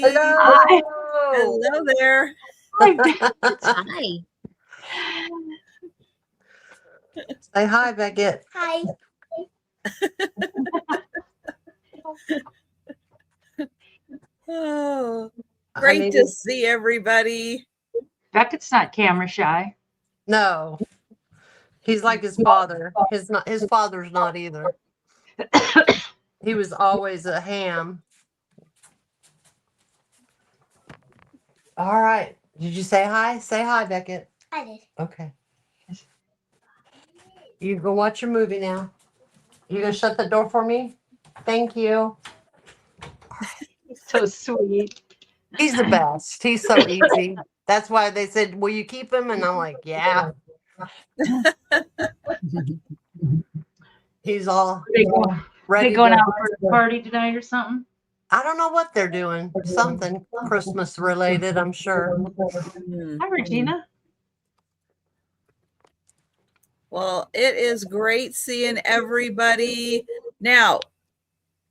Becky. Hello. Hello there. Hi. Say hi, Beckett. Hi. Oh, I great need to to- see everybody. Beckett's not camera shy. No, he's like his father. His father's not either. He was always a ham. All right. Did you say hi? Say hi, Beckett. I did. Okay. You go watch your movie now. You gonna shut the door for me? Thank you. So sweet. He's the best. He's so easy. That's why they said, "Will you keep him?" And I'm like, "Yeah." He's all They ready. going to- out for a party tonight or something? I don't know what they're doing. Something Christmas related, I'm sure. Hmm. Hi, Regina. Well, it is great seeing everybody. Now,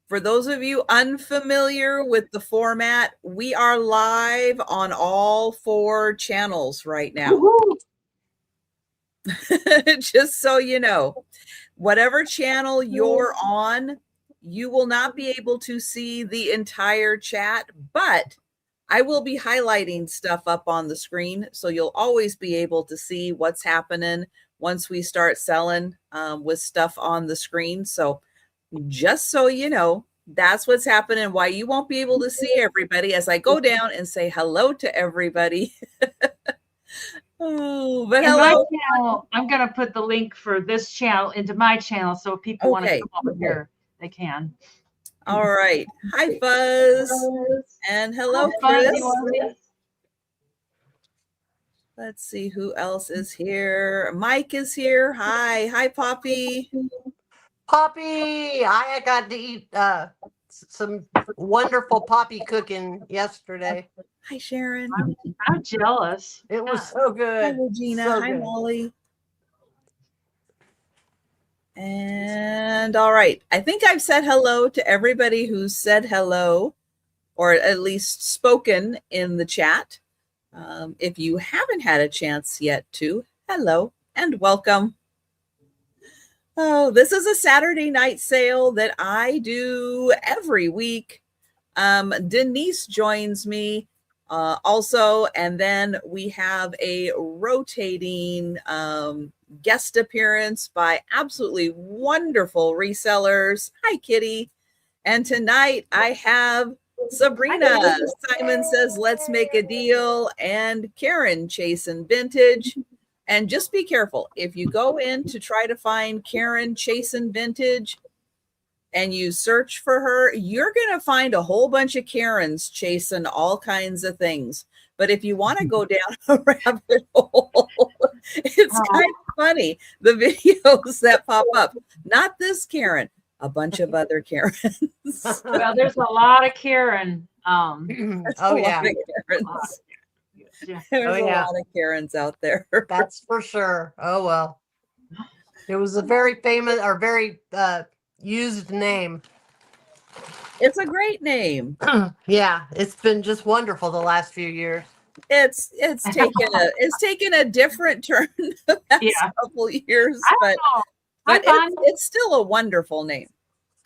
for those of you unfamiliar with the format, we are live on all 4 channels right now. Woo-hoo. Just so you know, whatever channel you're on, you will not be able to see the entire chat, but I will be highlighting stuff up on the screen. So you'll always be able to see what's happening once we start selling with stuff on the screen. So just so you know, that's what's happening, why you won't be able to see everybody as I go down and say hello to everybody. Oh, but In my hello. channel, I'm going to put the link for this channel into my channel. So if people want to Okay. come over here, they can. All right. Hi, Fuzz. And hello, Hi, Buzz, Chris. you want to see? Let's see who else is here. Mike is here. Hi. Hi, Poppy. Poppy, I got to eat some wonderful poppy cooking yesterday. Hi, Sharon. I'm jealous. It was so Hi, good. Regina. So Hi, good. Molly. And all right. I think I've said hello to everybody who's said hello or at least spoken in the chat. If you haven't had a chance yet to, hello and welcome. Oh, this is a Saturday night sale that I do every week. Denise joins me also, and then we have a rotating guest appearance by absolutely wonderful resellers. Hi, Kitty. And tonight I have Sabrina. Simon says, let's make a deal. And Karen chasing vintage. And just be careful. If you go in to try to find Karen chasing vintage and you search for her, you're going to find a whole bunch of Karens chasing all kinds of things. But if you want to go down a rabbit hole, it's kind of funny. The videos that pop up, not this Karen, a bunch of other Karens. Well, there's a lot of Karen. Oh yeah. Karens. Yeah. There's a lot of Karens out there. That's for sure. Oh well. It was a very famous or very used name. It's a great name. Yeah, it's been just wonderful the last few years. It's taken a different turn the past couple years, but it's still a wonderful name.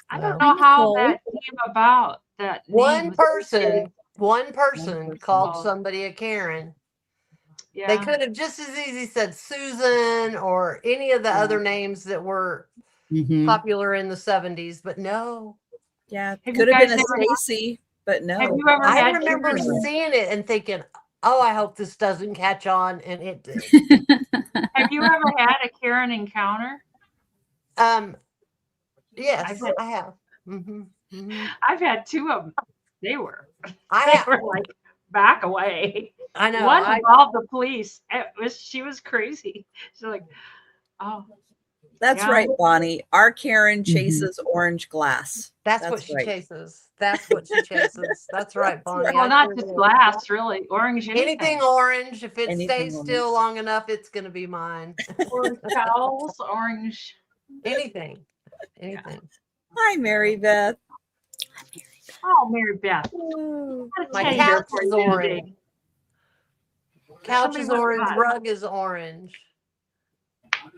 I don't know how that came about. That One person called somebody a Karen. Yeah. They could have just as easy said Susan or any of the other names that were popular in the 70s, but no. Yeah, could have been a Stacy, but no. Have you ever I had remember seeing it and thinking, oh, I hope this doesn't catch on, and it did. Have you ever had a Karen encounter? Yes, I have. I've had 2 of them. They were like back away. I know. One involved the police. She was crazy. She's like, oh. That's right, Bonnie. Our Karen chases orange glass. That's what she chases. That's what she chases. That's right, Bonnie. Well, not just glass, really. Orange. Anything orange. If it stays still long enough, it's going to be mine. Orange towels, orange. Anything. Anything. Hi, Mary Beth. Oh, Mary Beth. My Teddy bear couch for is you today. orange. Couch Somebody is wants orange. that. Rug is orange.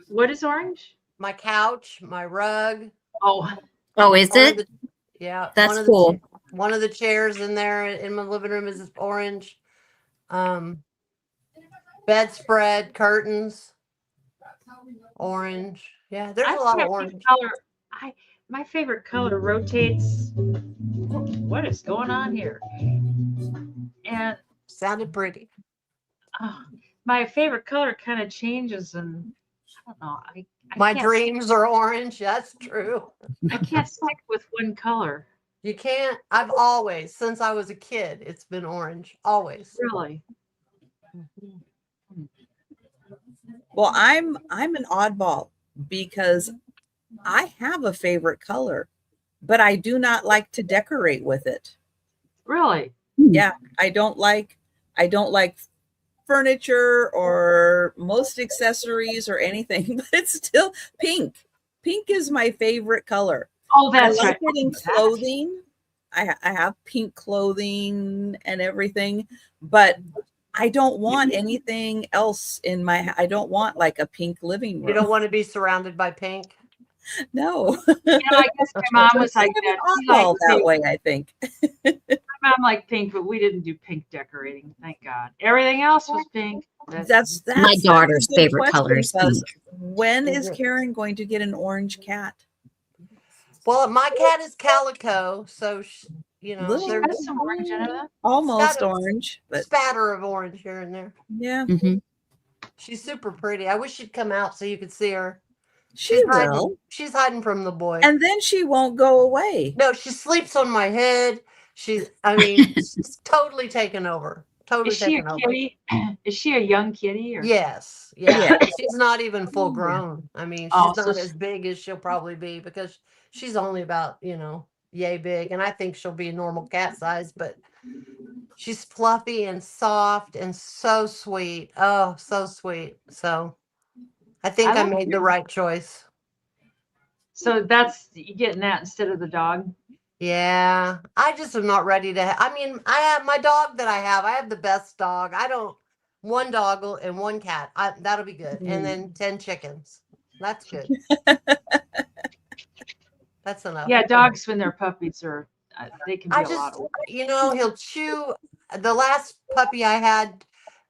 What is orange? My couch, my rug. Oh, Oh, is One of it? the, yeah. That's cool. One of the chairs in there in my living room is orange. Bedspread, curtains, orange. Yeah, there's I a lot of can't orange. pick color. My favorite color rotates. What is going on here? And Sounded pretty. my favorite color kind of changes, and I don't know. I My can't dreams are orange. That's true. I can't stick with one color. You can't. I've always, since I was a kid, it's been orange. Always. Really. Well, I'm an oddball because I have a favorite color, but I do not like to decorate with it. Really. Yeah, I don't like furniture or most accessories or anything, but it's still pink. Pink is my favorite color. Oh, that's I like right. it in clothing. I have pink clothing and everything, but I don't want anything else in my. I don't want like a pink living room. You don't want to be surrounded by pink? No. I guess my mom was like that. She Oddball liked that pink. way, I think. My mom liked pink, but we didn't do pink decorating. Thank God. Everything else was pink. That's My daughter's a good favorite color question, is Buzz. pink. When is Karen going to get an orange cat? Well, my cat is calico, so you know, Little- there's Got some orange in it. Almost Got a orange, but spatter of orange here and there. yeah, Mhm. She's super pretty. I wish she'd come out so you could see her. she will. hiding. She's hiding from the boy. And then she won't go away. No, she sleeps on my head. She's totally taken over. Totally Is she a taken over. kitty? Is she a young kitty? Or? Yes. Yeah. Yeah. She's not even full grown. I mean, she's Oh, so not she- as big as she'll probably be because she's only about, yay big. And I think she'll be normal cat size, but she's fluffy and soft and so sweet. Oh, so sweet. So I think I like made the her. right choice. So that's you getting that instead of the dog. Yeah, I just am not ready to. I mean, I have my dog that I have. I have the best dog. I don't. One dog and one cat. That'll be good. And then 10 chickens. That's good. That's enough. Yeah, dogs when they're puppies are they can be a lot. Of he'll chew. The last puppy I had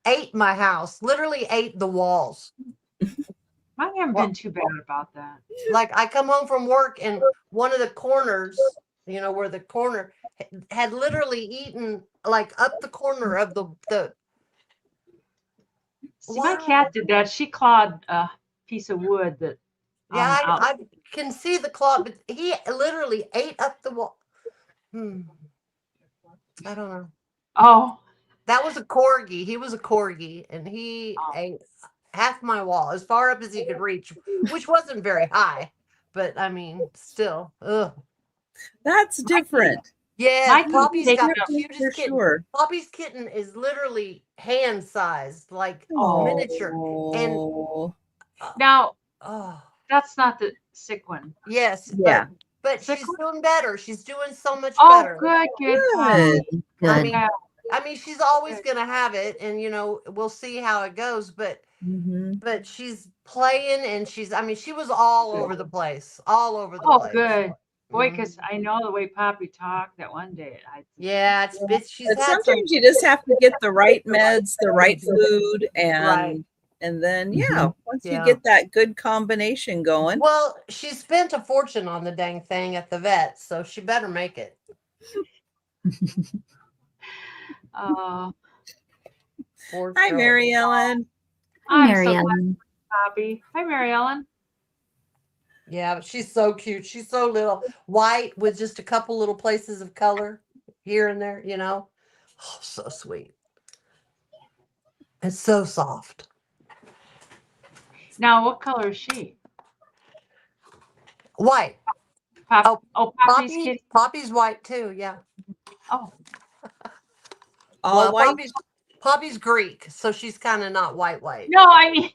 ate my house. Literally ate the walls. I haven't been too bad about that. Like I come home from work and one of the corners, where the corner had literally eaten like up the corner of the See, my cat did that. She clawed a piece of wood that. Yeah, I can see the claw, but he literally ate up the wall. I don't know. Oh, that was a corgi. He was a corgi, and he ate half my wall, as far up as he could reach, which wasn't very high, but I mean, still, ugh. That's different. Yeah, Poppy's got the cutest for kitten. Sure. Poppy's kitten is literally hand sized, like miniature. And now, that's not the sick one. Yes. Yeah. But she's doing better. She's doing so much Oh, better. good. I mean, she's always gonna have it, and we'll see how it goes. But but she's playing, and she was all over the place, all over the place. Oh, good. Boy, because I know the way Poppy talked that one day. Yeah, she's but sometimes you just have to get the right meds, the right food, and then once you get that good combination going. Well, she spent a fortune on the dang thing at the vet, so she better make it. Hi, Mary Ellen. Hi, Mary Ellen. Poppy. Hi, Mary Ellen. Yeah, but she's so cute. She's so little, white with just a couple little places of color here and there, Oh, so sweet. It's so soft. Now, what color is she? White. Poppy's kitty. Poppy's white too, yeah. Oh. All white? Poppy's Greek, so she's kind of not white. No, I mean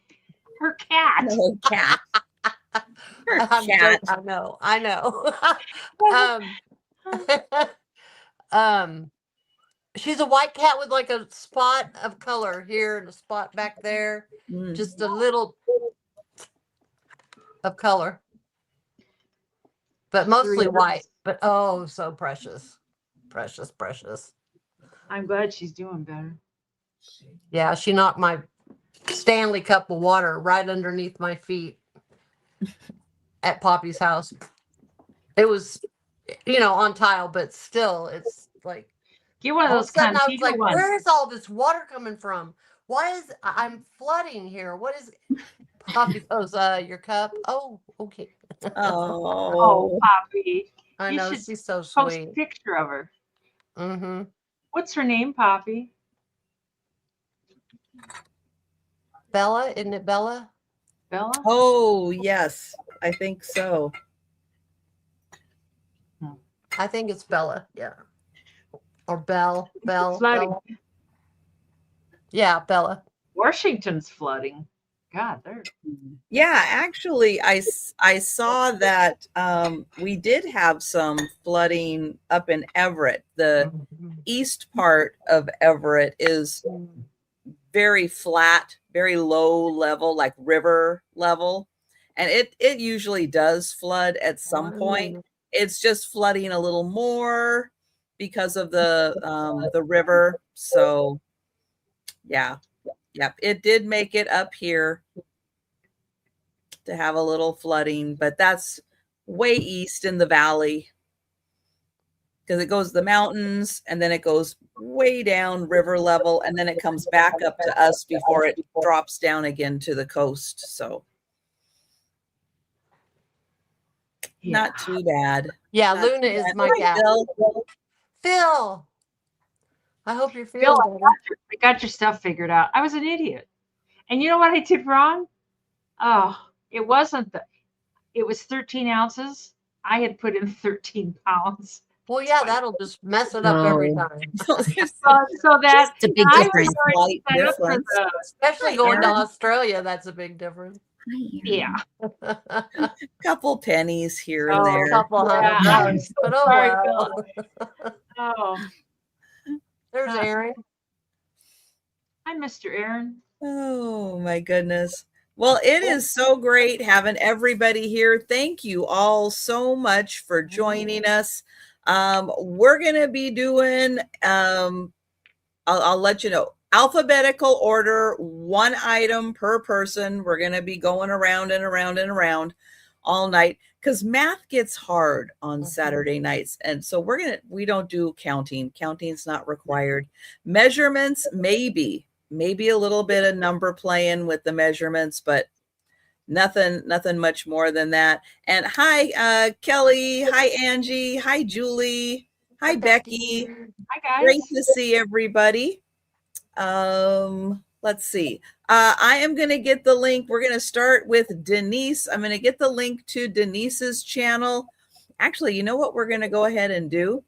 her cat. No, cat. Her cat. I know. She's a white cat with like a spot of color here and a spot back there. Mm. Just a little of color, but mostly Three. white. But oh, so precious. Precious, precious. I'm glad she's doing better. Yeah, she knocked my Stanley cup of water right underneath my feet at Poppy's house. It was, on tile, but still, it's like Get one of all of those a sudden I was Contigo like, ones. where is all this water coming from? Why is I'm flooding here? What is Poppy goes, your cup? Oh, okay. Oh, Oh, Poppy. I You know, should she's so post a sweet. picture of her. Mm-hmm. What's her name, Poppy? Bella, isn't it Bella? Bella? oh, yes, I think so. I think it's Bella, yeah. Or Belle. Flooding. Bella. Yeah, Bella. Washington's flooding. God, they're Yeah, actually, I saw that we did have some flooding up in Everett. The east part of Everett is very flat, very low level, like river level, and it usually does flood at some point. It's just flooding a little more because of the river. So yeah, it did make it up here to have a little flooding, but that's way east in the valley because it goes the mountains and then it goes way down river level and then it comes back up to us before it drops down again to the coast. So not too bad. Yeah, Not Luna too is bad. my Hi, cat. Bill. Phil, I hope you're Bill, feeling better. I got your stuff figured out. I was an idiot. And you know what I did wrong? Oh, it wasn't it was 13 ounces. I had put in 13 pounds. Well, yeah, that'll just mess it up every No. time. So there's So that It's a big I was difference. already Slight set up for difference. the Especially Hi, going to Erin. Australia, that's a big difference. yeah. Couple pennies here and Oh, there. Couple Yeah, $100, I'm so but oh sorry, well. Oh, There's Aaron. hi, Mr. Aaron. Oh my goodness. Well, it is so great having everybody here. Thank you all so much for joining us. We're going to be doing, I'll let you know, alphabetical order, one item per person. We're going to be going around and around and around all night because math gets hard on Saturday nights. And so we don't do counting. Counting's not required. Measurements, maybe a little bit of number playing with the measurements, but nothing much more than that. And hi, Kelly. Hi, Angie. Hi, Julie. Hi, Becky. Hi, guys. Great to see everybody. Let's see. I am going to get the link. We're going to start with Denise. I'm going to get the link to Denise's channel. Actually, you know what we're going to go ahead and do?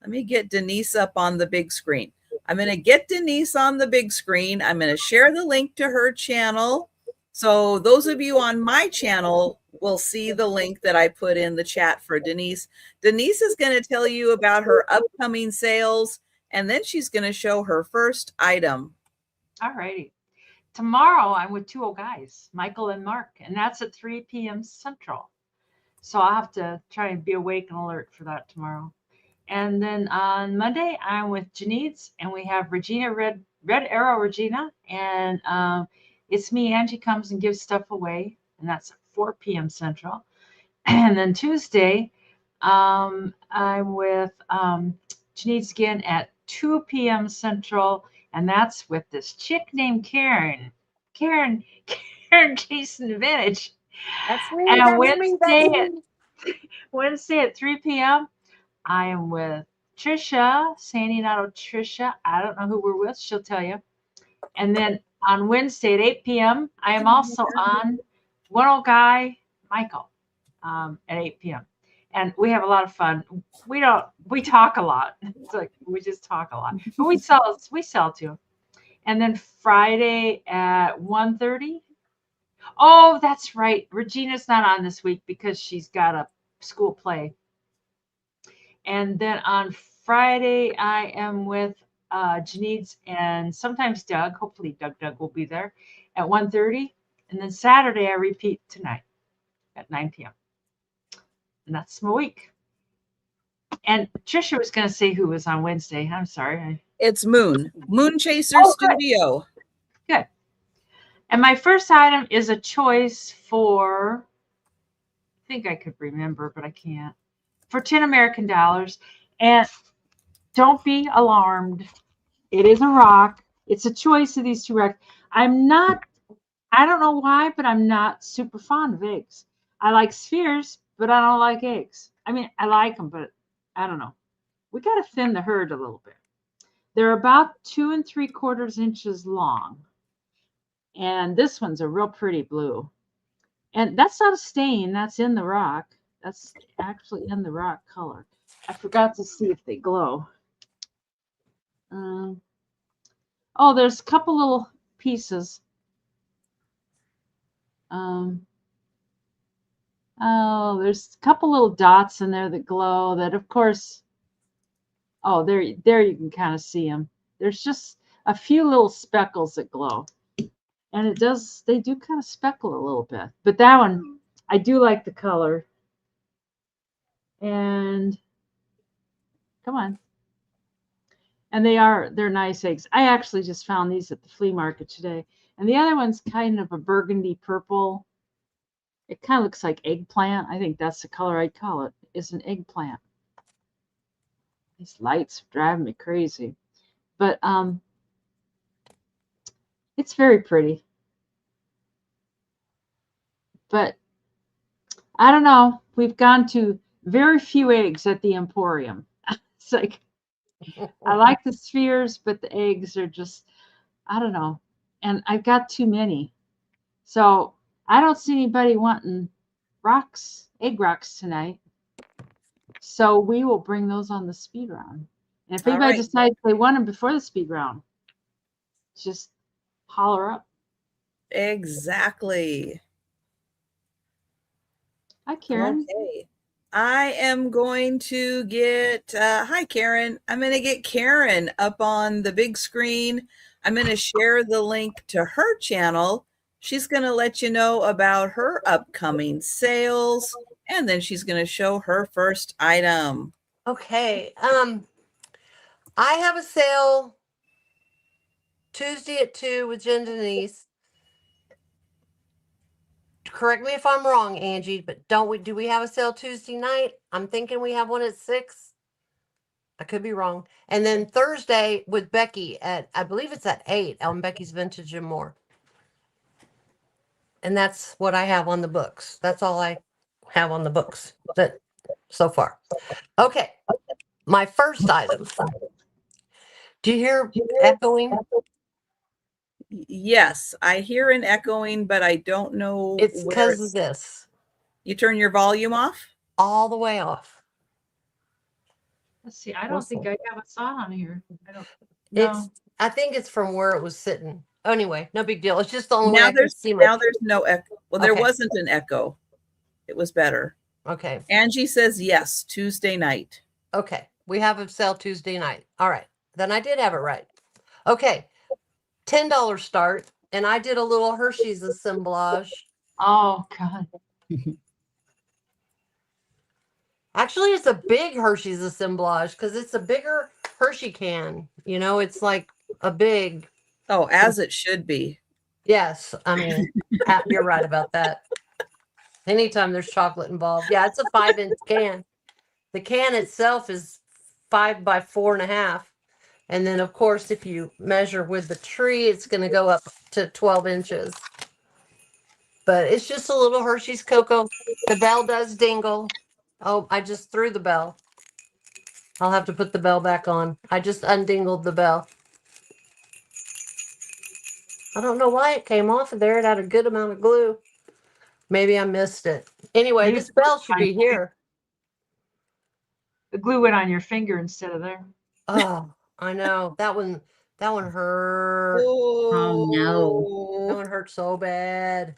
Let me get Denise up on the big screen. I'm going to get Denise on the big screen. I'm going to share the link to her channel. So those of you on my channel will see the link that I put in the chat for Denise. Denise is going to tell you about her upcoming sales, and then she's going to show her first item. All righty. Tomorrow I'm with two old guys, Michael and Mark, and that's at 3 p.m. Central. So I'll have to try and be awake and alert for that tomorrow. And then on Monday, I'm with Janice, and we have Regina, Red Arrow Regina, and it's me. Angie comes and gives stuff away, and that's at 4 p.m. Central. And then Tuesday, I'm with Janice again at 2 p.m. Central, and that's with this chick named Karen Jason Advantage. That's me. And That's Wednesday at 3 p.m. I am with Trisha, San Donato Trisha. I don't know who we're with. She'll tell you. And then on Wednesday at 8 p.m., I am also on One Old Guy, Michael, at 8 p.m. And we have a lot of fun. We talk a lot. It's like we just talk a lot. But we sell too. And then Friday at 1:30. Oh, that's right. Regina's not on this week because she's got a school play. And then on Friday, I am with Janice and sometimes Doug. Hopefully Doug will be there at 1:30. And then Saturday, I repeat tonight at 9 p.m. And that's my week. And Trisha was going to say who was on Wednesday. I'm sorry. It's Moon Chaser Studio. Good. And my first item is a choice for, I think I could remember, but I can't, for 10 American dollars. And don't be alarmed. It is a rock. It's a choice of these two rocks. I don't know why, but I'm not super fond of eggs. I like spheres, but I don't like eggs. I mean, I like them, but I don't know. We got to thin the herd a little bit. They're about 2 3/4 inches long. And this one's a real pretty blue. And that's not a stain. That's in the rock. That's actually in the rock color. I forgot to see if they glow. Oh, there's a couple little pieces. Oh, there's a couple little dots in there that glow that, of course, oh, there you can kind of see them. There's just a few little speckles that glow. And they do kind of speckle a little bit. But that one, I do like the color. And come on. And they're nice eggs. I actually just found these at the flea market today. And the other one's kind of a burgundy purple. It kind of looks like eggplant. I think that's the color I'd call it. It's an eggplant. These lights are driving me crazy. But it's very pretty. But I don't know. We've gone to very few eggs at the Emporium. It's like, I like the spheres, but the eggs are just, I don't know. And I've got too many. So I don't see anybody wanting egg rocks tonight. So we will bring those on the speed round. And if anybody decides they want them before the speed round, just holler up. Exactly. Hi, Karen. Okay. I am going to get, hi, Karen. I'm going to get Karen up on the big screen. I'm going to share the link to her channel. She's going to let you know about her upcoming sales, and then she's going to show her first item. Okay. I have a sale Tuesday at 2 with Jen Denise. Correct me if I'm wrong, Angie, but do we have a sale Tuesday night? I'm thinking we have one at 6. I could be wrong. And then Thursday with Becky I believe it's at 8 on Becky's Vintage and More. And that's what I have on the books. That's all I have on the books so far. Okay. My first item. Do you hear echoing? Yes, I hear an echoing, but I don't know. It's because of this. You turn your volume off? All the way off. Let's see. I don't think I have a song on here. I don't know. I think it's from where it was sitting. Anyway, no big deal. It's just the only way Now I can see my. Now there's no echo. Well, there Okay. wasn't an echo. It was better. Okay. Angie says yes, Tuesday night. Okay. We have a sale Tuesday night. All right. Then I did have it right. Okay. $10 start. And I did a little Hershey's assemblage. Oh, God. Actually, it's a big Hershey's assemblage because it's a bigger Hershey can. You know, it's like a big. Oh, as it should be. Yes. I mean, you're right about that. Anytime there's chocolate involved. Yeah, it's a 5-inch can. The can itself is 5 by 4.5. And then, of course, if you measure with the tree, it's going to go up to 12 inches. But it's just a little Hershey's Cocoa. The bell does dingle. Oh, I just threw the bell. I'll have to put the bell back on. I just undingled the bell. I don't know why it came off of there. It had a good amount of glue. Maybe I missed it. Anyway, this bell should be here. The glue went on your finger instead of there. Oh, I know. That one hurt. Oh, no. That one hurt so bad.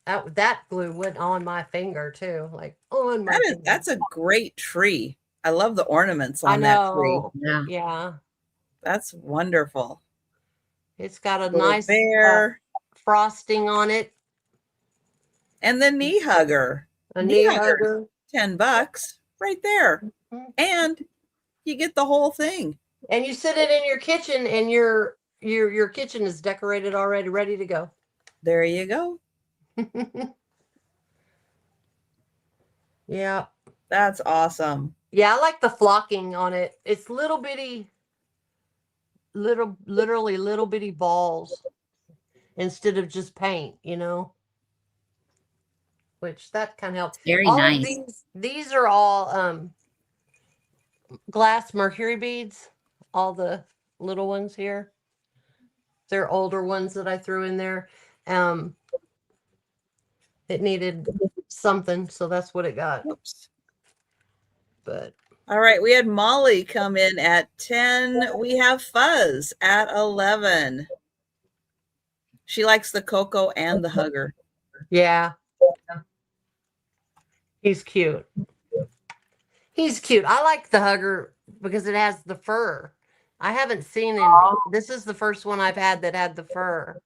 That glue went on my finger too. Like on my finger. That's a great tree. I love the ornaments I on that tree. know. Yeah. Yeah. That's wonderful. It's got a Little nice bear frosting on it. and the knee hugger. A Knee knee hugger, hugger. $10 right there. Mhm. And you get the whole thing. And you sit it in your kitchen, and your kitchen is decorated already, ready to go. There you go. Yeah. That's awesome. Yeah, I like the flocking on it. It's little bitty, literally little bitty balls instead of just paint, which that can help. Very All of nice. these are all glass mercury beads, all the little ones here. They're older ones that I threw in there. It needed something, so that's what it got. Oops. But All right, we had Molly come in at 10. We have Fuzz at 11. She likes the cocoa and the hugger. yeah, he's cute. He's cute. I like the hugger because it has the fur. I haven't seen him. This is the first one I've had that had the fur.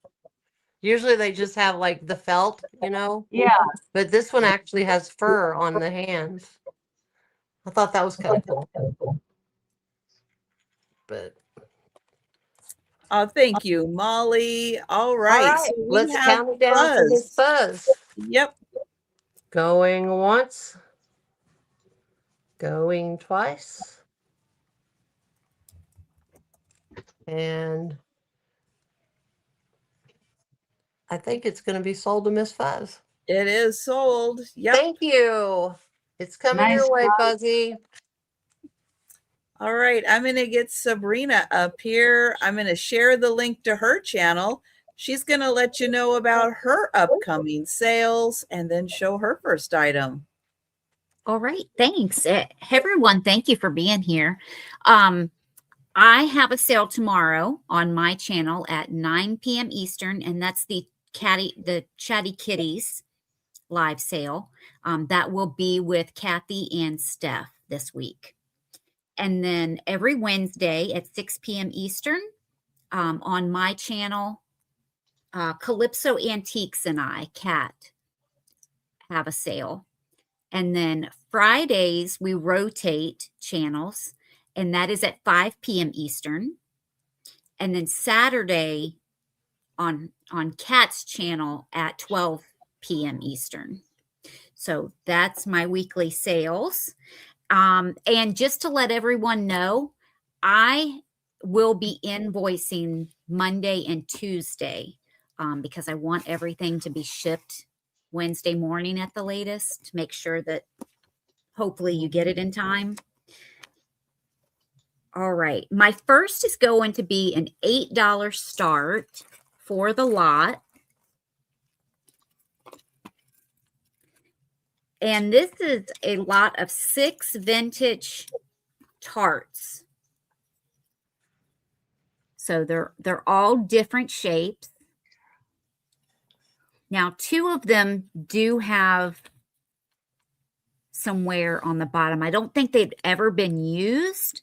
Usually they just have like the felt, Yeah. but this one actually has fur on the hands. I thought that was kind of cool. But Oh, thank you, Molly. All right. all right, So we let's have count it down for this Fuzz. Yep. Going once. Going twice. And I think it's going to be sold to Miss Fuzz. It is sold. Yep. Thank you. It's coming Nice your way, job. Fuzzy. All right. I'm going to get Sabrina up here. I'm going to share the link to her channel. She's going to let you know about her upcoming sales and then show her first item. All right. Thanks. Everyone, thank you for being here. I have a sale tomorrow on my channel at 9 p.m. Eastern, and that's the Chatty Kitties live sale. That will be with Kathy and Steph this week. And then every Wednesday at 6 p.m. Eastern on my channel, Calypso Antiques and Kat, have a sale. And then Fridays, we rotate channels, and that is at 5 p.m. Eastern. And then Saturday on Kat's channel at 12 p.m. Eastern. So that's my weekly sales. And just to let everyone know, I will be invoicing Monday and Tuesday because I want everything to be shipped Wednesday morning at the latest to make sure that hopefully you get it in time. All right. My first is going to be an $8 start for the lot. And this is a lot of 6 vintage tarts. So they're all different shapes. Now, 2 of them do have some wear on the bottom. I don't think they've ever been used,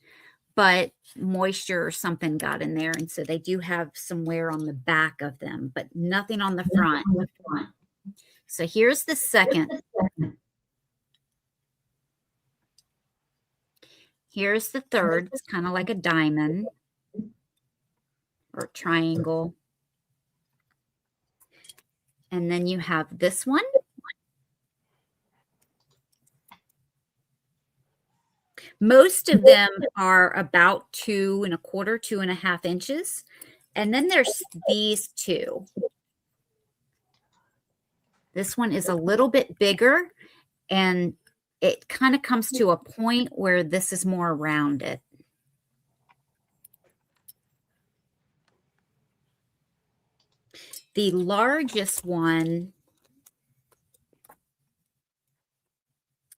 but moisture or something got in there. And so they do have some wear on the back of them, but nothing on the front. So here's the second. Here's the third. It's kind of like a diamond or a triangle. And then you have this one. Most of them are about 2 1/4, 2.5 inches. And then there's these 2. This one is a little bit bigger, and it kind of comes to a point where this is more rounded. The largest one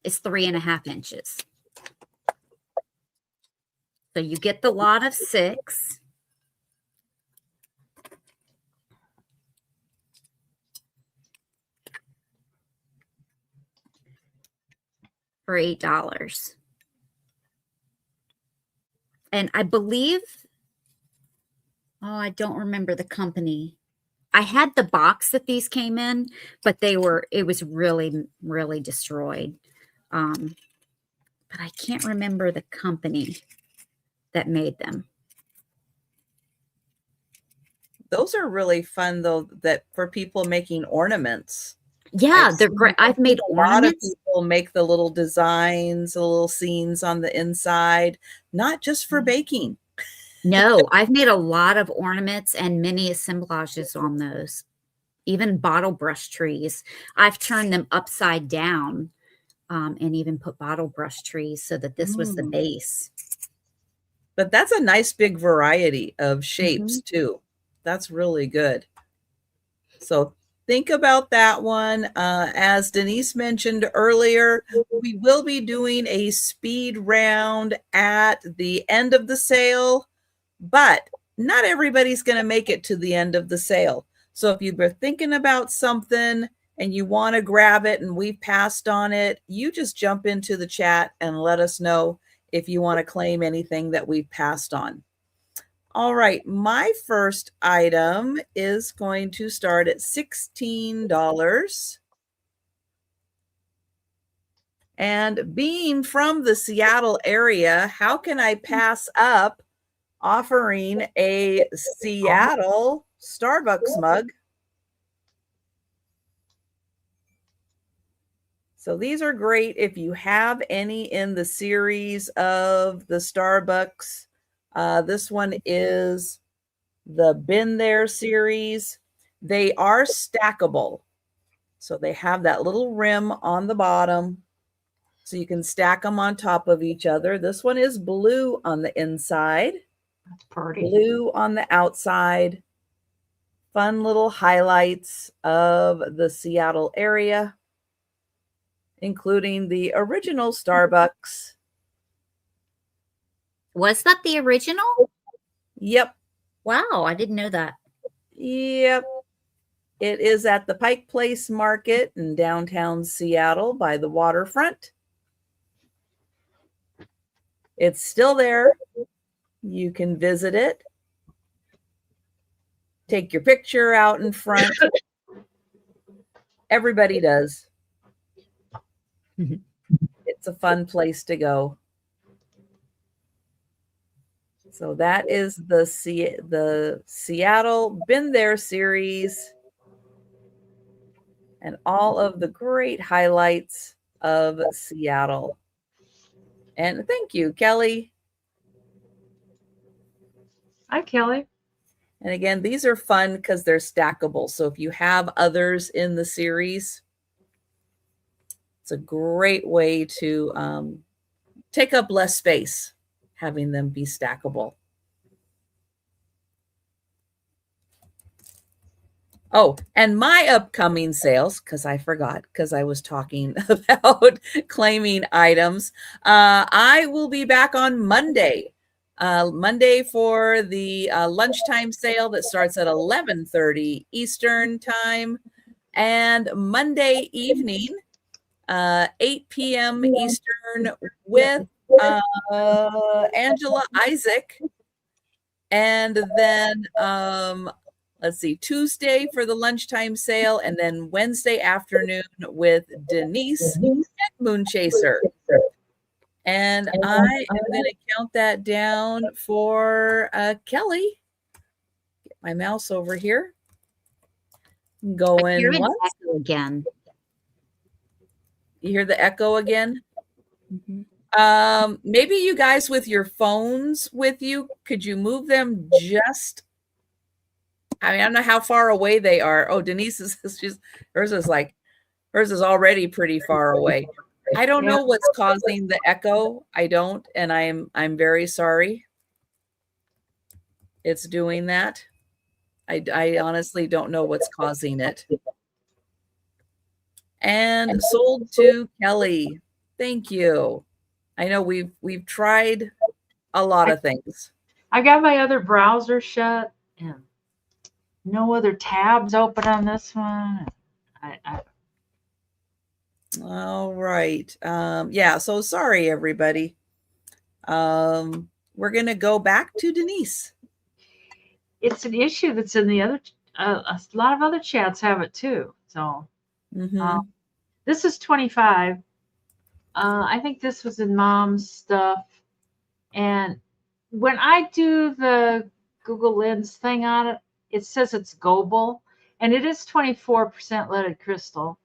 is 3.5 inches. So you get the lot of 6. For $8. And I believe, I don't remember the company. I had the box that these came in, but it was really, really destroyed. But I can't remember the company that made them. Those are really fun though, that for people making ornaments. Yeah, they're great. I've made A lot of ornaments. people make the little designs, the little scenes on the inside, not just for baking. No, I've made a lot of ornaments and mini assemblages on those. Even bottle brush trees. I've turned them upside down and even put bottle brush trees so that this was the base. But that's a nice big variety of shapes too. That's really good. So think about that one. As Denise mentioned earlier, we will be doing a speed round at the end of the sale, but not everybody's going to make it to the end of the sale. So if you've been thinking about something and you want to grab it and we've passed on it, you just jump into the chat and let us know if you want to claim anything that we've passed on. All right, my first item is going to start at $16. And being from the Seattle area, how can I pass up offering a Seattle Starbucks mug? So these are great if you have any in the series of the Starbucks. This one is the Been There series. They are stackable. So they have that little rim on the bottom. So you can stack them on top of each other. This one is blue on the inside. That's pretty. Blue on the outside. Fun little highlights of the Seattle area, including the original Starbucks. Was that the original? Yep. Wow, I didn't know that. Yep. It is at the Pike Place Market in downtown Seattle by the waterfront. It's still there. You can visit it. Take your picture out in front. Everybody does. It's a fun place to go. So that is the Seattle Been There series and all of the great highlights of Seattle. And thank you, Kelly. Hi, Kelly. And again, these are fun because they're stackable. So if you have others in the series, it's a great way to take up less space, having them be stackable. Oh, and my upcoming sales, because I forgot, because I was talking about claiming items. I will be back on Monday. Monday for the lunchtime sale that starts at 11:30 Eastern time. And Monday evening, 8 p.m. Eastern with Angela Isaac. And then let's see, Tuesday for the lunchtime sale, and then Wednesday afternoon with Denise and Moonchaser. And I am going to count that down for Kelly. Get my mouse over here. Going once. Again. You hear the echo again? Maybe you guys with your phones with you, could you move them just I mean, I don't know how far away they are. Oh, Denise hers is already pretty far away. I don't know what's causing the echo. I don't, and I'm very sorry. It's doing that. I honestly don't know what's causing it. And sold to Kelly. Thank you. I know we've tried a lot of things. I got my other browser shut and no other tabs open on this one. All right. Yeah, so sorry everybody. we're going to go back to Denise. It's an issue that's in the other, a lot of other chats have it too. So this is 25. I think this was in Mom's stuff. And when I do the Google Lens thing on it, it says it's Goble, and it is 24% leaded crystal.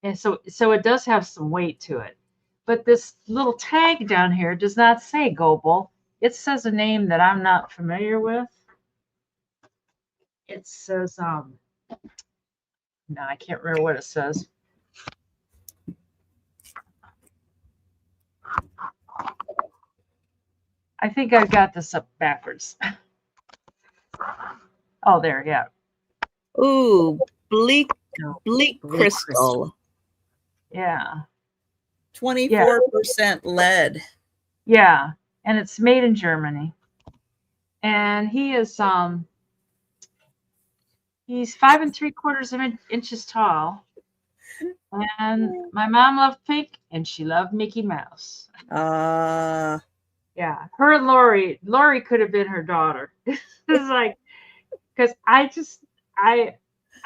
And so it does have some weight to it. But this little tag down here does not say Goble. It says a name that I'm not familiar with. It says, no, I can't remember what it says. I think I've got this up backwards. Oh, there, yeah. Ooh, bleak crystal. Yeah. 24% lead. Yeah. And it's made in Germany. And he is he's 5 3/4 inches tall. And my mom loved pink and she loved Mickey Mouse. Yeah. Her and Lori could have been her daughter. It's like, because I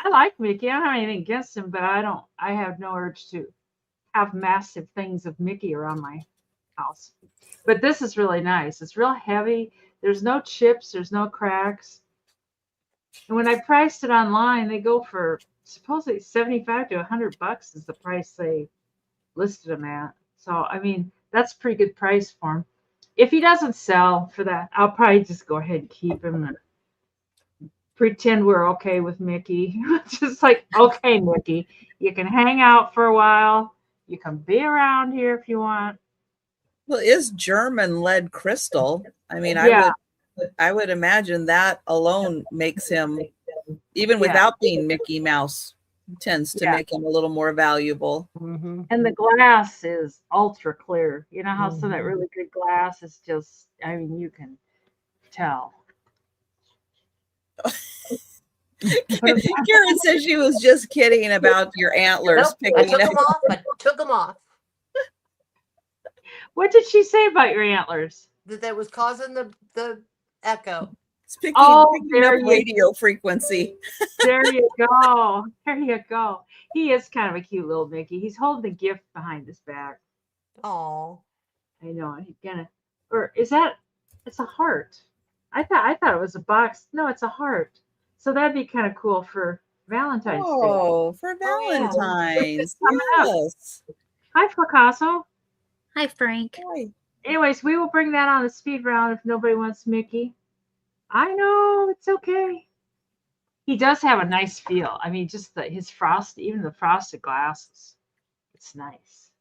like Mickey. I don't have anything against him, but I have no urge to have massive things of Mickey around my house. But this is really nice. It's real heavy. There's no chips. There's no cracks. And when I priced it online, they go for supposedly $75 to $100 is the price they listed them at. So, I mean, that's a pretty good price for him. If he doesn't sell for that, I'll probably just go ahead and keep him and pretend we're okay with Mickey. Just like, okay, Mickey, you can hang out for a while. You can be around here if you want. Well, is German lead crystal? I mean, Yeah. I would imagine that alone makes him, even without being Mickey Mouse, tends to make him a little more valuable. Mm-hmm. And the glass is ultra clear. You know how some of that really good glass is just, I mean, you can tell. Karen says she was just kidding about your antlers. Nope, I took them off. I took them off. What did she say about your antlers? That was causing the echo. It's picking up radio frequency. There you go. There you go. He is kind of a cute little Mickey. He's holding a gift behind his back. Oh, I know. He's gonna, or is that? It's a heart. I thought it was a box. No, it's a heart. So that'd be kind of cool for Valentine's Day. Oh, for Valentine's. Yes. Hi, Picasso. Hi, Frank. Hi. Anyways, we will bring that on the speed round if nobody wants Mickey. I know, it's okay. He does have a nice feel. I mean, just his even the frosted glasses. It's nice.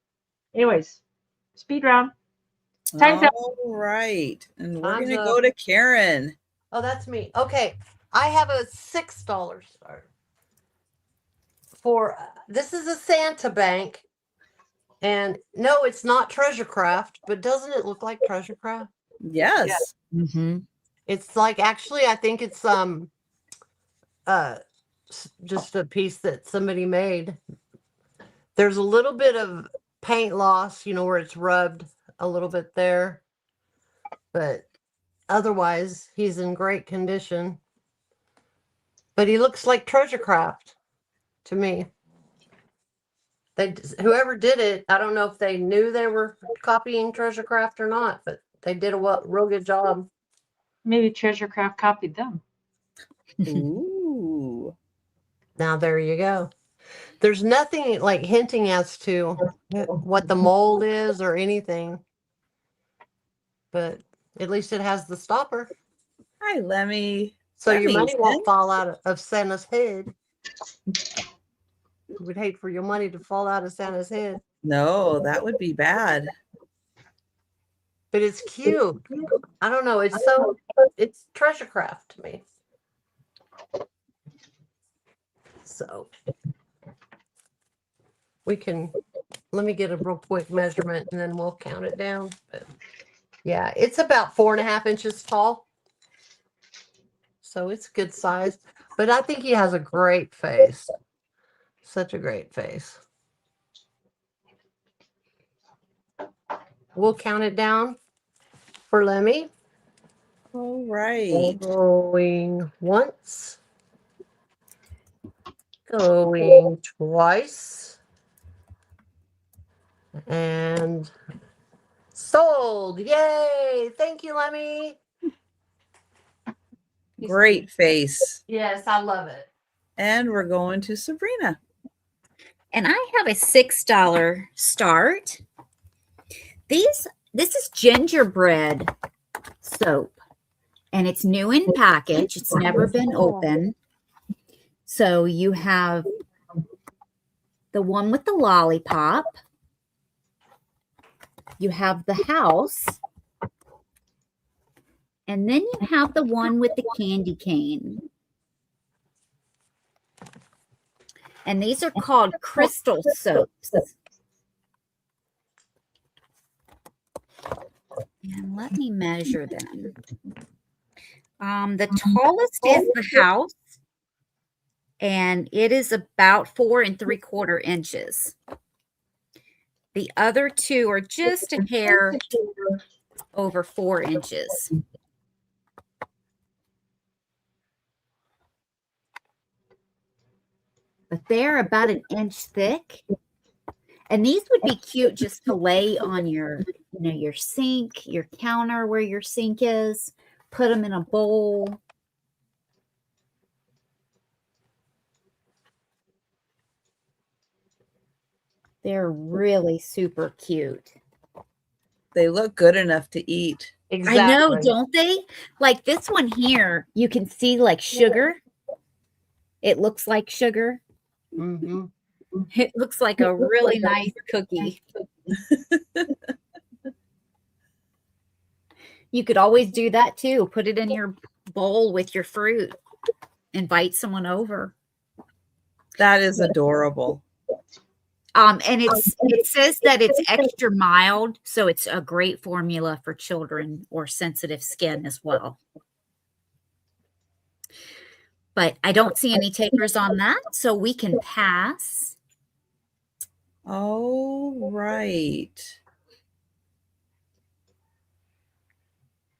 Anyways, speed round. Time's up. All right. And we're Time's going to up. go to Karen. Oh, that's me. Okay. I have a $6 for this is a Santa bank. And no, it's not Treasure Craft, but doesn't it look like Treasure Craft? Yes. Mm-hmm. It's like, actually, I think it's just a piece that somebody made. There's a little bit of paint loss, where it's rubbed a little bit there, but otherwise he's in great condition. But he looks like Treasure Craft to me. Whoever did it, I don't know if they knew they were copying Treasure Craft or not, but they did a real good job. Maybe Treasure Craft copied them. Ooh. Now there you go. There's nothing like hinting as to what the mold is or anything, but at least it has the stopper. Hi, Lemmy. So your money won't fall out of Santa's head. You would hate for your money to fall out of Santa's head. No, that would be bad. But it's cute. I don't know. It's Treasure Craft to me. So let me get a real quick measurement and then we'll count it down. But yeah, it's about 4.5 inches tall. So it's good size. But I think he has a great face. Such a great face. We'll count it down for Lemmy. All right. Going once. Going twice. And sold. Yay. Thank you, Lemmy. Great face. Yes, I love it. And we're going to Sabrina. And I have a $6 start. This is gingerbread soap, and it's new in package. It's never been open. So you have the one with the lollipop. You have the house. And then you have the one with the candy cane. And these are called crystal soaps. And let me measure them. The tallest is the house, and it is about 4 3/4 inches. The other two are just a hair over 4 inches. But they're about an inch thick. And these would be cute just to lay on your, your sink, your counter where your sink is. Put them in a bowl. They're really super cute. They look good enough to eat. Exactly. I know, don't they? Like this one here, you can see like sugar. It looks like sugar. Mm-hmm. It looks like a really nice cookie. You could always do that too. Put it in your bowl with your fruit. Invite someone over. That is adorable. And it says that it's extra mild, so it's a great formula for children or sensitive skin as well. But I don't see any takers on that, so we can pass. All right.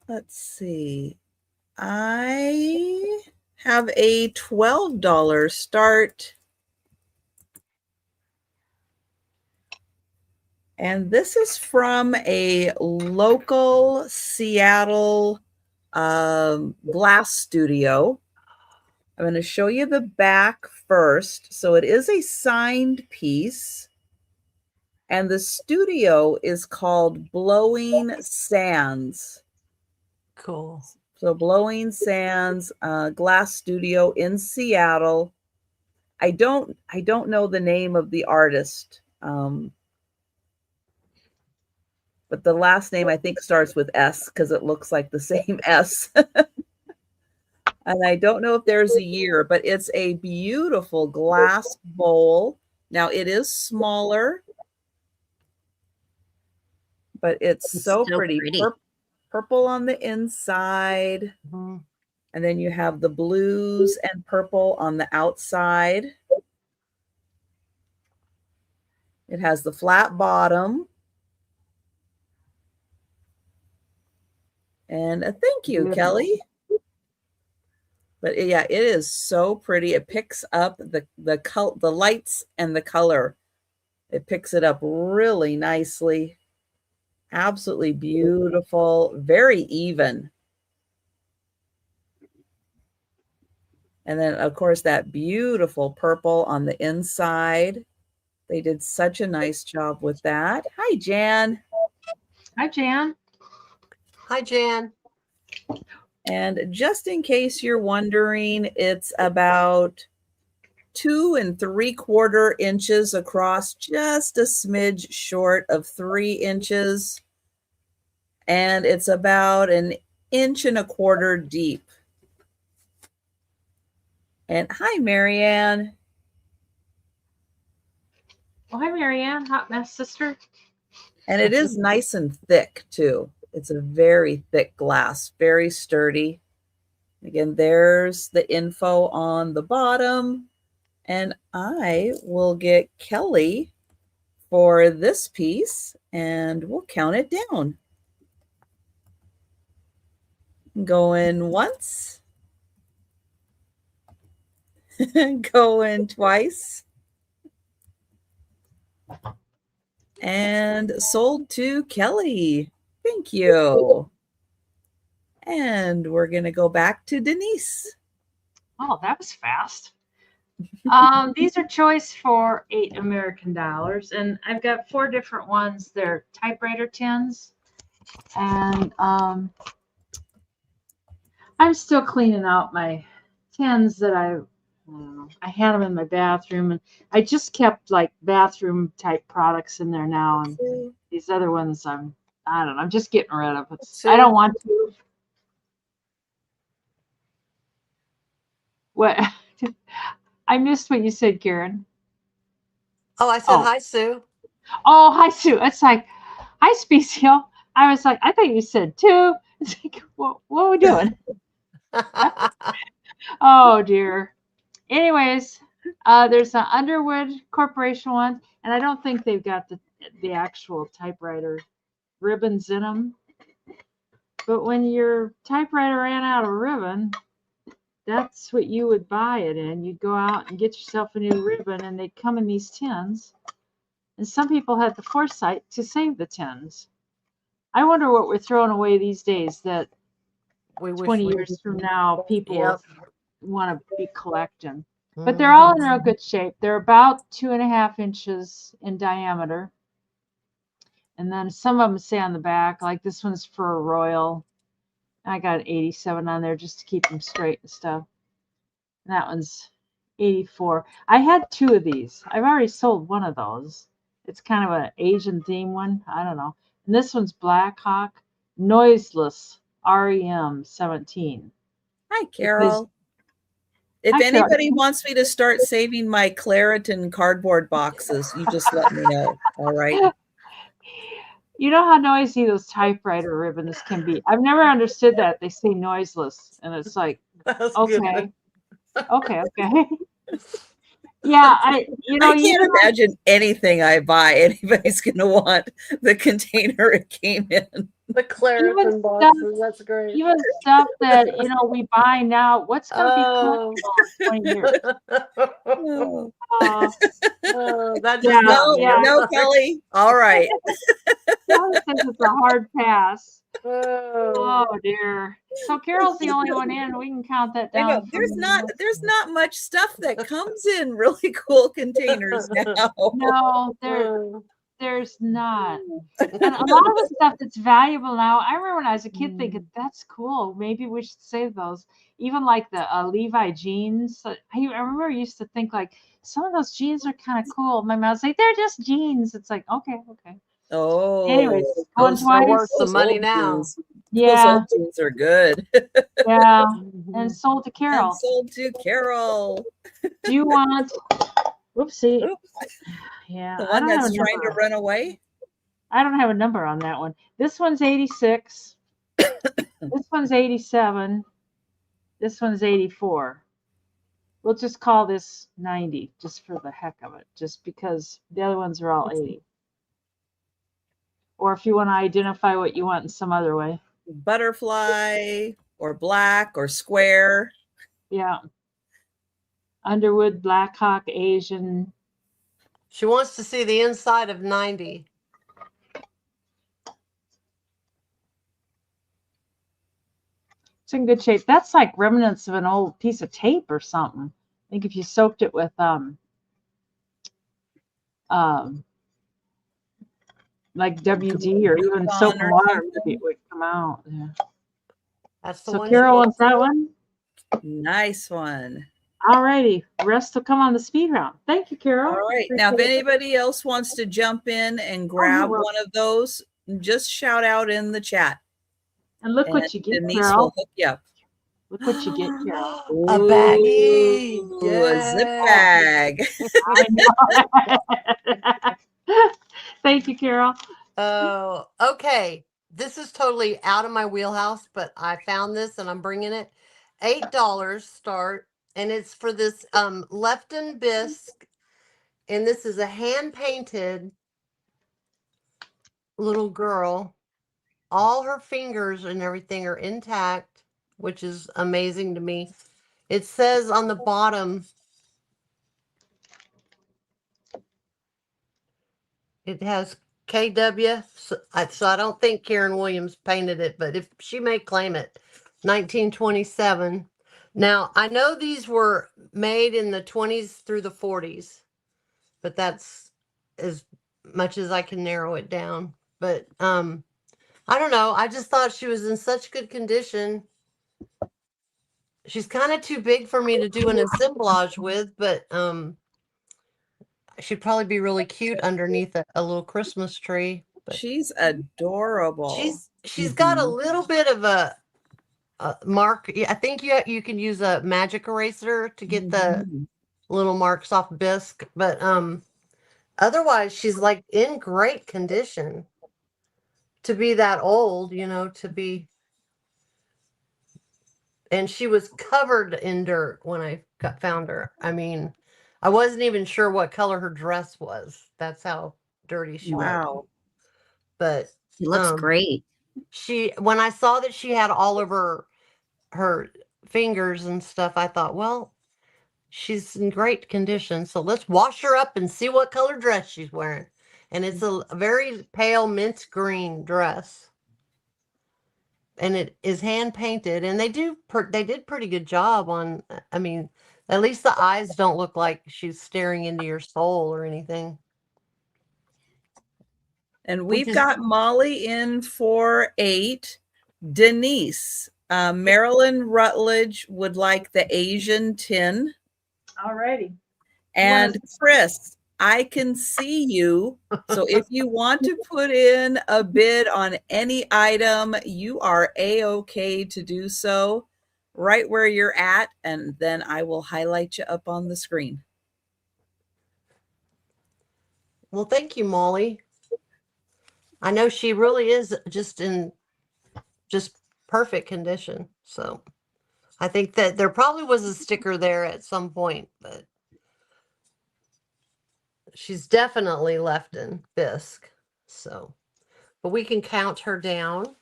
Let's see. I have a $12 start. And this is from a local Seattle glass studio. I'm going to show you the back first. So it is a signed piece. And the studio is called Blowing Sands. Cool. So Blowing Sands glass studio in Seattle. I don't know the name of the artist. But the last name I think starts with S because it looks like the same S. And I don't know if there's a year, but it's a beautiful glass bowl. Now it is smaller, but it's so pretty. Purple on the inside. Mm-hmm. And then you have the blues and purple on the outside. It has the flat bottom. And a thank you, Kelly. But yeah, it is so pretty. It picks up the lights and the color. It picks it up really nicely. Absolutely beautiful, very even. And then, of course, that beautiful purple on the inside. They did such a nice job with that. Hi, Jan. Hi, Jan. Hi, Jan. And just in case you're wondering, it's about 2 3/4 inches across, just a smidge short of 3 inches. And it's about 1 1/4 inches deep. And hi, Marianne. Oh, hi, Marianne. Hot mess sister. And it is nice and thick, too. It's a very thick glass, very sturdy. Again, there's the info on the bottom. And I will get Kelly for this piece, and we'll count it down. Going once. Going twice. And sold to Kelly. Thank you. And we're going to go back to Denise. Oh, that was fast. These are choice for $8 American, and I've got 4 different ones. They're typewriter tins, and I'm still cleaning out my tins that I had them in my bathroom, and I just kept like bathroom type products in there now, and these other ones I don't know, I'm just getting rid of it. I don't want to. What? I missed what you said, Karen. Oh, I said hi, Sue. Oh, hi, Sue. It's like, hi, Specio. I was like, I thought you said 2. It's like, what are we doing? Oh, dear. Anyways, there's an Underwood Corporation one, and I don't think they've got the actual typewriter ribbons in them. But when your typewriter ran out of ribbon, that's what you would buy it in. You'd go out and get yourself a new ribbon, and they'd come in these tins. And some people had the foresight to save the tins. I wonder what we're throwing away these days that 20 years from now people want to be collecting. But they're all in real good shape. They're about 2.5 inches in diameter. And then some of them say on the back, like this one's for a Royal. I got 87 on there just to keep them straight and stuff. And that one's 84. I had 2 of these. I've already sold one of those. It's kind of an Asian theme one. I don't know. And this one's Black Hawk Noiseless REM 17. Hi, Carol. If anybody wants me to start saving my Claritin cardboard boxes, you just let me know. All right. You know how noisy those typewriter ribbons can be. I've never understood that. They say noiseless, and it's like, okay. Yeah, I can't imagine anything I buy anybody's gonna want the container it came in. The Claritin boxes, that's great. Even stuff that we buy now, what's gonna be collectible in 20 years? No, Kelly. All right. Kelly says it's a hard pass. Oh dear. So Carol's the only one in. We can count that down. I know. There's not much stuff that comes in really cool containers now. No, there's not. And a lot of the stuff that's valuable now, I remember when I was a kid thinking, that's cool. Maybe we should save those. Even like the Levi jeans. I remember I used to think like, some of those jeans are kind of cool. My mom's like, they're just jeans. It's like, okay. Oh, anyways, those are worth the money now. Jeans. Yeah, those old jeans are good. Yeah, and sold to Carol. Do you want? Whoopsie. Oops. Yeah, the one that's trying to run away. I don't have a number on that one. This one's 86. This one's 87. This one's 84. We'll just call this 90, just for the heck of it, just because the other ones are all 80. Or if you want to identify what you want in some other way. Butterfly or black or square. Yeah. Underwood, Black Hawk, Asian. She wants to see the inside of 90. It's in good shape. That's like remnants of an old piece of tape or something. I think if you soaked it with like WD or even soap and water, maybe it would come out. Yeah. That's the so one. Carol wants that one. Nice one. All righty. Rest will come on the speed round. Thank you, Carol. All right. Now, if anybody else wants to jump in and grab one of those, just shout out in the chat. And look what you get, Denise Carol. will hook you up. Look what you get, Carol. A baggie. A zip bag. Thank you, Carol. Oh, okay. This is totally out of my wheelhouse, but I found this and I'm bringing it. $8 start, and it's for this Lefton bisque, and this is a hand painted little girl. All her fingers and everything are intact. which is amazing to me. It says on the bottom, it has KW. So I don't think Karen Williams painted it, but if she may claim it, 1927. Now, I know these were made in the 20s through the 40s, but that's as much as I can narrow it down. But I don't know. I just thought she was in such good condition. She's kind of too big for me to do an assemblage with, but she'd probably be really cute underneath a little Christmas tree. But She's adorable. she's got a little bit of a mark. I think you can use a magic eraser to get the little marks off bisque, but otherwise she's like in great condition to be that old, to be. And she was covered in dirt when I found her. I mean, I wasn't even sure what color her dress was. That's how dirty she was. Wow. But She looks great. When I saw that she had all over her fingers and stuff, I thought, well, she's in great condition. So let's wash her up and see what color dress she's wearing. And it's a very pale mint green dress. And it is hand painted, and they did pretty good job on. I mean, at least the eyes don't look like she's staring into your soul or anything. And we've got Molly in for 8. Denise, Marilyn Rutledge would like the Asian tin. Alrighty. And Chris, I can see you. So if you want to put in a bid on any item, you are A-OK to do so right where you're at. And then I will highlight you up on the screen. Well, thank you, Molly. I know she really is just in perfect condition. So I think that there probably was a sticker there at some point, but she's definitely left in bisque. So, but we can count her down.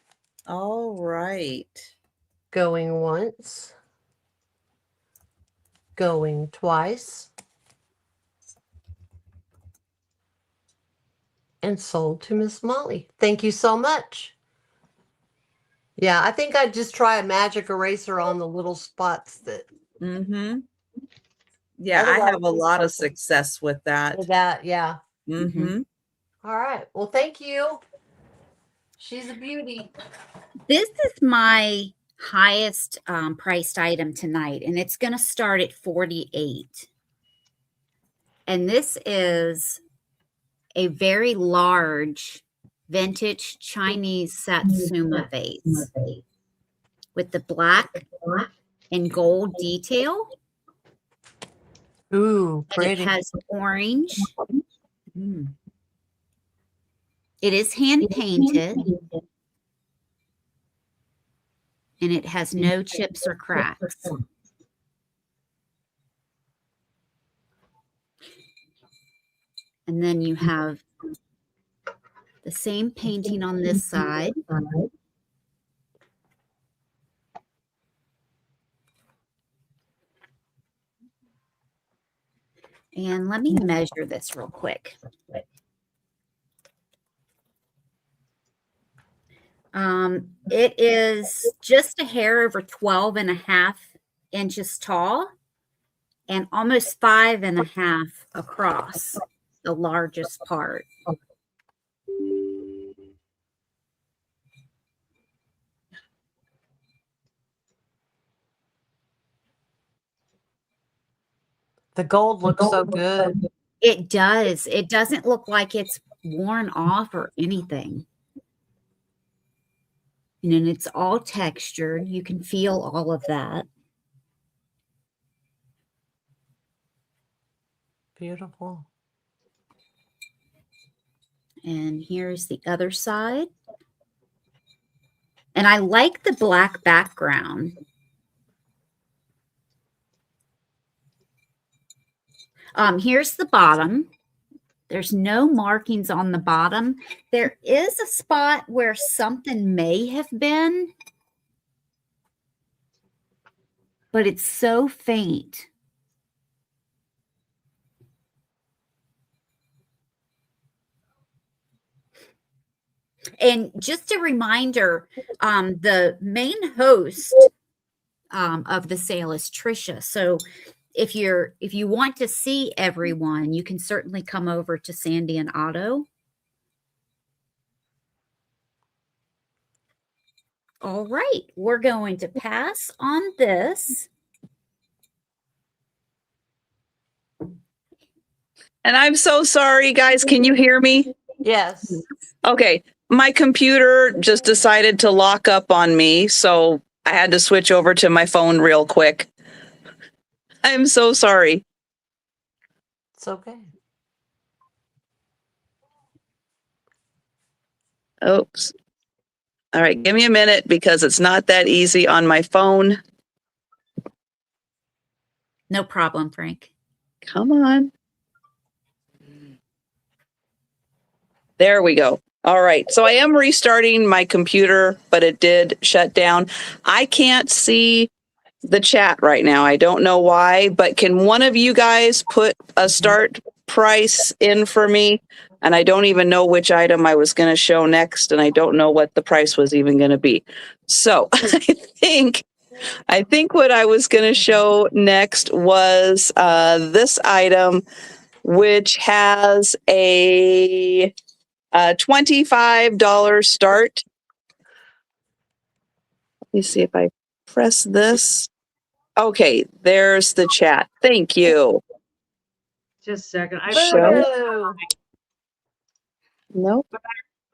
All right. Going once. Going twice. And sold to Miss Molly. Thank you so much. Yeah, I think I'd just try a magic eraser on the little spots that. Mm-hmm. Yeah, I have a lot of success with that. Yeah. Mm-hmm. All right. Well, thank you. She's a beauty. This is my highest priced item tonight, and it's going to start at $48. And this is a very large vintage Chinese Satsuma vase with the black and gold detail. Ooh, pretty. And it has orange. It is hand painted. And it has no chips or cracks. And then you have the same painting on this side. And let me measure this real quick. It is just a hair over 12.5 inches tall and almost 5.5 across the largest part. The gold looks so good. It does. It doesn't look like it's worn off or anything. And it's all textured. You can feel all of that. Beautiful. And here's the other side. And I like the black background. Here's the bottom. There's no markings on the bottom. There is a spot where something may have been. but it's so faint. And just a reminder, the main host of the sale is Trisha. So if you want to see everyone, you can certainly come over to Sandy and Otto. All right, we're going to pass on this. And I'm so sorry, guys. Can you hear me? Yes. Okay. My computer just decided to lock up on me, so I had to switch over to my phone real quick. I'm so sorry. It's okay. Oops. All right, give me a minute because it's not that easy on my phone. No problem, Frank. Come on. There we go. All right. So I am restarting my computer, but it did shut down. I can't see the chat right now. I don't know why, but can one of you guys put a start price in for me? And I don't even know which item I was going to show next, and I don't know what the price was even going to be. So I think what I was going to show next was this item, which has a $25 start. Let me see if I press this. Okay, there's the chat. Thank you. Just a second. Boo. Nope.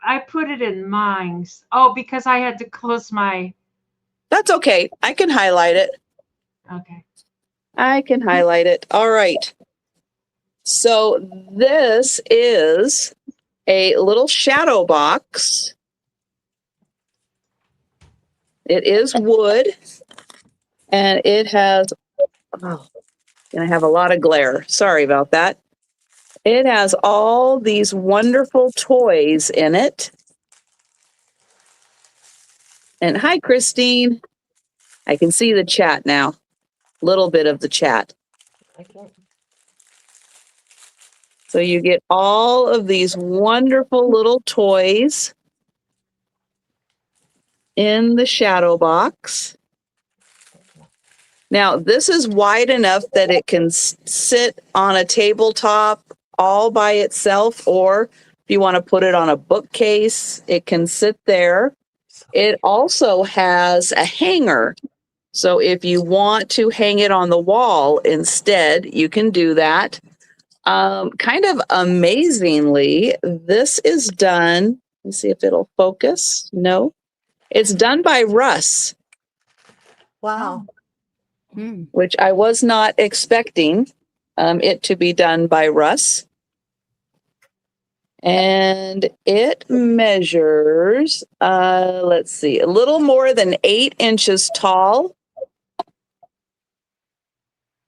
I put it in mine. Oh, because I had to close my. That's okay. I can highlight it. Okay. I can highlight it. All right. So this is a little shadow box. It is wood, and it has, oh, and I have a lot of glare. Sorry about that. It has all these wonderful toys in it. And hi, Christine. I can see the chat now. Little bit of the chat. I can't. So you get all of these wonderful little toys in the shadow box. Now, this is wide enough that it can sit on a tabletop all by itself, or if you want to put it on a bookcase, it can sit there. It also has a hanger. So if you want to hang it on the wall instead, you can do that. Kind of amazingly, this is done. Let's see if it'll focus. No, it's done by Russ, Wow. which I was not expecting it to be done by Russ. And it measures, let's see, a little more than 8 inches tall.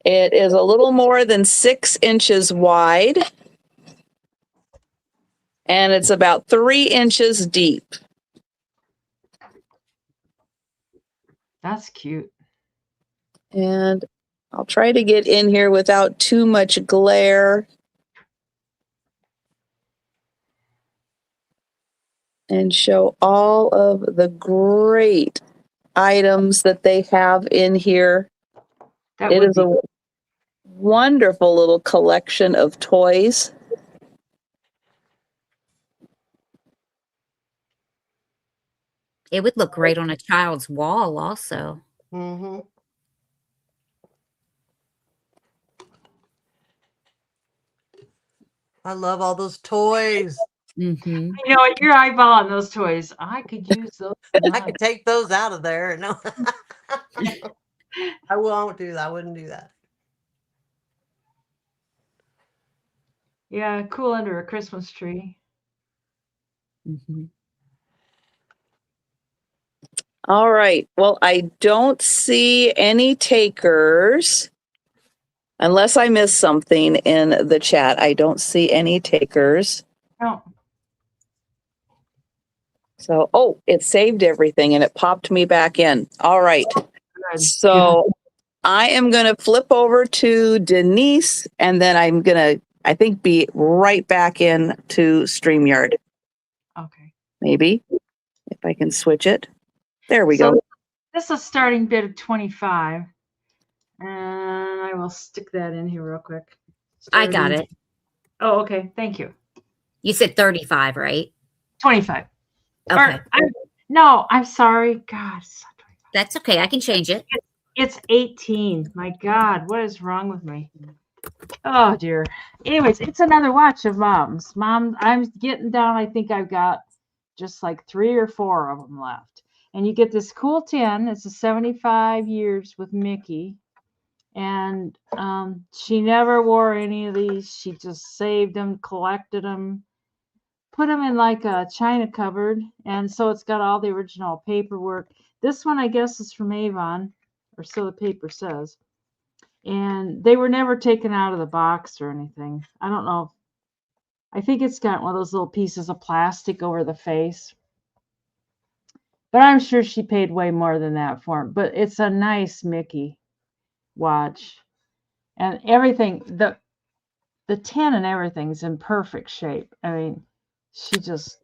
It is a little more than 6 inches wide. And it's about 3 inches deep. That's cute. And I'll try to get in here without too much glare. And show all of the great items that they have in here. It is a wonderful little collection of toys. It would look great on a child's wall also. Mm-hmm. I love all those toys. Mm-hmm. You know what? You're eyeballing those toys. I could use those. I could take those out of there. No, I won't do that. I wouldn't do that. Yeah, cool under a Christmas tree. Mm-hmm. All right. Well, I don't see any takers. Unless I missed something in the chat, I don't see any takers. No. So, oh, it saved everything and it popped me back in. All right. Good. So I am going to flip over to Denise, and then I'm going to, I think, be right back in to StreamYard. Okay. Maybe if I can switch it. There we go. This is a starting bid of 25. And I will stick that in here real quick. I got it. Oh, okay. Thank you. You said 35, right? 25. Okay. No, I'm sorry. God, That's okay. I can change it. it's 18. My God, what is wrong with me? Oh, dear. Anyways, it's another watch of Mom's. Mom, I'm getting down. I think I've got just like 3 or 4 of them left. And you get this cool tin. It's a 75 years with Mickey. And she never wore any of these. She just saved them, collected them, put them in like a china cupboard. And so it's got all the original paperwork. This one, I guess, is from Avon, or so the paper says. And they were never taken out of the box or anything. I don't know. I think it's got one of those little pieces of plastic over the face. But I'm sure she paid way more than that for it. But it's a nice Mickey watch. And everything, the tin and everything's in perfect shape. I mean, she just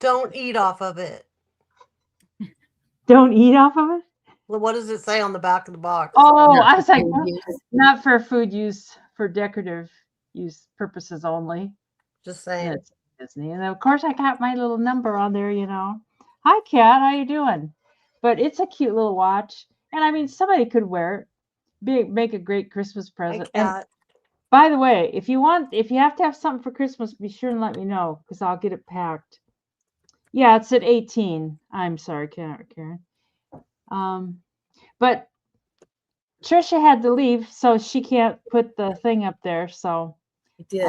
Don't eat off of it. don't eat off of it. Well, what does it say on the back of the box? Oh, Not I was for like, food use. not for food use, for decorative use purposes only. Just And saying. it's Disney. And of course I got my little number on there, you know. Hi Kat, how you doing? But it's a cute little watch. And I mean, somebody could wear it, make a great Christmas Hey, present. And Kat. by the way, if you have to have something for Christmas, be sure and let me know because I'll get it packed. Yeah, it's at 18. I'm sorry, Karen. But Trisha had to leave, so she can't put the thing up there. So I did.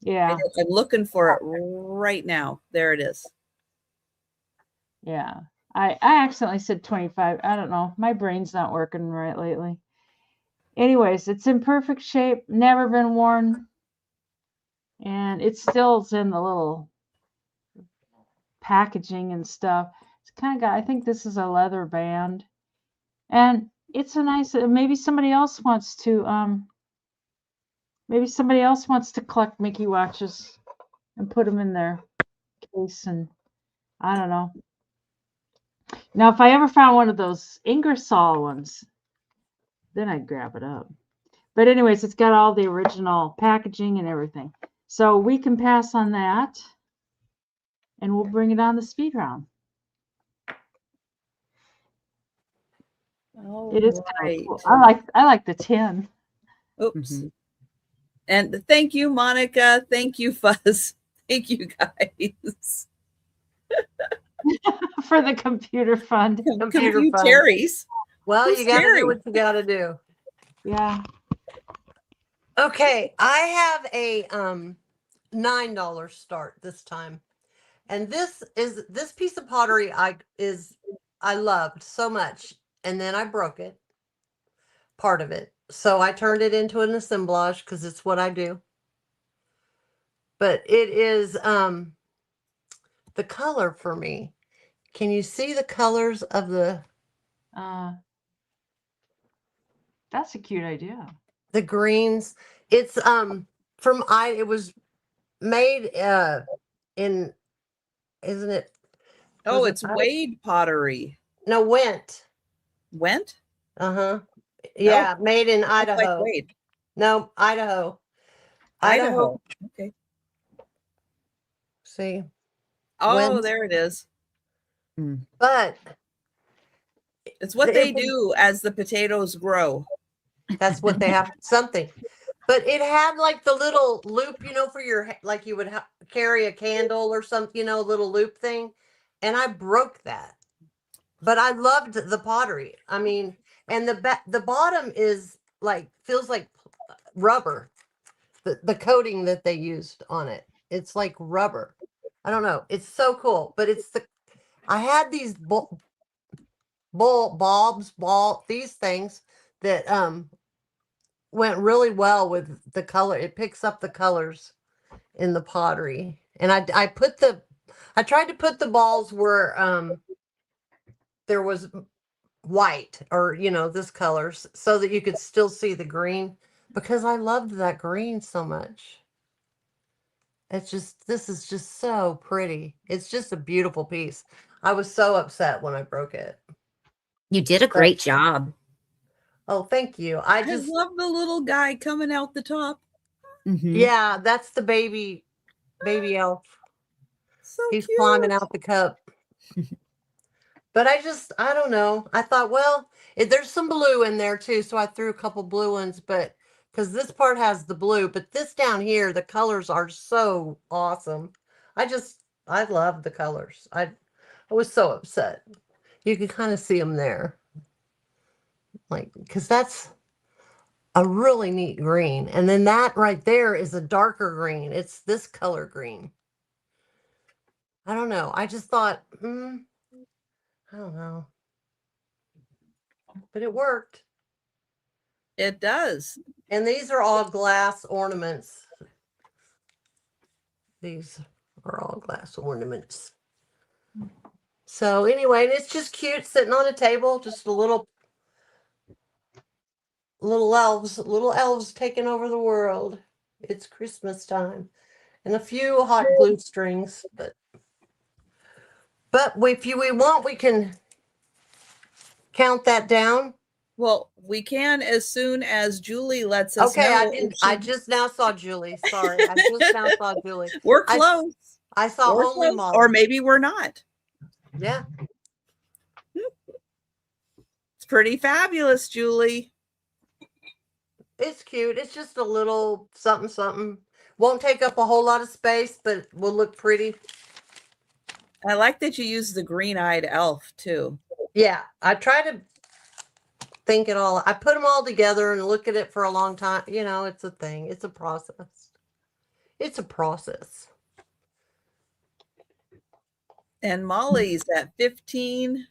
yeah, I'm looking for it right now. There it is. yeah. I accidentally said 25. I don't know. My brain's not working right lately. Anyways, it's in perfect shape, never been worn, and it still's in the little packaging and stuff. It's kind of got, I think this is a leather band, and it's a nice. Maybe somebody else wants to collect Mickey watches and put them in their case, and I don't know. Now, if I ever found one of those Ingersoll ones, then I'd grab it up. But anyways, it's got all the original packaging and everything. So we can pass on that, and we'll bring it on the speed round. It is kind of cool. I like the tin. Oops. Mm-hmm. And thank you, Monica. Thank you, Fuzz. Thank you, guys. For the computer fund. Computer fund. Computeries. Well, Who's you got to Terry? do what you got to do. Yeah. Okay, I have a $9 start this time. And this piece of pottery I loved so much, and then I broke it, part of it. So I turned it into an assemblage because it's what I do. But it is the color for me. Can you see the colors of the That's a cute idea. the greens? It's it was made in, isn't it? Oh, it's Wade pottery. No, Went. Went? Uh-huh. Yeah, made in Looks Idaho. like Wade. No, Idaho. Idaho. Okay. See. Oh, Went. there it is. But It's what they do as the potatoes grow. that's what they have, something. But it had like the little loop, for your, like you would carry a candle or something, little loop thing. And I broke that. But I loved the pottery. I mean, and the bottom is like, feels like rubber. The coating that they used on it. It's like rubber. I don't know. It's so cool. But I had these these things that went really well with the color. It picks up the colors in the pottery. And I tried to put the balls where there was white or, this color so that you could still see the green because I loved that green so much. This is just so pretty. It's just a beautiful piece. I was so upset when I broke it. You did a great job. Oh, thank you. I love the little guy coming out the top. Mm-hmm. Yeah, that's the baby elf. So He's cute. climbing out the cup. But I don't know. I thought, well, there's some blue in there too. So I threw a couple blue ones, but because this part has the blue, but this down here, the colors are so awesome. I love the colors. I was so upset. You can kind of see them there. Like, because that's a really neat green. And then that right there is a darker green. It's this color green. I don't know. I just thought, I don't know. But it worked. It does. And these are all glass ornaments. These are all glass ornaments. So anyway, it's just cute sitting on a table, just a little elves taking over the world. It's Christmas time. And a few hot glue strings, but if we want, we can count that down. Well, we can as soon as Julie lets us Okay, know. I just now saw Julie. Sorry, I just now saw Julie. We're close. I saw We're only close. Molly. Or maybe we're not. Yeah. It's pretty fabulous, Julie. It's cute. It's just a little something, something. Won't take up a whole lot of space, but will look pretty. I like that you use the green-eyed elf too. Yeah, I try to think it all. I put them all together and look at it for a long time. It's a thing. It's a process. It's a process. And Molly's at 15.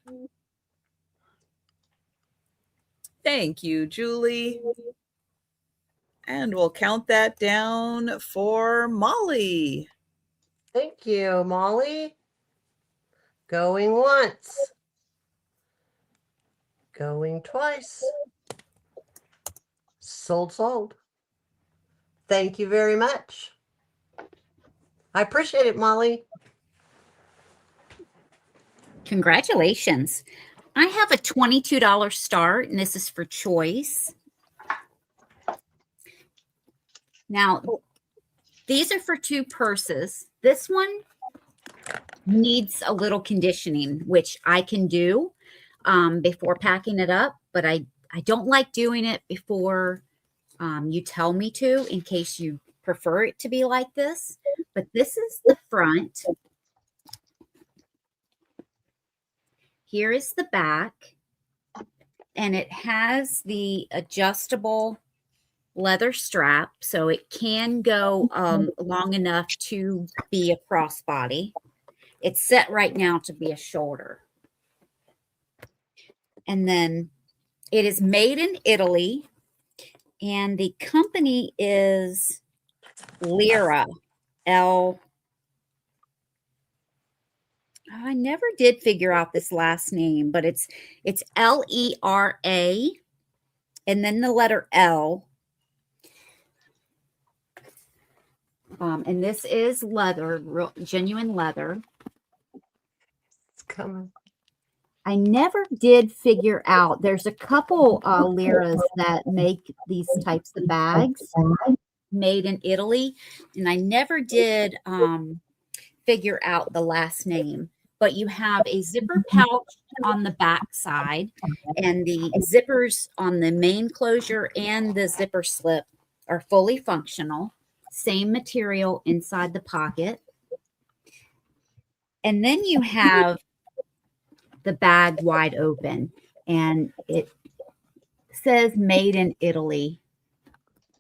Thank you, Julie. And we'll count that down for Molly. Thank you, Molly. Going once. Going twice. Sold. Thank you very much. I appreciate it, Molly. Congratulations. I have a $22 start, and this is for choice. Now, these are for 2 purses. This one needs a little conditioning, which I can do before packing it up, but I don't like doing it before you tell me to, in case you prefer it to be like this. But this is the front. Here is the back, and it has the adjustable leather strap, so it can go long enough to be a crossbody. It's set right now to be a shoulder. And then it is made in Italy, and the company is Lira. I never did figure out this last name, but it's Lera, and then the letter L. And this is leather, genuine leather. It's coming. I never did figure out. There's a couple Liras that make these types of bags made in Italy, and I never did figure out the last name. But you have a zipper pouch on the back side, and the zippers on the main closure and the zipper slip are fully functional. Same material inside the pocket. And then you have the bag wide open, and it says made in Italy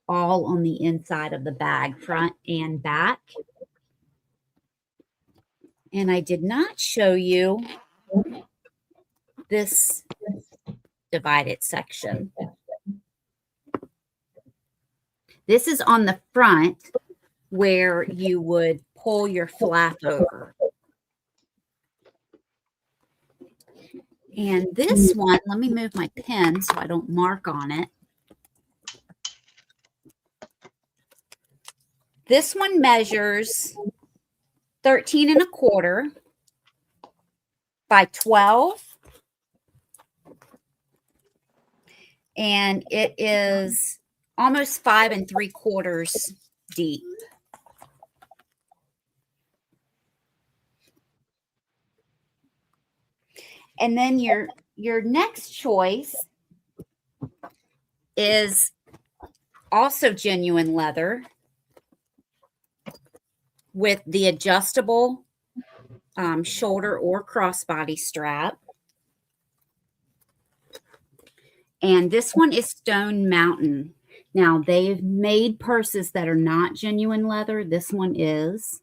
all on the inside of the bag, front and back. And I did not show you this divided section. This is on the front where you would pull your flap over. And this one, let me move my pen so I don't mark on it. This one measures 13 1/4 by 12. And it is almost 5 3/4 deep. And then your next choice is also genuine leather with the adjustable shoulder or crossbody strap. And this one is Stone Mountain. Now, they've made purses that are not genuine leather. This one is.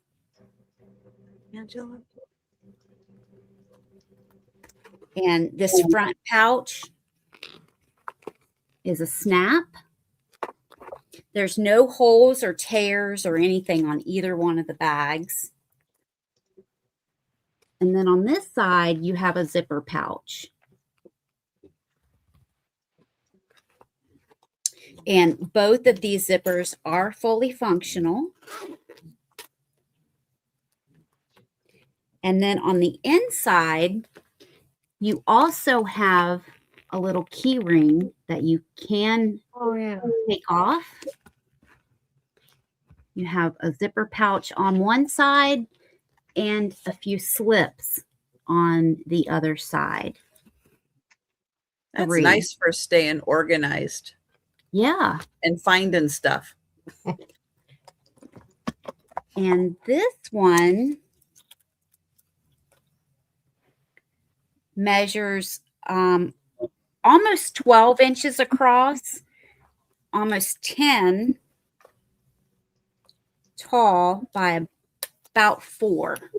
Angela? And this front pouch is a snap. There's no holes or tears or anything on either one of the bags. And then on this side, you have a zipper pouch. And both of these zippers are fully functional. And then on the inside, you also have a little key ring that you can take off. You have a zipper pouch on one side and a few slips on the other side. That's 3. nice for staying organized. Yeah. And finding stuff. And this one measures almost 12 inches across, almost 10 tall by about 4.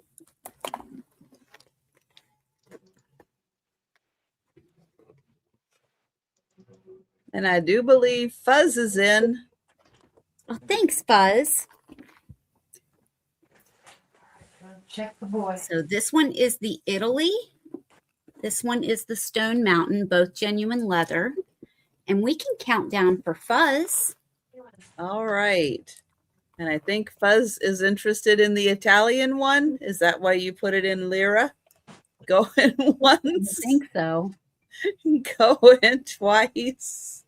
And I do believe Fuzz is in. Oh, thanks, Fuzz. Check the boy. So this one is the Italy. This one is the Stone Mountain, both genuine leather. And we can count down for Fuzz. All right. And I think Fuzz is interested in the Italian one. Is that why you put it in lira? Going I once, think so. going twice.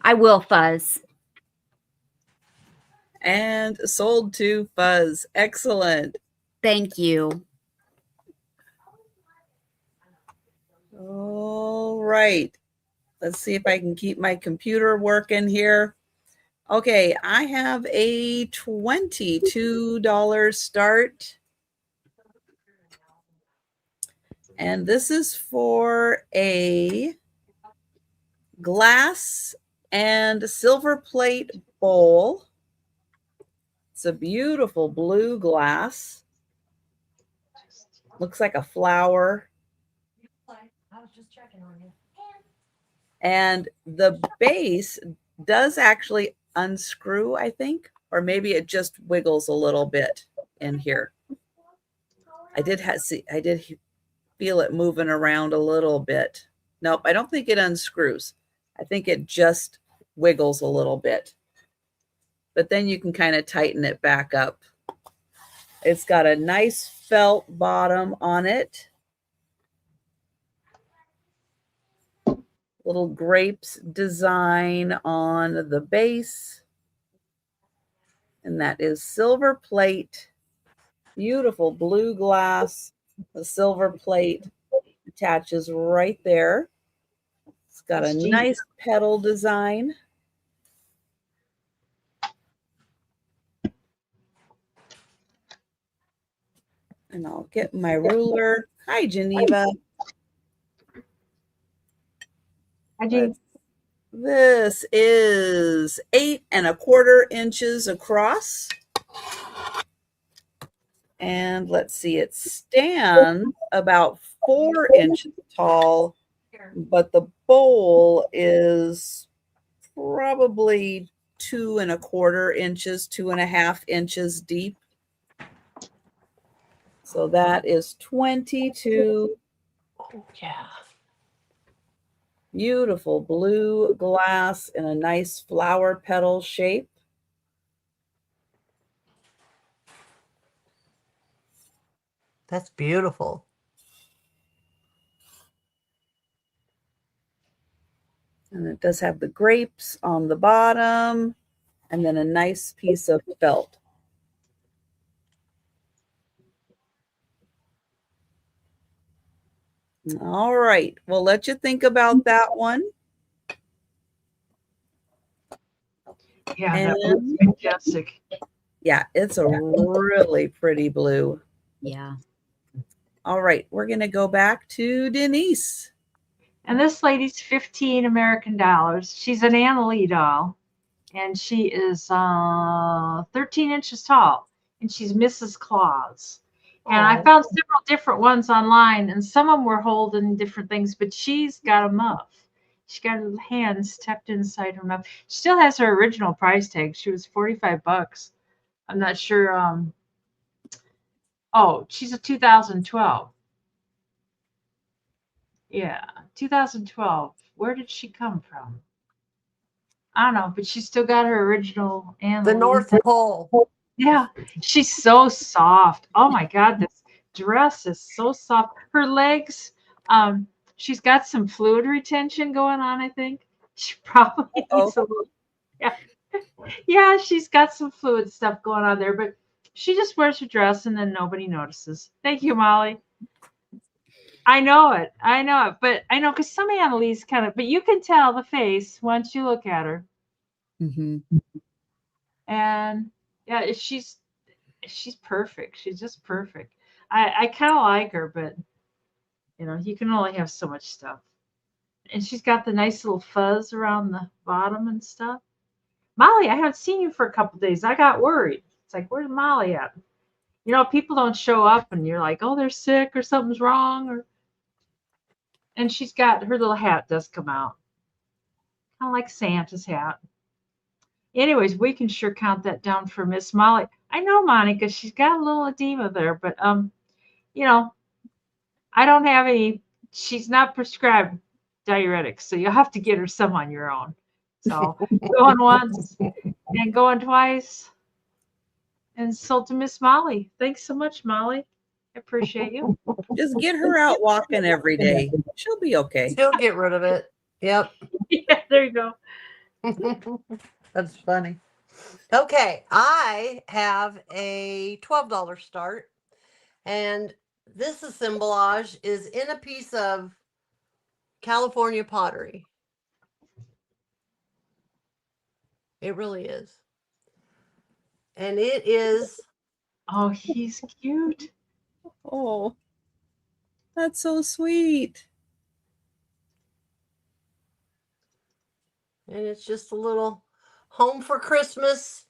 I will, Fuzz. And sold to Fuzz. Excellent. Thank you. All right. Let's see if I can keep my computer working here. Okay, I have a $22 start. And this is for a glass and silver plate bowl. It's a beautiful blue glass. Looks like a flower. I was just checking on you. And the base does actually unscrew, I think, or maybe it just wiggles a little bit in here. I did feel it moving around a little bit. Nope, I don't think it unscrews. I think it just wiggles a little bit. But then you can kind of tighten it back up. It's got a nice felt bottom on it. Little grapes design on the base. And that is silver plate. Beautiful blue glass. The silver plate attaches right there. It's got a nice petal design. And I'll get my ruler. Hi, Geneva. This is 8 1/4 inches across. And let's see, it stands about 4 inches tall, but the bowl is probably 2 1/4 inches, 2.5 inches deep. So that is 22 Oh, yeah. beautiful blue glass in a nice flower petal shape. That's beautiful. And it does have the grapes on the bottom and then a nice piece of felt. All right, we'll let you think about that one. Yeah, And that was fantastic. yeah, it's a really pretty blue. Yeah. All right, we're going to go back to Denise. And this lady's 15 American dollars. She's an Anna Lee doll, and she is 13 inches tall, and she's Mrs. Claus. And I found several different ones online, and some of them were holding different things, but she's got a muff. She got her hands tucked inside her muff. She still has her original price tag. She was $45. I'm not sure. Oh, she's a 2012. Yeah, 2012. Where did she come from? I don't know, but she still got her original The Anna Lee. North Pole. Yeah, she's so soft. Oh my God, this dress is so soft. Her legs, she's got some fluid retention going on, I think. She probably needs a little, yeah. Yeah, she's got some fluid stuff going on there, but she just wears her dress and then nobody notices. Thank you, Molly. I know it. But I know because some Annalise kind of, but you can tell the face once you look at her. Mm-hmm. And yeah, she's perfect. She's just perfect. I kind of like her, but you can only have so much stuff. And she's got the nice little fuzz around the bottom and stuff. Molly, I haven't seen you for a couple days. I got worried. It's like, where's Molly at? People don't show up, and you're like, oh, they're sick or something's wrong, and she's got her little hat does come out, kind of like Santa's hat. Anyways, we can sure count that down for Miss Molly. I know Monica, she's got a little edema there, but you know, I don't have any. She's not prescribed diuretics, so you'll have to get her some on your own. So going once and going twice. And so to Miss Molly, thanks so much, Molly. I appreciate you. Just get her out walking every day. She'll be okay. She'll get rid of it. Yep. Yeah, there you go. That's funny. Okay, I have a $12 start, and this assemblage is in a piece of California pottery. It really is. And it is, Oh, he's cute. Oh, that's so sweet. and it's just a little home for Christmas.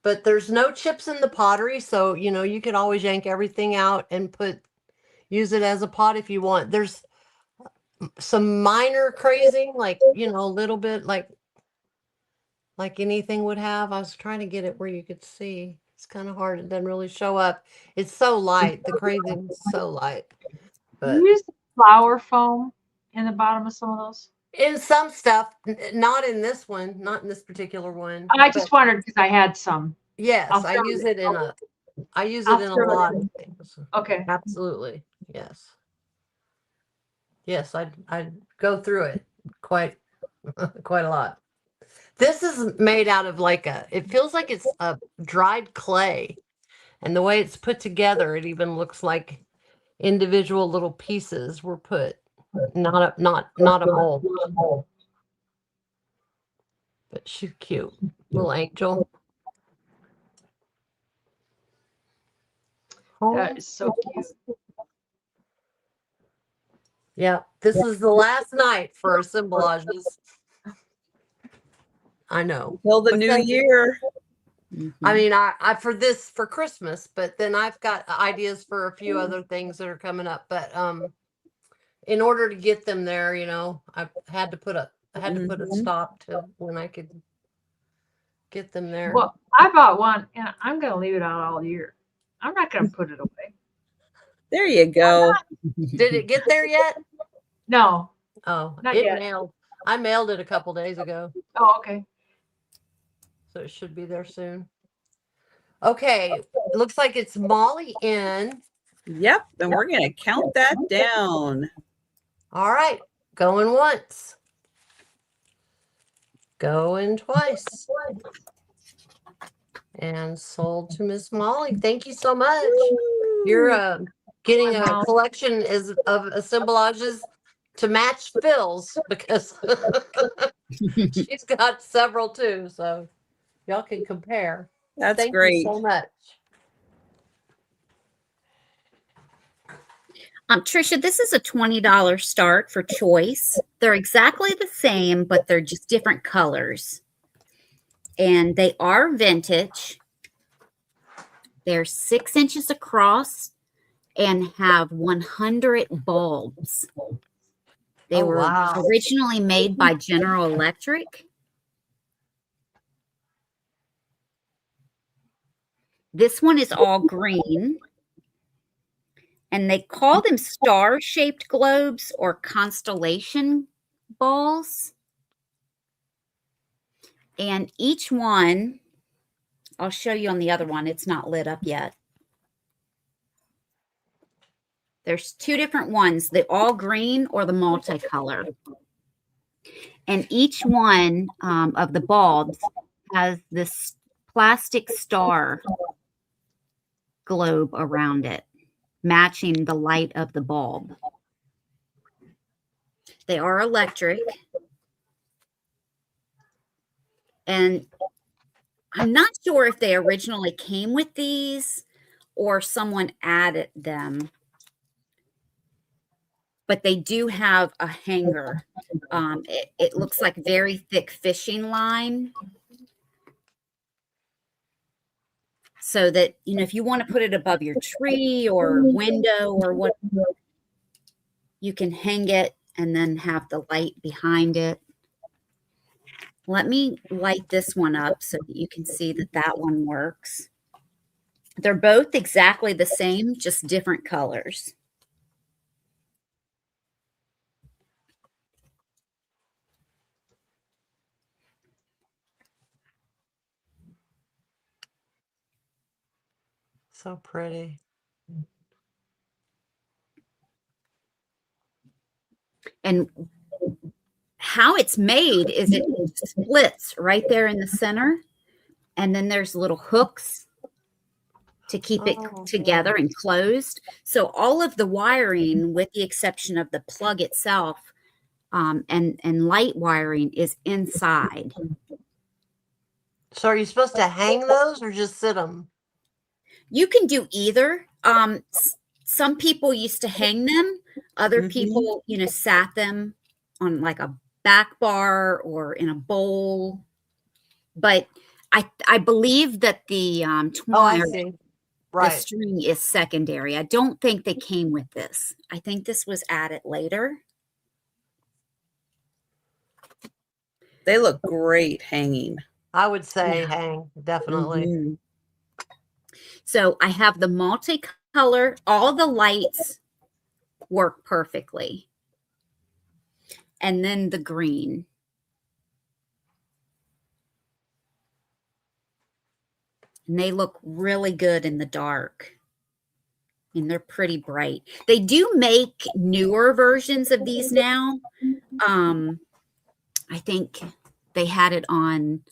But there's no chips in the pottery, so you can always yank everything out and use it as a pot if you want. There's some minor crazing, like a little bit like anything would have. I was trying to get it where you could see. It's kind of hard. It doesn't really show up. It's so light. The crazing is so light. But You use the flower foam in the bottom of some of those? in some stuff, not in this one, not in this particular one. I just wondered because I had some. Yes, I'll I throw use it- it in a I'll throw it lot in. of things. Okay. Absolutely. Yes. Yes, I'd go through it quite a lot. This is made out of it feels like it's a dried clay. And the way it's put together, it even looks like individual little pieces were put, not a mold. But she's cute. Little angel. That is so cute. Yeah, this is the last night for assemblages. I know. Till the new year. I mean, I for Christmas, but then I've got ideas for a few other things that are coming up. But in order to get them there, I had to put a stop to when I could get them there. Well, I bought one, and I'm going to leave it out all year. I'm not going to put it away. There you go. Did it get there yet? No. Oh, Not it yet. mailed. I mailed it a couple days ago, Oh, okay. so it should be there soon. Okay, looks like it's Molly in. Yep. And we're going to count that down. All right, going once, going twice, and sold to Miss Molly. Thank you so much. You're getting a Wow. collection of assemblages to match Phil's because she's got several too, so y'all can compare. That's Thank great. you so much. Trisha, this is a $20 start for choice. They're exactly the same, but they're just different colors. And they are vintage. They're 6 inches across and have 100 bulbs. They Oh, were wow. originally made by General Electric. This one is all green. And they call them star-shaped globes or constellation balls. And each one, I'll show you on the other one. It's not lit up yet. There's two different ones, the all green or the multicolor. And each one of the bulbs has this plastic star globe around it, matching the light of the bulb. They are electric. And I'm not sure if they originally came with these or someone added them. But they do have a hanger. It looks like very thick fishing line. So that, you know, if you want to put it above your tree or window or what, you can hang it and then have the light behind it. Let me light this one up so that you can see that that one works. They're both exactly the same, just different colors. So pretty. And how it's made is it splits right there in the center. And then there's little hooks to keep it together and closed. So all of the wiring, with the exception of the plug itself, and light wiring, is inside. So are you supposed to hang those or just sit them? You can do either. Some people used to hang them. Other people, you know, sat them on like a back bar or in a bowl. But I believe that the twine, the Right. string is secondary. I don't think they came with this. I think this was added later. They look great hanging. I would say hang, definitely. Mhm. So I have the multicolor. All the lights work perfectly. And then the green. And they look really good in the dark. And they're pretty bright. They do make newer versions of these now. I think they had it on,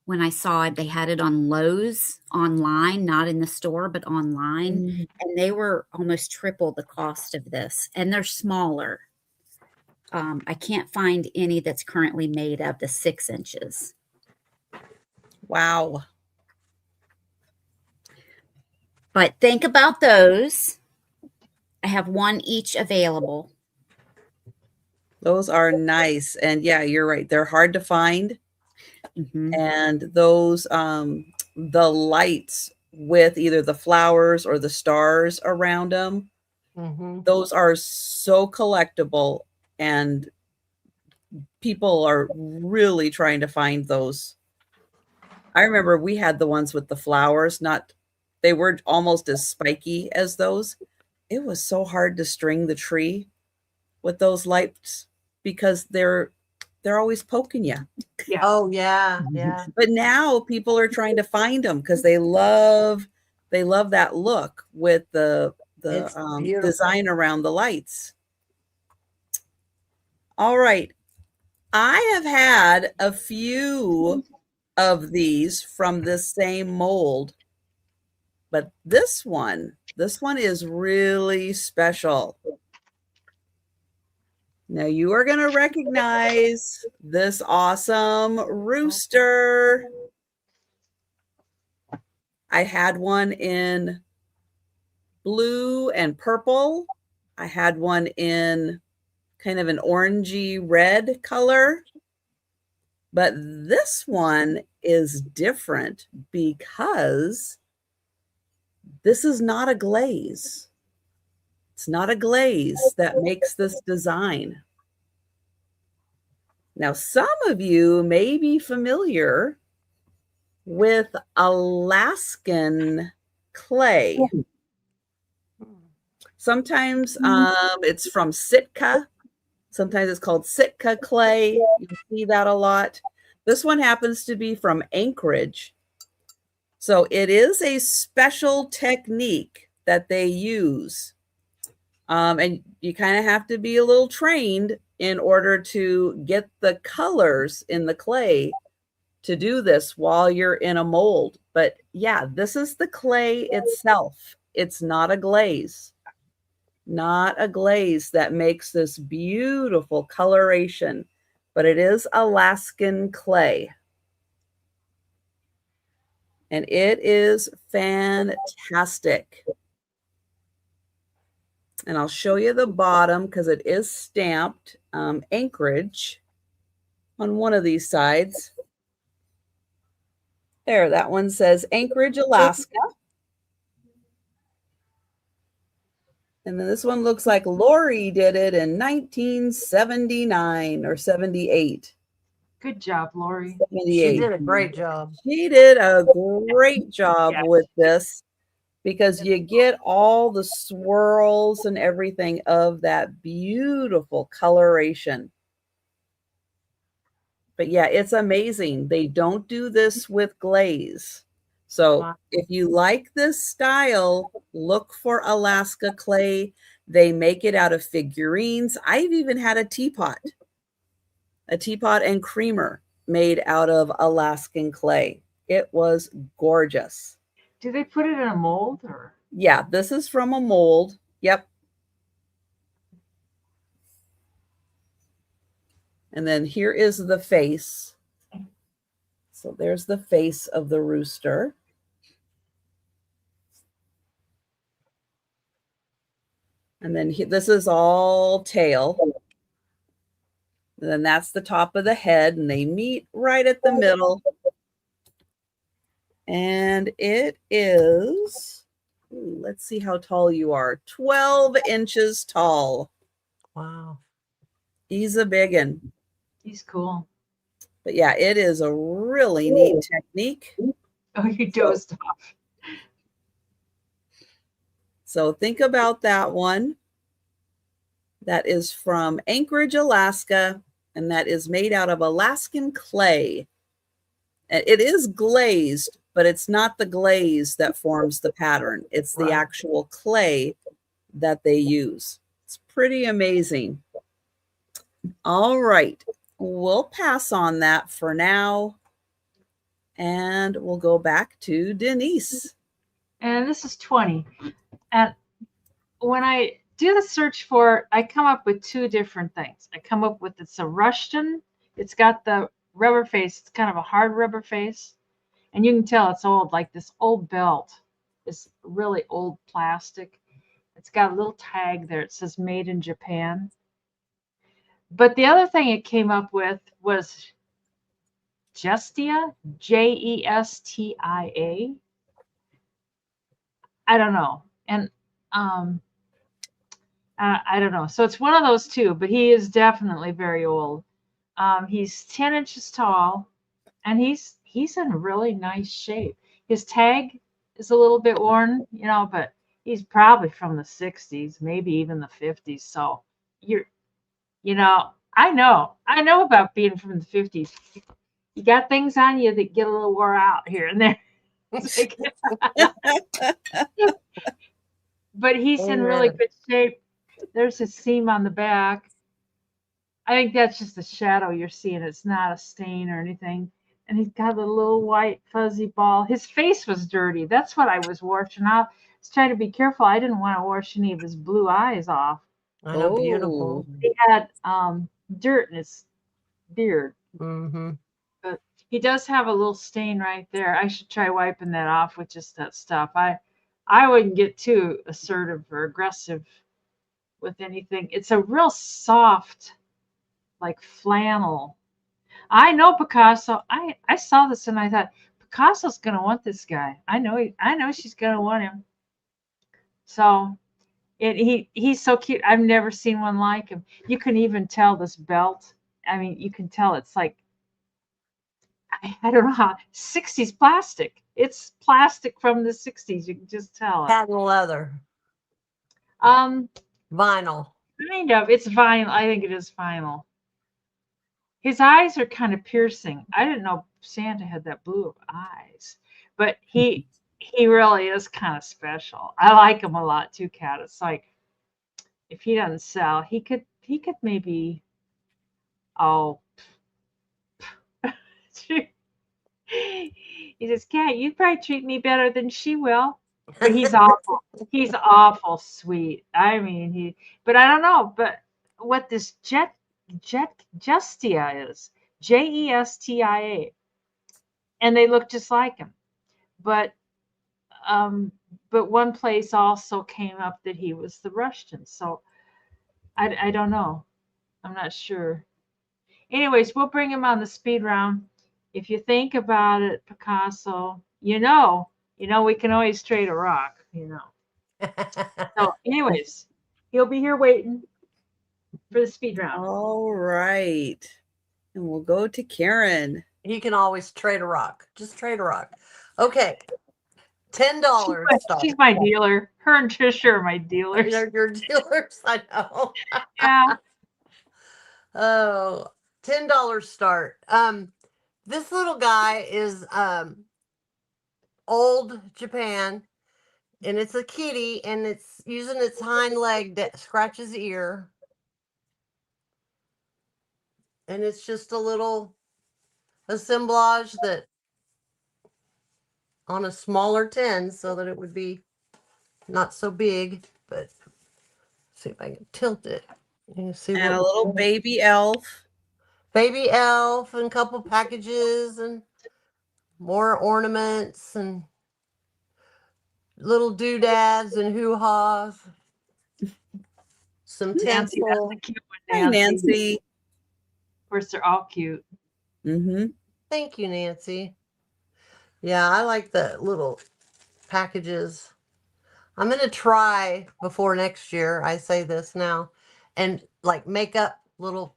when I saw it, they had it on Lowe's online, not in the store, but online. And they were almost triple the cost of this. And they're smaller. I can't find any that's currently made of the 6 inches. Wow. But think about those. I have one each available. Those are nice. And yeah, you're right. They're hard to find. And those, the lights with either the flowers or the stars around them, those are so collectible, and people are really trying to find those. I remember we had the ones with the flowers, They were almost as spiky as those. It was so hard to string the tree with those lights because they're always poking you. Yeah. Oh yeah, yeah. But now people are trying to find them because they love that look with the It's beautiful. design around the lights. All right. I have had a few of these from this same mold, but this one is really special. Now you are going to recognize this awesome rooster. I had one in blue and purple. I had one in kind of an orangey red color. But this one is different because this is not a glaze. It's not a glaze that makes this design. Now, some of you may be familiar with Alaskan clay. Sometimes it's from Sitka. Sometimes it's called Sitka clay. You see that a lot. This one happens to be from Anchorage. So it is a special technique that they use. And you kind of have to be a little trained in order to get the colors in the clay to do this while you're in a mold. But yeah, this is the clay itself. It's not a glaze. Not a glaze that makes this beautiful coloration, but it is Alaskan clay. And it is fantastic. And I'll show you the bottom because it is stamped Anchorage on one of these sides. There, that one says Anchorage, Alaska. And then this one looks like Lori did it in 1979 or 78. Good job, Lori. 78. She did a great job. She did a great job Yes. with this because you get all the swirls and everything of that beautiful coloration. But yeah, it's amazing. They don't do this with glaze. So Wow. if you like this style, look for Alaska clay. They make it out of figurines. I've even had a teapot and creamer made out of Alaskan clay. It was gorgeous. Do they put it in a mold or? Yeah, this is from a mold. Yep. And then here is the face. So there's the face of the rooster. And then this is all tail. And then that's the top of the head, and they meet right at the middle. And it is, let's see how tall you are, 12 inches tall. Wow. He's a biggin. He's cool. But yeah, it is a really neat technique. Oh, you dozed off. So think about that one. That is from Anchorage, Alaska, and that is made out of Alaskan clay. It is glazed, but it's not the glaze that forms the pattern. It's the Right. actual clay that they use. It's pretty amazing. All right. We'll pass on that for now. And we'll go back to Denise. And this is 20. And when I do the search for it, I come up with two different things. I come up with it's a Rushton. It's got the rubber face. It's kind of a hard rubber face. And you can tell it's old, like this old belt. It's really old plastic. It's got a little tag there. It says made in Japan. But the other thing it came up with was Gestia, Jestia. I don't know. And I don't know. So it's one of those two, but he is definitely very old. He's 10 inches tall, and he's in really nice shape. His tag is a little bit worn, you know, but he's probably from the 60s, maybe even the 50s. So you're, you know about being from the 50s. You got things on you that get a little wore out here and there. Like, but he's in really Amen. good shape. There's a seam on the back. I think that's just a shadow you're seeing. It's not a stain or anything. And he's got a little white fuzzy ball. His face was dirty. That's what I was washing off. I was trying to be careful. I didn't want to wash any of his blue eyes off. I know, beautiful. He had dirt in his beard. Mm-hmm. But he does have a little stain right there. I should try wiping that off with just that stuff. I wouldn't get too assertive or aggressive with anything. It's a real soft, like flannel. I know Picasso. I saw this and I thought Picasso's gonna want this guy. I know she's gonna want him. So he's so cute. I've never seen one like him. You can even tell this belt. I mean, you can tell it's like I don't know how 60s plastic. It's plastic from the 60s. You can just tell it. Patent leather. Vinyl. Kind of. It's vinyl. I think it is vinyl. His eyes are kind of piercing. I didn't know Santa had that blue of eyes, but he really is kind of special. I like him a lot too, Kat. It's like if he doesn't sell, he could maybe he says, Kat, you'd probably treat me better than she will. But he's awful. He's awful sweet. I mean, but I don't know. But what this Justia is, Jestia, and they look just like him. But one place also came up that he was the Russian. So I don't know. I'm not sure. Anyways, we'll bring him on the speed round. If you think about it, Picasso, you know, we can always trade a rock, So, anyways, he'll be here waiting for the speed round. All right. And we'll go to Karen. He can always trade a rock. Just trade a rock. Okay. $10. She's my dealer. Her and Trisha are my dealers. They're your dealers. I know. Yeah. Oh, $10 start. This little guy is old Japan, and it's a kitty, and it's using its hind leg to scratch his ear. And it's just a little assemblage that on a smaller 10 so that it would be not so big, but see if I can tilt it. You can see And a little baby elf. Baby elf and a couple packages and more ornaments and little doodads and hoo-haws. Some Nancy, that's tinsel. the cute one, Hi, Nancy. Of course, they're all cute. Mm-hmm. Thank you, Nancy. Yeah, I like the little packages. I'm going to try before next year, I say this now, and like make up little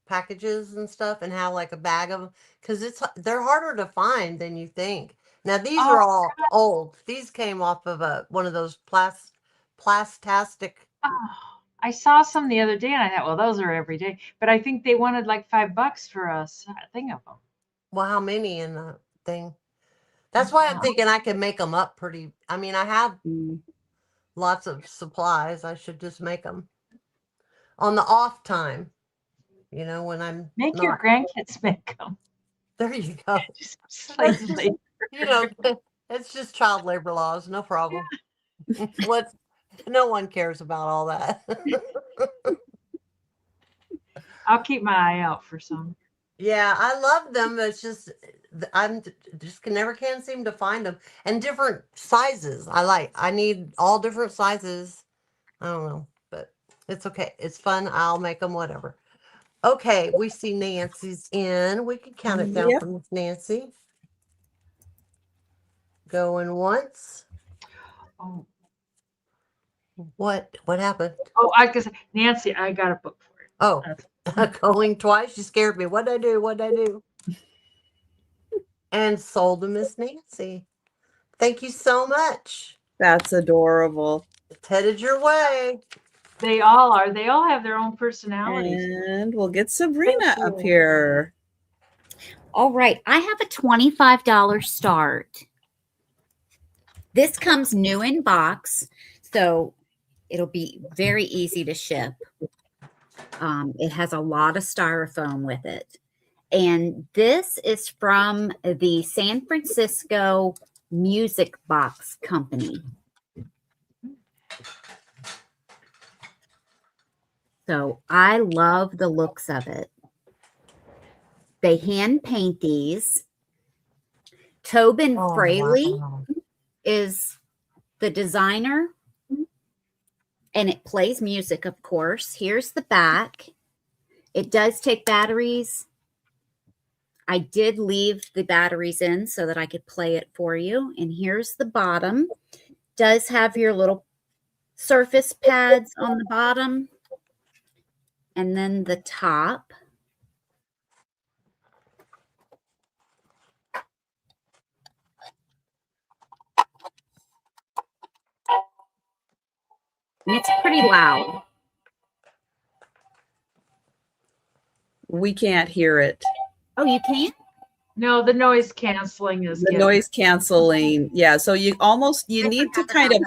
packages and stuff and have like a bag of them because they're harder to find than you think. Now these are all old. These came off of one of those plastastic. Oh, I saw some the other day and I thought, well, those are every day. But I think they wanted like $5 for a thing of them. Well, how many in the thing? That's why I'm thinking I can make them up pretty. I mean, I have lots of supplies. I should just make them on the off time. When I'm Make your grandkids make them. There you go. Just slave labor. It's just child labor laws. No problem. No one cares about all that. I'll keep my eye out for some. Yeah, I love them. It's just never can seem to find them, and different sizes. I need all different sizes. I don't know, but it's okay. It's fun. I'll make them whatever. Okay, we see Nancy's in. We can count it down from Nancy. Going once. Oh. What happened? Oh, I guess Nancy, I got a book for it. Oh, going twice. You scared me. What'd I do? And sold to Miss Nancy. Thank you so much. That's adorable. It's headed your way. They all are. They all have their own personalities. And we'll get Sabrina Thank up you. here. All right. I have a $25 start. This comes new in box, so it'll be very easy to ship. It has a lot of styrofoam with it. And this is from the San Francisco Music Box Company. So I love the looks of it. They hand paint these. Tobin Oh, Fraley wow. is the designer, and it plays music, of course. Here's the back. It does take batteries. I did leave the batteries in so that I could play it for you. And here's the bottom. Does have your little surface pads on the bottom. And then the top. And it's pretty loud. We can't hear it. Oh, you can't? No, the noise canceling is The getting- noise canceling. Yeah. So you need to kind of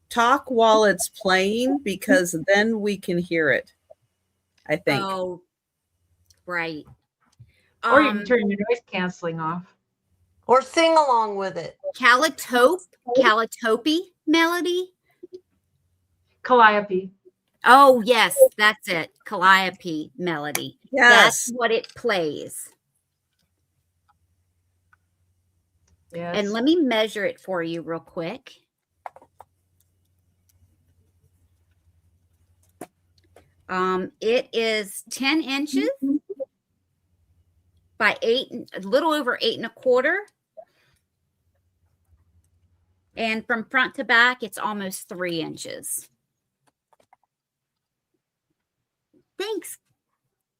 talk while it's playing, because then we can hear it, I think. Oh, right. Or you can turn your noise canceling off. Or sing along with it. Calitope melody. Calliope. Oh, yes, that's it. Calliope melody. Yes. That's what it plays. Yes. And let me measure it for you real quick. It is 10 inches by 8, a little over 8 1/4. And from front to back, it's almost 3 inches. Thanks.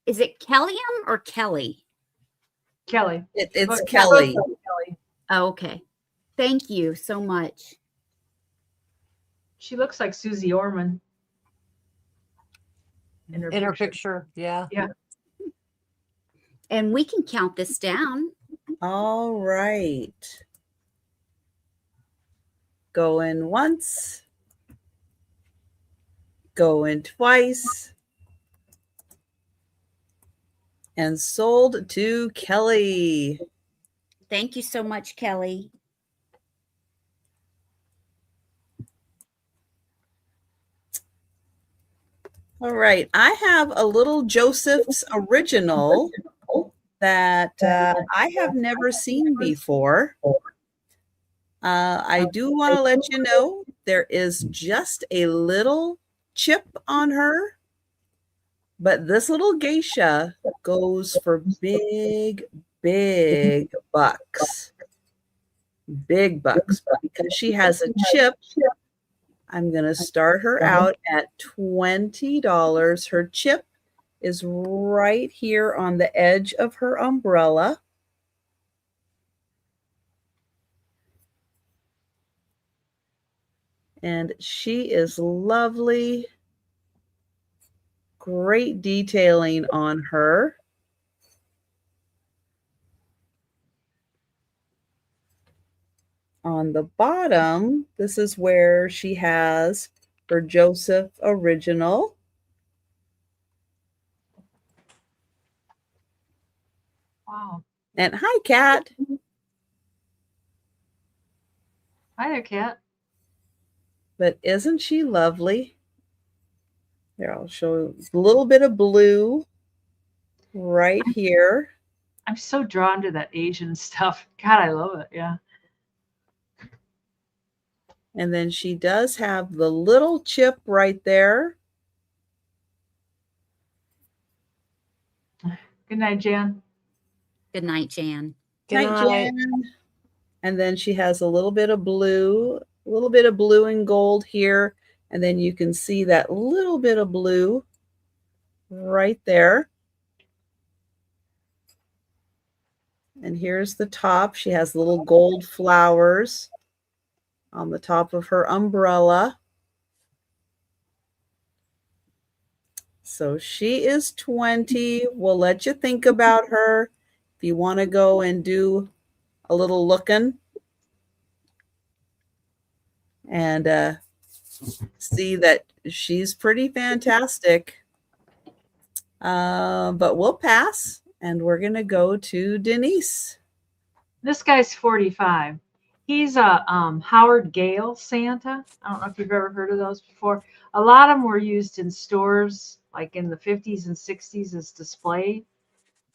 Is it Kellium or Kelly? Kelly. It's Oh, Kelly. Kelly. Oh, okay. Thank you so much. She looks like Susie Orman. In her picture. Yeah. Yeah. And we can count this down. All right. Going once. Going twice. And sold to Kelly. Thank you so much, Kelly. All right. I have a little Joseph's original that I have never seen before. I do want to let you know there is just a little chip on her, but this little geisha goes for big, big bucks. Big bucks. But because she has a chip, I'm going to start her out at $20. Her chip is right here on the edge of her umbrella. And she is lovely. Great detailing on her. On the bottom, this is where she has her Joseph original. Wow. And hi, Kat. Hi there, Kat. But isn't she lovely? Here, I'll show you a little bit of blue right here. I'm so drawn to that Asian stuff. God, I love it. Yeah. And then she does have the little chip right there. Good night, Jan. Good night, Jan. Good Night, night. Jan. And then she has a little bit of blue and gold here. And then you can see that little bit of blue right there. And here's the top. She has little gold flowers on the top of her umbrella. So she is 20. We'll let you think about her if you want to go and do a little looking and see that she's pretty fantastic. But we'll pass, and we're going to go to Denise. This guy's 45. He's a Howard Gale Santa. I don't know if you've ever heard of those before. A lot of them were used in stores like in the 50s and 60s as display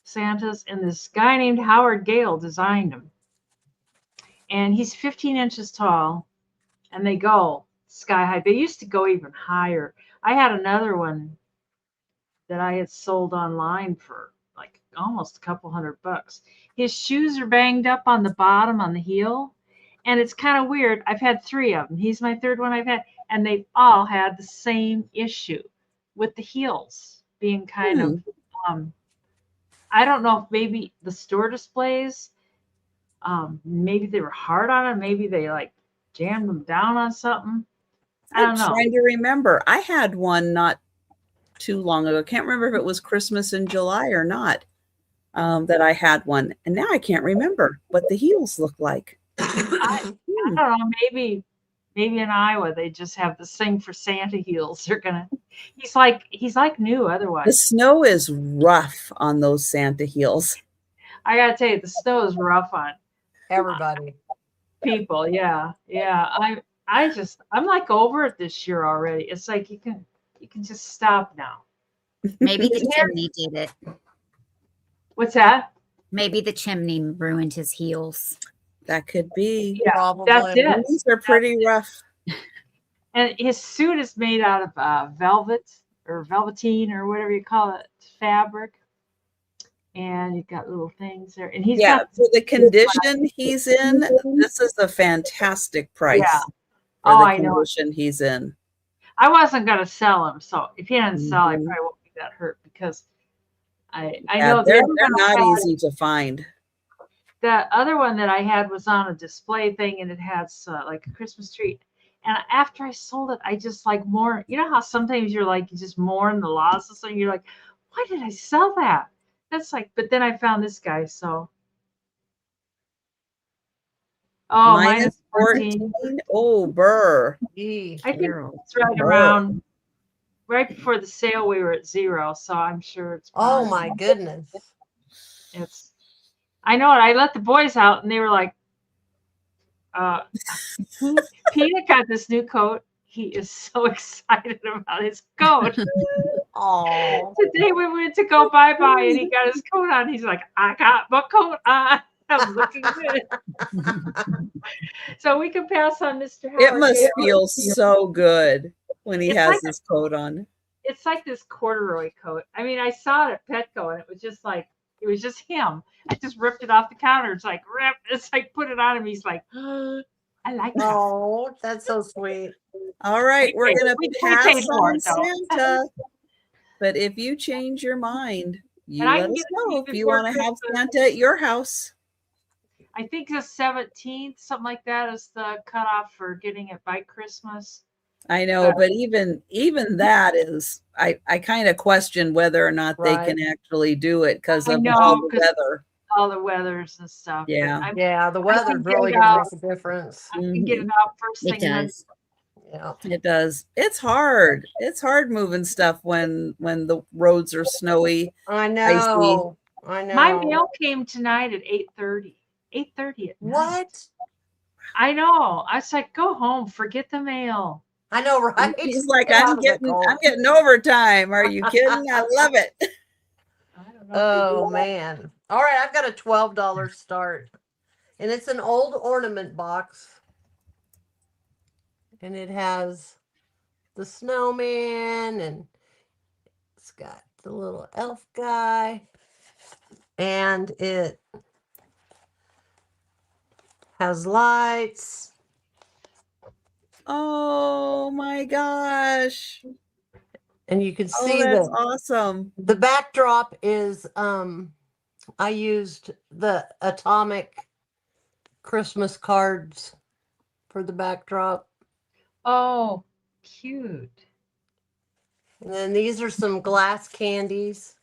Santas. And this guy named Howard Gale designed them. And he's 15 inches tall, and they go sky high. They used to go even higher. I had another one that I had sold online for like almost a couple $100. His shoes are banged up on the bottom, on the heel. And it's kind of weird. I've had 3 of them. He's my 3rd one I've had. And they've all had the same issue with the heels being kind of, I don't know if maybe the store displays, maybe they were hard on them. Maybe they like jammed them down on something. I don't know. I'm trying to remember. I had one not too long ago. I can't remember if it was Christmas in July or not, that I had one. And now I can't remember what the heels look like. I don't know. Maybe in Iowa they just have this thing for Santa heels. He's like new otherwise. The snow is rough on those Santa heels. I gotta tell you, the snow is rough on Everybody. people. Yeah. I'm like over it this year already. It's like you can just stop now. Maybe the chimney did it. What's that? Maybe the chimney ruined his heels. That could be. Yeah, Probably. that's it. These are pretty rough. And his suit is made out of velvet or velveteen or whatever you call it, fabric. And you've got little things there. And he's got for the condition he's in, this is a fantastic price. Yeah. For the I know. condition he's in. I wasn't gonna sell him, so if he doesn't sell, I Mhm. probably won't be that hurt because I Yeah, know they're the other one I not had- easy to find. The other one that I had was on a display thing, and it has like a Christmas tree. And after I sold it, I just like more. You know how sometimes you're like you just mourn the loss of something. You're like, why did I sell that? That's like. But then I found this guy, so. Oh, minus 14. Oh, Burr. Gee. I think Carol. it's right Burr. around. Right before the sale, we were at 0, so I'm sure it's. Oh fine. my goodness. It's. I know it. I let the boys out, and they were like, Peter got this new coat. He is so excited about his coat. Oh. Today we went to go bye-bye, and he got his coat on. He's like, I got my coat on. I'm looking good. So we can pass on Mr. Howard. It must Gale. feel so good when he It's has like his coat on. It's like this corduroy coat. I mean, I saw it at Petco, and it was just like, it was just him. I just ripped it off the counter. It's like, rip. It's like, put it on him. He's like, I like that. Oh, that's so sweet. All right, we're going We to paid pass for on it, though. Santa. But if you change your mind, you And I let can us get it know to you if you before want to have Christmas. Santa at your house. I think the 17th, something like that, is the cutoff for getting it by Christmas. I know, but even that is, I kind of question whether or not they can actually do it because I of know, all the 'cause weather. all the weathers and stuff. but Yeah. I'm- Yeah, the I weather's can get really it gonna out. make a difference. I can get it out first It thing. Monday. does. Yeah. It does. It's hard. It's hard moving stuff when the roads are snowy. I know. I know. My mail came tonight at 8:30. 8:30 at night. What? I know. I was like, go home, forget the mail. I know, right? He's like, Get out I'm of the getting cold. overtime. Are you kidding? I love it. I don't know. Oh man. All right, I've got a $12 start. And it's an old ornament box. And it has the snowman and it's got the little elf guy. And it has lights. Oh my gosh. And you can Oh, see that's the awesome. backdrop is I used the atomic Christmas cards for the backdrop. Oh, cute. And then these are some glass candies.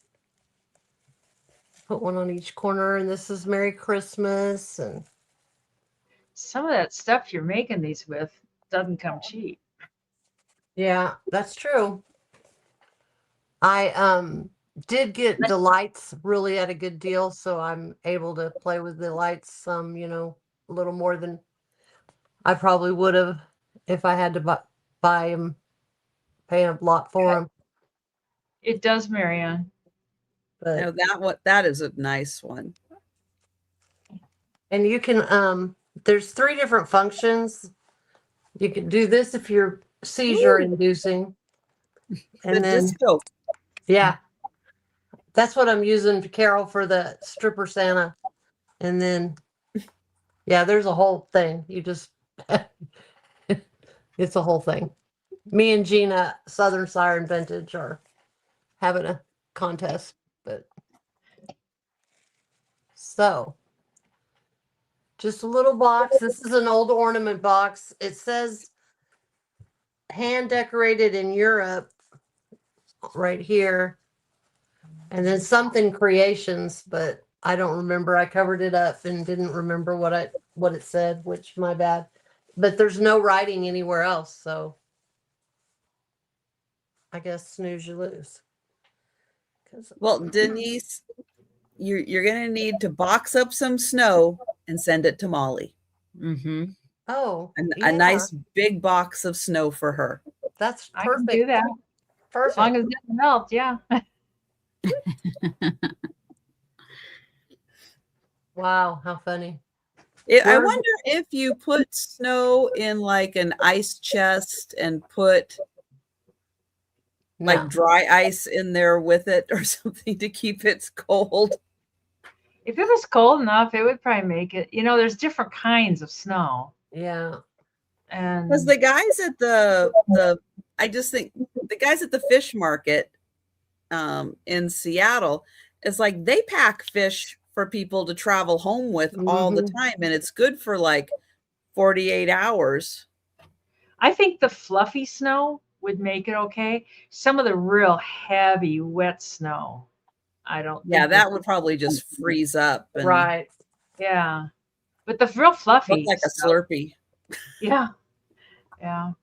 Put one on each corner, and this is Merry Christmas. And Some of that stuff you're making these with doesn't come cheap. yeah, that's true. I did get the lights really at a good deal, so I'm able to play with the lights some, a little more than I probably would have if I had to buy them, pay a lot for them. It does, Marianne. But that is a nice one. and you can there's 3 different functions. You can do this if you're seizure inducing. And The then disco. yeah. That's what I'm using to Carol for the stripper Santa. And then yeah, there's a whole thing. You just it's a whole thing. Me and Gina, Southern Siren Vintage, are having a contest, but so just a little box. This is an old ornament box. It says hand decorated in Europe right here. And then something creations, but I don't remember. I covered it up and didn't remember what it said, which my bad. But there's no writing anywhere else, so I guess snooze you lose. Well, Denise, you're gonna need to box up some snow and send it to Molly. Mm-hmm. Oh, A nice big box of snow for her. That's I can perfect. do that. Perfect. As long as it doesn't melt, yeah. Wow, how funny. I wonder if you put snow in like an ice chest and put like dry ice in there with it or something to keep it cold. If it was cold enough, it would probably make it. There's different kinds of snow. Yeah. And Because the guys at I just think the guys at the fish market in Seattle, it's like they pack fish for people to travel home with all the time, and it's good for like 48 hours. I think the fluffy snow would make it okay. Some of the real heavy, wet snow, I don't think. Yeah, that would probably just freeze up. And right. Yeah. But the real fluffy. Look like a stuff, Slurpee. Yeah. Yeah.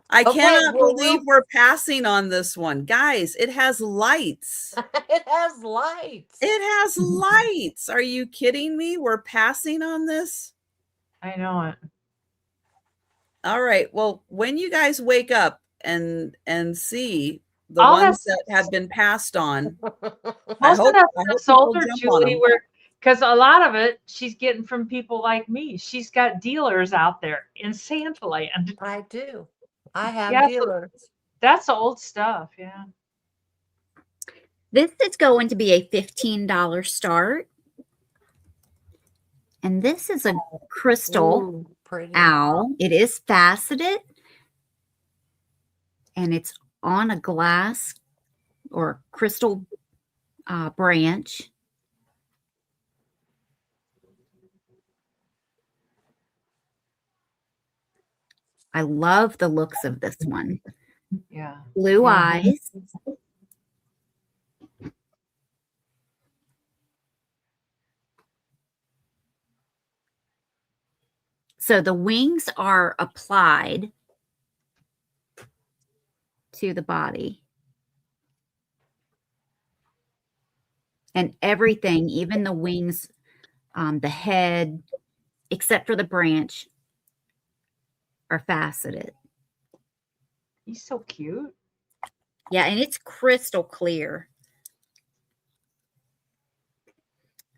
I cannot believe we're passing on this one. Guys, it has lights. It has lights. It has lights. Are you kidding me? We're passing on this? I know it. All right. Well, when you guys wake up and see the ones that have been passed on, most of that stuff's older, Julie, because a lot of it she's getting from people like me. She's got dealers out there in Santaland. I do. I have dealers. So that's old stuff. Yeah. This is going to be a $15 start. And this is a crystal owl. It is faceted. And it's on a glass or crystal branch. I love the looks of this one. Yeah. Blue eyes. So the wings are applied to the body. And everything, even the wings, the head, except for the branch, are faceted. He's so cute. Yeah, and it's crystal clear.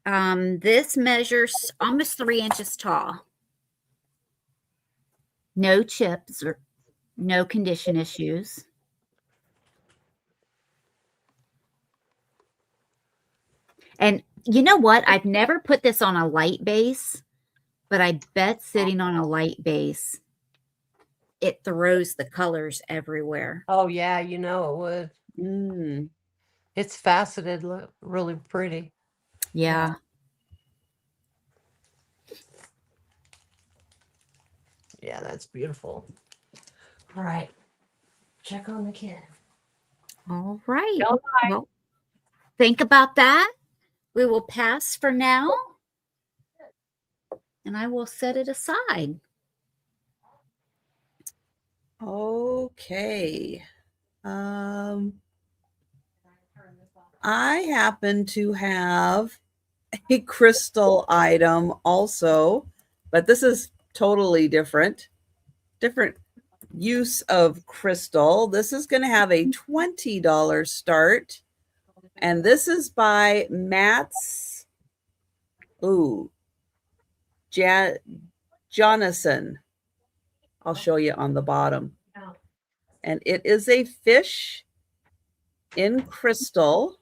This measures almost 3 inches tall. No chips or no condition issues. And you know what? I've never put this on a light base, but I bet sitting on a light base, it throws the colors everywhere. Oh, yeah, it would. It's faceted, really pretty. Yeah. Yeah, that's beautiful. All right. Check on the kid. All right. Don't lie. Well, think about that. We will pass for now. And I will set it aside. Okay. I happen to have a crystal item also, but this is totally different use of crystal. This is going to have a $20 start, and this is by Matt's Jonathan. I'll show you on the bottom. And it is a fish in crystal.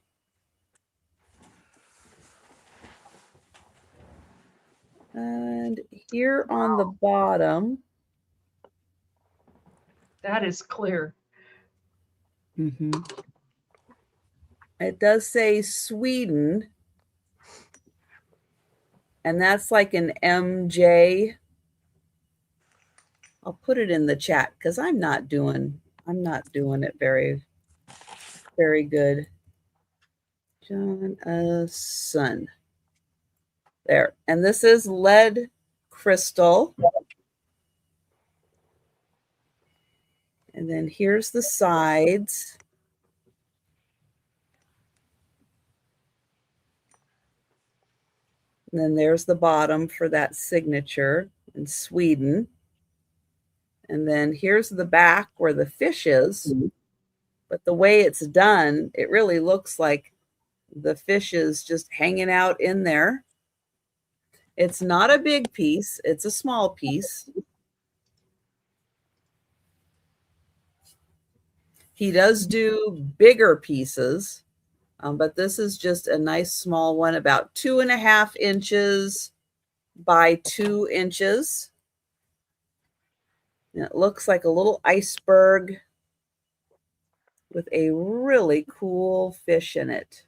And here on the bottom, That is clear. it does say Sweden. And that's like an MJ. I'll put it in the chat because I'm not doing it very, very good. Jonathan. There. And this is lead crystal. And then here's the sides. And then there's the bottom for that signature in Sweden. And then here's the back where the fish is. But the way it's done, it really looks like the fish is just hanging out in there. It's not a big piece. It's a small piece. He does do bigger pieces, but this is just a nice small one, about 2.5 inches by 2 inches. And it looks like a little iceberg with a really cool fish in it.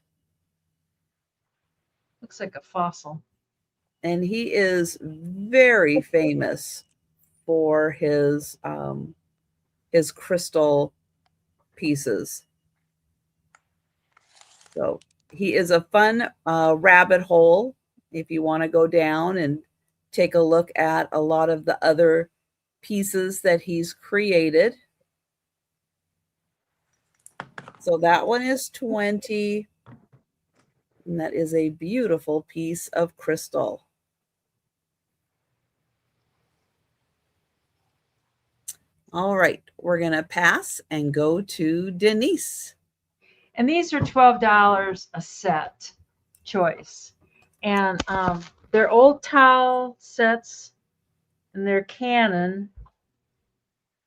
Looks like a fossil. And he is very famous for his crystal pieces. So he is a fun rabbit hole if you want to go down and take a look at a lot of the other pieces that he's created. So that one is 20, and that is a beautiful piece of crystal. All right, we're going to pass and go to Denise. And these are $12 a set choice. And they're old towel sets, and they're Canon.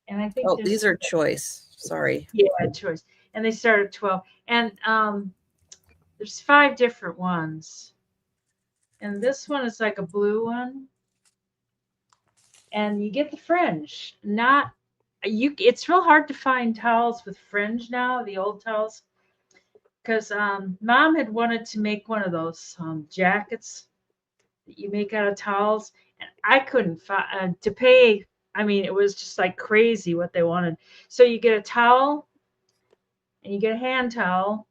And I think these are choice. Sorry. Yeah, choice. And they start at 12. And there's 5 different ones. And this one is like a blue one. And you get the fringe. It's real hard to find towels with fringe now, the old towels. Because Mom had wanted to make one of those jackets that you make out of towels, and I couldn't find to pay. I mean, it was just like crazy what they wanted. So you get a towel, and you get a hand towel,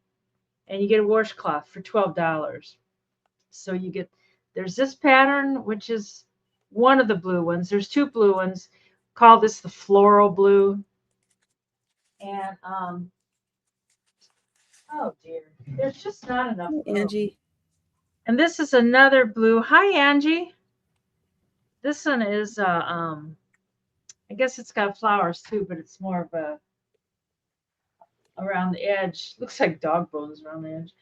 and you get a washcloth for $12. So there's this pattern, which is one of the blue ones. There's 2 blue ones. Call this the floral blue. And oh dear, there's just not enough room. Angie. And this is another blue. Hi, Angie. This one is I guess it's got flowers too, but it's more of a around the edge. Looks like dog bones around the edge.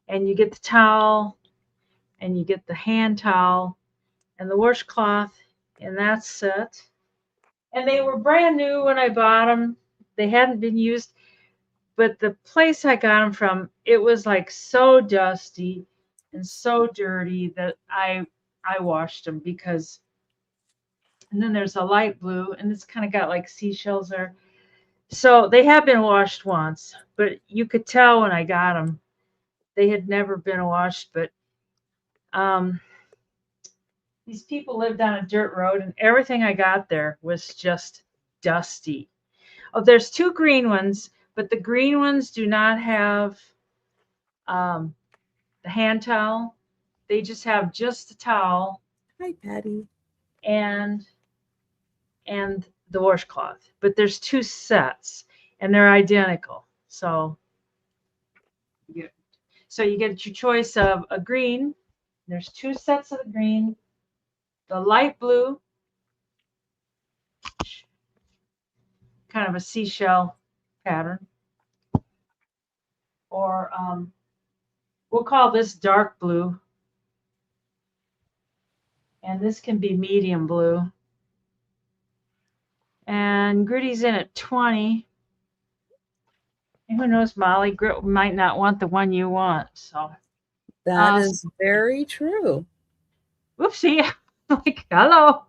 And you get the towel, and you get the hand towel, and the washcloth in that set. And they were brand new when I bought them. They hadn't been used, but the place I got them from, it was like so dusty and so dirty that I washed them because. And then there's a light blue, and it's kind of got like seashells there. So they have been washed once, but you could tell when I got them they had never been washed, but these people lived on a dirt road, and everything I got there was just dusty. Oh, there's 2 green ones, but the green ones do not have the hand towel. They just have just the towel Hi, Patty. and the washcloth. But there's 2 sets, and they're identical. So you get your choice of a green. There's 2 sets of the green, the light blue, kind of a seashell pattern, or we'll call this dark blue, and this can be medium blue. And Gritty's in at 20. And who knows, Molly, Grit might not want the one you want. So That is very true. whoopsie. Like, hello.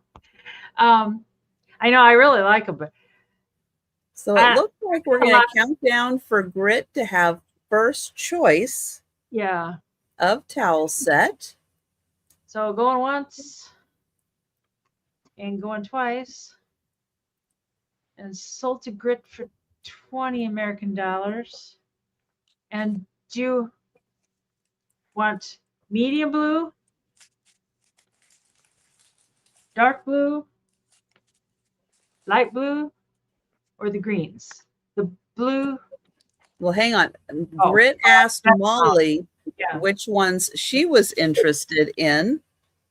I know I really like them, but So it looks like we're going to count down for Grit to have first choice yeah. of towel set. So going once and going twice. And sold to Grit for 20 American dollars. And do you want medium blue, dark blue, light blue, or the greens? The blue. Well, hang on. Grit asked Molly which ones she was interested in,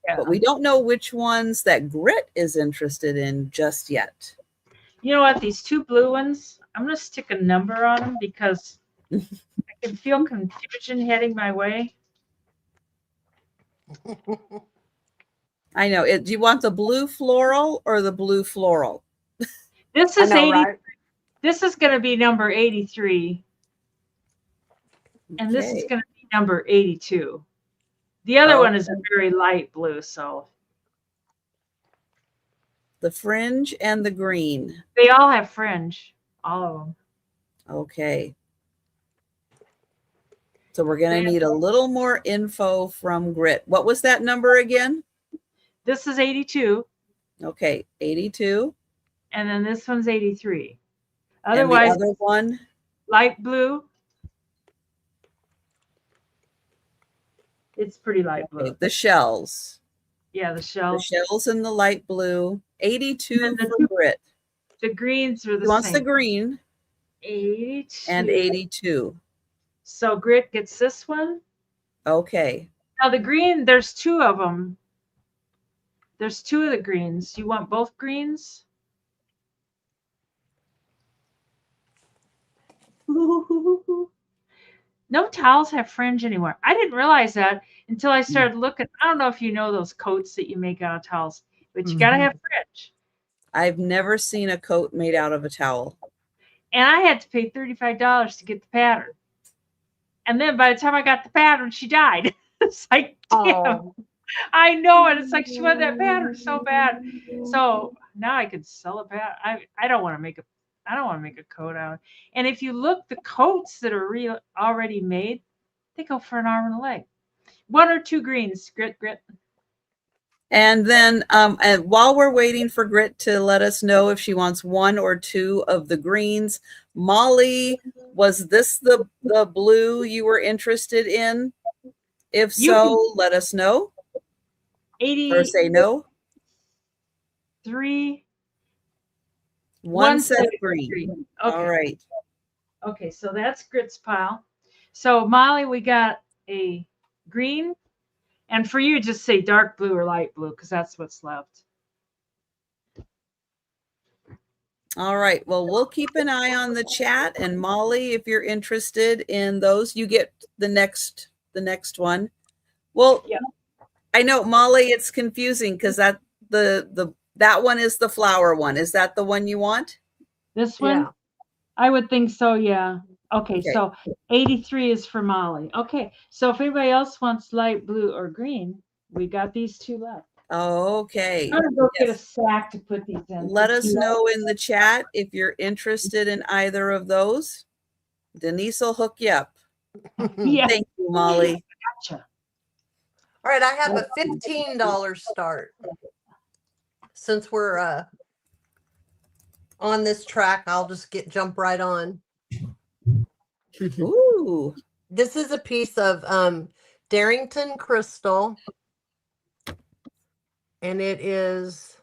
but we don't know which ones that Grit is interested in just yet. You know what? These 2 blue ones, I'm going to stick a number on them because I can feel confusion heading my way. I know. Do you want the blue floral or the blue floral? This is 80. Right? This is going to be number 83. And this is going to be number 82. The other one is a very light blue, so. The fringe and the green. They all have fringe, all of them. Okay. So we're going to need a little more info from Grit. What was that number again? This is 82. Okay, 82. And then this one's 83. Otherwise, and the other one? Light blue. It's pretty light blue. Okay, the shells. Yeah, the shells. The shells in the light blue. 82 for Grit. The greens are the same. He wants the green. 82. And 82. So Grit gets this one. Okay. Now the green, there's 2 of them. There's 2 of the greens. You want both greens? No towels have fringe anymore. I didn't realize that until I started looking. I don't know if you know those coats that you make out of towels, but you got to have fringe. I've never seen a coat made out of a towel. And I had to pay $35 to get the pattern. And then by the time I got the pattern, she died. It's like, damn. I know it. It's like she wanted that pattern so bad. So now I could sell a pattern. I don't want to make a coat out. And if you look, the coats that are already made, they go for an arm and a leg. 1 or 2 greens, Grit. And then and while we're waiting for Grit to let us know if she wants 1 or 2 of the greens, Molly, was this the blue you were interested in? If so, let us know. 80 or say no. 3. One set of green. Okay. All right. Okay, so that's Grit's pile. So Molly, we got a green. And for you, just say dark blue or light blue, because that's what's left. All right. Well, we'll keep an eye on the chat. And Molly, if you're interested in those, you get the next one. Well, yeah. I know, Molly, it's confusing because that one is the flower one. Is that the one you want? This one? Yeah. I would think so, yeah. Okay, so 83 is for Molly. Okay, so if anybody else wants light blue or green, we got these 2 left. Okay. I'm going to go get a sack to put these in. Let us know in the chat if you're interested in either of those. Denise will hook you up. Yeah. Thank you, Molly. Gotcha. All right, I have a $15 start. Since we're on this track, I'll just jump right on. Ooh. This is a piece of Darrington crystal, and it is,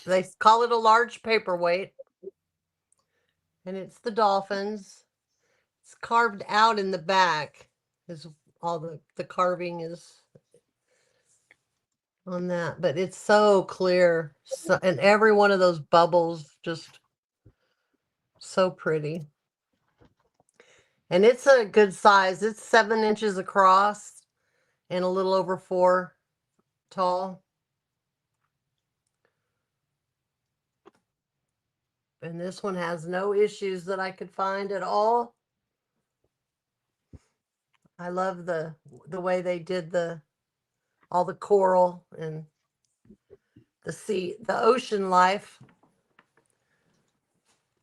they call it a large paperweight, and it's the dolphins. It's carved out in the back. Is all the carving is on that, but it's so clear, and every one of those bubbles just so pretty. And it's a good size. It's 7 inches across and a little over 4 tall. And this one has no issues that I could find at all. I love the way they did all the coral and the ocean life.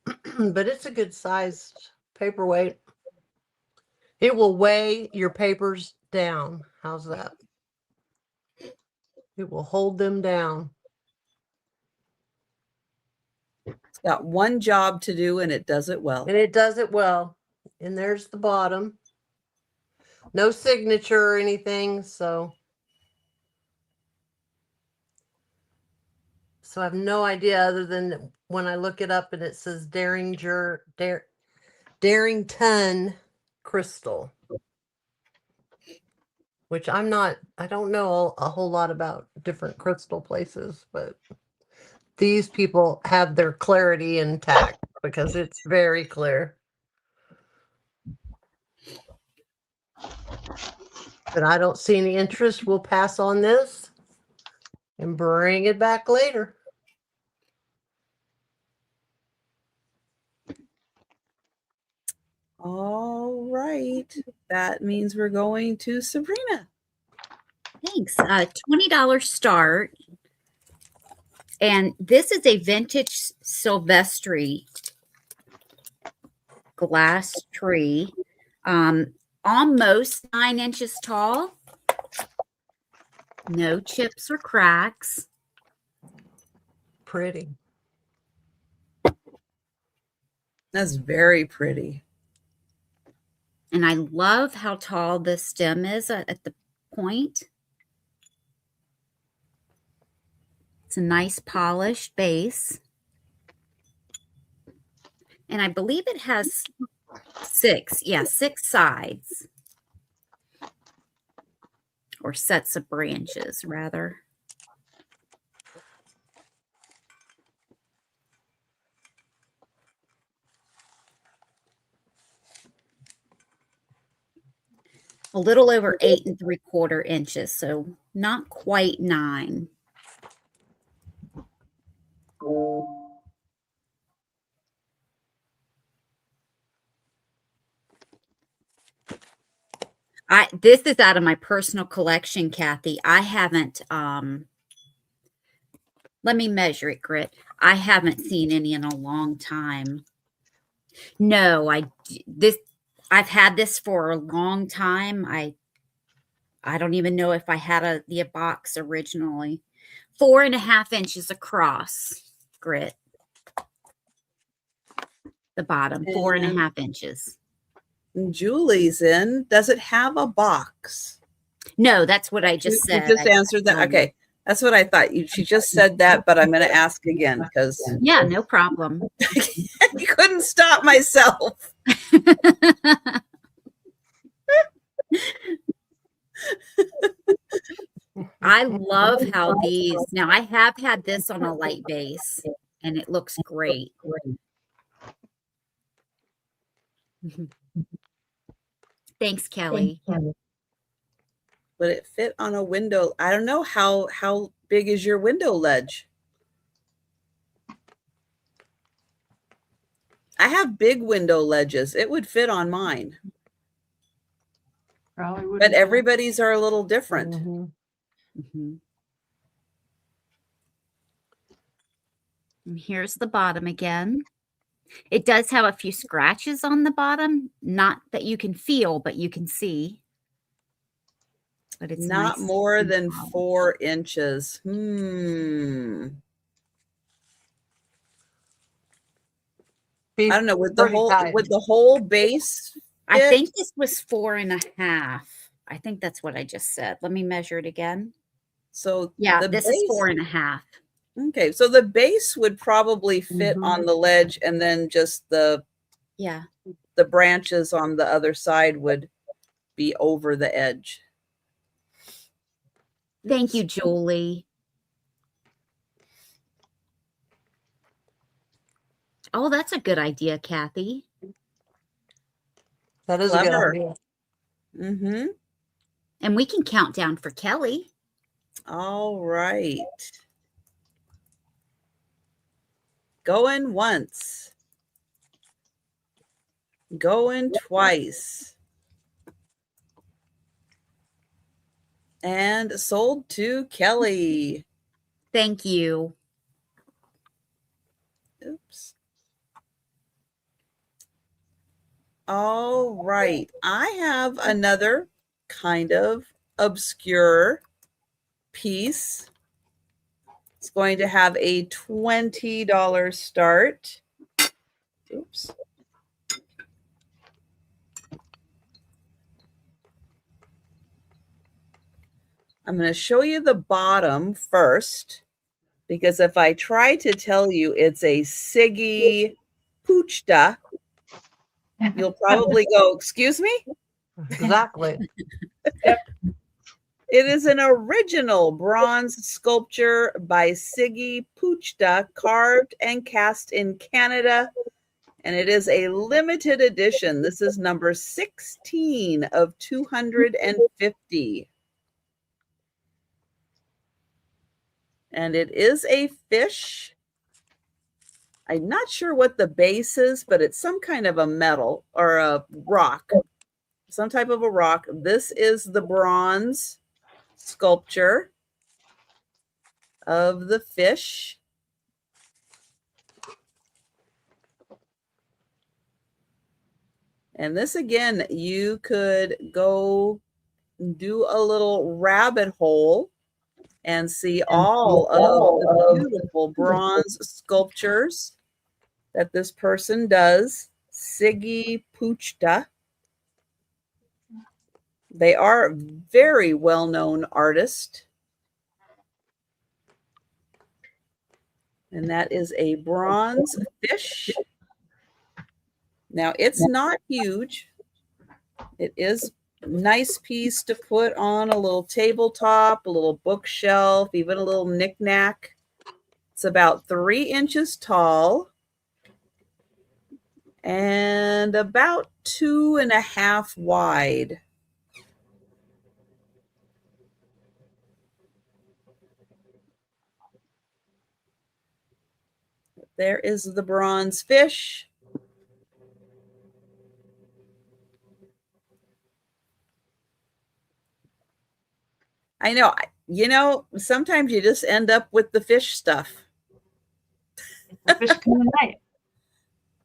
But it's a good sized paperweight. It will weigh your papers down. How's that? It will hold them down. It's got one job to do and it does it well. And it does it well. And there's the bottom. No signature or anything, so I have no idea other than when I look it up and it says Darrington crystal, which I don't know a whole lot about different crystal places, but these people have their clarity intact because it's very clear. But I don't see any interest. We'll pass on this and bring it back later. All right. That means we're going to Sabrina. Thanks. $20 start. And this is a vintage Silvestri glass tree. Almost 9 inches tall. No chips or cracks. Pretty. That's very pretty. And I love how tall the stem is at the point. It's a nice polished base. And I believe it has 6 sides. Or sets of branches, rather. A little over 8 3/4 inches, so not quite 9. This is out of my personal collection, Kathy. I haven't let me measure it, Grit. I haven't seen any in a long time. No, I've had this for a long time. I don't even know if I had the box originally. 4.5 inches across, Grit. The bottom, 4.5 inches. Julie's in. Does it have a box? No, that's what I just said. You just answered that. Okay. That's what I thought. She just said that, but I'm going to ask again because. Yeah, no problem. I couldn't stop myself. I love how now I have had this on a light base and it looks great. Thanks, Kelly. Would it fit on a window? I don't know. How big is your window ledge? I have big window ledges. It would fit on mine. Probably would. But everybody's are a little different. Mm-hmm. Mm-hmm. And here's the bottom again. It does have a few scratches on the bottom, not that you can feel, but you can see. But it's Not nice more and than polished. 4 inches. Be I don't know, would pretty tight. the whole base I fit? think this was 4.5. I think that's what I just said. Let me measure it again. So Yeah, the this is base, 4.5. okay, so the base would probably fit Mhm. on the ledge, and then just the Yeah. branches on the other side would be over the edge. Thank you, Julie. Oh, that's a good idea, Kathy. That is a good Clever. idea. Mm-hmm. And we can count down for Kelly. All right. Going once. Going twice. And sold to Kelly. Thank you. Oops. All right. I have another kind of obscure piece. It's going to have a $20 start. Oops. I'm going to show you the bottom first, because if I try to tell you it's a Siggy Puchta, you'll probably go, excuse me? Exactly. It is an original bronze sculpture by Siggy Puchta, carved and cast in Canada, and it is a limited edition. This is number 16 of 250. And it is a fish. I'm not sure what the base is, but it's some kind of a metal or a rock, some type of a rock. This is the bronze sculpture of the fish. And this, again, you could go do a little rabbit hole and see all of the beautiful bronze sculptures that this person does. Siggy Puchta. They are very well-known artists. And that is a bronze fish. Now, it's not huge. It is a nice piece to put on a little tabletop, a little bookshelf, even a little knickknack. It's about 3 inches tall and about 2.5 wide. There is the bronze fish. I know, sometimes you just end up with the fish stuff. The fish come tonight.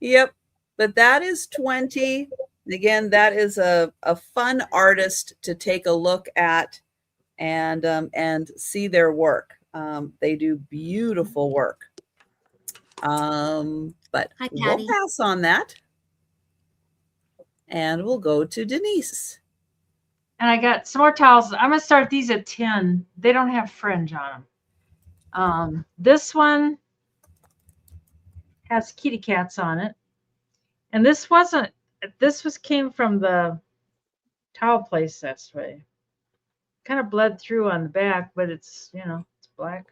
Yep. But that is 20. Again, that is a fun artist to take a look at and see their work. They do beautiful work. But Hi, we'll Patty. pass on that. And we'll go to Denise. And I got some more towels. I'm going to start these at 10. They don't have fringe on them. This one has kitty cats on it. And this came from the towel place this way. Kind of bled through on the back, but it's black.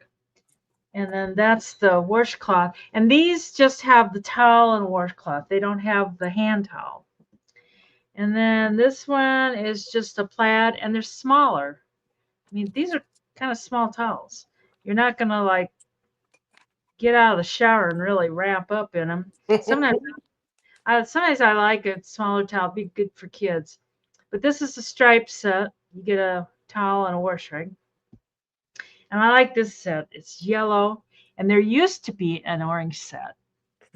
And then that's the washcloth. And these just have the towel and washcloth. They don't have the hand towel. And then this one is just a plaid, and they're smaller. I mean, these are kind of small towels. You're not going to like get out of the shower and really wrap up in them. Sometimes I like a smaller towel, be good for kids. But this is a striped set. You get a towel and a wash rag. And I like this set. It's yellow, and there used to be an orange set.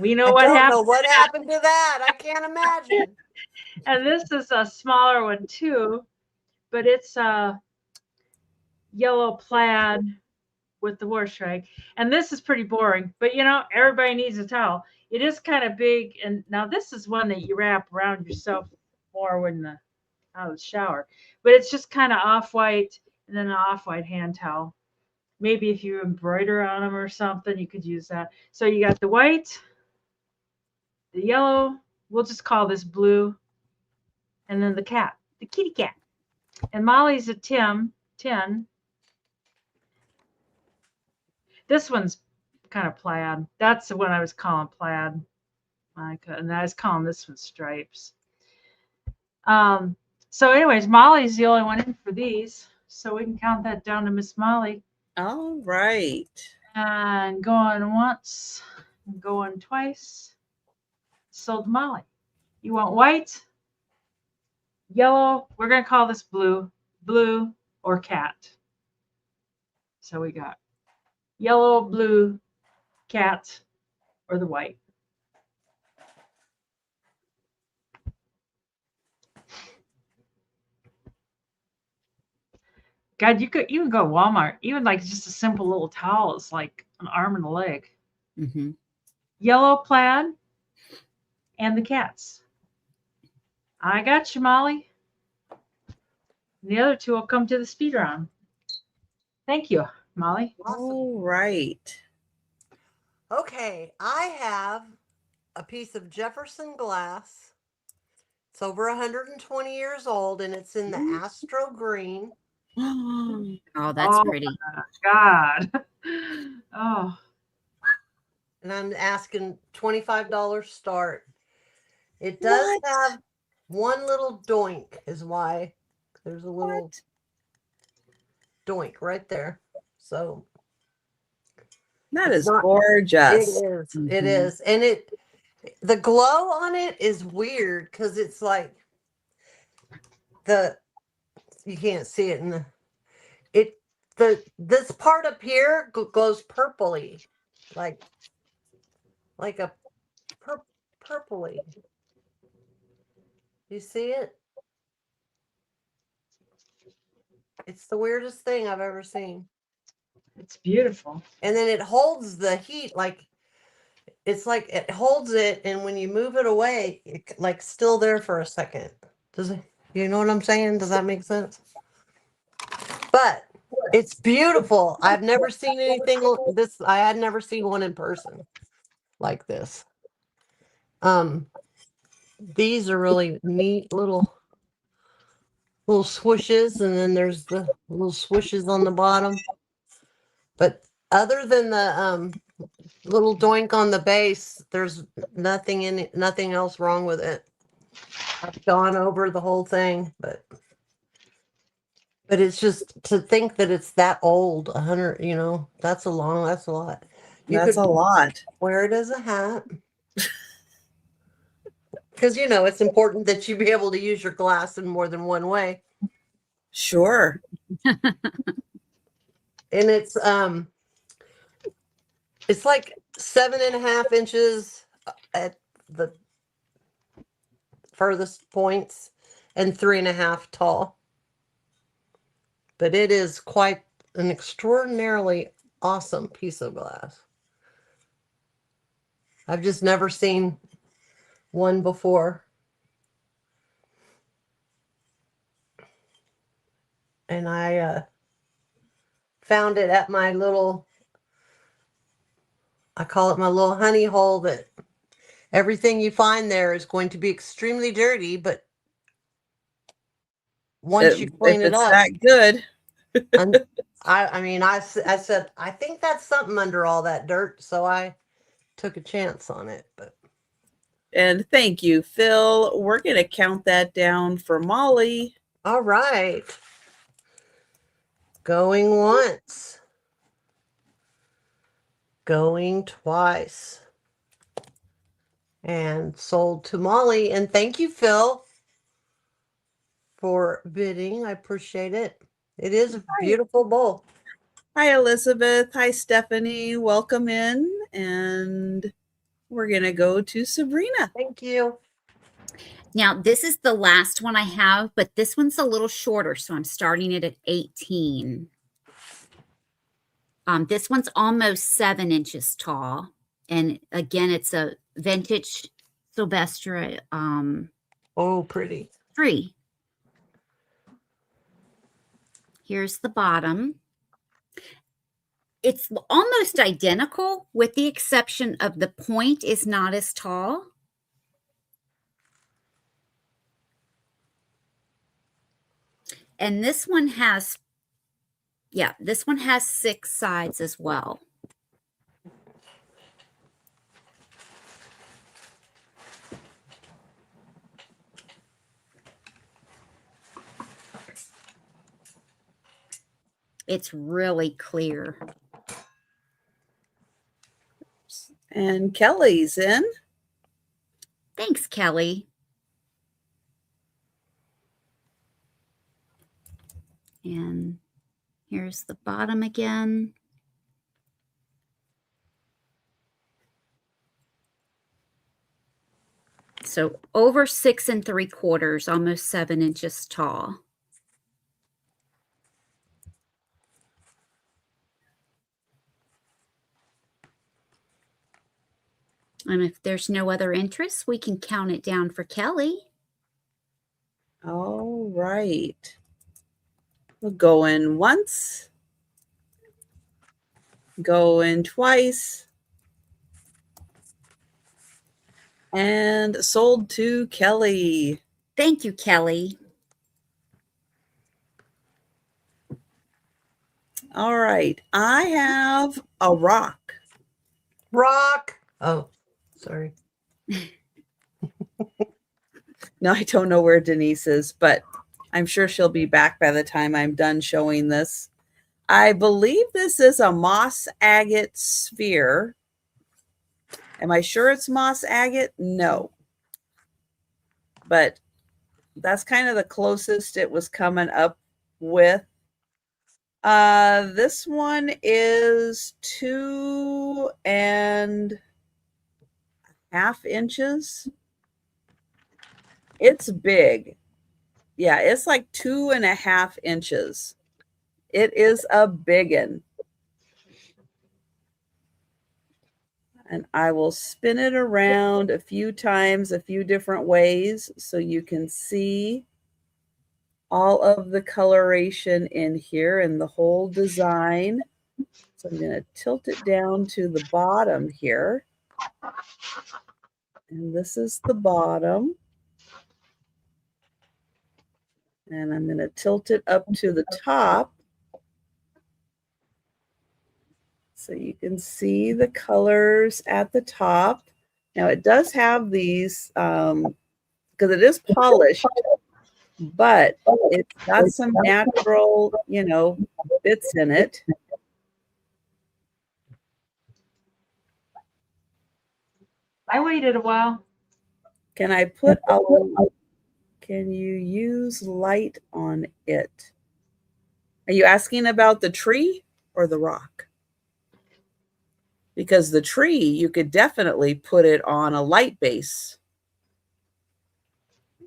We know I what don't happened. know what happened to that. I can't imagine. And this is a smaller one too, but it's a yellow plaid with the wash rag. And this is pretty boring, but you know, everybody needs a towel. It is kind of big. And now this is one that you wrap around yourself more when out of the shower, but it's just kind of off-white and then an off-white hand towel. Maybe if you embroider on them or something, you could use that. So you got the white, the yellow, we'll just call this blue, and then the cat, the kitty cat. And Molly's a 10. This one's kind of plaid. That's the one I was calling plaid. And I was calling this one stripes. So anyways, Molly's the only one in for these. So we can count that down to Miss Molly. All right. And going once, going twice. Sold Molly. You want white, yellow? We're going to call this blue, or cat. So we got yellow, blue, cat, or the white. God, you can go to Walmart. Even like just a simple little towel is like an arm and a leg. Mm-hmm. Yellow plaid and the cats. I got you, Molly. And the other two will come to the speed round. Thank you, Molly. All right. Okay, I have a piece of Jefferson glass. It's over 120 years old, and it's in the astro green. Oh, that's pretty. God. Oh. And I'm asking $25 start. It does have one little doink, is why there's a little doink right there. So that is gorgeous. It is. Mm-hmm. It is. And the glow on it is weird because it's like you can't see it in this part up here glows purpley, like a purpley. You see it? It's the weirdest thing I've ever seen. It's beautiful. And then it holds the heat, like it's like it holds it, and when you move it away, it's like still there for a second. Does it? You know what I'm saying? Does that make sense? But it's beautiful. I've never seen anything this. I had never seen one in person like this. These are really neat little swooshes, and then there's the little swooshes on the bottom. But other than the little doink on the base, there's nothing else wrong with it. I've gone over the whole thing, but it's just to think that it's that old, 100, that's a lot. That's a lot. Wear it as a hat. Because, it's important that you be able to use your glass in more than one way. Sure. And it's like 7.5 inches at the furthest points and 3.5 tall. But it is quite an extraordinarily awesome piece of glass. I've just never seen one before. And I found it at my little, I call it my little honey hole, that everything you find there is going to be extremely dirty, but once you clean it up, that good. I said, I think that's something under all that dirt. So I took a chance on it. And thank you, Phil. We're going to count that down for Molly. All right. Going once. Going twice. And sold to Molly. And thank you, Phil, for bidding. I appreciate it. It is a beautiful bowl. Hi, Elizabeth. Hi, Stephanie. Welcome in. And we're going to go to Sabrina. Thank you. Now, this is the last one I have, but this one's a little shorter, so I'm starting it at 18. This one's almost 7 inches tall. And again, it's a vintage Sylvester Oh, pretty. 3. Here's the bottom. It's almost identical with the exception of the point is not as tall. And this one has, this one has 6 sides as well. It's really clear. And Kelly's in. Thanks, Kelly. And here's the bottom again. So over 6 3/4, almost 7 inches tall. And if there's no other interest, we can count it down for Kelly. All right. We'll go in once. Go in twice. And sold to Kelly. Thank you, Kelly. All right. I have a rock. Rock. Oh, sorry. No, I don't know where Denise is, but I'm sure she'll be back by the time I'm done showing this. I believe this is a moss agate sphere. Am I sure it's moss agate? No. But that's kind of the closest it was coming up with. This one is 2.5 inches. It's big. Yeah, it's like 2.5 inches. It is a biggin. And I will spin it around a few times, a few different ways, so you can see all of the coloration in here and the whole design. So I'm going to tilt it down to the bottom here. And this is the bottom. And I'm going to tilt it up to the top so you can see the colors at the top. Now it does have these, because it is polished, but it's got some natural, bits in it. I waited a while. Can you use light on it? Are you asking about the tree or the rock? Because the tree, you could definitely put it on a light base.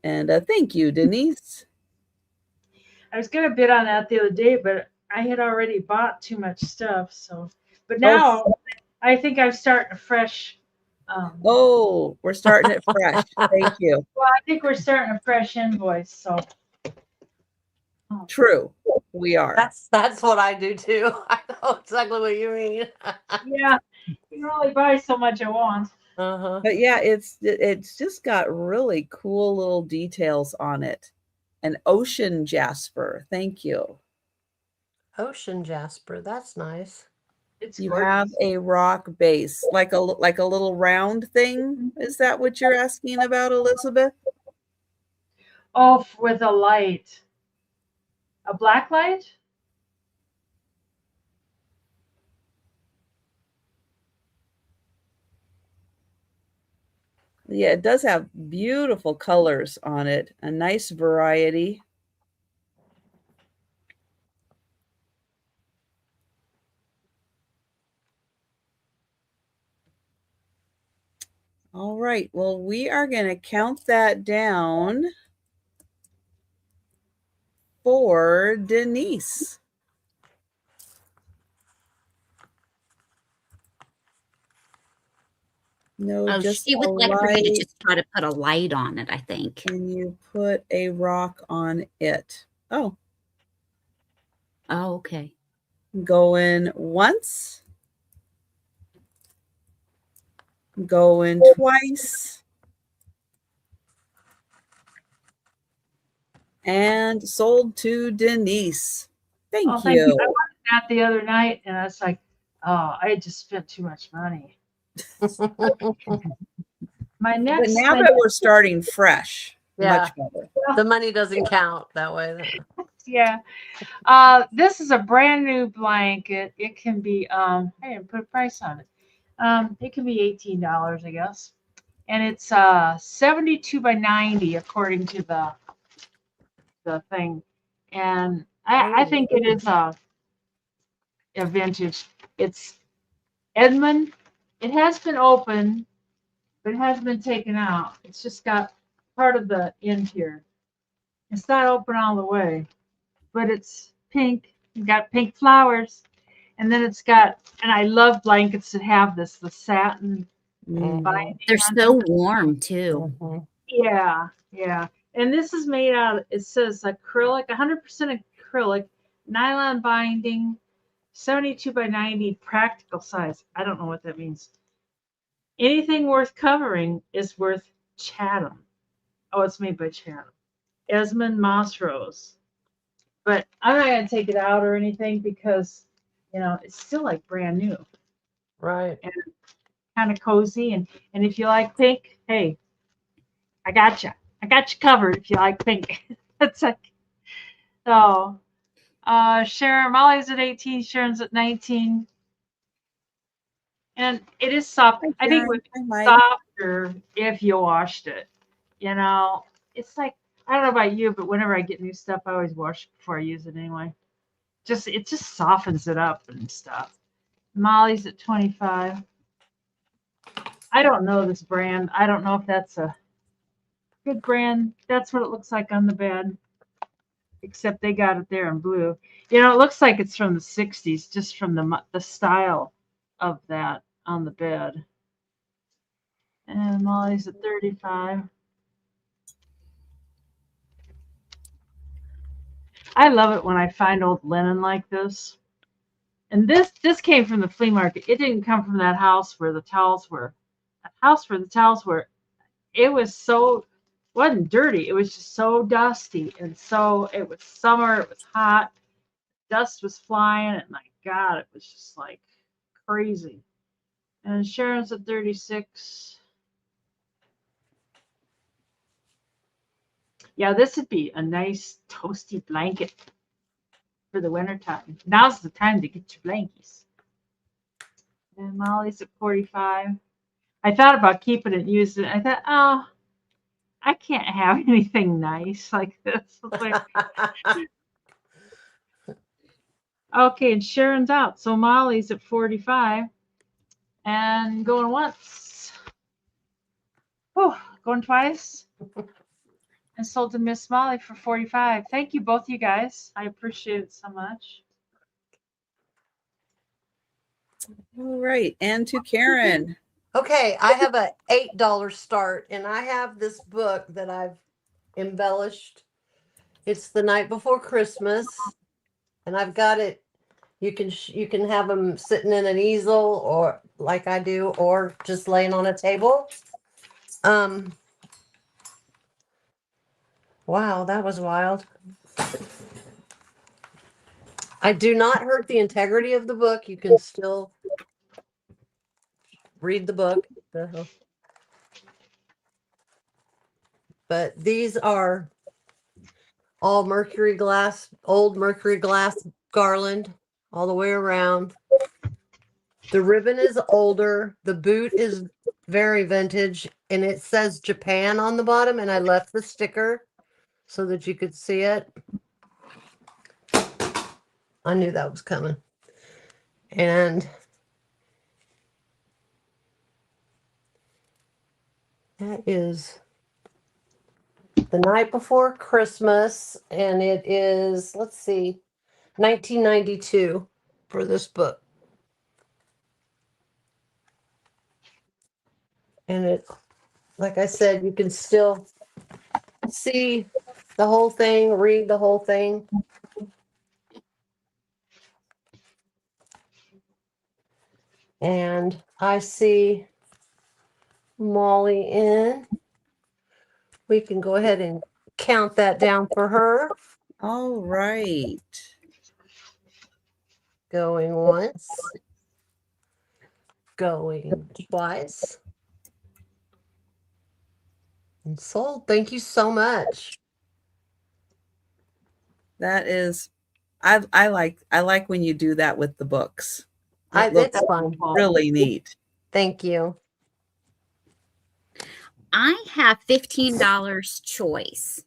And thank you, Denise. I was gonna bid on that the other day, but I had already bought too much stuff. So, but now I think I'm starting fresh. Oh, we're starting it fresh. Thank you. Well, I think we're starting a fresh invoice. So true, we are. That's what I do too. I know exactly what you mean. Yeah, you can only buy so much at once. Uh-huh. But yeah, it's just got really cool little details on it. An ocean jasper. Thank you. Ocean jasper. That's nice. It's You gorgeous. have a rock base, like a little round thing. Is that what you're asking about, Elizabeth? Oh, with a light, a black light. Yeah, it does have beautiful colors on it. A nice variety. All right. Well, we are going to count that down for Denise. No, Oh, just she a would like for you to light, just try to put a light on it, I think. and you put a rock on it. Oh, Oh, okay. going once, going twice, and sold to Denise. Oh, Thank thank you. you. I wanted that the other night, and I was like, oh, I just spent too much money. My But next, now that we're starting fresh, Yeah. much better. The money doesn't count that way. yeah. This is a brand new blanket. It can be I didn't put a price on it. It can be $18, I guess. And it's 72 by 90 according to the thing. And I think it is a vintage. It's Edmund. It has been open, but it hasn't been taken out. It's just got part of the end here. It's not open all the way, but it's pink. It's got pink flowers. And then it's got, and I love blankets that have this, the satin binding. They're on so it. warm too. Yeah, yeah. And this is made out of, it says acrylic, 100% acrylic, nylon binding, 72 by 90 practical size. I don't know what that means. Anything worth covering is worth Chatham. Oh, it's made by Chatham. Esmond Moss Rose. But I'm not going to take it out or anything because, it's still like brand new Right. and kind of cozy. And if you like pink, hey, I got you. I got you covered if you like pink. That's like, so, Sharon, Molly's at 18, Sharon's at 19. And it is soft. Hi, I think it would Sharon. be Hi, Mike. softer if you washed it. It's like, I don't know about you, but whenever I get new stuff, I always wash it before I use it anyway. It just softens it up and stuff. Molly's at 25. I don't know this brand. I don't know if that's a good brand. That's what it looks like on the bed, except they got it there in blue. It looks like it's from the 60s, just from the style of that on the bed. And Molly's at 35. I love it when I find old linen like this. And this came from the flea market. It didn't come from that house where the towels were. That house where the towels were, it wasn't dirty. It was just so dusty. And so it was summer, it was hot, dust was flying, and my God, it was just like crazy. And Sharon's at 36. Yeah, this would be a nice toasty blanket for the wintertime. Now's the time to get your blankies. And Molly's at 45. I thought about keeping it and using it. I thought, oh, I can't have anything nice like this. Okay, and Sharon's out. So Molly's at 45 and going once. Oh, going twice. And sold to Miss Molly for 45. Thank you, both you guys. I appreciate it so much. All right. And to Karen. Okay, I have a $8 start, and I have this book that I've embellished. It's The Night Before Christmas, and I've got it. You can have them sitting in an easel, or like I do, or just laying on a table. Wow, that was wild. I do not hurt the integrity of the book. You can still read the book. But these are all mercury glass, old mercury glass garland all the way around. The ribbon is older. The boot is very vintage, and it says Japan on the bottom, and I left the sticker so that you could see it. I knew that was coming. And That is The Night Before Christmas, and it is, let's see, 1992 for this book. And it, like I said, you can still see the whole thing, read the whole thing. And I see Molly in. We can go ahead and count that down for her. All right. Going once. Going twice. And sold. Thank you so much. That is, I like when you do that with the books. It It's looks fun. really neat. Thank you. I have $15 choice.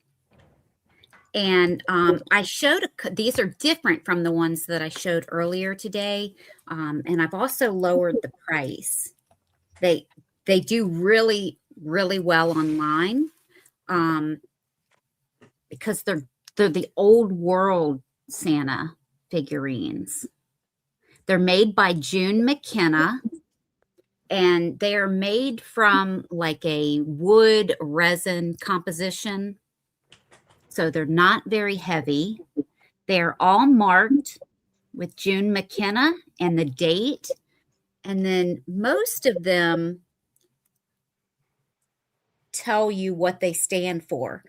And I showed, these are different from the ones that I showed earlier today. And I've also lowered the price. They do really, really well online because they're the old world Santa figurines. They're made by June McKenna, and they are made from like a wood resin composition. So they're not very heavy. They're all marked with June McKenna and the date. And then most of them tell you what they stand for.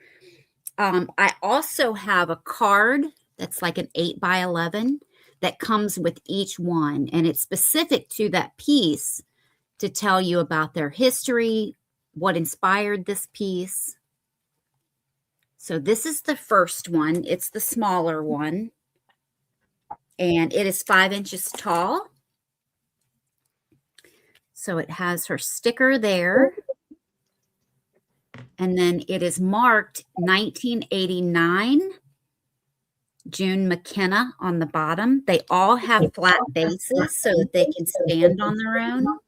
I also have a card that's like an 8x11 that comes with each one, and it's specific to that piece to tell you about their history, what inspired this piece. So this is the first one. It's the smaller one, and it is 5 inches tall. So it has her sticker there. And then it is marked 1989, June McKenna on the bottom. They all have flat bases so that they can stand on their own.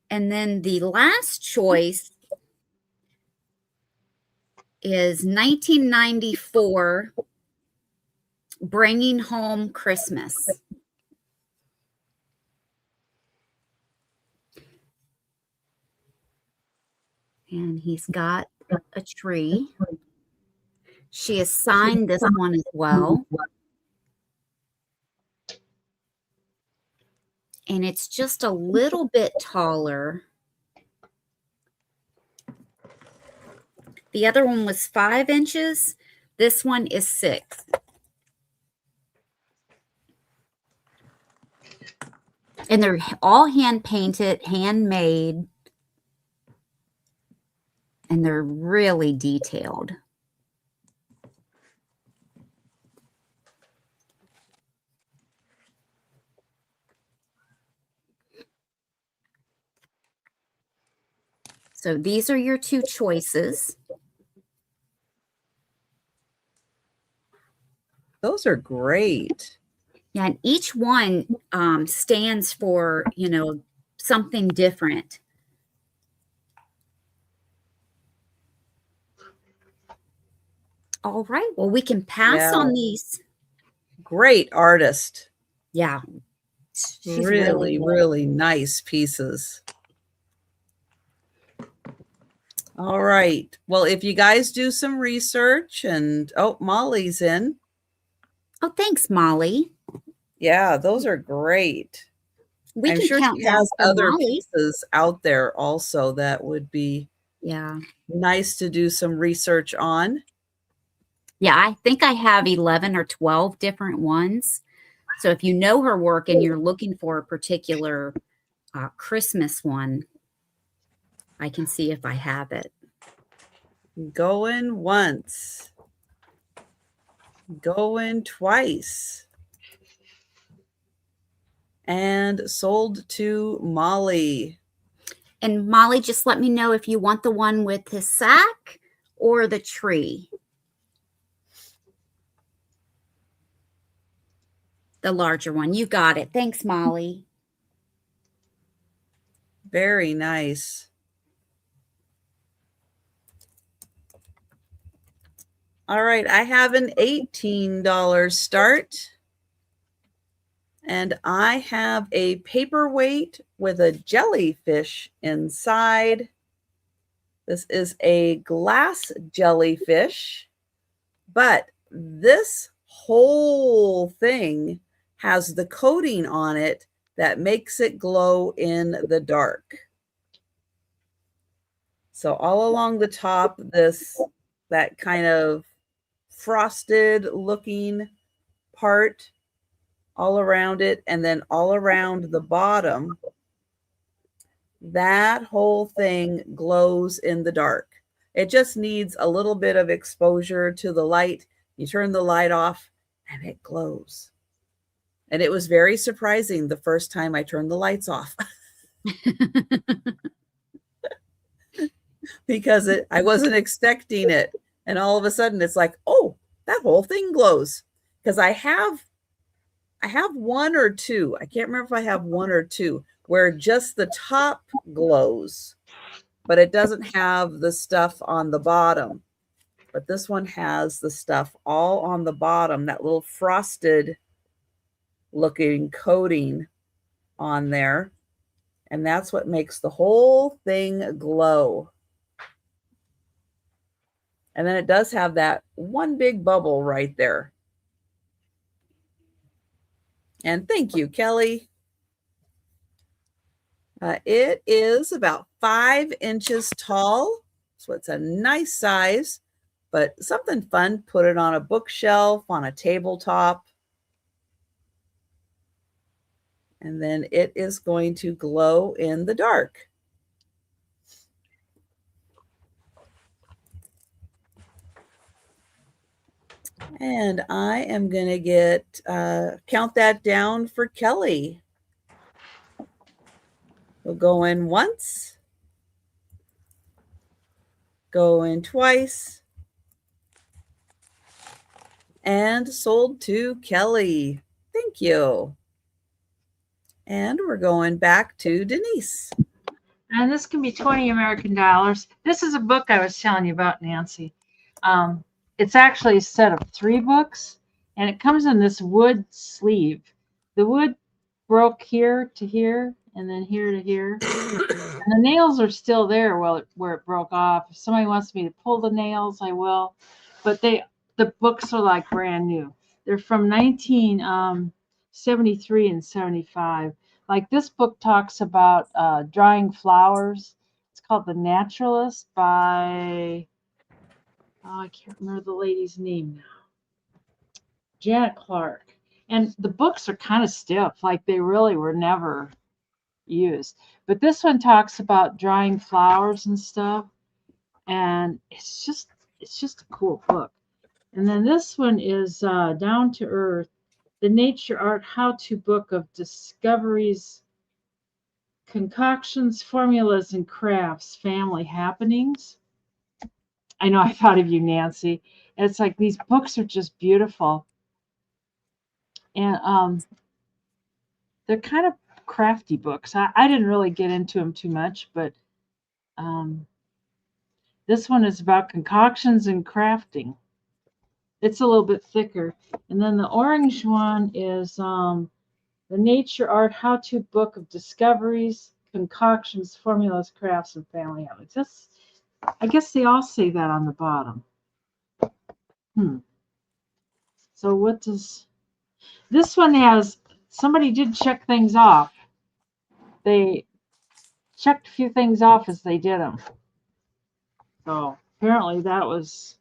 And then the last choice is 1994, Bringing Home Christmas. And he's got a tree. She has signed this one as well. And it's just a little bit taller. The other one was 5 inches. This one is 6. And they're all hand painted, handmade, and they're really detailed. So these are your two choices. Those are great. Yeah, and each one stands for, you know, something different. All right. Well, we can pass on these. Great artist. Yeah. She's really nice pieces. All right. Well, if you guys do some research and, oh, Molly's in. Oh, thanks, Molly. Yeah, those are great. I'm sure she has other pieces out there also that would be nice to do some research on. Yeah, I think I have 11 or 12 different ones. So if you know her work and you're looking for a particular Christmas one, I can see if I have it. Going once. Going twice. And sold to Molly. And Molly, just let me know if you want the one with his sack or the tree. The larger one. You got it. Thanks, Molly. Very nice. All right, I have an $18 start. And I have a paperweight with a jellyfish inside. This is a glass jellyfish, but this whole thing has the coating on it that makes it glow in the dark. So all along the top, that kind of frosted looking part all around it, and then all around the bottom, that whole thing glows in the dark. It just needs a little bit of exposure to the light. You turn the light off and it glows. And it was very surprising the first time I turned the lights off because I wasn't expecting it. And all of a sudden it's like, oh, that whole thing glows. Because I have one or two. I can't remember if I have one or two where just the top glows, but it doesn't have the stuff on the bottom. But this one has the stuff all on the bottom, that little frosted looking coating on there. And that's what makes the whole thing glow. And then it does have that one big bubble right there. And thank you, Kelly. It is about 5 inches tall, so it's a nice size, but something fun. Put it on a bookshelf, on a tabletop, and then it is going to glow in the dark. And I am going to count that down for Kelly. We'll go in once, go in twice, and sold to Kelly. Thank you. And we're going back to Denise. And this can be 20 American dollars. This is a book I was telling you about, Nancy. It's actually a set of 3 books, and it comes in this wood sleeve. The wood broke here to here, and then here to here. And the nails are still there where it broke off. If somebody wants me to pull the nails, I will. But the books are like brand new. They're from 1973 and 75. Like this book talks about drying flowers. It's called The Naturalist by, I can't remember the lady's name now. Janet Clark. And the books are kind of stiff, like they really were never used. But this one talks about drying flowers and stuff. And it's just a cool book. And then this one is Down to Earth, the Nature Art How-To Book of Discoveries, Concoctions, Formulas, and Crafts, Family Happenings. I know I thought of you, Nancy. And it's like these books are just beautiful. And they're kind of crafty books. I didn't really get into them too much, but this one is about concoctions and crafting. It's a little bit thicker. And then the orange one is The Nature Art How-To Book of Discoveries, Concoctions, Formulas, Crafts, and Family Habits. I guess they all say that on the bottom. So what does... This one has... Somebody did check things off. They checked a few things off as they did them. So apparently that was...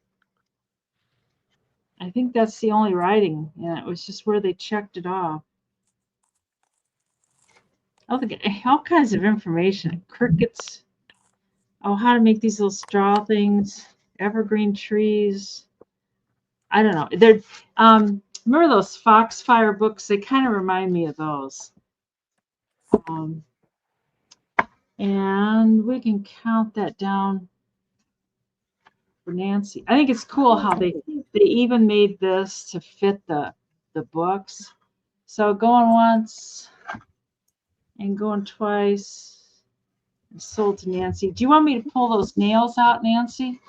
I think that's the only writing. Yeah, it was just where they checked it off. Oh, they get all kinds of information. Crickets. Oh, how to make these little straw things. Evergreen trees. I don't know. They're remember those Foxfire books? They kind of remind me of those. And we can count that down for Nancy. I think it's cool how they even made this to fit the books. So going once and going twice. And sold to Nancy. Do you want me to pull those nails out, Nancy?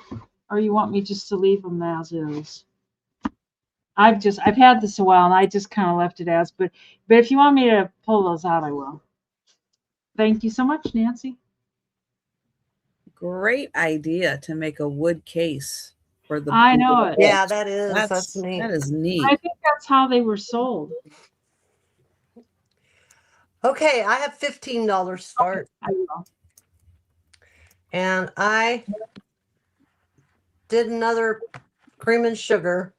or you want me just to leave them as is? I've had this a while and I just kind of left it as, but if you want me to pull those out, I will. Thank you so much, Nancy. Great idea to make a wood case for the. I know it. Yeah, that is. That's neat. That is neat. I think that's how they were sold. Okay, I have $15 start. I will. And I did another cream and sugar.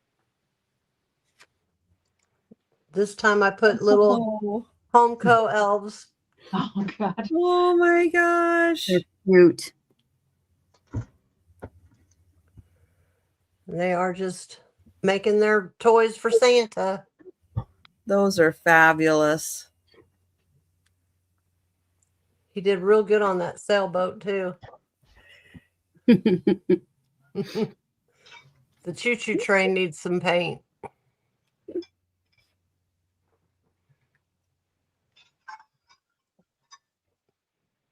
This time I put little Homeco elves. Oh God. Oh my gosh. They're cute. They are just making their toys for Santa. Those are fabulous. He did real good on that sailboat too. The choo-choo train needs some paint.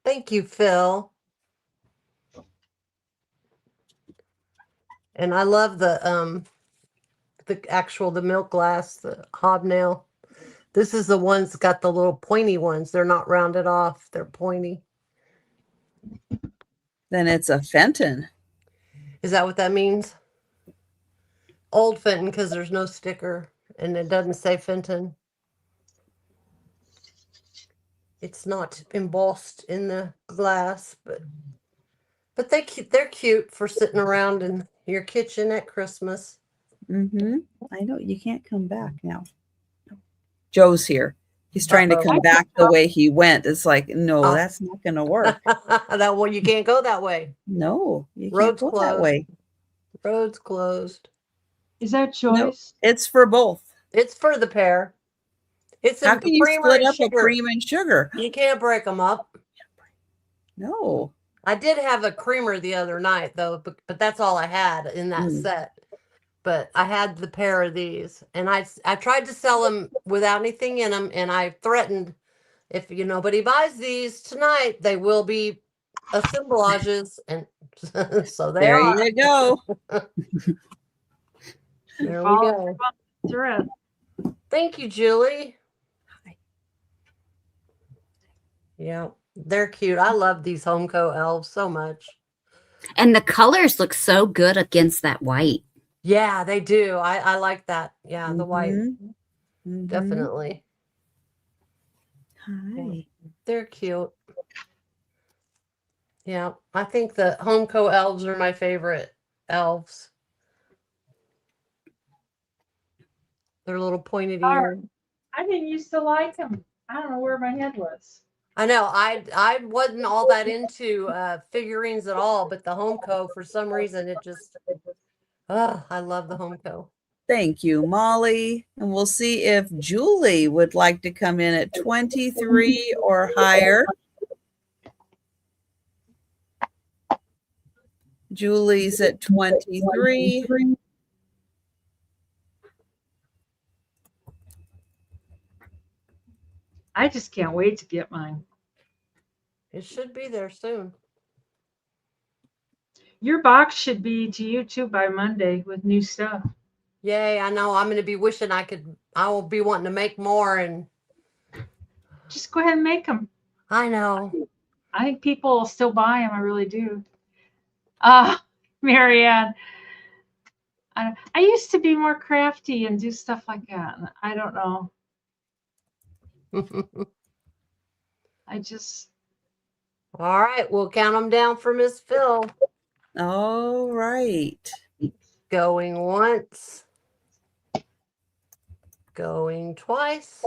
Thank you, Phil. And I love the milk glass, the hobnail. This is the ones that got the little pointy ones. They're not rounded off. They're pointy. Then it's a Fenton. Is that what that means? Old Fenton, because there's no sticker and it doesn't say Fenton. It's not embossed in the glass, but they're cute for sitting around in your kitchen at Christmas. Mm-hmm. I know you can't come back now. Joe's here. He's trying to Uh-oh. come back the way he went. It's like, no, Oh. that's not going to work. That one, you can't go that way. No, you Road's can't go that closed. way. Road's closed. Is that choice? It's for both. It's for the pair. It's How in can you creamer split and up a sugar. cream and sugar? You can't break them up. No. I did have a creamer the other night though, but that's all I had in that set. But I had the pair of these, and I tried to sell them without anything in them, and I threatened, if nobody buys these tonight, they will be assemblages, and so There you go. There we Follow go. the thread. Thank you, Julie. Yeah, they're cute. I love these Homeco elves so much. And the colors look so good against that white. Yeah, they do. I like that. Yeah, the white. Mhm. Definitely. Hi. They're cute. Yeah, I think the Homeco elves are my favorite elves. They're little pointed ears. I didn't used to like them. I don't know where my head was. I know. I wasn't all that into figurines at all, but the Homeco, for some reason, it just. Oh, I love the Homeco. Thank you, Molly. And we'll see if Julie would like to come in at 23 or higher. Julie's at 23. I just can't wait to get mine. It should be there soon. Your box should be to you too by Monday with new stuff. Yay, I know. I'm going to be wishing I will be wanting to make more, and Just go ahead and make them. I know. I think people will still buy them. I really do. Marianne, I used to be more crafty and do stuff like that. And I don't know. I just. All right, we'll count them down for Miss Phil. All right. Going once. Going twice.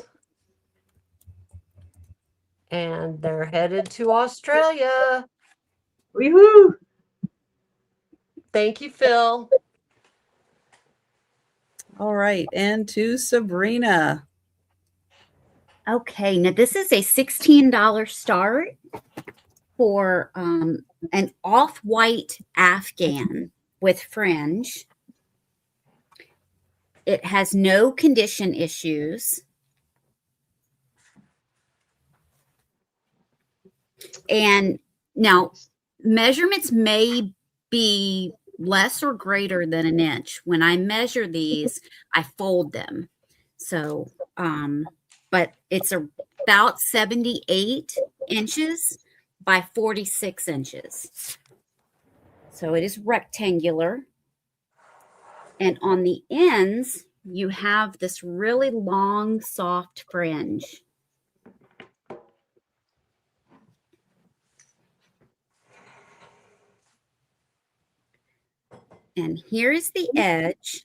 And they're headed to Australia. Woohoo! Thank you, Phil. All right. And to Sabrina. Okay, now this is a $16 start for an off-white Afghan with fringe. It has no condition issues. And now measurements may be less or greater than an inch. When I measure these, I fold them. So, but it's about 78 inches by 46 inches. So it is rectangular. And on the ends, you have this really long, soft fringe. And here is the edge.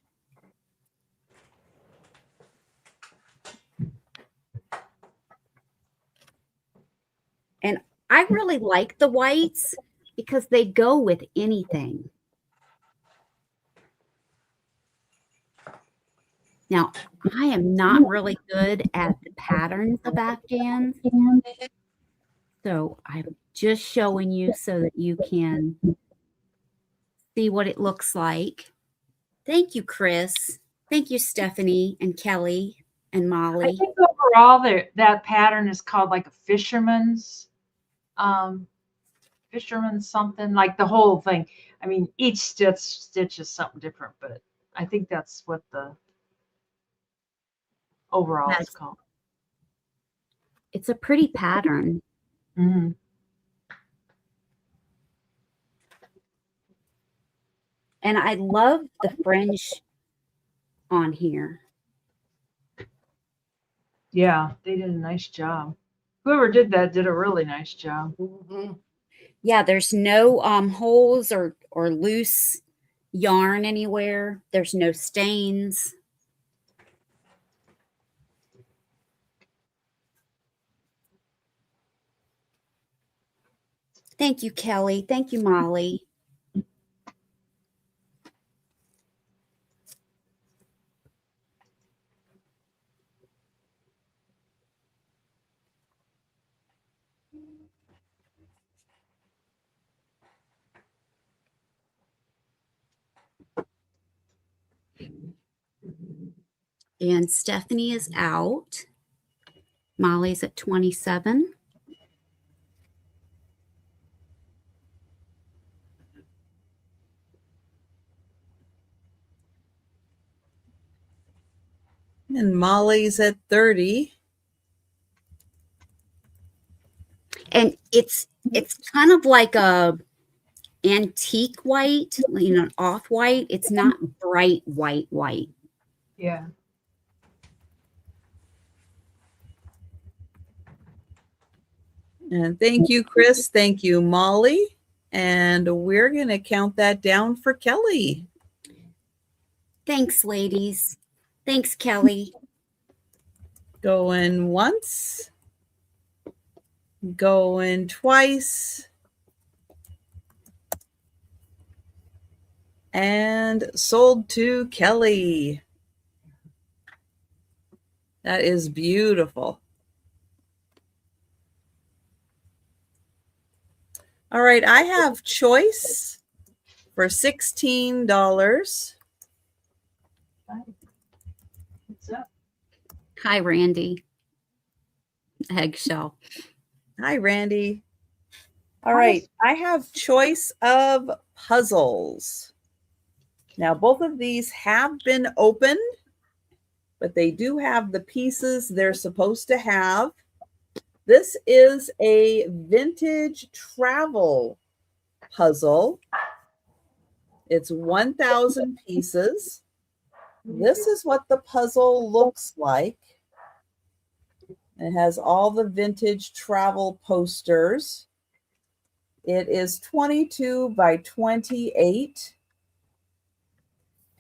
And I really like the whites because they go with anything. Now, I am not really good at the patterns of Afghans. So I'm just showing you so that you can see what it looks like. Thank you, Chris. Thank you, Stephanie and Kelly and I Molly. think overall that pattern is called like a fisherman's something, like the whole thing. I mean, each stitch is something different, but I think that's what the overall is called. It's a pretty pattern. Mm-hmm. And I love the fringe on here. Yeah, they did a nice job. Whoever did that did a really nice job. Mhm. Yeah, there's no holes or loose yarn anywhere. There's no stains. Thank you, Kelly. Thank you, Molly. And Stephanie is out. Molly's at 27. And Molly's at 30. And it's kind of like a antique white, off white. It's not bright white. Yeah. And thank you, Chris. Thank you, Molly. And we're going to count that down for Kelly. Thanks, ladies. Thanks, Kelly. Going once. Going twice. And sold to Kelly. That is beautiful. All right, I have choice for $16. What's up? Hi, Randy. Eggshell. Hi, Randy. All right, I have choice of puzzles. Now, both of these have been opened, but they do have the pieces they're supposed to have. This is a vintage travel puzzle. It's 1,000 pieces. This is what the puzzle looks like. It has all the vintage travel posters. It is 22 by 28.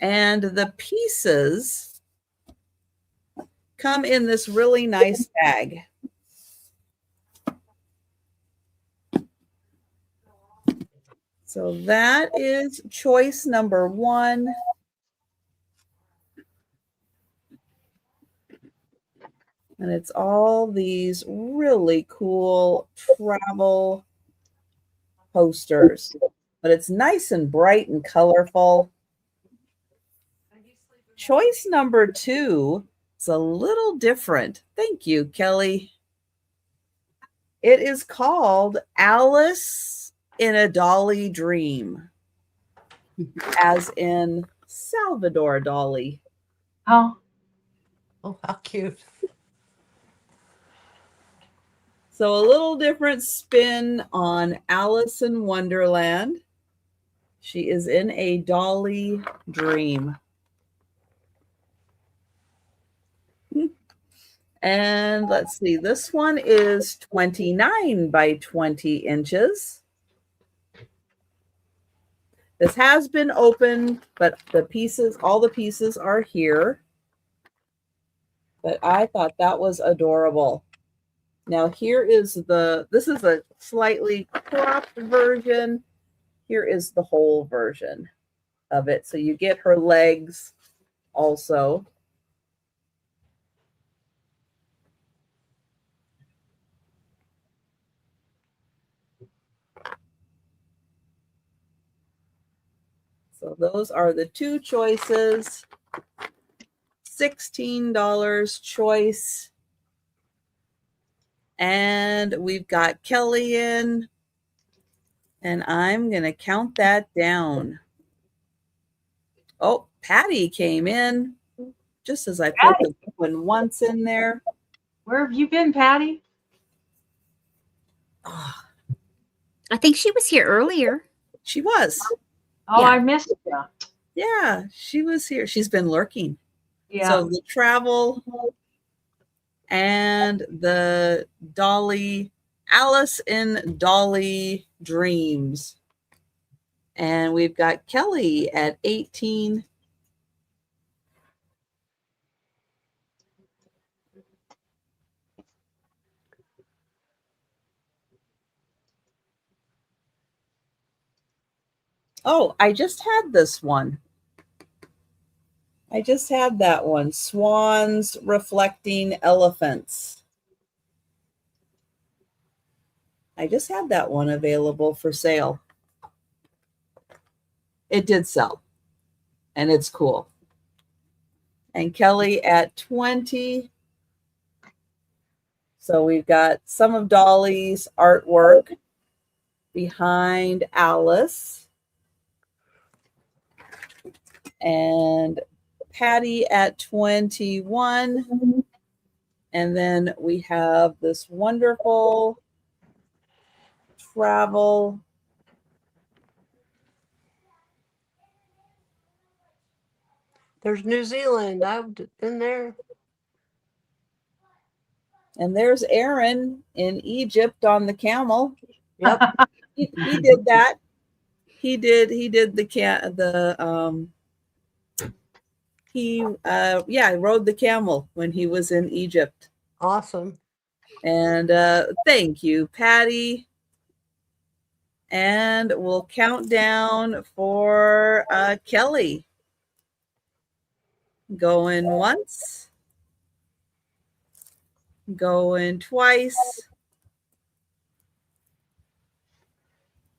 And the pieces come in this really nice bag. So that is choice number 1. And it's all these really cool travel posters. But it's nice and bright and colorful. Choice number 2 is a little different. Thank you, Kelly. It is called Alice in a Dolly Dream. as in Salvador Dali. Oh, Oh, how cute. So a little different spin on Alice in Wonderland. She is in a Dolly dream. And let's see, this one is 29 by 20 inches. This has been opened, but all the pieces are here. But I thought that was adorable. Now this is a slightly cropped version. Here is the whole version of it. So you get her legs also. So those are the two choices. $16 choice. And we've got Kelly in. And I'm going to count that down. Oh, Patty came in just as I put the one once in there. where have you been, Patty? Oh, I think she was here earlier. she was. Oh, Yeah. I missed you. Yeah, she was here. She's been lurking. Yeah. So the travel and the Dolly, Alice in Dolly Dreams. And we've got Kelly at 18. Oh, I just had this one. I just had that one. Swans reflecting elephants. I just had that one available for sale. It did sell, and it's cool. And Kelly at 20. So we've got some of Dolly's artwork behind Alice. And Patty at 21. And then we have this wonderful travel. There's New Zealand. I've been there. And there's Aaron in Egypt on the camel. Yep. He did that. He did he rode the camel when he was in Egypt. Awesome. And thank you, Patty. And we'll count down for Kelly. Going once. Going twice.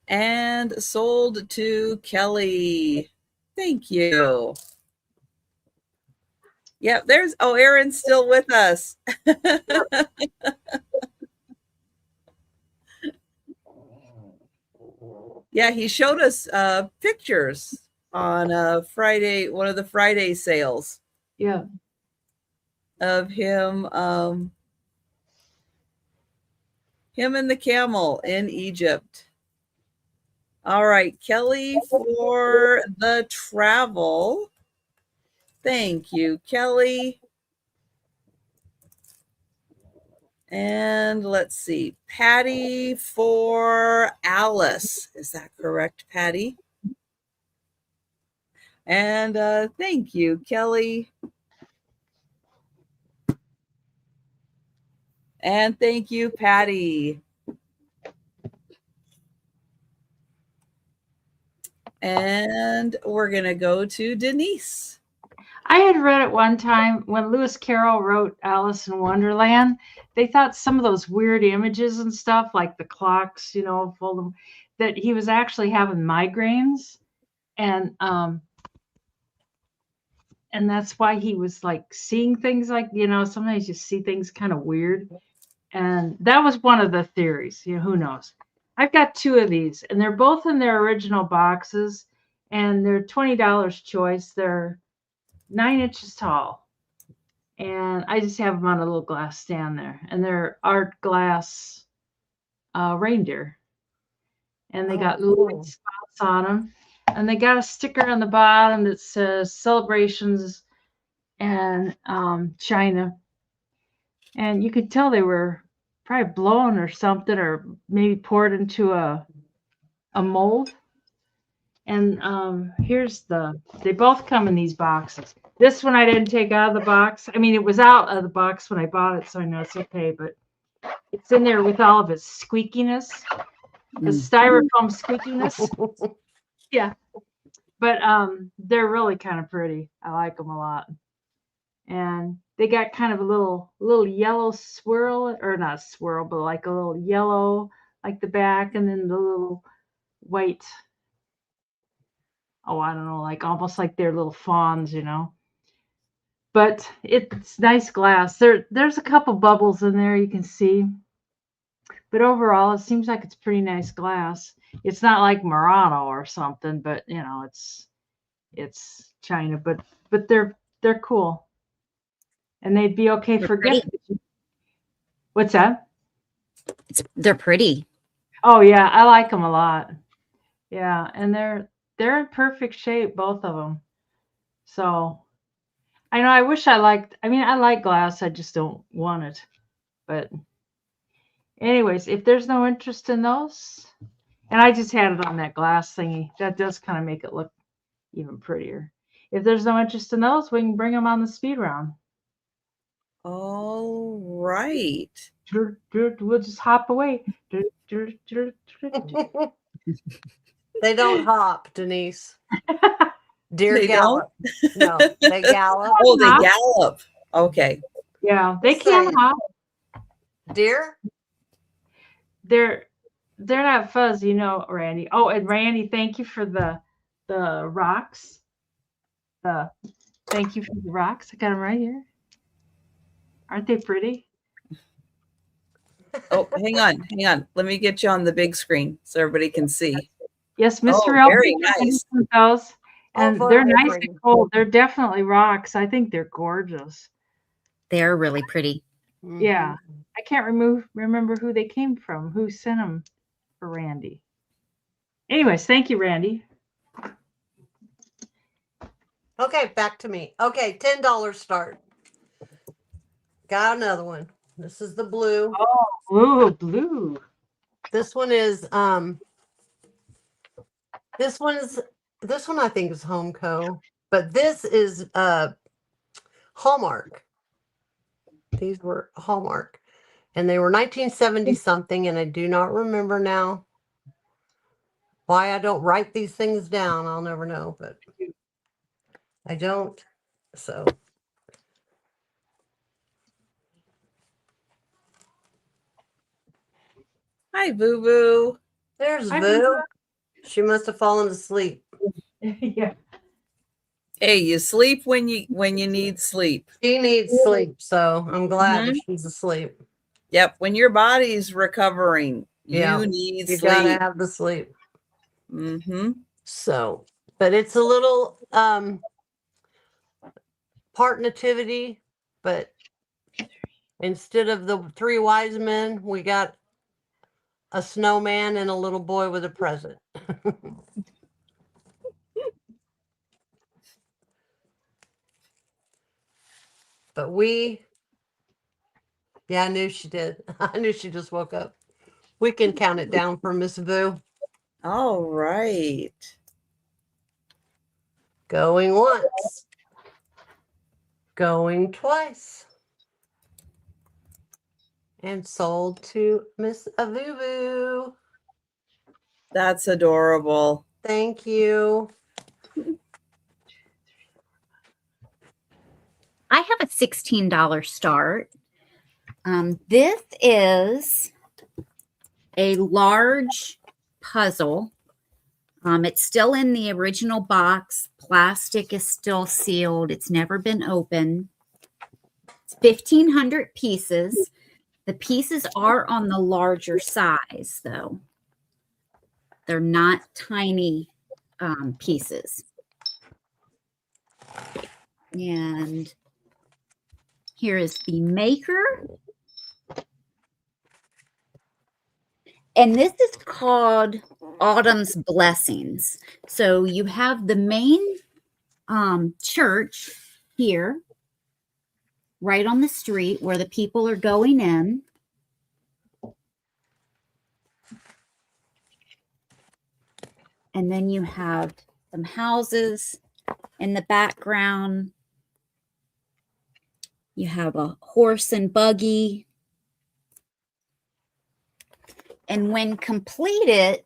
And sold to Kelly. Thank you. Yep, Aaron's still with us. Yeah, he showed us pictures on Friday, one of the Friday sales. Yeah. Of him and the camel in Egypt. All right, Kelly for the travel. Thank you, Kelly. And let's see, Patty for Alice. Is that correct, Patty? And thank you, Kelly. And thank you, Patty. And we're going to go to Denise. I had read at one time when Lewis Carroll wrote Alice in Wonderland, they thought some of those weird images and stuff, like the clocks, full of, that he was actually having migraines. And that's why he was like seeing things like, sometimes you see things kind of weird. And that was one of the theories. Who knows? I've got two of these, and they're both in their original boxes. and they're $20 choice. They're 9 inches tall, and I just have them on a little glass stand there, and they're art glass reindeer, and they got little white spots on them, and they got a sticker on the bottom that says celebrations and China, and you could tell they were probably blown or something, or maybe poured into a mold. And they both come in these boxes. This one I didn't take out of the box. I mean, it was out of the box when I bought it, so I know it's okay, but it's in there with all of its squeakiness, the styrofoam squeakiness. Yeah. But they're really kind of pretty. I like them a lot. And they got kind of a little yellow swirl, or not swirl, but like a little yellow, like the back, and then the little white. Oh, I don't know, like almost like they're little fawns, you know. But it's nice glass. There's a couple bubbles in there you can see. But overall, it seems like it's pretty nice glass. It's not like Murano or something, but you know, it's China, but they're cool. And they'd be okay for gift. What's that? They're pretty. Oh yeah, I like them a lot. Yeah, and they're in perfect shape, both of them. So I know I wish I like glass, I just don't want it. But anyways, if there's no interest in those, and I just had it on that glass thingy, that does kind of make it look even prettier. If there's no interest in those, we can bring them on the speed round. All right. We'll just hop away. They don't hop, Denise. Deer They gallop. No, they gallop. Oh, they gallop. Okay. Yeah, they can hop. Deer? They're not fuzzy, you know, Randy. Oh, and Randy, thank you for the rocks. Thank you for the rocks. I got them right here. Aren't they pretty? Oh, hang on. Let me get you on the big screen so everybody can see. Yes, Mr. Oh, very LP nice. those, and they're nice pretty. and cold. They're definitely rocks. I think they're gorgeous. They're really pretty. Yeah, I can't remember who they came from. Who sent them for Randy? Anyways, thank you, Randy. Okay, back to me. Okay, $10 start. Got another one. This is the blue. Oh, blue. This one is this one I think is Homeco, but this is Hallmark. These were Hallmark, and they were 1970 something, and I do not remember now why I don't write these things down. I'll never know, but I don't. So Hi, Boo Boo. there's Hi, Boo. Boo. She must have fallen asleep. Yeah. Hey, you sleep when you need sleep. She needs sleep, so I'm glad that she's asleep. Yep. When your body's recovering, Yeah, you need You sleep. gotta have the sleep. Mm-hmm. So, but it's a little part nativity, but instead of the 3 wise men, we got a snowman and a little boy with a present. But I knew she did. I knew she just woke up. We can count it down for Miss Boo. All right. Going once. Going twice. And sold to Miss Avuvu. That's adorable. Thank you. I have a $16 start. This is a large puzzle. It's still in the original box. Plastic is still sealed. It's never been opened. It's 1,500 pieces. The pieces are on the larger size, though. They're not tiny pieces. And here is the maker. And this is called Autumn's Blessings. So you have the main church here, right on the street where the people are going in. And then you have some houses in the background. You have a horse and buggy. And when completed,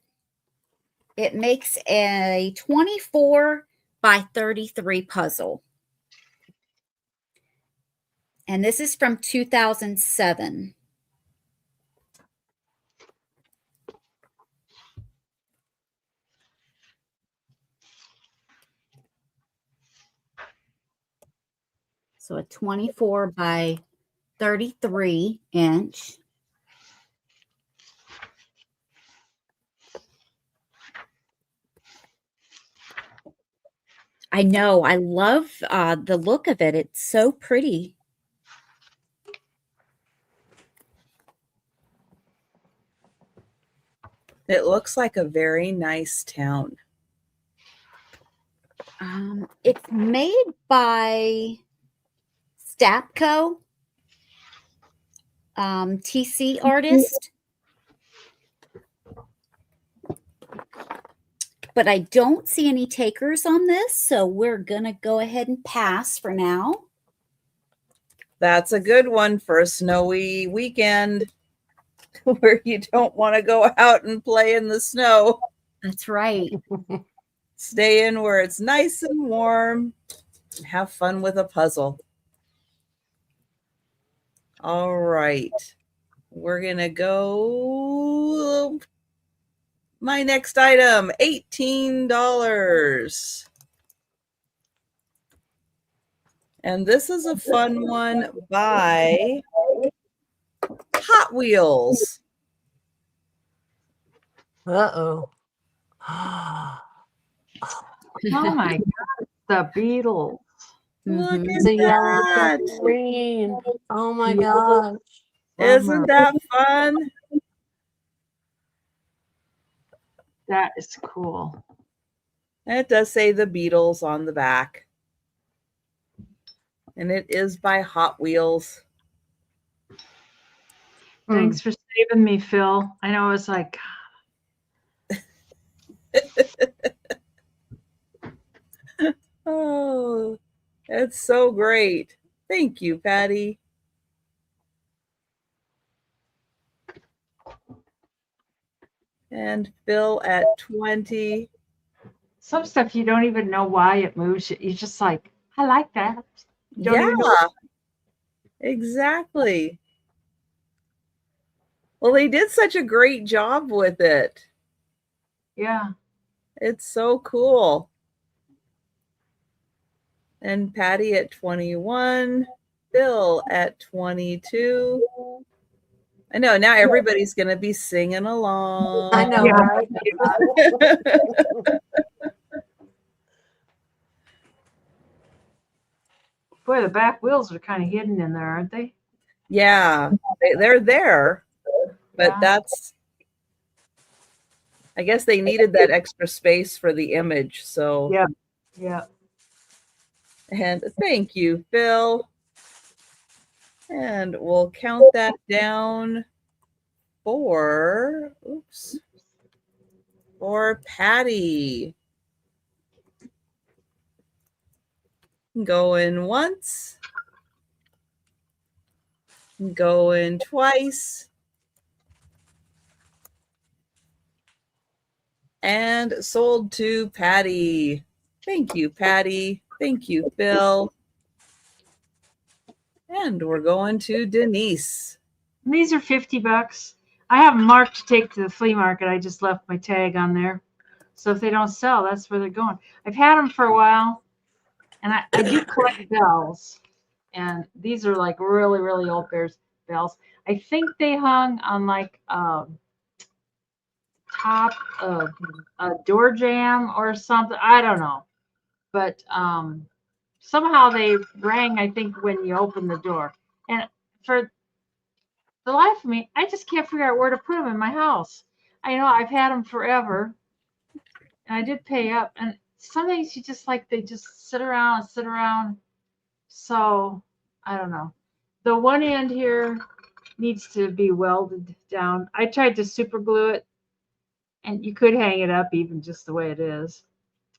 it makes a 24 by 33 puzzle. And this is from 2007. So a 24 by 33 inch. I know. I love the look of it. It's so pretty. It looks like a very nice town. It's made by Stapco, TC artist. But I don't see any takers on this, so we're going to go ahead and pass for now. That's a good one for a snowy weekend where you don't want to go out and play in the snow. That's right. Stay in where it's nice and warm. Have fun with a puzzle. All right. We're going to go. My next item, $18. And this is a fun one by Hot Wheels. Uh-oh. Oh my God, the Beatles. Look at The yellow that. submarine. Oh my gosh. Isn't that fun? That is cool. And it does say the Beatles on the back. And it is by Hot Wheels. Thanks for saving me, Phil. I know I was like, oh, that's so great. Thank you, Patty. And Phil at 20. some stuff you don't even know why it moves. You're just like, I like that. You don't even know. Yeah, exactly. Well, they did such a great job with it. Yeah. It's so cool. And Patty at 21, Bill at 22. I know, now everybody's going to be singing along. I know, Yeah. right? Boy, the back wheels are kind of hidden in there, aren't they? Yeah, they're there, but Yeah. that's, I guess they needed that extra space for the image. So, Yeah. Yeah. and thank you, Phil. And we'll count that down for Patty. Going once. Going twice. And sold to Patty. Thank you, Patty. Thank you, Phil. And we're going to Denise. And these are $50. I have them marked to take to the flea market. I just left my tag on there. So if they don't sell, that's where they're going. I've had them for a while, and I do collect bells. And these are like really, really old bells. I think they hung on like top of a door jamb or something. I don't know. But somehow they rang, I think, when you opened the door. And for the life of me, I just can't figure out where to put them in my house. I know I've had them forever, and I did pay up. And sometimes you just like they just sit around and sit around. So I don't know. The one end here needs to be welded down. I tried to super glue it, and you could hang it up even just the way it is.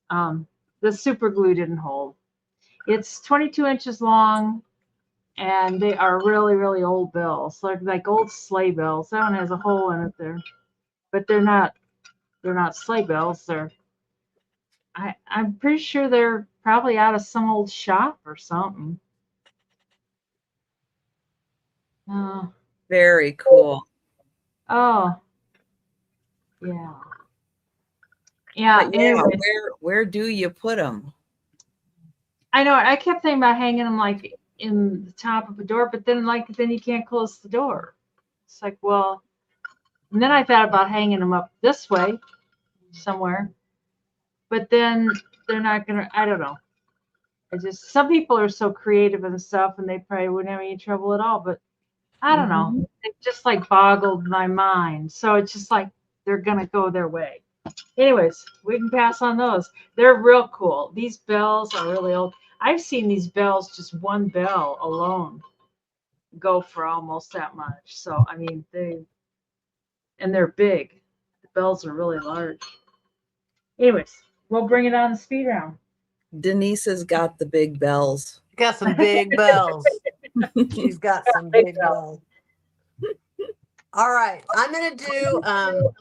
The super glue didn't hold. It's 22 inches long, and they are really, really old bells, like old sleigh bells. That one has a hole in it there, but they're not sleigh bells. I'm pretty sure they're probably out of some old shop or something. Uh, Very cool. oh, yeah. Yeah, But yeah, anyway, where do you put them? I know I kept thinking about hanging them like in the top of a door, but then you can't close the door. It's like, well, and then I thought about hanging them up this way somewhere, but then they're not gonna. I don't know. Some people are so creative and stuff, and they probably wouldn't have any trouble at all. But I don't know. It just like boggled my mind. So it's just like they're gonna go their way. Anyways, we can pass on those. They're real cool. These bells are really old. I've seen these bells, just one bell alone, go for almost that much. So I mean, they're big. The bells are really large. Anyways, we'll bring it on the speed round. Denise has got the big bells. Got some big bells. She's got some big bells. All right. I'm going to do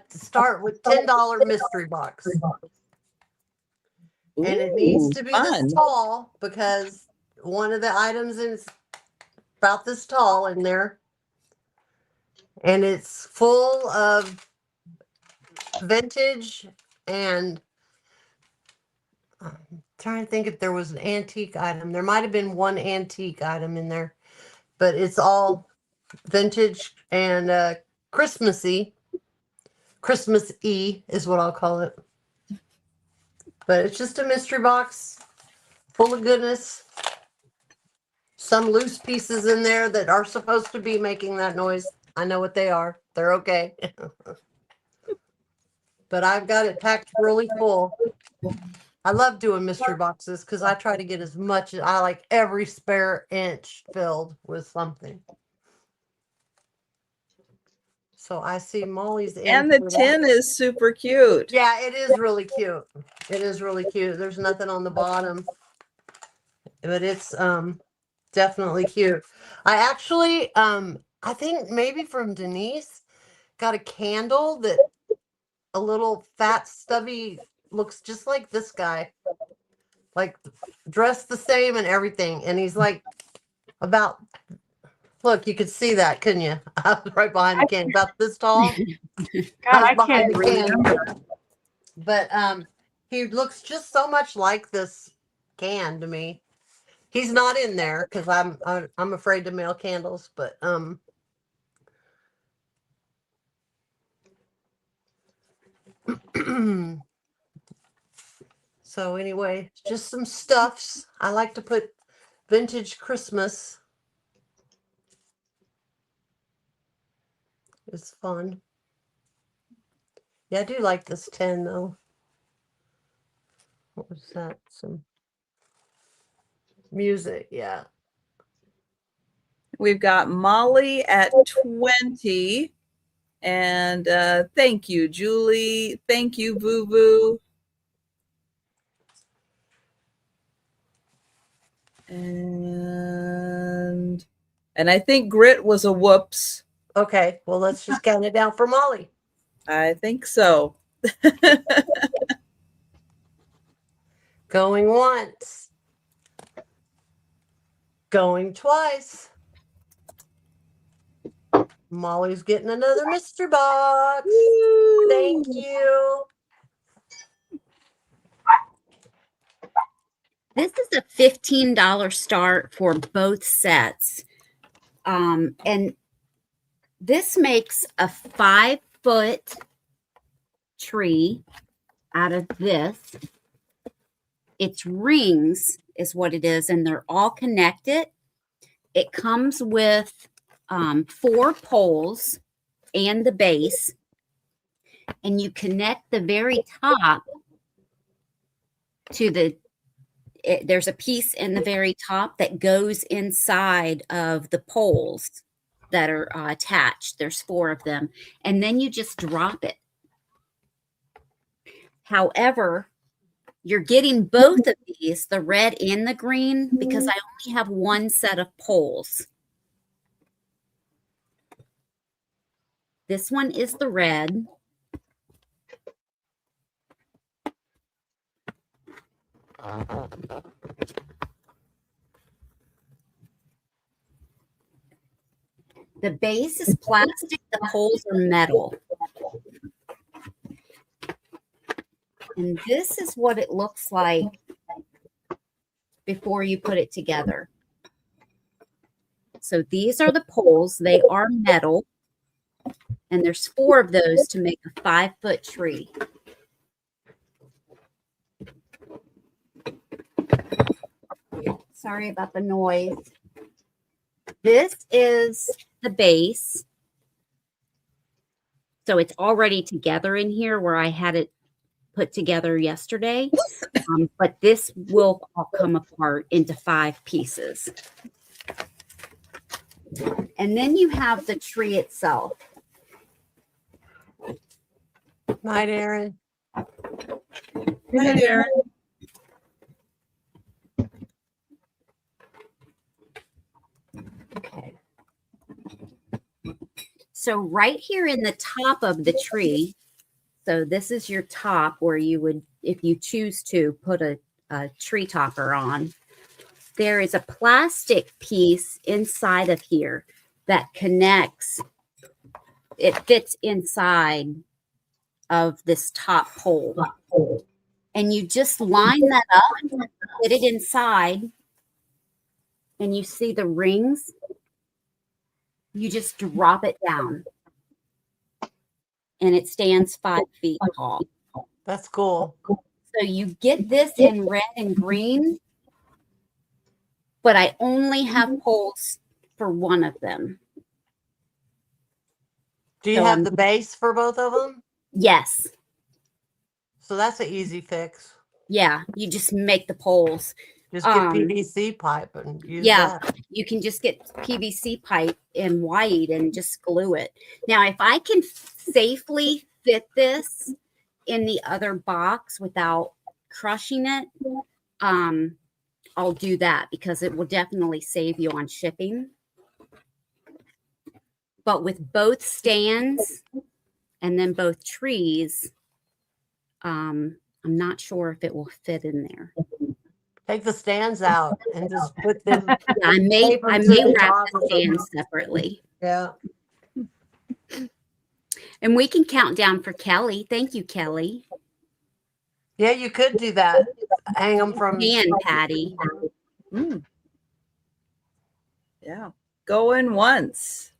start with $10 mystery box. And it needs to be fun. this tall because one of the items is about this tall in there. And it's full of vintage and I'm trying to think if there was an antique item. There might have been one antique item in there, but it's all vintage and Christmassy. Christmas-y is what I'll call it. But it's just a mystery box full of goodness. Some loose pieces in there that are supposed to be making that noise. I know what they are. They're okay. But I've got it packed really full. I love doing mystery boxes because I try to get as much as I like every spare inch filled with something. So I see Molly's in. And the tin is super cute. Yeah, it is really cute. It is really cute. There's nothing on the bottom. But it's definitely cute. I actually I think maybe from Denise got a candle that a little fat stubby looks just like this guy. Like dressed the same and everything. And he's like about look, you could see that, couldn't you? I was right behind the can, about this tall. God, I behind can't the can. remember. But he looks just so much like this can to me. He's not in there because I'm afraid to mail candles, but so anyway, just some stuffs. I like to put vintage Christmas. It's fun. Yeah, I do like this 10 though. What was that? Some music, yeah. We've got Molly at 20. And thank you, Julie. Thank you, Boo Boo. And I think Grit was a whoops. Okay, well, let's just count it down for Molly. I think so. Going once. Going twice. Molly's getting another mystery box. Woo! Thank you. This is a $15 start for both sets. And this makes a 5-foot tree out of this. It's rings is what it is, and they're all connected. It comes with 4 poles and the base, and you connect the very top to there's a piece in the very top that goes inside of the poles that are attached. There's 4 of them, and then you just drop it. However, you're getting both of these, the red and the green, because I only have 1 set of poles. This one is the red. The base is plastic, the poles are metal. And this is what it looks like before you put it together. So these are the poles. They are metal. And there's 4 of those to make a 5-foot tree. Sorry about the noise. This is the base. So it's already together in here where I had it put together yesterday. But this will all come apart into 5 pieces. And then you have the tree itself. Night, Aaron. Hey, Aaron. Okay. So right here in the top of the tree, so this is your top where you would, if you choose to, put a tree topper on. There is a plastic piece inside of here that connects. It fits inside of this top pole. And you just line that up, put it inside, and you see the rings. You just drop it down. And it stands 5 feet tall. That's cool. So you get this in red and green, but I only have poles for 1 of them. Do you So have the base for both of them? Yes. So that's an easy fix. Yeah. You just make the poles. Just get PVC pipe and use that. You can just get PVC pipe in white and just glue it. Now, if I can safely fit this in the other box without crushing it, I'll do that because it will definitely save you on shipping. But with both stands and then both trees, I'm not sure if it will fit in there. Take the stands out and just put them. Yeah, I may to wrap the the top of them. stands separately. Yeah. And we can count down for Kelly. Thank you, Kelly. Yeah, you could do that. Hang them from. And Patty. Mm. Yeah. Going once.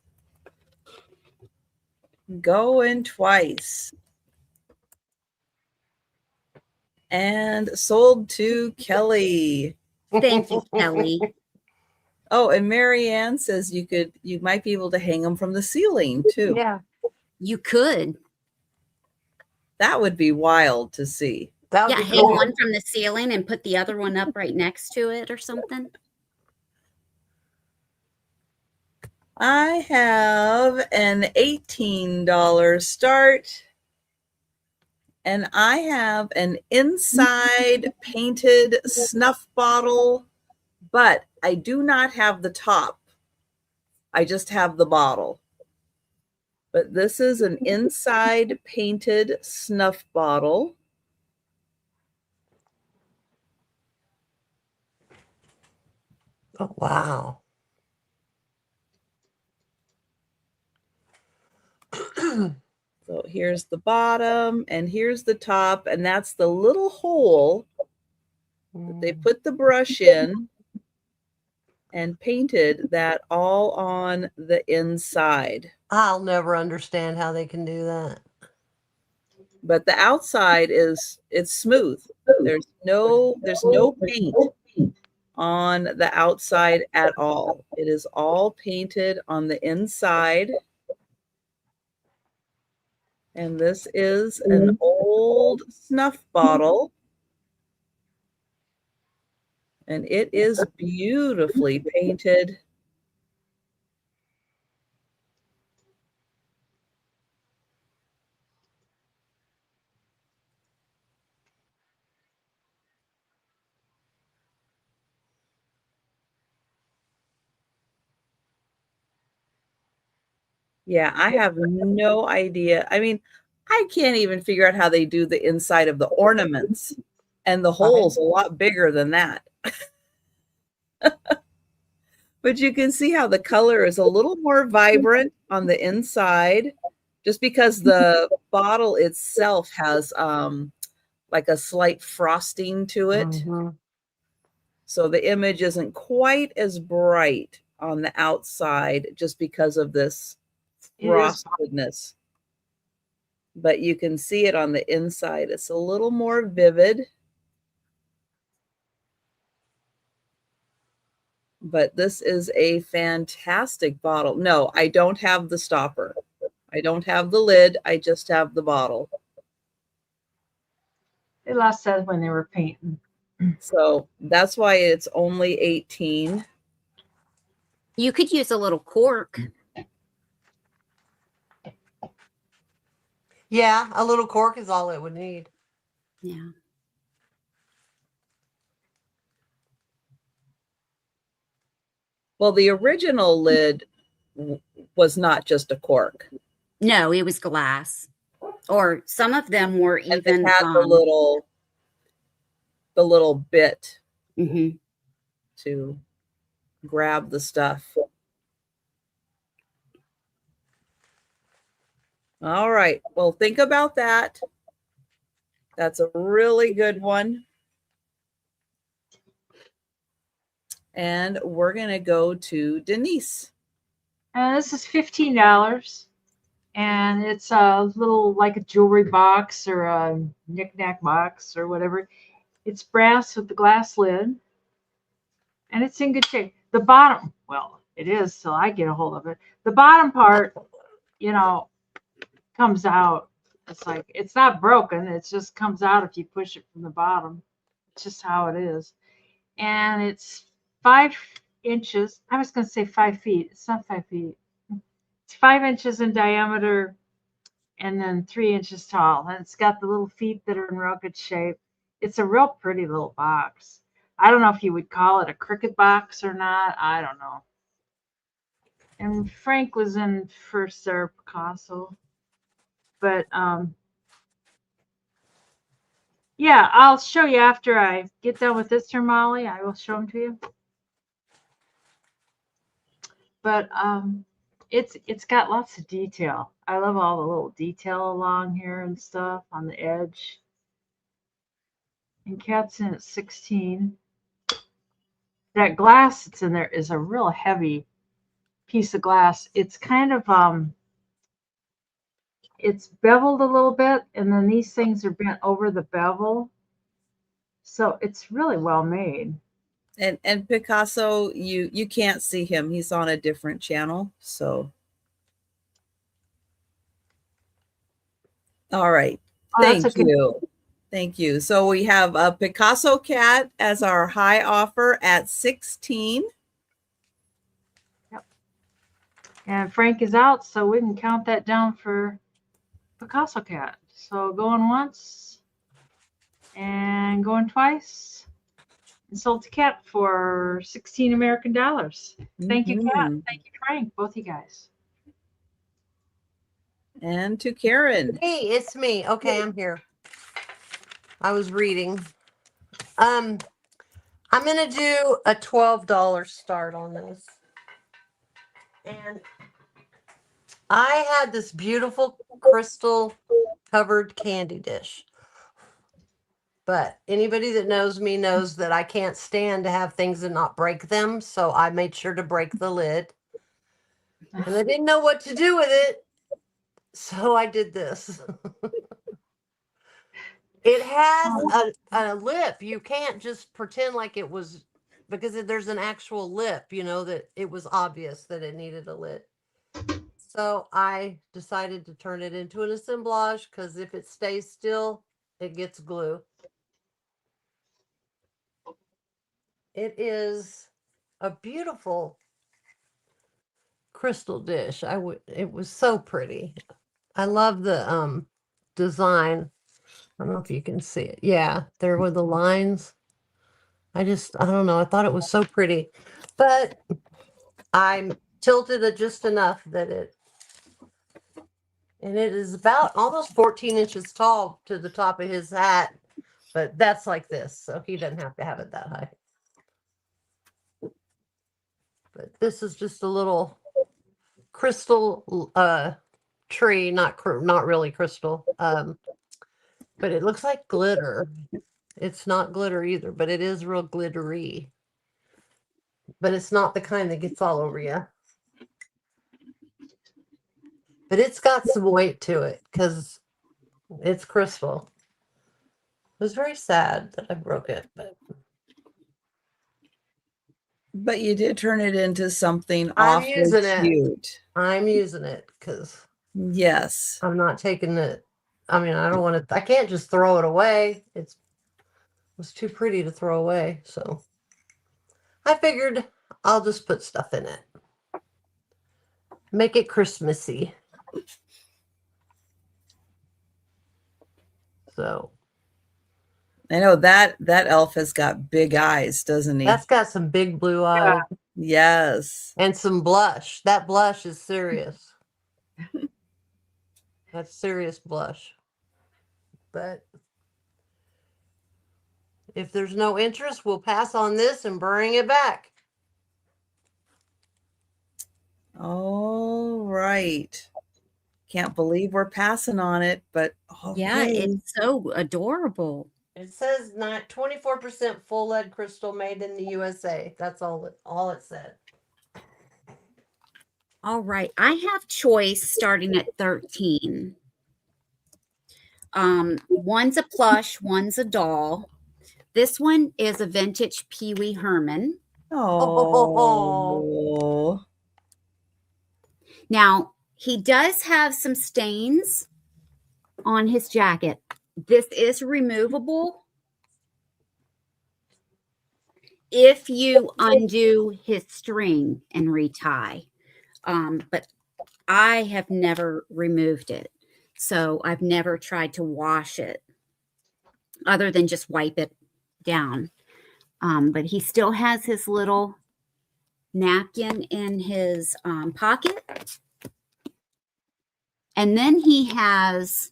Going twice. And sold to Kelly. Thank you, Kelly. Oh, and Marianne says you might be able to hang them from the ceiling too. Yeah. You could. That would be wild to see. That would Yeah, be hang cool. one from the ceiling and put the other one up right next to it or something. I have an $18 start. And I have an inside painted snuff bottle, but I do not have the top. I just have the bottle. But this is an inside painted snuff bottle. Oh, wow. So here's the bottom and here's the top, and that's the little hole that they put the brush in and painted that all on the inside. I'll never understand how they can do that. but the outside it's smooth. There's no paint on the outside at all. It is all painted on the inside. And this is an old snuff bottle. And it is beautifully painted. Yeah, I have no idea. I mean, I can't even figure out how they do the inside of the ornaments, and the hole's a lot bigger than that. But you can see how the color is a little more vibrant on the inside, just because the bottle itself has like a slight frosting to it. Mhm. So the image isn't quite as bright on the outside just because of this It is. frostedness. But you can see it on the inside. It's a little more vivid. But this is a fantastic bottle. No, I don't have the stopper. I don't have the lid. I just have the bottle. They lost that when they were painting. So that's why it's only 18. You could use a little cork. Yeah, a little cork is all it would need. Yeah. Well, the original lid was not just a cork. No, it was glass. Or some of them were And even it had the little bit mhm. to grab the stuff. All right. Well, think about that. That's a really good one. And we're going to go to Denise. This is $15. And it's a little like a jewelry box or a knick-knack box or whatever. It's brass with the glass lid. And it's in good shape. The bottom, well, it is till I get a hold of it. The bottom part, comes out. It's like, it's not broken. It just comes out if you push it from the bottom. It's just how it is. And it's 5 inches. I was going to say 5 feet. It's not 5 feet. It's 5 inches in diameter and then 3 inches tall. And it's got the little feet that are in real good shape. It's a real pretty little box. I don't know if you would call it a cricket box or not. I don't know. And Frank was in first there, Picasso. But yeah, I'll show you after I get done with this here, Molly. I will show them to you. But it's got lots of detail. I love all the little detail along here and stuff on the edge. And Cat's in at 16. That glass that's in there is a real heavy piece of glass. It's kind of it's beveled a little bit, and then these things are bent over the bevel. So it's really well made. And Picasso, you can't see him. He's on a different channel. So all right. Oh, that's Thank a good. you. Thank you. So we have a Picasso cat as our high offer at 16. Yep. And Frank is out, so we can count that down for Picasso cat. So going once and going twice. And sold to Cat for 16 American dollars. Thank you, Cat. Mhm. Thank you, Frank. Both you guys. And to Karen. Hey, it's me. Okay, I'm here. I was reading. I'm gonna do a $12 start on this. And I had this beautiful crystal covered candy dish. But anybody that knows me knows that I can't stand to have things and not break them. So I made sure to break the lid. And I didn't know what to do with it. So I did this. It has a lip. You can't just pretend like it was, because there's an actual lip, that it was obvious that it needed a lip. So I decided to turn it into an assemblage, because if it stays still, it gets glue. It is a beautiful crystal dish. It was so pretty. I love the design. I don't know if you can see it. Yeah, there were the lines. I don't know. I thought it was so pretty, but I tilted it just enough and it is about almost 14 inches tall to the top of his hat, but that's like this, so he doesn't have to have it that high. But this is just a little crystal tree, not really crystal, but it looks like glitter. It's not glitter either, but it is real glittery. But it's not the kind that gets all over you. But it's got some weight to it because it's crystal. It was very sad that I broke it, But you did turn it into something I'm awfully using it. cute. I'm using it because Yes. I'm not taking it. I mean, I don't want to. I can't just throw it away. It was too pretty to throw away, so I figured I'll just put stuff in it. Make it Christmassy. So I know that elf has got big eyes, doesn't he? that's got some big blue eyes. Yes. And some blush. That blush is serious. That's serious blush. But if there's no interest, we'll pass on this and bring it back. All right. Can't believe we're passing on it, but okay. Yeah, it's so adorable. It says not 24% full lead crystal made in the USA. That's all it said. All right. I have choice starting at 13. One's a plush, one's a doll. This one is a vintage Pee Wee Herman. Oh. Now, he does have some stains on his jacket. This is removable if you undo his string and retie. But I have never removed it. So I've never tried to wash it other than just wipe it down. But he still has his little napkin in his pocket. And then he has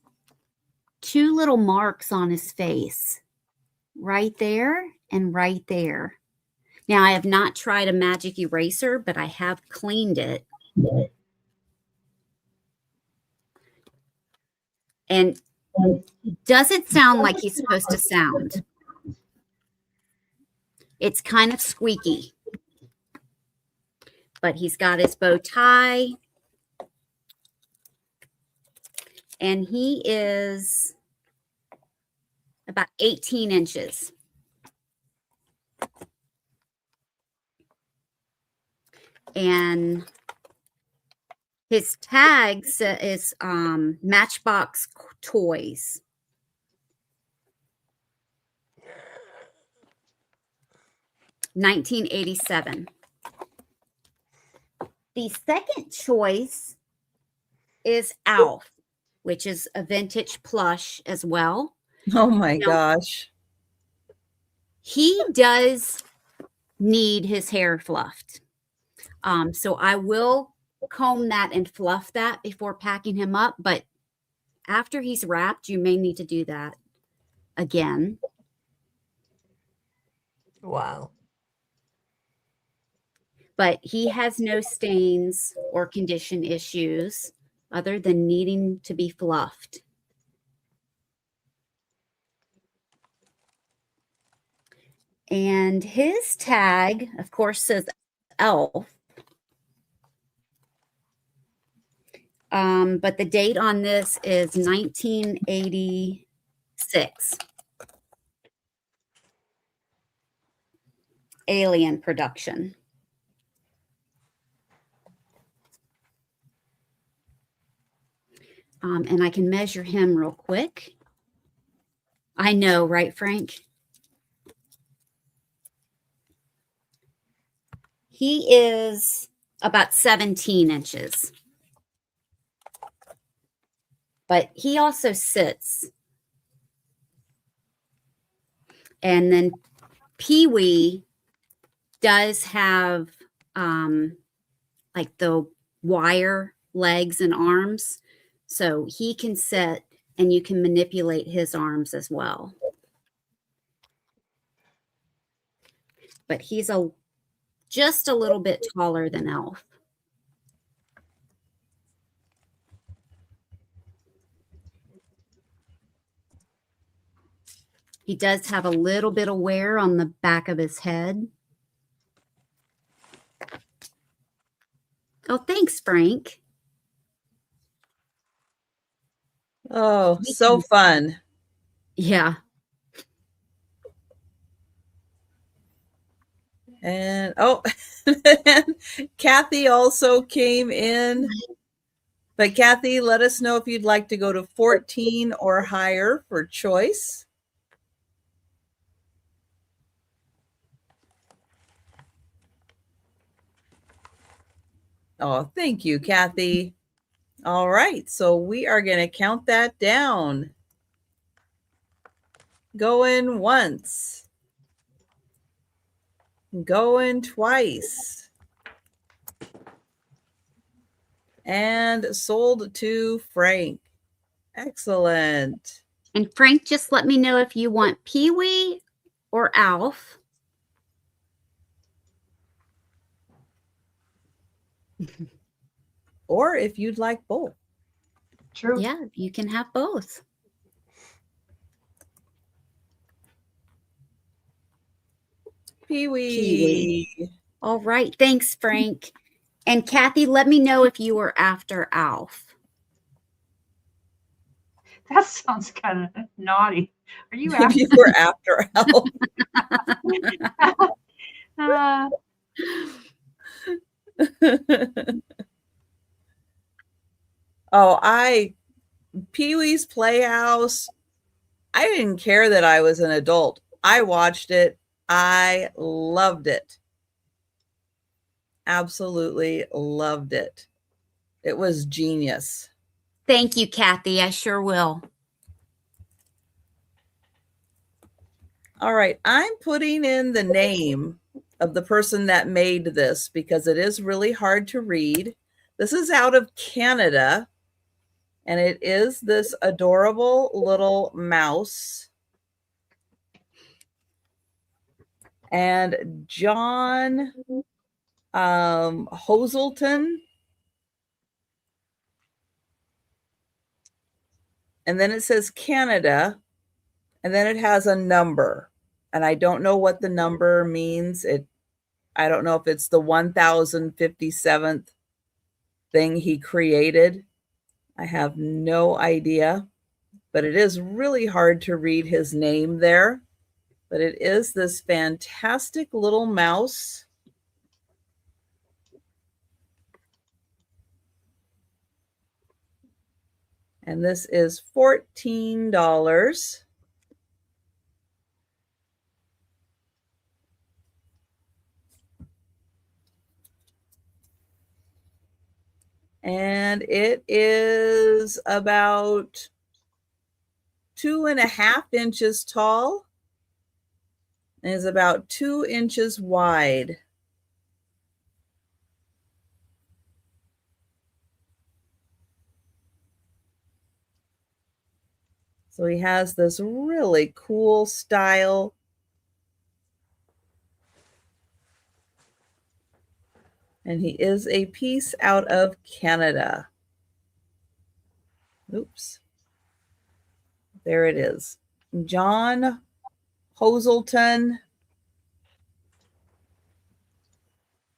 two little marks on his face, right there and right there. Now, I have not tried a magic eraser, but I have cleaned it. And it doesn't sound like he's supposed to sound. It's kind of squeaky. But he's got his bow tie. And he is about 18 inches. And his tag is Matchbox Toys. $1987. The second choice is Alf, which is a vintage plush as well. Oh my gosh. He does need his hair fluffed. So I will comb that and fluff that before packing him up. But after he's wrapped, you may need to do that again. Wow. But he has no stains or condition issues other than needing to be fluffed. And his tag, of course, says Elf. But the date on this is 1987. 6. Alien production. And I can measure him real quick. I know, right, Frank? He is about 17 inches. But he also sits. And then Pee-wee does have like the wire legs and arms. So he can sit and you can manipulate his arms as well. But he's just a little bit taller than Elf. He does have a little bit of wear on the back of his head. Oh, thanks, Frank. Oh, so fun. Yeah. And oh, Kathy also came in. But Kathy, let us know if you'd like to go to 14 or higher for choice. Oh, thank you, Kathy. All right, so we are going to count that down. Going once. Going twice. And sold to Frank. Excellent. And Frank, just let me know if you want Pee-wee or Alf. Or if you'd like both. True. Yeah, you can have both. Pee-wee. Pee-wee. All right. Thanks, Frank. And Kathy, let me know if you were after Alf. That sounds kind of naughty. Are you If after? you were after Alf. Oh, Pee-wee's Playhouse. I didn't care that I was an adult. I watched it. I loved it. Absolutely loved it. It was genius. Thank you, Kathy. I sure will. All right. I'm putting in the name of the person that made this because it is really hard to read. This is out of Canada, and it is this adorable little mouse. And John Hoselton. And then it says Canada, and then it has a number. And I don't know what the number means. I don't know if it's the 1057th thing he created. I have no idea. But it is really hard to read his name there. But it is this fantastic little mouse. And this is $14. And it is about 2.5 inches tall and is about 2 inches wide. So he has this really cool style. And he is a piece out of Canada. Oops. There it is. John Hoselton.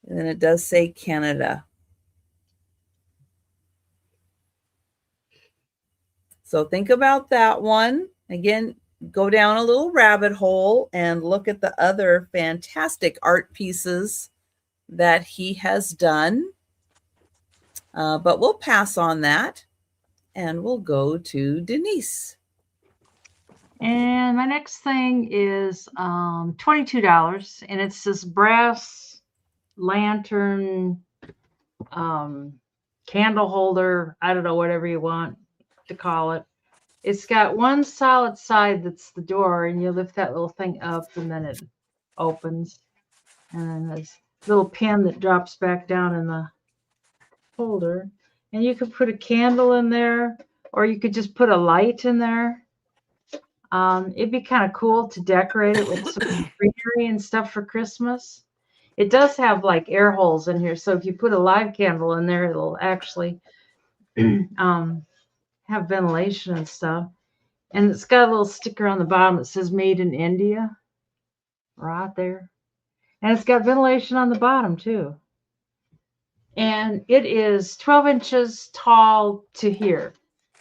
And then it does say Canada. So think about that one. Again, go down a little rabbit hole and look at the other fantastic art pieces that he has done. But we'll pass on that and we'll go to Denise. And my next thing is $22, and it's this brass lantern candle holder. I don't know, whatever you want to call it. It's got one solid side that's the door, and you lift that little thing up, and then it opens. And then there's a little pin that drops back down in the holder. And you could put a candle in there, or you could just put a light in there. It'd be kind of cool to decorate it with some greenery and stuff for Christmas. It does have like air holes in here, so if you put a live candle in there, it'll actually have ventilation and stuff. And it's got a little sticker on the bottom that says "Made in India" right there. And it's got ventilation on the bottom too. And it is 12 inches tall to here,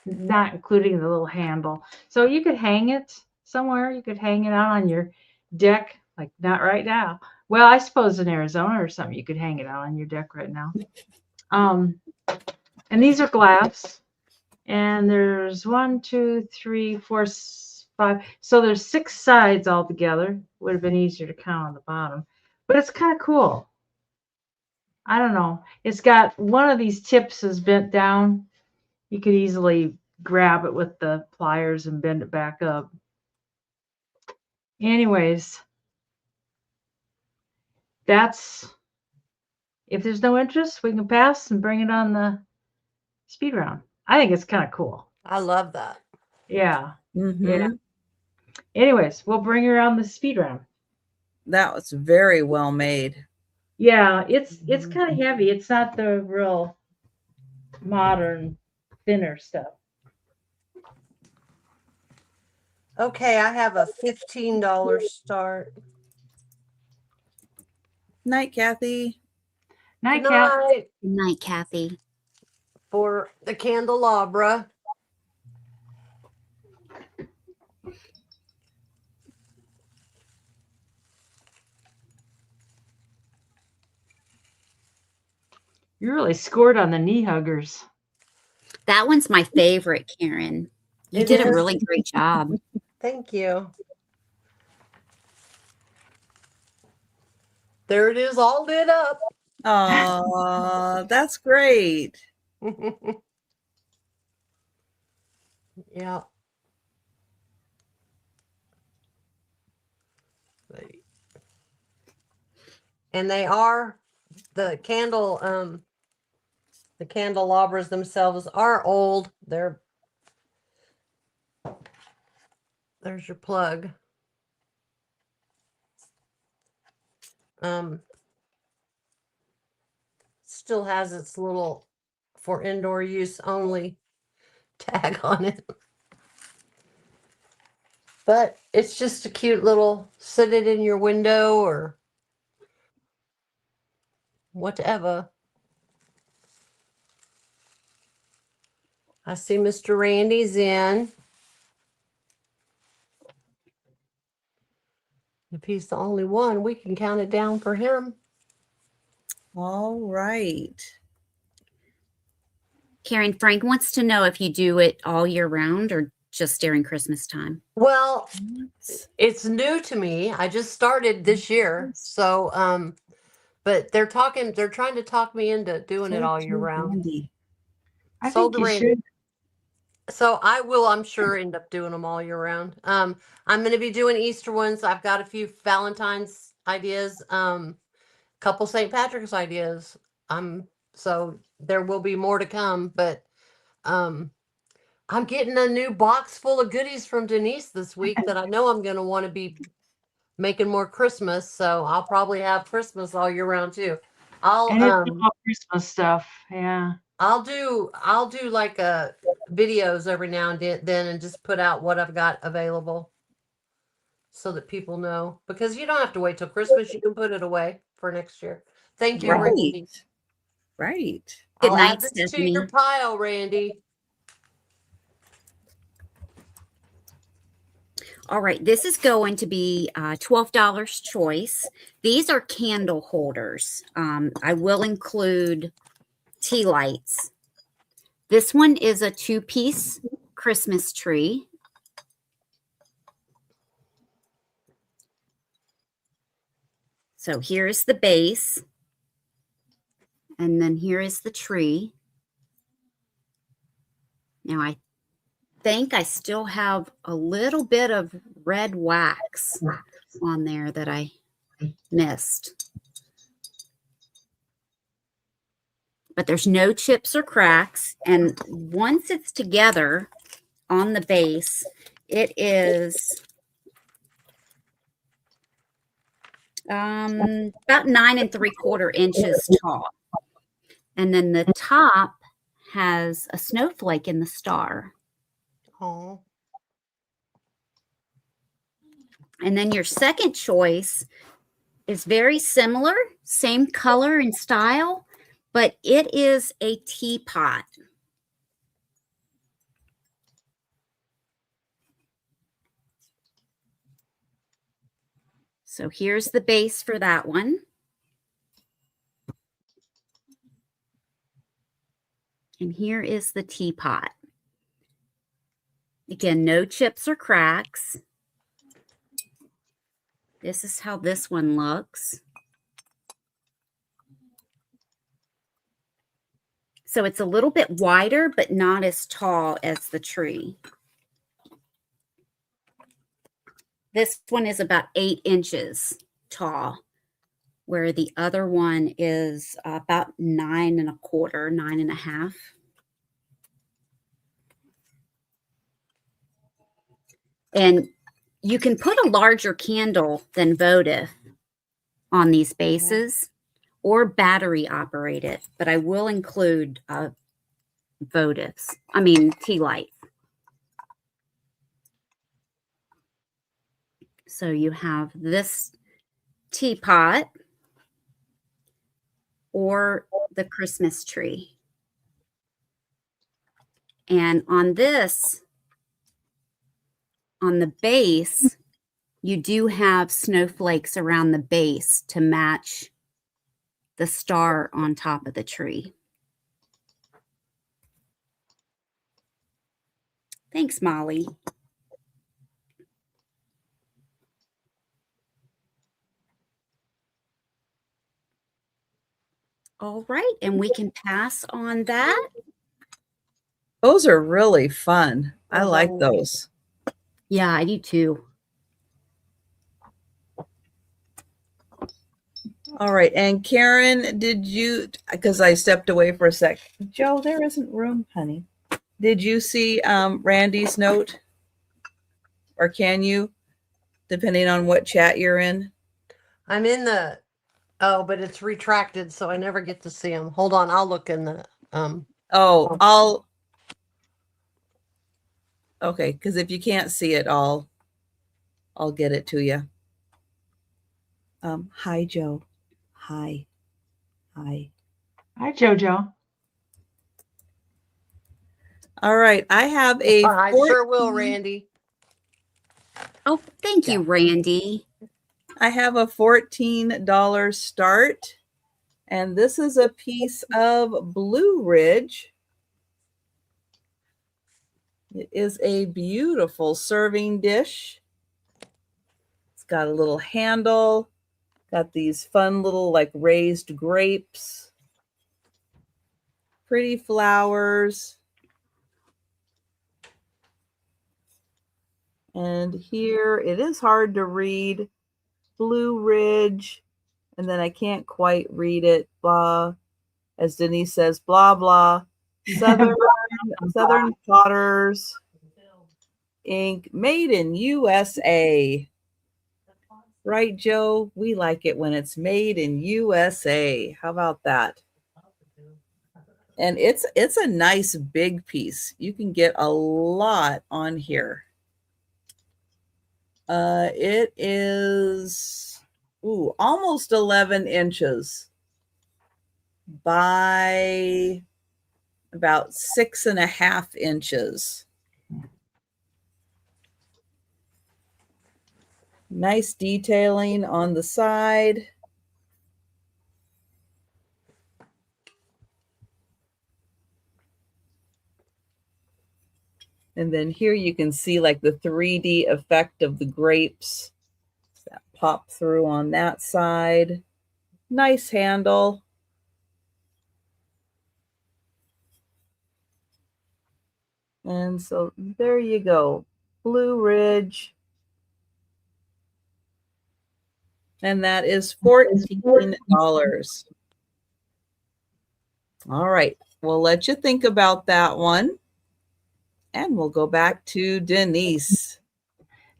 not including the little handle. So you could hang it somewhere. You could hang it out on your deck, like not right now. Well, I suppose in Arizona or something, you could hang it out on your deck right now. And these are glass. And there's 1, 2, 3, 4, 5. So there's 6 sides altogether. Would have been easier to count on the bottom. But it's kind of cool. I don't know. It's got one of these tips is bent down. You could easily grab it with the pliers and bend it back up. Anyways, that's, if there's no interest, we can pass and bring it on the speed round. I think it's kind of cool. I love that. Yeah. Mm-hmm. Yeah. Anyways, we'll bring her on the speed round. That was very well made. Yeah, it's kind of heavy. It's not the real modern thinner stuff. Okay, I have a $15 start. Night, Kathy. Night, Good Kat. night Good night, Kathy. for the candelabra. You really scored on the knee huggers. That one's my favorite, Karen. You It did a is. really great job. Thank you. There it is, all lit up. Oh, that's great. Yeah. And they are the candelabras themselves are old. There's your plug. Still has its little for indoor use only tag on it. But it's just a cute little sit it in your window or whatever. I see Mr. Randy's in. If he's the only one, we can count it down for him. All right. Karen, Frank wants to know if you do it all year round or just during Christmas time. Well, it's new to me. I just started this year. So, but they're trying to talk me into doing it all year round. Randy. I Sold think to you Randy. should. So I will, I'm sure, end up doing them all year round. I'm going to be doing Easter ones. I've got a few Valentine's ideas, couple St. Patrick's ideas. So there will be more to come, but I'm getting a new box full of goodies from Denise this week that I know I'm going to want to be making more Christmas. So I'll probably have Christmas all year round too. And it's all Christmas stuff. Yeah. I'll do like videos every now and then and just put out what I've got available so that people know, because you don't have to wait till Christmas. You can put it away for next year. Thank you, Right. Randy. Right. Good I'll night, add this to Stephanie. your pile, Randy. All right, this is going to be $12 choice. These are candle holders. I will include tea lights. This one is a 2-piece Christmas tree. So here's the base, and then here is the tree. Now I think I still have a little bit of red wax on there that I missed. But there's no chips or cracks. And once it's together on the base, it is about 9 3/4 inches tall. And then the top has a snowflake in the star. Oh. And then your second choice is very similar, same color and style, but it is a teapot. So here's the base for that one. And here is the teapot. Again, no chips or cracks. This is how this one looks. So it's a little bit wider, but not as tall as the tree. This one is about 8 inches tall, where the other one is about 9 1/4, 9 1/2. And you can put a larger candle than votive on these bases or battery operated, but I will include tea lights. So you have this teapot or the Christmas tree. And on this, on the base, you do have snowflakes around the base to match the star on top of the tree. Thanks, Molly. All right, and we can pass on that. Those are really fun. I Those like are those. Yeah, I do too. All right. And Karen, did you, because I stepped away for a sec. Joe, there isn't room, honey. Did you see Randy's note? Or can you, depending on what chat you're in? I'm in the, oh, but it's retracted, so I never get to see them. Hold on, I'll look in the, Oh, okay. Because if you can't see it, I'll get it to you. Hi, Joe. Hi. Hi, Jojo. All right. I have a I sure will, Randy. Oh, thank you, Randy. I have a $14 start. And this is a piece of Blue Ridge. It is a beautiful serving dish. It's got a little handle, got these fun little like raised grapes, pretty flowers. And here it is hard to read, Blue Ridge, and then I can't quite read it, blah, as Denise says, blah, blah, Southern Potters, Inc., made in USA. Right, Joe? We like it when it's made in USA. How about that? And it's a nice big piece. You can get a lot on here. It is almost 11 inches by about 6.5 inches. Nice detailing on the side. And then here you can see like the 3D effect of the grapes that pop through on that side. Nice handle. And so there you go. Blue Ridge. And that is $14. All right. We'll let you think about that one. And we'll go back to Denise.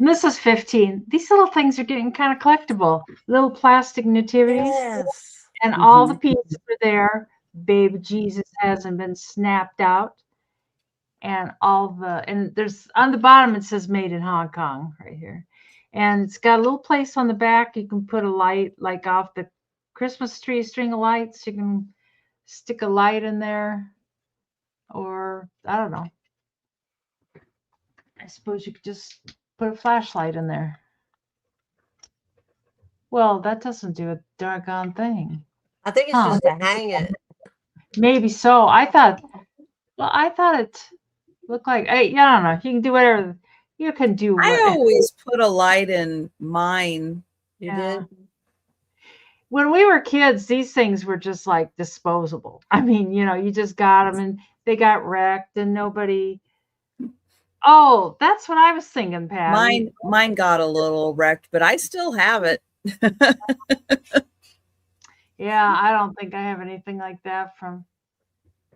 And this is 15. These little things are getting kind of collectible. Little plastic nativities. Yes. And all the pieces are there. Baby Jesus hasn't been snapped out. And and there's on the bottom, it says made in Hong Kong right here. And it's got a little place on the back. You can put a light, like off the Christmas tree, string of lights. You can stick a light in there. Or, I don't know. I suppose you could just put a flashlight in there. Well, that doesn't do a doggone thing. I think it's just to hang it. Maybe so. I thought it looked like, I don't know. You can do whatever. You can do I whatever. always put a light in mine. You did? When we were kids, these things were just like disposable. I mean, you just got them and they got wrecked and nobody. Oh, that's what I was thinking, Patty. Mine got a little wrecked, but I still have it. Yeah, I don't think I have anything like that from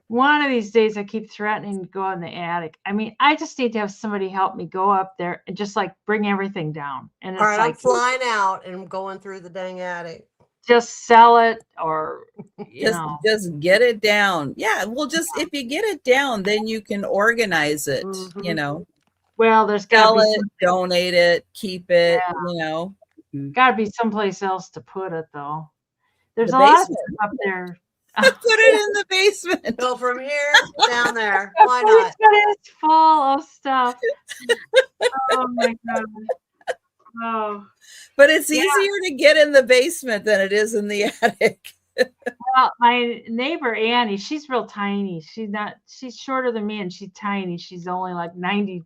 one of these days. I keep threatening to go in the attic. I mean, I just need to have somebody help me go up there and just like bring everything down. And it's All right, I'm like flying out and going through the dang attic. just sell it or just get it down. Yeah, well, just if you get it down, then you can organize it. Well, there's got Sell to be it, donate it, keep it. Got to be someplace else to put it though. There's The a lot of basement. stuff up there. Put it in the basement. Go from here down there. Why not? It's full of stuff. Oh my god. Oh. But it's easier to get in the basement than it is in the attic. Well, my neighbor Annie, she's real tiny. She's shorter than me and she's tiny. She's only like 90.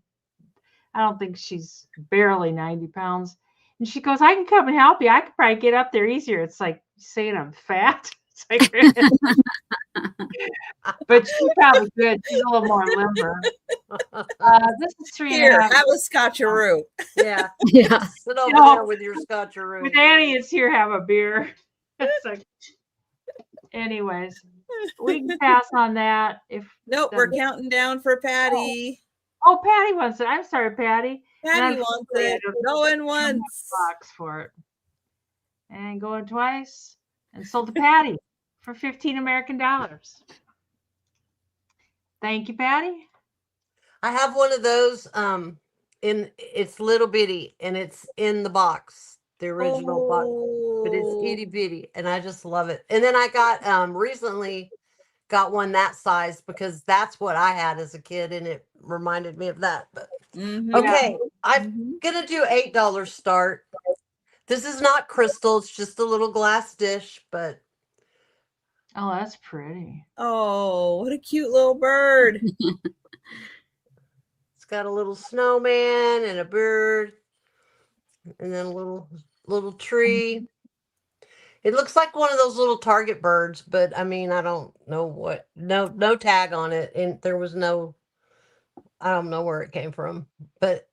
I don't think she's barely 90 pounds. And she goes, I can come and help you. I could probably get up there easier. It's like saying I'm fat. It's like, but she's probably good. She's a little more limber. This is 3.5. Here, have a scotcheroo. Yeah. Yeah. Sit over there with your scotcheroo. With Annie is here, have a beer. It's like, anyways, we can pass on that. Nope, we're counting down for Patty. Oh, Patty wants it. I'm sorry, Patty. Patty wants it. Going once. Box for it. And going twice. And sold to Patty for $15 American. Thank you, Patty. I have one of those. It's little bitty and it's in the box, the original box, but it's itty bitty, and I just love it. And then I got recently got one that size because that's what I had as a kid, and it reminded me of that. But okay, I'm gonna do $8 start. This is not crystal; it's just a little glass dish, but oh, that's pretty. Oh, what a cute little bird! It's got a little snowman and a bird, and then a little tree. It looks like one of those little Target birds, but I mean, I don't know what. No tag on it, and there was no. I don't know where it came from, but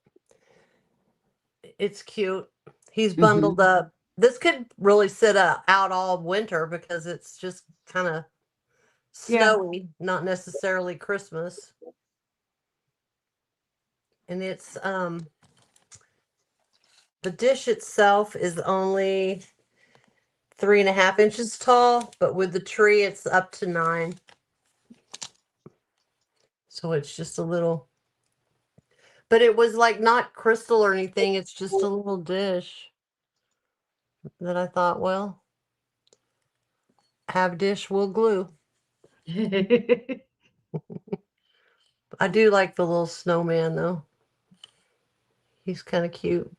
it's cute. He's bundled up. This could really sit out all winter because it's just kind of snowy, not necessarily Christmas. And it's the dish itself is only 3.5 inches tall, but with the tree it's up to 9. So it's just a little, but it was like not crystal or anything. It's just a little dish that I thought, well, have dish will glue. I do like the little snowman though. He's kind of cute.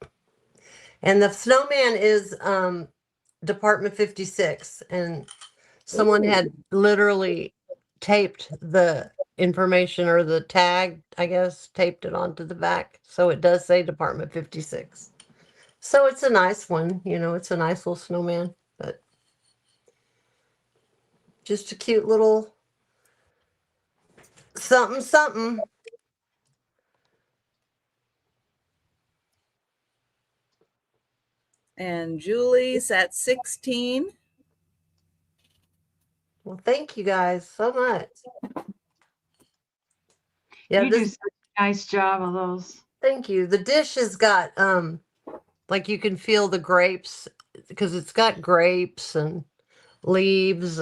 And the snowman is Department 56. And someone Ooh. had literally taped the information, or the tag, I guess, taped it onto the back. So it does say Department 56. So it's a nice one. It's a nice little snowman, but just a cute little something, something. And Julie's at 16. Well, thank you guys so much. Yeah, You do such a nice job of those. thank you. The dish has got like you can feel the grapes, because it's got grapes and leaves,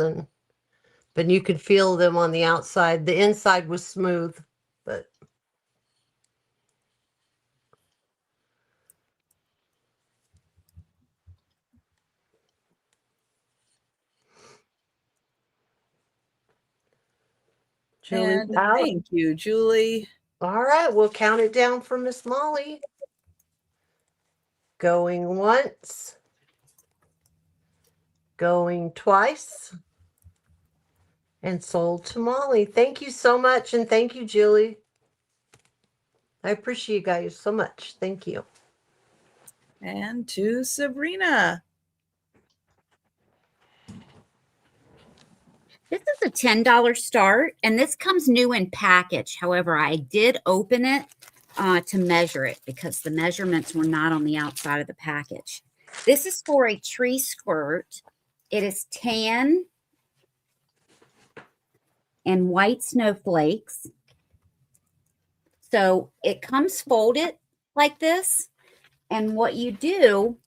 but you can feel them on the outside. The inside was smooth, but Julie's And out. thank you, Julie. All right, we'll count it down for Miss Molly. Going once. Going twice. And sold to Molly. Thank you so much, and thank you, Julie. I appreciate you guys so much. Thank you. And to Sabrina. This is a $10 start, and this comes new in package. However, I did open it to measure it because the measurements were not on the outside of the package. This is for a tree skirt. It is tan and white snowflakes. So it comes folded like this. And what you do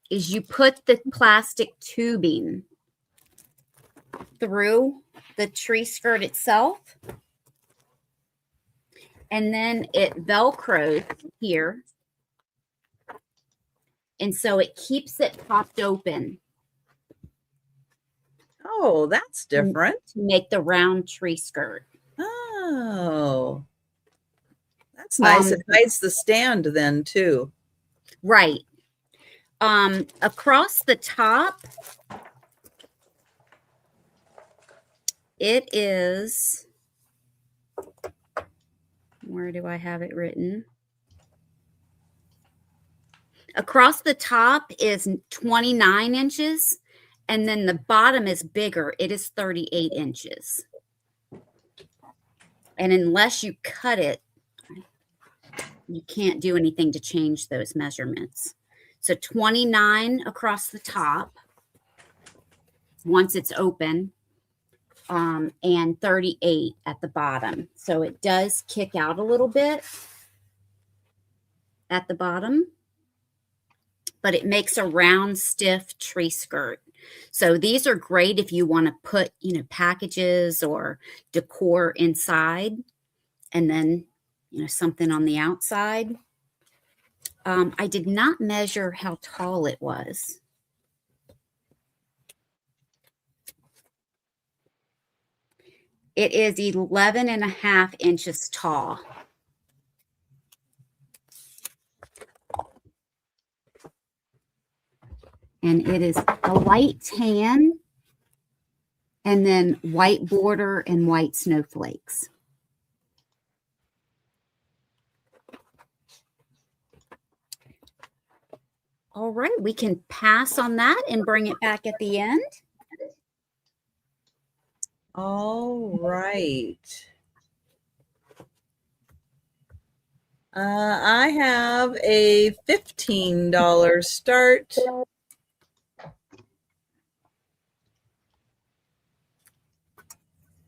is you put the plastic tubing through the tree skirt itself, and then it velcros here, and so it keeps it popped open Oh, that's different. to make the round tree skirt. Oh, that's nice. It hides the stand then too. Right. Across the top, it is, where do I have it written? Across the top is 29 inches, and then the bottom is bigger. It is 38 inches. And unless you cut it, you can't do anything to change those measurements. So 29 across the top, once it's open, and 38 at the bottom. So it does kick out a little bit at the bottom, but it makes a round, stiff tree skirt. So these are great if you want to put, packages or decor inside, and then, something on the outside. I did not measure how tall it was. It is 11.5 inches tall. And it is a light tan, and then white border and white snowflakes. All right, we can pass on that and bring it back at the end. All right. I have a $15 start.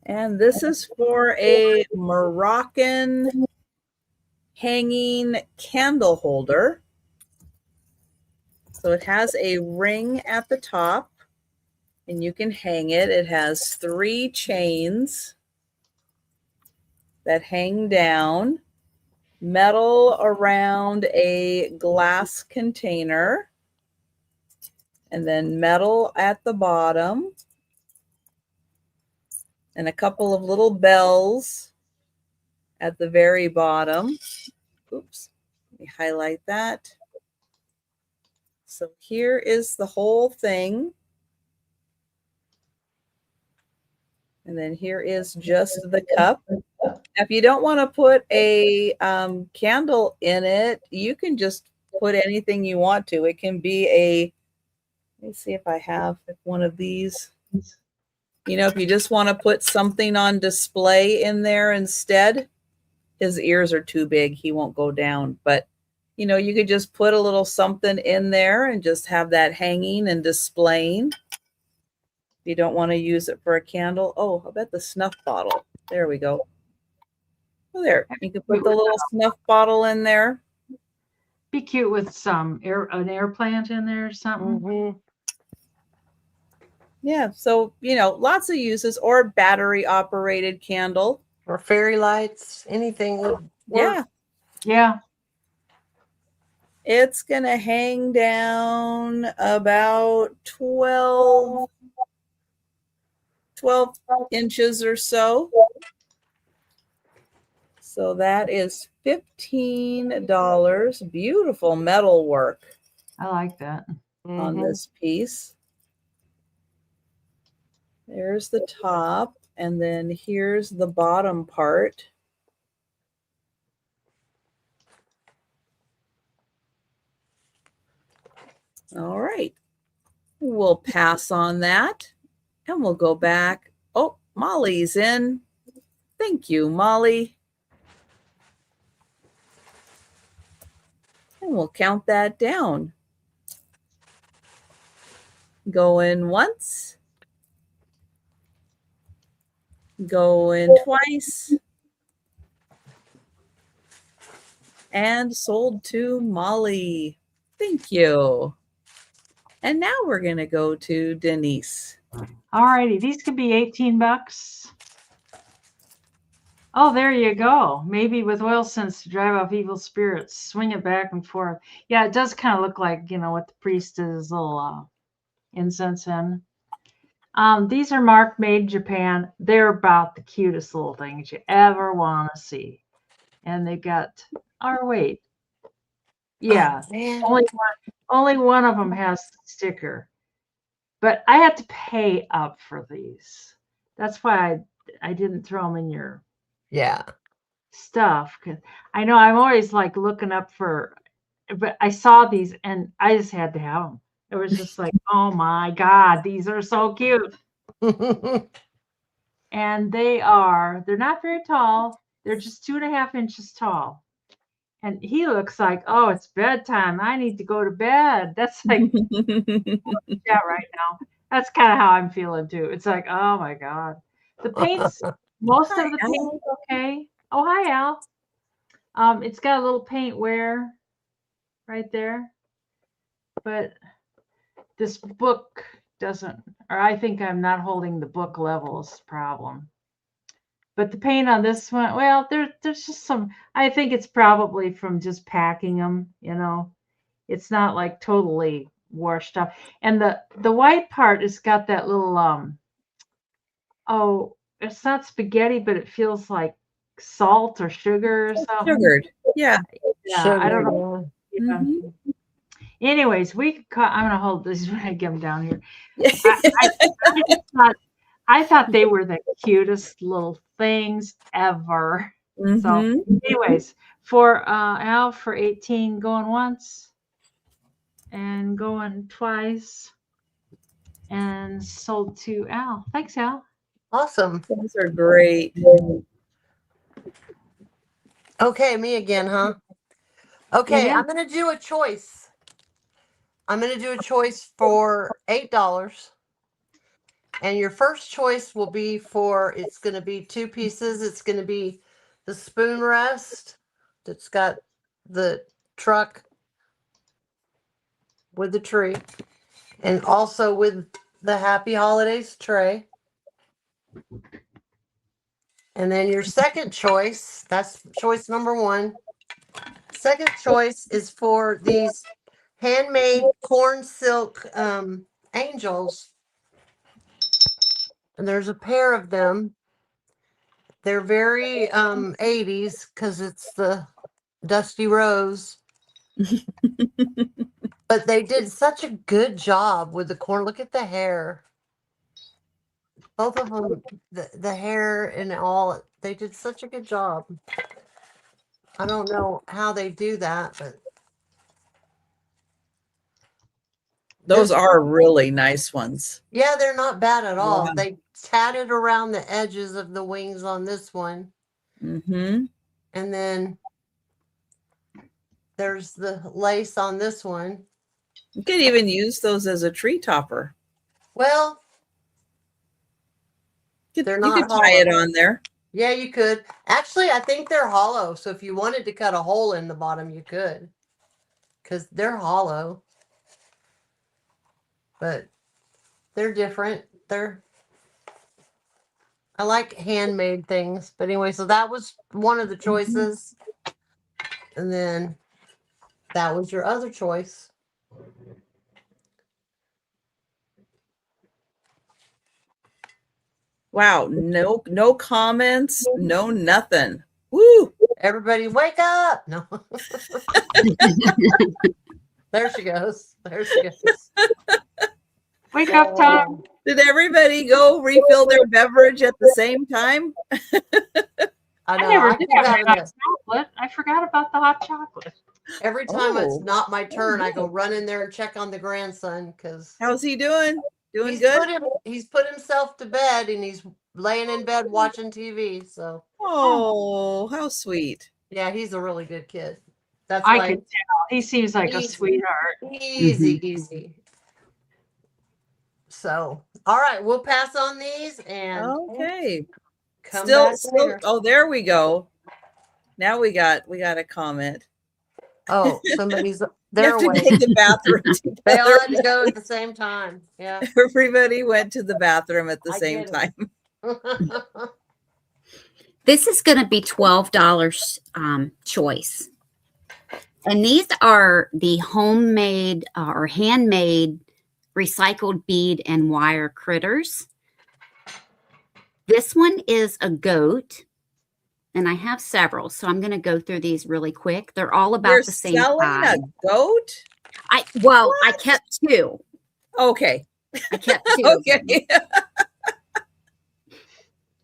And this is for a Moroccan hanging candle holder. So it has a ring at the top, and you can hang it. It has 3 chains that hang down, metal around a glass container, and then metal at the bottom, and a couple of little bells at the very bottom. Oops, let me highlight that. So here is the whole thing. And then here is just the cup. If you don't want to put a candle in it, you can just put anything you want to. It can be a, let me see if I have one of these. You know, if you just want to put something on display in there instead, his ears are too big. He won't go down. But, you know, you could just put a little something in there and just have that hanging and displaying. If you don't want to use it for a candle. Oh, I bet the snuff bottle. There we go. Oh, there. You can put the little snuff bottle in there. Be cute with an air plant in there or something. Mm-hmm. Yeah. So, you know, lots of uses, or battery operated candle. Or fairy lights, anything would work. Yeah. Yeah. It's going to hang down about 12 inches or so. So that is $15. Beautiful metal work I like that. on this piece. There's the top, and then here's the bottom part. All right. We'll pass on that, and we'll go back. Oh, Molly's in. Thank you, Molly. And we'll count that down. Go in once. Go in twice. And sold to Molly. Thank you. And now we're going to go to Denise. All righty. These could be 18 bucks. Oh, there you go. Maybe with oil scents to drive off evil spirits. Swing it back and forth. Yeah, it does kind of look like, you know, what the priest is little incense in. These are Mark made Japan. They're about the cutest little things you ever want to see. And they got, or wait. Yeah, Oh, only one of them has the sticker. But I had to pay up for these. That's why I didn't throw them in your stuff. Cause I know I'm always like looking up for, but I saw these and I just had to have them. It was just like, oh my God, these are so cute. And they're not very tall. They're just 2.5 inches tall. And he looks like, oh, it's bedtime. I need to go to bed. That's like, yeah, right now. That's kind of how I'm feeling too. It's like, oh my God. The paint's, most of the paint is okay. Oh, hi, Al. It's got a little paint wear right there. But this book doesn't, or I think I'm not holding the book levels problem. But the paint on this one, well, there's just some, I think it's probably from just packing them, you know. It's not like totally washed up. And the white part has got that little, oh, it's not spaghetti, but it feels like salt or sugar or something. Sugared. Yeah. Yeah, I don't know. Yeah. Mm-hmm. Anyways, I'm going to hold this when I get them down here. I thought they were the cutest little things ever. Mm-hmm. So, anyways, for Al for 18, going once and going twice, and sold to Al. Thanks, Al. awesome. Those are great. Okay, me again, huh? Okay, Yeah. I'm going to do a choice. I'm going to do a choice for $8. And your first choice will be it's going to be 2 pieces. It's going to be the spoon rest that's got the truck with the tree, and also with the Happy Holidays tray. And then your second choice, that's choice number 1. Second choice is for these handmade corn silk angels. And there's a pair of them. They're very 80s because it's the Dusty Rose. But they did such a good job with the corn. Look at the hair. Both of them, the hair and all, they did such a good job. I don't know how they do that, but Those this are one, really nice ones. yeah, they're not bad at all. Yeah. They tatted around the edges of the wings on this one. Mm-hmm. And then there's the lace on this one. You could even use those as a tree topper. Well, You they're could, you not could tie it hollow. on there. Yeah, you could. Actually, I think they're hollow. So if you wanted to cut a hole in the bottom, you could. Because they're hollow. But they're different. I like handmade things. But anyway, so that was one of the choices. And then that was your other choice. Wow, no comments, no nothing. Woo! Everybody wake up. No. There she goes. There she goes. Wake up, Tom. Did everybody go refill their beverage at the same time? I know. I never I did keep have having hot to, chocolate. I forgot about the hot chocolate. every time it's Oh. not my turn, I go good. run in there and check on the grandson because How's he doing? Doing he's good? he's put himself to bed and he's laying in bed watching TV. So Oh, how sweet. yeah, he's a really good kid. That's I why could tell. He seems like a Easy. sweetheart. easy. So all right, we'll pass on these and Okay. come Still, back later. oh, there we go. Now we got a comment. Oh, somebody's You they're have to away. go to the bathroom They all together. had to go at the same time. Yeah. Everybody went to the bathroom at the I same get time. it. This is going to be $12 choice. And these are the homemade or handmade recycled bead and wire critters. This one is a goat. And I have several, so I'm going to go through these really quick. They're all about You're the same selling size. a goat? I kept two. Okay. I kept two. Okay.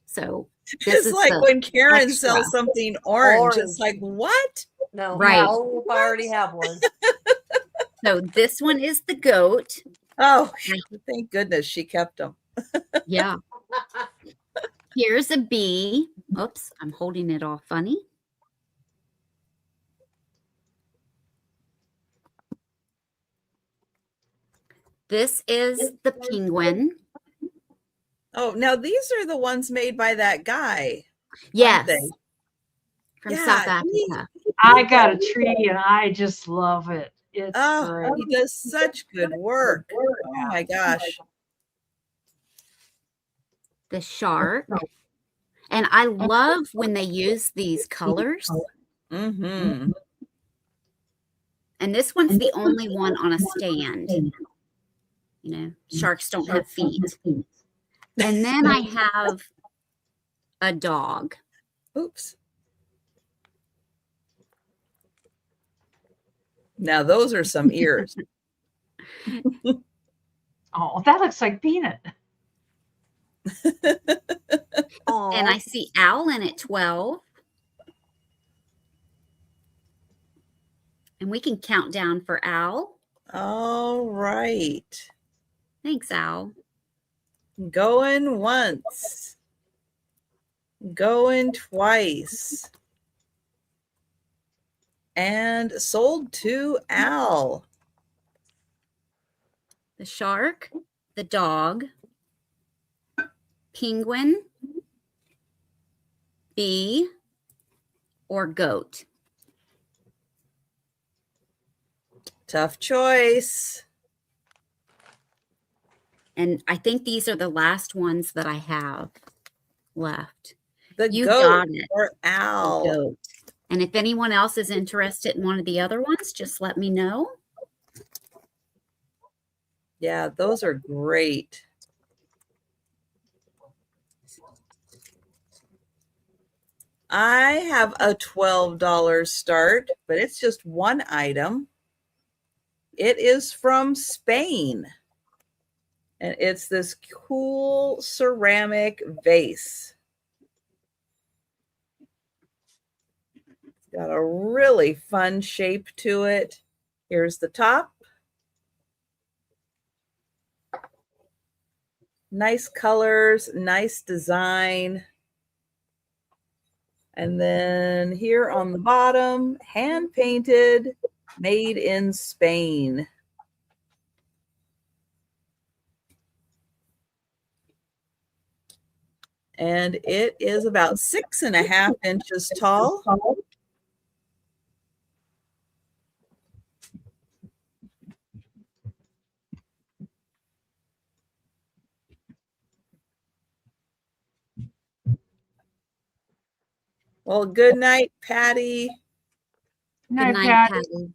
So It's like when Karen extra. sells something orange. It's Orange. like, what? No, Right. how if I already have one? So this one is the goat. Oh, thank goodness she kept them. Yeah. Here's a bee. Oops, I'm holding it all funny. This is the penguin. Oh, now these are the ones made by that guy. Yes. they? From Yeah, South Africa. I got a tree and I just love it. It's Oh, great. he does such good work. Oh my gosh. The shark. And I love when they use these colors. Mm-hmm. And this one's the only one on a stand. You know, sharks don't have feet. And then I have a dog. Oops. Now those are some ears. Oh, that looks like Peanut. And I see Owl in at 12. And we can count down for Owl. All right. Thanks, Owl. Going once. Going twice. And sold to Al. The shark, the dog, penguin, bee, or goat. Tough choice. And I think these are the last ones that I have left. The You goat got it. or Al. The goat. And if anyone else is interested in one of the other ones, just let me know. Yeah, those are great. I have a $12 start, but it's just one item. it is from Spain. And it's this cool ceramic vase. It's got a really fun shape to it. Here's the top. Nice colors, nice design. And then here on the bottom, hand painted, made in Spain. And it is about 6.5 inches tall. Well, good night, Patty. Good night, Patty.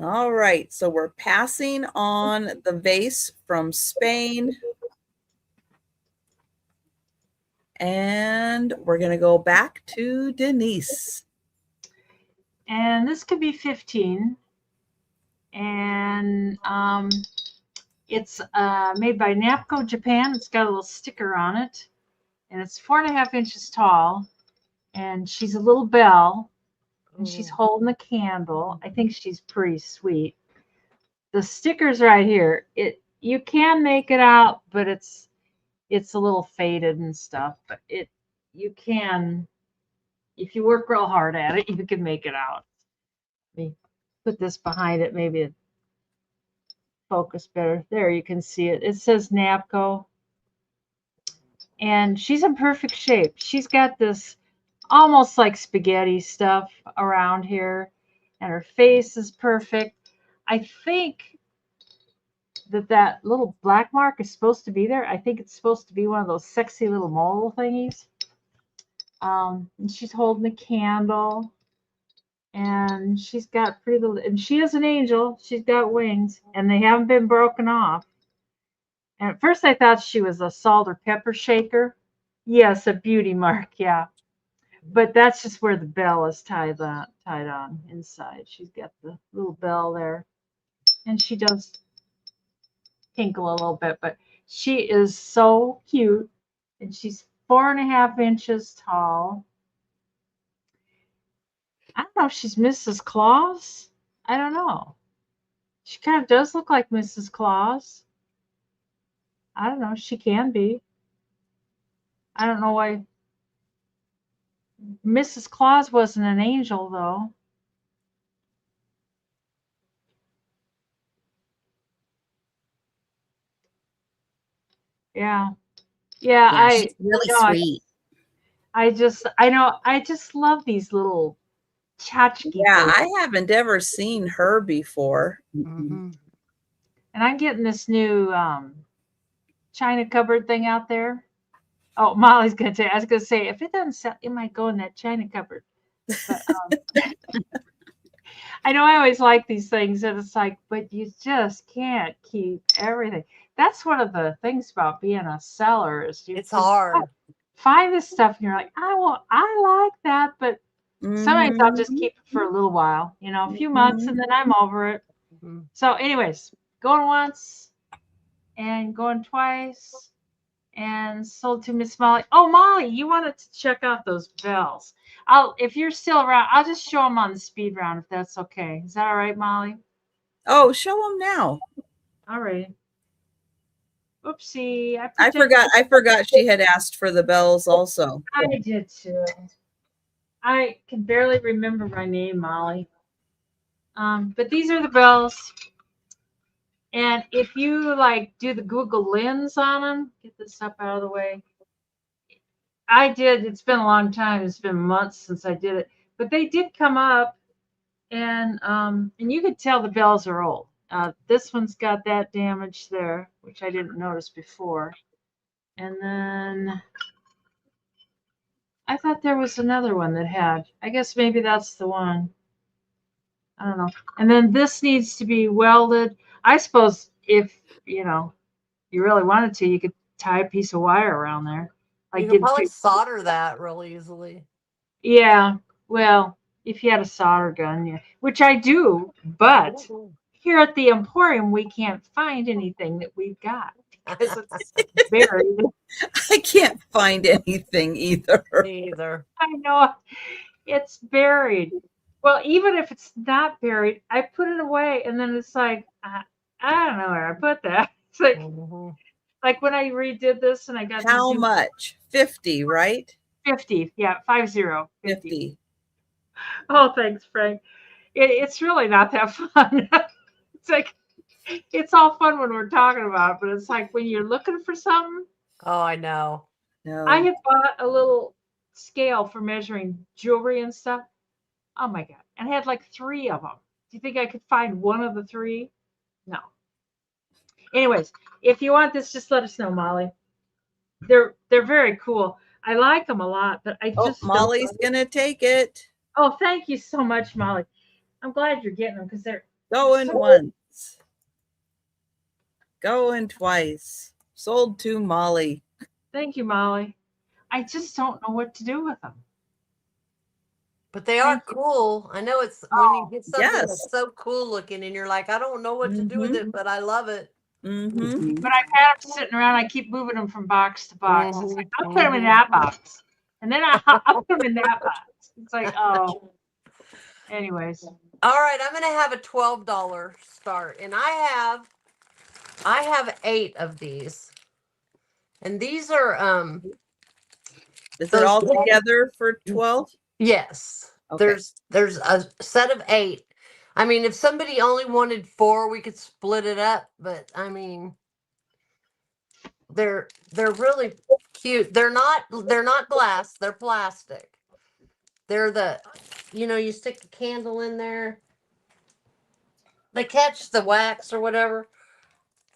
All right, so we're passing on the vase from Spain. And we're going to go back to Denise. And this could be 15. And it's made by Napco Japan. It's got a little sticker on it. And it's 4.5 inches tall. And she's a little belle. And she's holding a candle. I think she's pretty sweet. The sticker's right here. You can make it out, but it's a little faded and stuff. But you can, if you work real hard at it, you can make it out. Let me put this behind it. Maybe it focus better. There, you can see it. It says Napco. And she's in perfect shape. She's got this almost like spaghetti stuff around here. And her face is perfect. I think that little black mark is supposed to be there. I think it's supposed to be one of those sexy little mole thingies. And she's holding a candle. And she's got pretty little, and she is an angel. She's got wings, and they haven't been broken off. And at first I thought she was a salt or pepper shaker. Yes, a beauty mark, yeah. But that's just where the bell is tied on inside. She's got the little bell there. And she does tinkle a little bit, but she is so cute. And she's 4.5 inches tall. I don't know if she's Mrs. Claus. I don't know. She kind of does look like Mrs. Claus. I don't know. She can be. I don't know why. Mrs. Claus wasn't an angel, though. Yeah. Yeah, she's really sweet. I just love these little tchotchke. Yeah, I haven't ever seen her before. Mm-hmm. And I'm getting this new China cupboard thing out there. Oh, Molly's going to say, I was going to say, if it doesn't sell, it might go in that China cupboard. But I know I always like these things, and it's like, but you just can't keep everything. That's one of the things about being a seller is it's hard. Find this stuff, and you're like, I like that, but sometimes I'll just keep it for a little while, a few months, and then I'm over it. Mm-hmm. So, anyways, going once and going twice, and sold to Miss Molly. Oh, Molly, you wanted to check out those bells. If you're still around, I'll just show them on the speed round if that's okay. Is that all right, Molly? Oh, show them now. All right. Oopsie. I forgot she had asked for the bells also. I did too. I can barely remember my name, Molly. But these are the bells. And if you do the Google Lens on them, get this up out of the way. I did. It's been a long time. It's been months since I did it, but they did come up, and you could tell the bells are old. This one's got that damage there, which I didn't notice before. And then I thought there was another one that had. I guess maybe that's the one. I don't know. And then this needs to be welded. I suppose if you really wanted to, you could tie a piece of wire around there. You could probably solder that really easily. Yeah. Well, if you had a solder gun, yeah, which I do, but here at the Emporium, we can't find anything that we've got because it's buried. I can't find anything either. Me either. I know it's buried. Well, even if it's not buried, I put it away, and then it's like I don't know where I put that. It's Mhm. like when I redid this and I got How these new much? 50, right? 50, yeah, 50, 50. Oh, thanks, Frank. It's really not that fun. It's like it's all fun when we're talking about it, but it's like when you're looking for something. Oh, I know. I No. had bought a little scale for measuring jewelry and stuff. Oh my God. And I had like 3 of them. Do you think I could find one of the 3? No. Anyways, if you want this, just let us know, Molly. They're very cool. I like them a lot, but I Oh, just don't. Molly's gonna take it. Oh, thank you so much, Molly. I'm glad you're getting them because they're Going so- once. Going twice. Sold to Molly. Thank you, Molly. I just don't know what to do with them. But they are Thank you. cool. I know it's when you get something yes. that's so cool looking and you're like, I don't know what to do with it, but I love it. Mm-hmm. But I've had them sitting around. I keep moving them from box to box. It's like, I'll put them in that box. And then I'll put them in that box. It's like, oh. Anyways. All right, I'm gonna have a $12 start, and I have 8 of these, and these are Is it those- all together for 12? yes. Okay. There's a set of 8. I mean, if somebody only wanted 4, we could split it up, but I mean, they're really cute. They're not glass, they're plastic. They're the, you stick a candle in there. They catch the wax or whatever.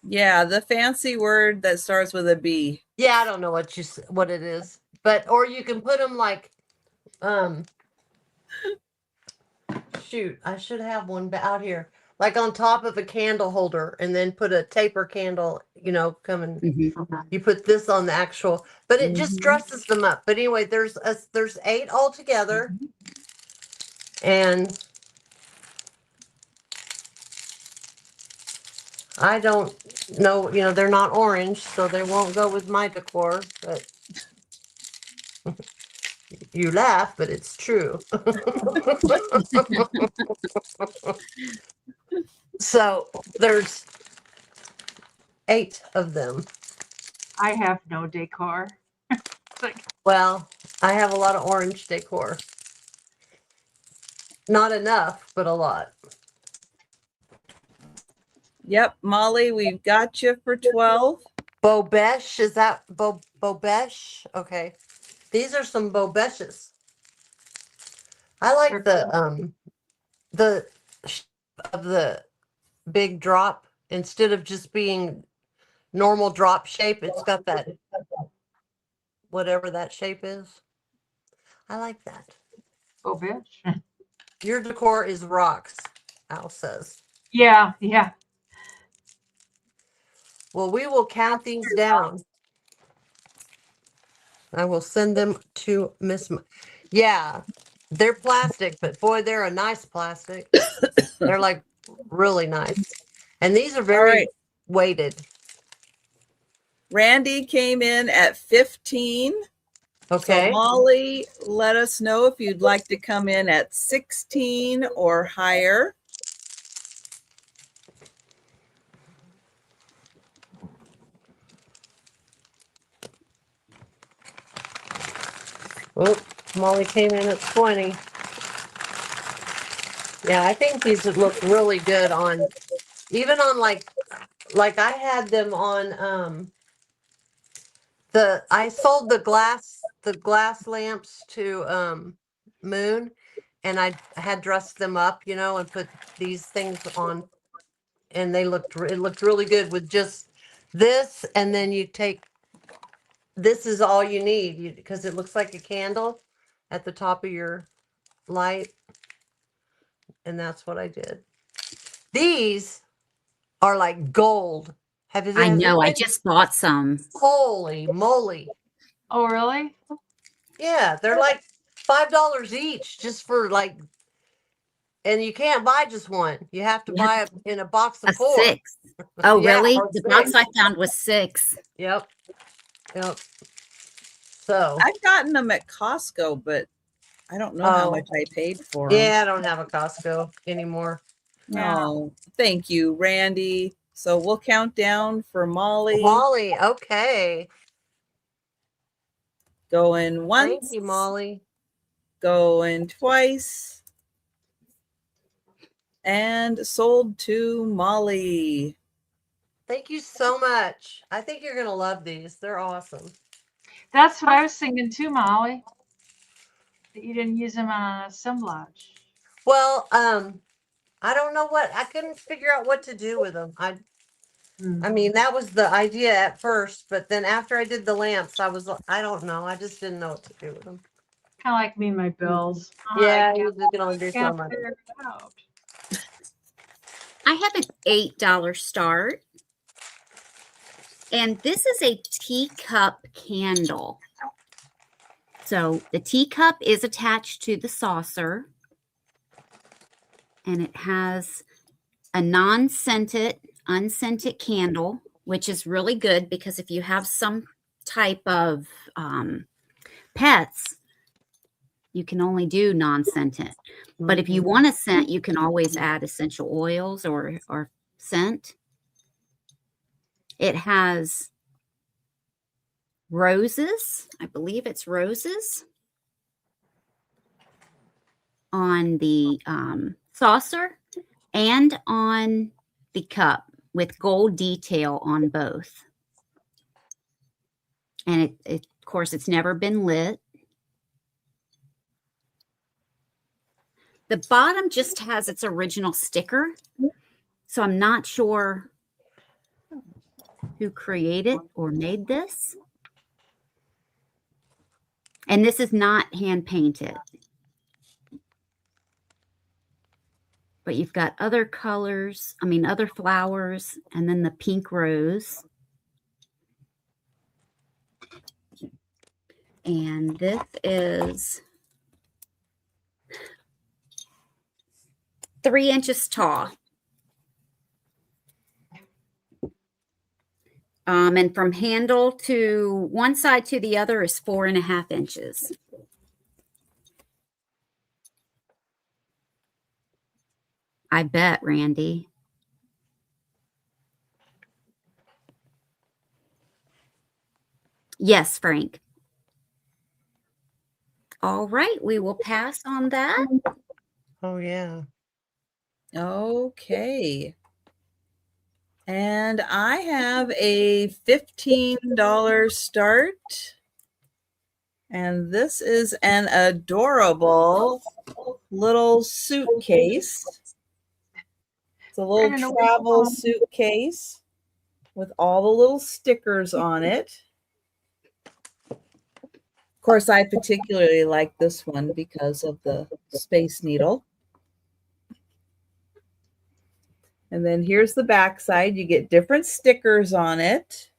Yeah, the fancy word that starts with a B. Yeah, I don't know what it is, but or you can put them like, shoot, I should have one out here, like on top of a candle holder, and then put a taper candle. Coming. You put this on the actual, but it just dresses them up. But anyway, there's 8 altogether, and I don't know. They're not orange, so they won't go with my decor. But you laugh, but it's true. So there's 8 of them. I have no decor. It's like, Well, I have a lot of orange decor. Not enough, but a lot. Yep, Molly, we've got you for 12. Bobesh, is that Bobesh? Okay. These are some Bobeshes. I like the shape of the big drop. Instead of just being normal drop shape, it's got that whatever that shape is. I like that. oh, bitch. Your decor is rocks, Al says. Yeah. Well, we will count these down. I will send them to Miss. Yeah, they're plastic, but boy, they're a nice plastic. They're like really nice. And these are very right. weighted. Randy came in at 15. Okay. So Molly, let us know if you'd like to come in at 16 or higher. Oh, Molly came in at 20. Yeah, I think these would look really good on, even on like I had them on I sold the glass lamps to Moon, and I had dressed them up, and put these things on, and it looked really good with just this, and then this is all you need, because it looks like a candle at the top of your light, and that's what I did. These are like gold. I know. I just bought some. Holy moly. Oh, really? Yeah, they're like $5 each just for like And you can't buy just one. You have to You have buy it in a box of A 4. 6. Oh, Yeah, really? or The box 6. I found was 6. Yep. Yep. So, I've gotten them at Costco, but I don't know how much I paid for them. yeah, I don't have a Costco anymore. No, thank you, Randy. So we'll count down for Molly. Molly, okay. Going once. Thank you, Molly. Going twice. And sold to Molly. Thank you so much. I think you're going to love these. They're awesome. That's what I was thinking too, Molly. That you didn't use them on assemblage. Well, I don't know what I couldn't figure out what to do with them. I mean, that was the idea at first, but then after I did the lamps, I don't know. I just didn't know what to do with them. Kind of like me and my bills. Yeah, I you can only do so can't much. figure it out. I have an $8 start. And this is a teacup candle. So the teacup is attached to the saucer. And it has a non-scented, unscented candle, which is really good because if you have some type of pets, you can only do non-scented. But if you want a scent, you can always add essential oils or scent. It has roses. I believe it's roses on the saucer and on the cup with gold detail on both. And of course, it's never been lit. The bottom just has its original sticker. So I'm not sure who created or made this. And this is not hand painted. But you've got other colors, other flowers, and then the pink rose. And this is 3 inches tall. And from handle to one side to the other is 4.5 inches. I bet, Randy. Yes, Frank. All right, we will pass on that. Oh, yeah. Okay. And I have a $15 start. And this is an adorable little suitcase. It's a little travel suitcase with all the little stickers on it. Of course, I particularly like this one because of the Space Needle. And then here's the back side. You get different stickers on it.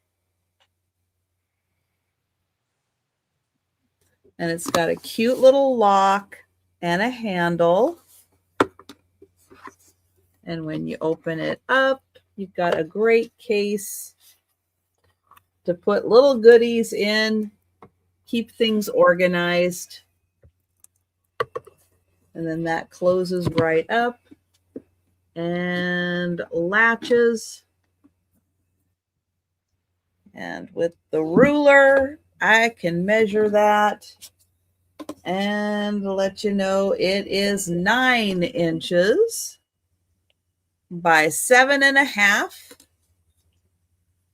And it's got a cute little lock and a handle. And when you open it up, you've got a great case to put little goodies in, keep things organized. And then that closes right up and latches. And with the ruler, I can measure that and let you know it is 9 inches by 7.5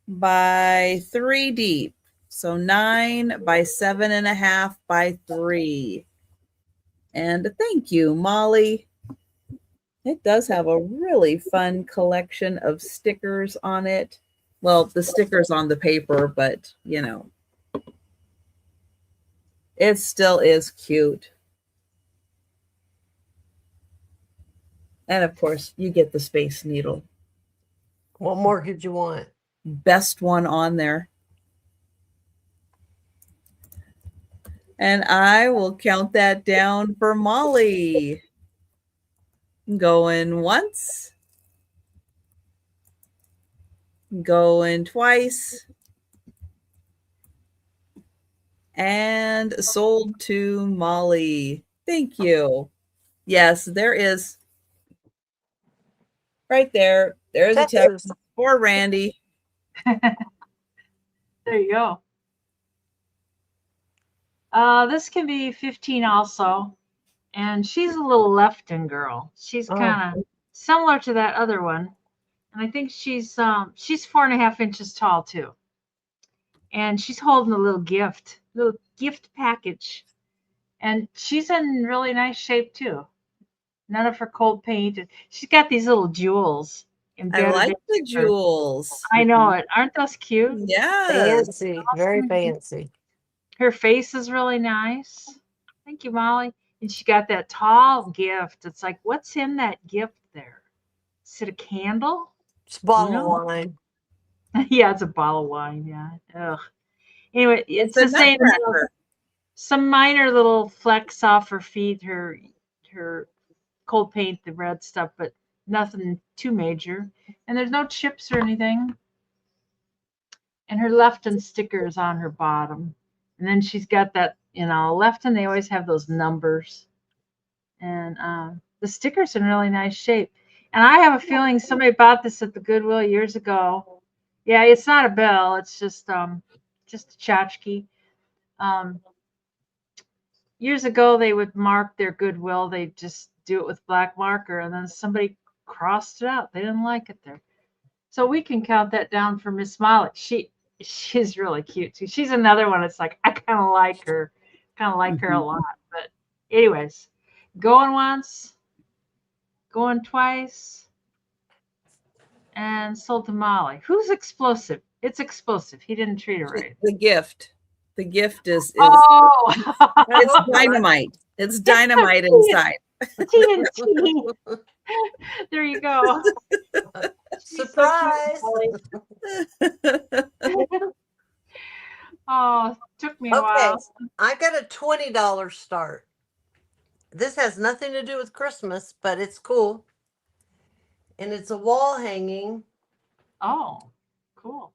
by 3 deep. So 9 by 7.5 by 3. And thank you, Molly. It does have a really fun collection of stickers on it. Well, the stickers on the paper, but you know, it still is cute. And of course, you get the Space Needle. What more could you want? Best one on there. And I will count that down for Molly. Going once. Going twice. And sold to Molly. Thank you. Yes, there is. Right there. There's a text Texas. for Randy. There you go. This can be 15 also. And she's a little Lefton girl. She's Oh. kind of similar to that other one. And I think she's 4.5 inches tall too. And she's holding a little gift package. And she's in really nice shape too. None of her cold paint. She's got these little jewels I embedded like in the her. jewels. I know it. Aren't those cute? Yes. Fancy. Very fancy. Her face is really nice. Thank you, Molly. And she got that tall gift. It's like, what's in that gift there? Is it a candle? It's a bottle No. of wine. Yeah, it's a bottle of wine. Yeah. Ugh. Anyway, it's a the same. nutcracker. Some minor little flecks off her feet, her cold paint, the red stuff, but nothing too major. And there's no chips or anything. And her Lefton stickers on her bottom. And then she's got that, Lefton, they always have those numbers. And the sticker's in really nice shape. And I have a feeling somebody bought this at the Goodwill years ago. Yeah, it's not a bell. It's just a tchotchke. Years ago, they would mark their Goodwill. They just do it with black marker, and then somebody crossed it out. They didn't like it there. So we can count that down for Miss Molly. She's really cute too. She's another one. It's like I kind of like her a lot. But anyways, going once, going twice, and sold to Molly. Who's explosive? It's explosive. He didn't treat her right. The gift. The gift is Oh, it's dynamite. It's dynamite inside. TNT. There you go. Surprise. Oh, took me a Okay, while. I got a $20 start. This has nothing to do with Christmas, but it's cool. And it's a wall hanging. Oh, cool.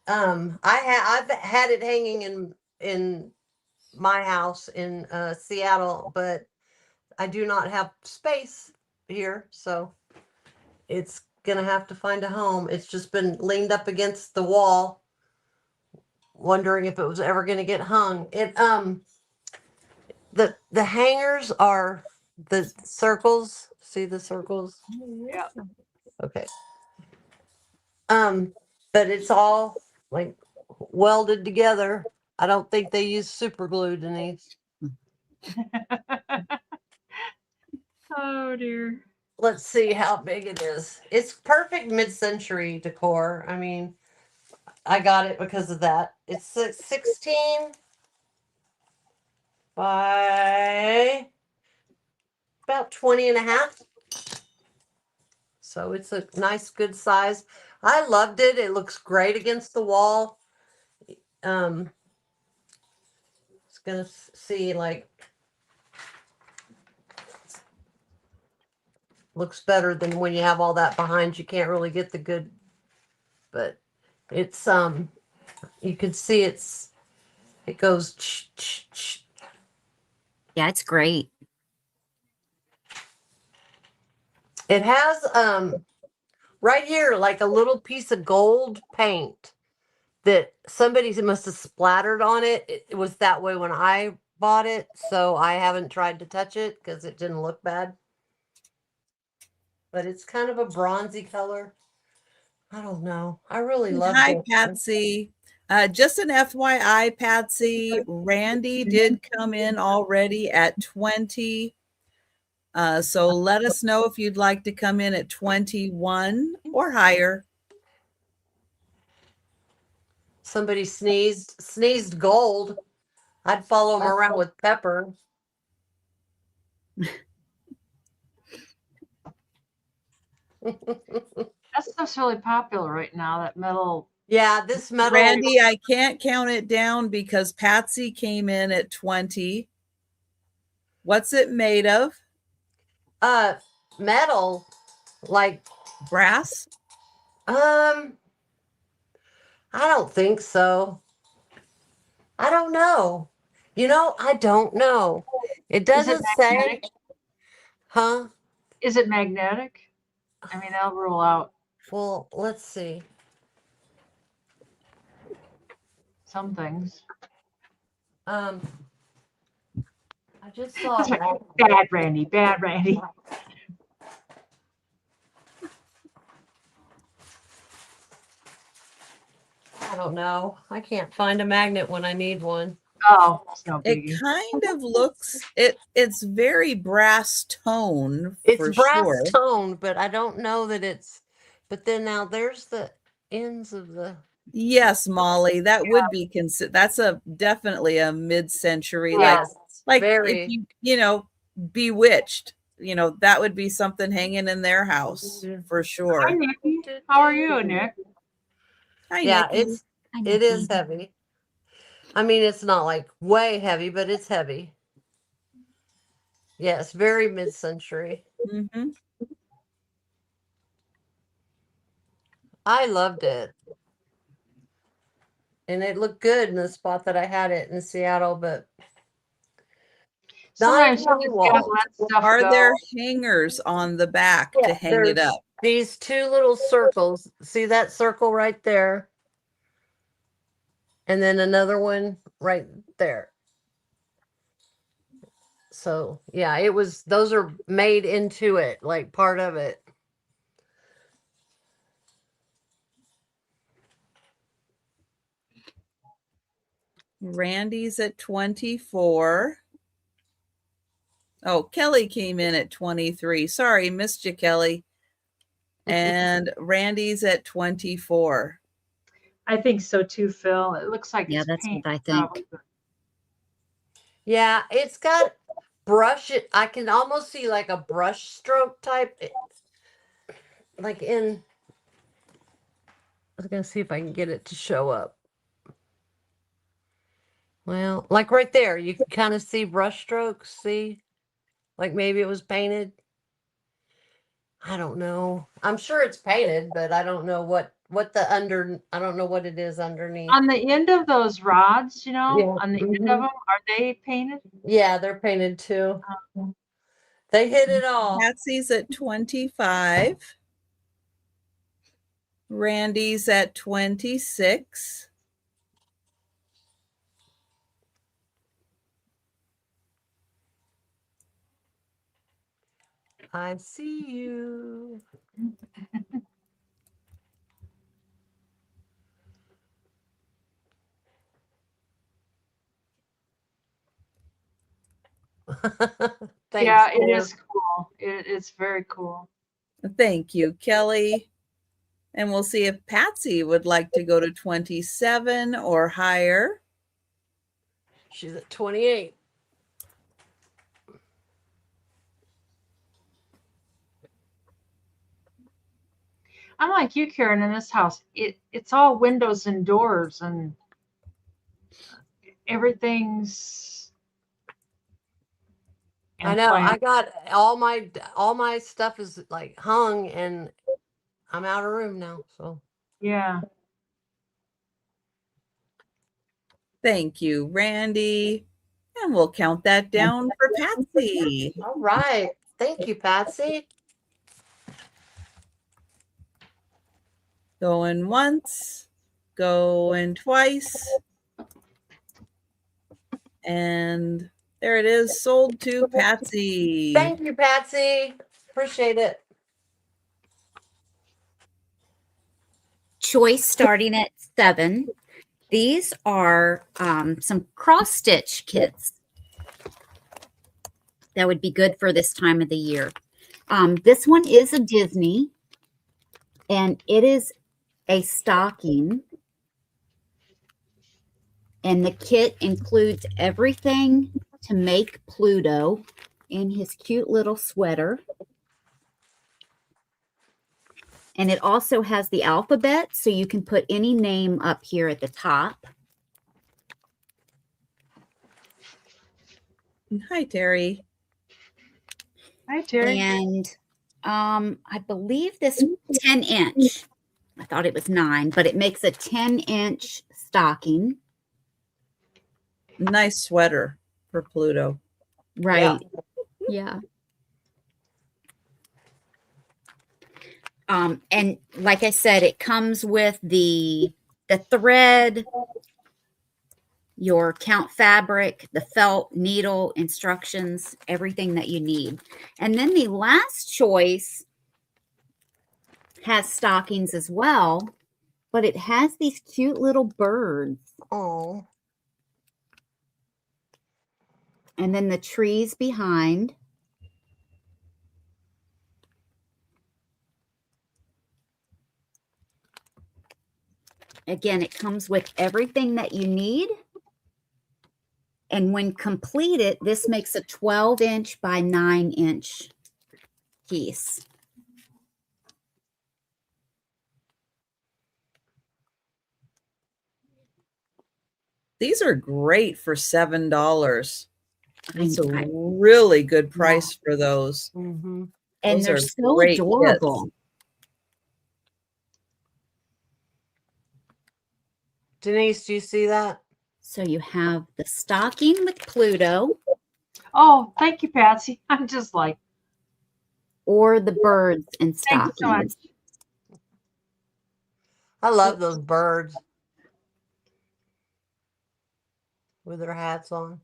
I've had it hanging in my house in Seattle, but I do not have space here, so it's gonna have to find a home. It's just been leaned up against the wall, wondering if it was ever gonna get hung. The hangers are the circles. See the circles? Yeah. Okay. But it's all like welded together. I don't think they use super glue, Denise. Oh dear. Let's see how big it is. It's perfect mid-century decor. I mean, I got it because of that. It's 16 by about 20 and a half. So it's a nice, good size. I loved it. It looks great against the wall. It's gonna see like looks better than when you have all that behind. You can't really get the good, but it's you can see it goes Yeah, it's great. It has right here like a little piece of gold paint that somebody must have splattered on it. It was that way when I bought it, so I haven't tried to touch it because it didn't look bad. But it's kind of a bronzy color. I don't know. I really love Hi, it. Patsy. Just an FYI, Patsy, Randy did come in already at 20. So let us know if you'd like to come in at 21 or higher. Somebody sneezed gold. I'd follow them around with pepper. That stuff's really popular right now. That metal. Yeah, this metal. Randy, I can't count it down because Patsy came in at 20. What's it made of? Metal, like, Brass? I don't think so. I don't know. I don't know. It Is it doesn't say, magnetic? huh? Is it magnetic? I mean, that'll rule out Well, let's see. some things. I just saw That's right. that. Bad Randy, bad Randy. I don't know. I can't find a magnet when I need one. Oh, it's no It biggie. kind of looks it's very brass tone It's for brass sure. tone, but I don't know that it's. But then now there's the ends of the. Yes, Molly, that would be that's definitely a mid-century, Yes, like if very. Bewitched, that would be something hanging in their house for Hi, sure. Nikki. How are you, Nick? Hi, Yeah, Nikki. it is heavy. I mean, it's not like way heavy, but it's heavy. Yes, very mid-century. Mhm. I loved it. And it looked good in the spot that I had it in Seattle, but Sometimes you not just wall. gotta let stuff Are go. there hangers on the back to hang it There's up? these two little circles. See that circle right there? And then another one right there. So yeah, those are made into it, like part of it. Randy's at 24. Oh, Kelly came in at 23. Sorry, missed you, Kelly. And Randy's at 24. I think so too, Phil. It looks like Yeah, it's that's paint. what I think. Probably. Yeah, it's got brush. I can almost see like a brush stroke type, like in. I was gonna see if I can get it to show up. Well, like right there, you can kind of see brush strokes. See, like maybe it was painted. I don't know. I'm sure it's painted, but I don't know what the under. I don't know what it is underneath. On the end of those rods, Yeah. on the end of them, are they painted? Yeah, they're painted too. They hit it all. Patsy's at 25. Randy's at 26. I see you. Thanks, Yeah, it dear. is cool. It's very cool. Thank you, Kelly. And we'll see if Patsy would like to go to 27 or higher. She's at 28. I'm like you, Karen, in this house. It's all windows and doors and everything's. I know. I got all my stuff is like hung, and I'm out of room now. So Yeah. Thank you, Randy. And we'll count that down for Patsy. all right. Thank you, Patsy. Going once, going twice. And there it is, sold to Patsy. Thank you, Patsy. Appreciate it. Choice starting at 7. These are some cross stitch kits that would be good for this time of the year. This one is a Disney, and it is a stocking. And the kit includes everything to make Pluto in his cute little sweater. And it also has the alphabet, so you can put any name up here at the top. Hi, Terry. Hi, Terry. And I believe this 10-inch. I thought it was 9, but it makes a 10-inch stocking. Nice sweater for Pluto. Right. Yeah. And like I said, it comes with the thread, your count fabric, the felt, needle, instructions, everything that you need. And then the last choice has stockings as well, but it has these cute little birds. Oh. And then the trees behind. Again, it comes with everything that you need. And when completed, this makes a 12-inch by 9-inch piece. These are great for $7. It's a I- really good price for those. Mm-hmm. and Those they're are so great adorable. kits. Denise, do you see that? So you have the stocking with Pluto Oh, thank you, Patsy. I'm just like, or the birds and thank you so much. stockings. I love those birds with their hats on.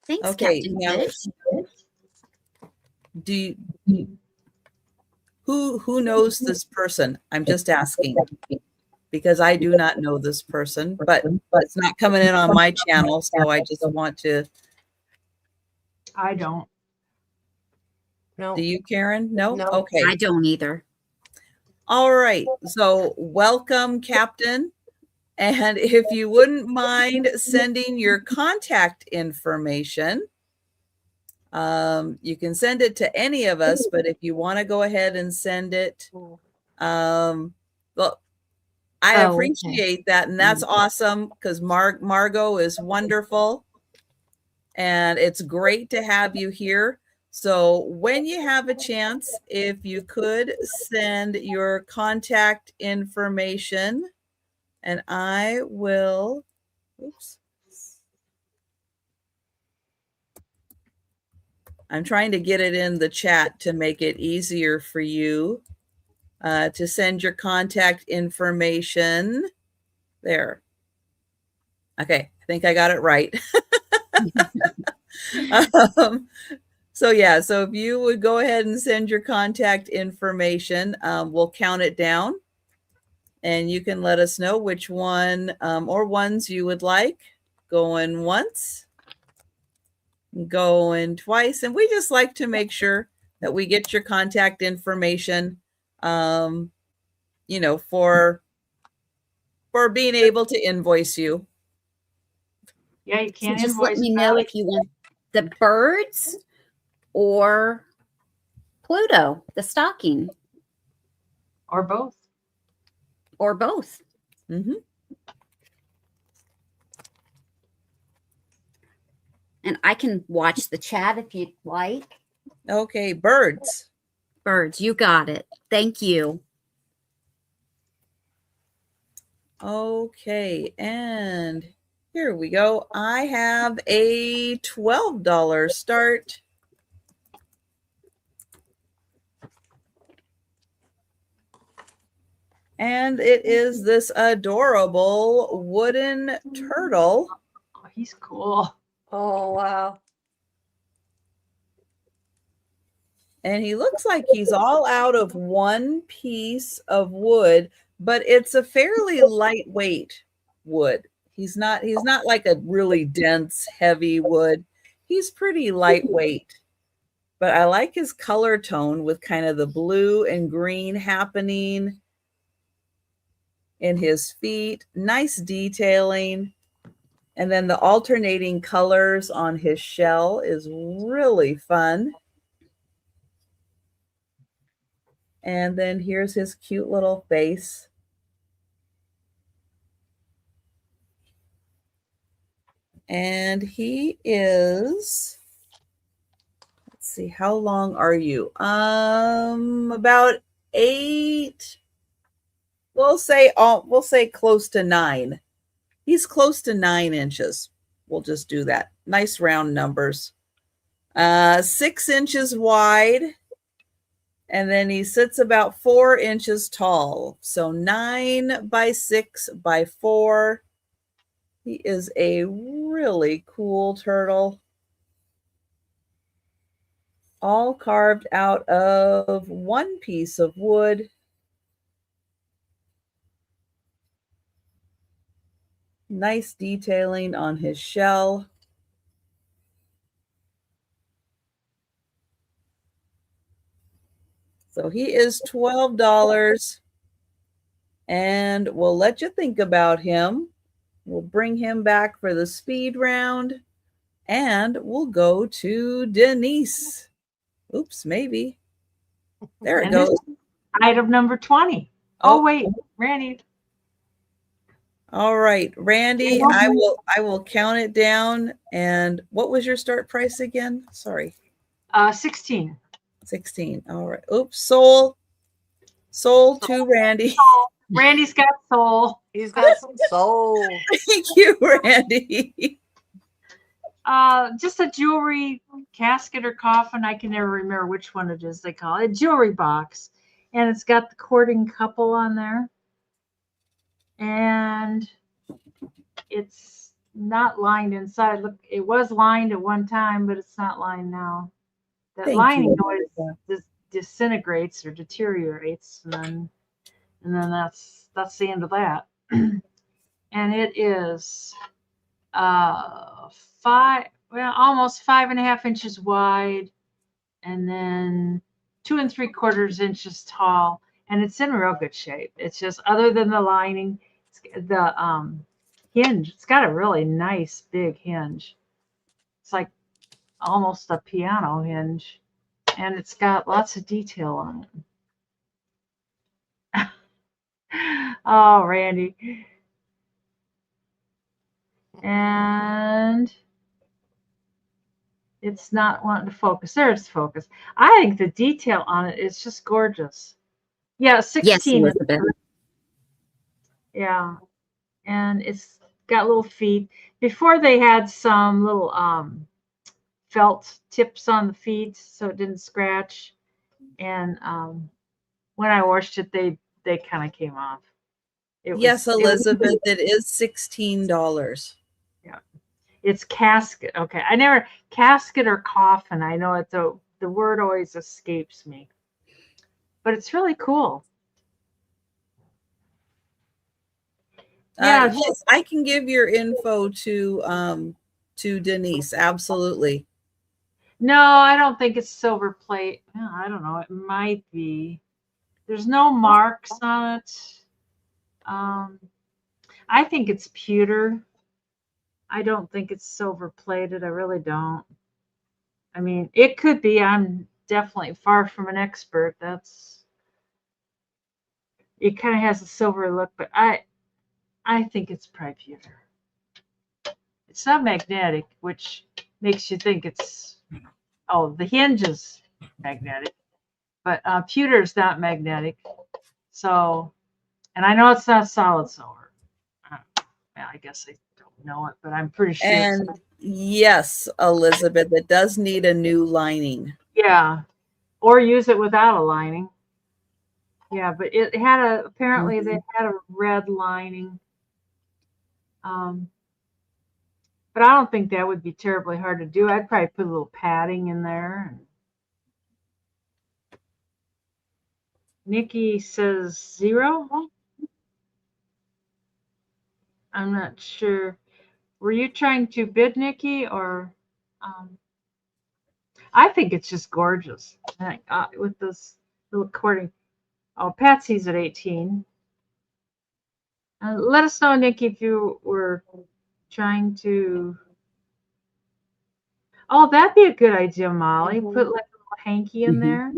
Thanks, Okay, Captain now Fish. do you, who knows this person? I'm just asking because I do not know this person, but it's not coming in on my channel, so I just want to. I don't. No. Do you, Karen? No? No. Okay. I don't either. All right. So welcome, Captain. And if you wouldn't mind sending your contact information, you can send it to any of us, but if you want to go ahead and send it, well, I Oh, appreciate that. And that's awesome because Margot is wonderful. And it's great to have you here. So when you have a chance, if you could send your contact information, and I will, oops. I'm trying to get it in the chat to make it easier for you to send your contact information. There. Okay, I think I got it right. So yeah, so if you would go ahead and send your contact information, we'll count it down. And you can let us know which one or ones you would like. Going once, going twice. And we just like to make sure that we get your contact information, you know, for being able to invoice you. Yeah, you So can't just let invoice me know back. if you want the birds or Pluto, the stocking, Or both. or both. Mm-hmm. And I can watch the chat if you'd like. Okay, birds. Birds, you got it. Thank you. Okay, and here we go. I have a $12 start. And it is this adorable wooden turtle. Oh, he's cool. Oh, wow. And he looks like he's all out of one piece of wood, but it's a fairly lightweight wood. He's not like a really dense, heavy wood. He's pretty lightweight. But I like his color tone with kind of the blue and green happening in his feet. Nice detailing. And then the alternating colors on his shell is really fun. And then here's his cute little face. And he is, let's see, how long are you? About 8. We'll say close to 9. He's close to 9 inches. We'll just do that. Nice round numbers. 6 inches wide. And then he sits about 4 inches tall. So 9 by 6 by 4. He is a really cool turtle. All carved out of one piece of wood. Nice detailing on his shell. So he is $12. And we'll let you think about him. We'll bring him back for the speed round. And we'll go to Denise. Oops, maybe. There it And goes. this is item number 20. Oh, wait, Randy. All right, Randy, Yeah. I will count it down. And what was your start price again? Sorry. 16. 16. All right. Oops, soul to Randy. Randy's got soul. He's got some soul. Thank you, Randy. Just a jewelry casket or coffin. I can never remember which one it is. They call it a jewelry box, and it's got the courting couple on there, and it's not lined inside. Look, it was lined at one time, but it's not lined now. That Thank lining you. always disintegrates or deteriorates, and then that's the end of that. And it is almost 5.5 inches wide, and then 2 3/4 inches tall, and it's in real good shape. It's just, other than the lining, the hinge. It's got a really nice big hinge. It's like almost a piano hinge, and it's got lots of detail on it. Oh, Randy. And it's not wanting to focus. There's focus. I think the detail on it is just gorgeous. Yeah, 16. Yes, Elizabeth. Yeah. And it's got little feet. Before they had some little felt tips on the feet so it didn't scratch. And when I washed it, they kind of came off. Yes, Elizabeth, it is $16. Yeah. It's casket. Okay. I never, casket or coffin. I know it's the word always escapes me. But it's really cool. Yeah. Yes, I can give your info to Denise. Absolutely. No, I don't think it's silver plate. I don't know. It might be. There's no marks on it. I think it's pewter. I don't think it's silver plated. I really don't. I mean, it could be. I'm definitely far from an expert. It kind of has a silver look, but I think it's probably pewter. It's not magnetic, which makes you think it's, the hinge is magnetic, but pewter is not magnetic. So, and I know it's not solid silver. I guess I don't know it, but I'm pretty sure. And yes, Elizabeth, it does need a new lining. Yeah, or use it without a lining. Yeah, but it had apparently they had a red lining. But I don't think that would be terribly hard to do. I'd probably put a little padding in there. Nikki says 0. I'm not sure. Were you trying to bid, Nikki, or? I think it's just gorgeous with this little courting. Oh, Patsy's at 18. Let us know, Nikki, if you were trying to. Oh, that'd be a good idea, Molly. Put like a little hanky in there.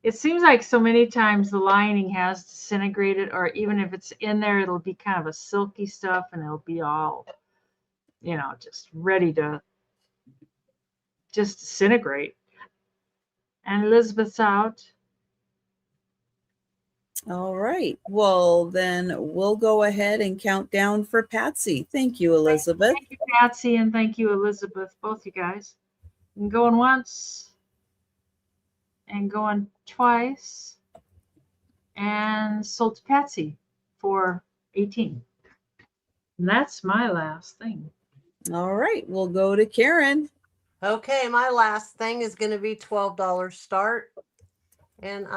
It seems like so many times the lining has disintegrated, or even if it's in there, it'll be kind of a silky stuff, and it'll be all just ready to just disintegrate. And Elizabeth's out. All right. Well, then we'll go ahead and count down for Patsy. Thank you, Elizabeth. Thank you, Patsy, and thank you, Elizabeth, both you guys. And going once, and going twice, and sold to Patsy for 18. And that's my last thing. All right. We'll go to Karen. Okay, my last thing is going to be $12 start. And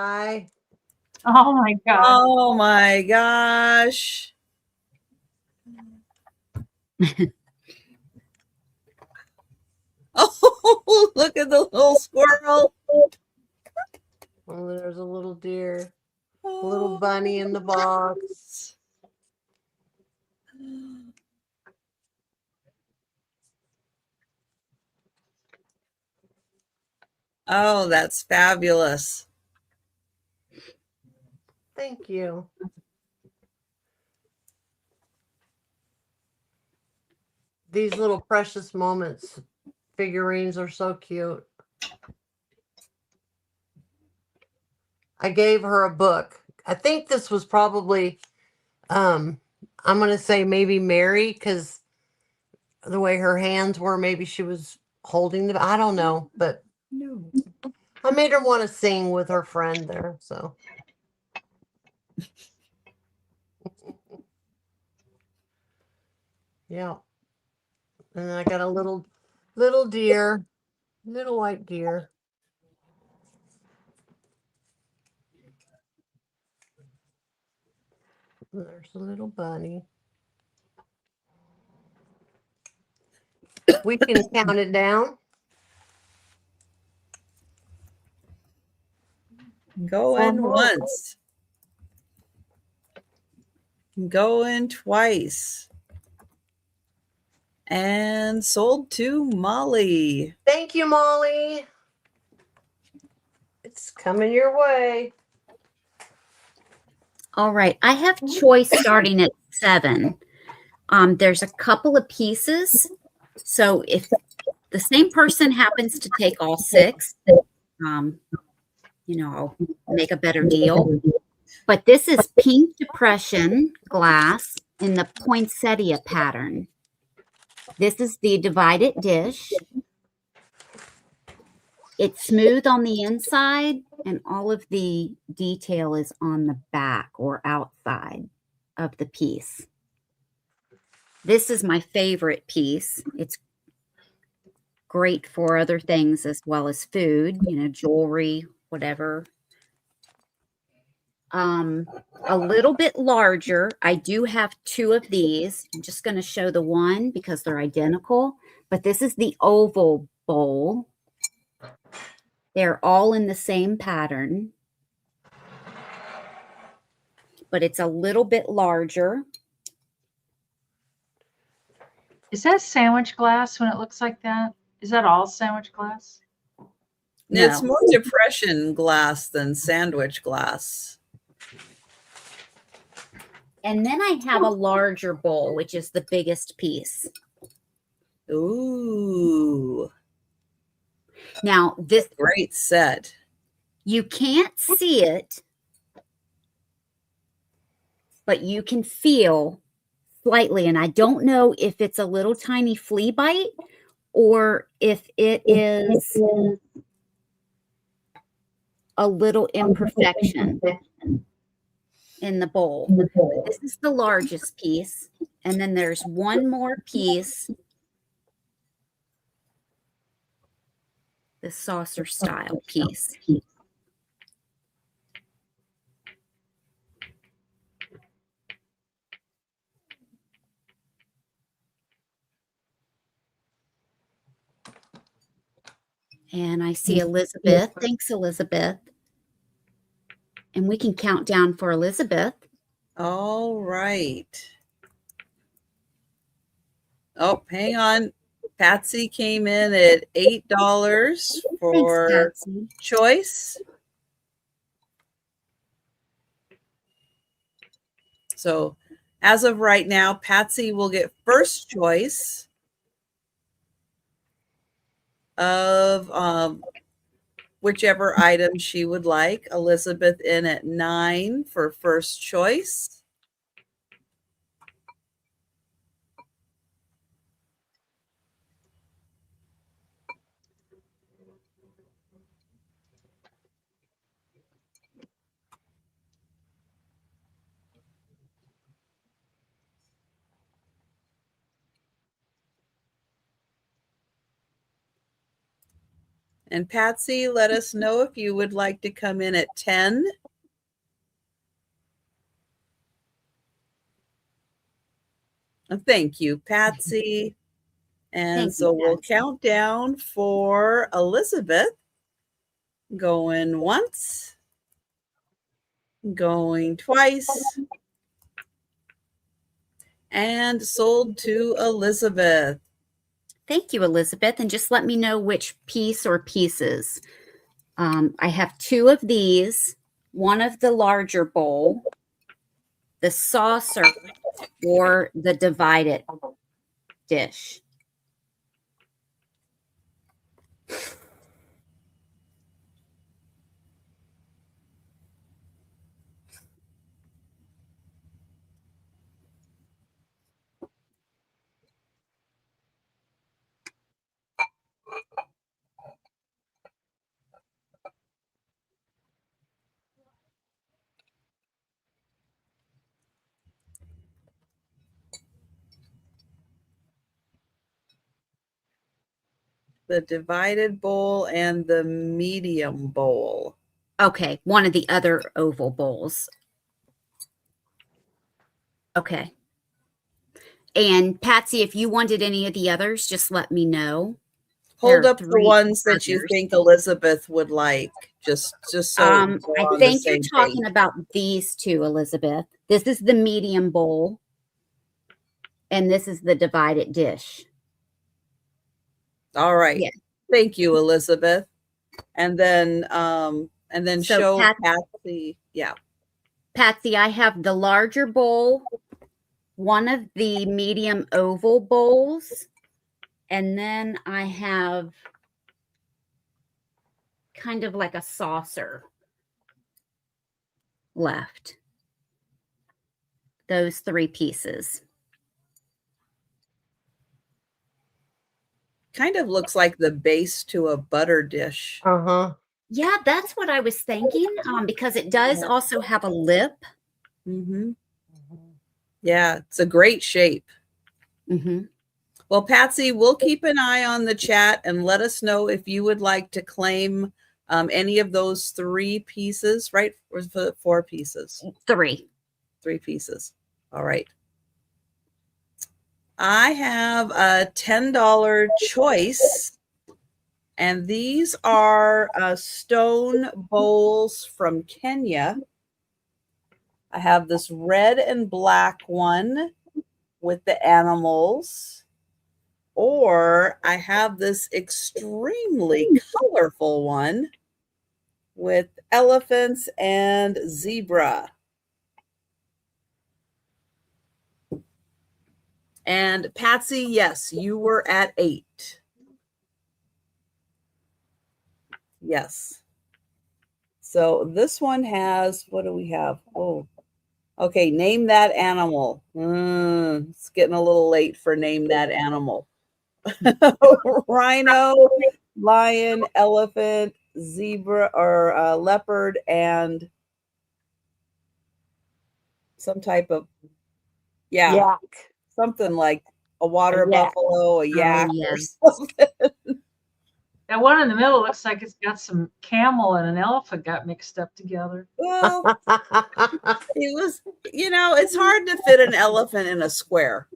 Oh my God. Oh my gosh. Oh, look at the little squirrel. oh, there's a little deer, a little bunny in the box. Oh, that's fabulous. Thank you. These little precious moments figurines are so cute. I gave her a book. I think this was probably, I'm going to say maybe Mary, because the way her hands were, maybe she was holding them. I don't know, but No. I made her want to sing with her friend there. So. Yeah. And then I got a little deer, little white deer. There's a little bunny. We can count it down. Going once. Going twice. And sold to Molly. Thank you, Molly. It's coming your way. All right. I have choice starting at 7. There's a couple of pieces. So if the same person happens to take all 6, I'll make a better deal. But this is pink depression glass in the poinsettia pattern. This is the divided dish. It's smooth on the inside, and all of the detail is on the back or outside of the piece. This is my favorite piece. It's great for other things as well as food, jewelry, whatever. A little bit larger. I do have 2 of these. I'm just going to show the one because they're identical, but this is the oval bowl. They're all in the same pattern, but it's a little bit larger. Is that sandwich glass when it looks like that? Is that all sandwich glass? No. It's more depression glass than sandwich glass. And then I have a larger bowl, which is the biggest piece. Ooh. Now, this great set. You can't see it, but you can feel slightly. And I don't know if it's a little tiny flea bite or if it is a little imperfection in the bowl. This is the largest piece. And then there's one more piece, the saucer style piece. And I see Elizabeth. Thanks, Elizabeth. And we can count down for Elizabeth. All right. Oh, hang on. Patsy came in at $8 for choice. So as of right now, Patsy will get first choice of whichever item she would like. Elizabeth in at 9 for first choice. And Patsy, let us know if you would like to come in at 10. Thank you, Patsy. And Thank so you, we'll Patsy. count down for Elizabeth. Going once, going twice, and sold to Elizabeth. Thank you, Elizabeth. And just let me know which piece or pieces. I have 2 of these, one of the larger bowl, the saucer, or the divided dish. The divided bowl and the medium bowl. Okay, one of the other oval bowls. Okay. And Patsy, if you wanted any of the others, just let me know. Hold There are up the 3 ones that you others. think Elizabeth would like, just so we're I on the think you're same talking page. about these 2, Elizabeth. This is the medium bowl, and this is the divided dish. All right. Yeah. Thank you, Elizabeth. And then So show Patsy. Yeah. Patsy, I have the larger bowl, one of the medium oval bowls, and then I have kind of like a saucer left. Those 3 pieces. Kind of looks like the base to a butter dish. Uh-huh. Yeah, that's what I was thinking, because it does also have a lip. Mm-hmm. Yeah, it's a great shape. Mm-hmm. Well, Patsy, we'll keep an eye on the chat and let us know if you would like to claim any of those 3 pieces, right? Or 4 pieces? 3. 3 pieces. All right. I have a $10 choice, and these are stone bowls from Kenya. I have this red and black one with the animals, or I have this extremely colorful one with elephants and zebra. And Patsy, yes, you were at 8. Yes. So this one has, what do we have? Oh, okay. Name that animal. It's getting a little late for name that animal. Rhino, lion, elephant, zebra, or leopard, and some type of, yeah, Yak. something like a water A yak. buffalo, a yak, yeah. or something. That one in the middle looks like it's got some camel and an elephant got mixed up together. Well, it was, it's hard to fit an elephant in a square.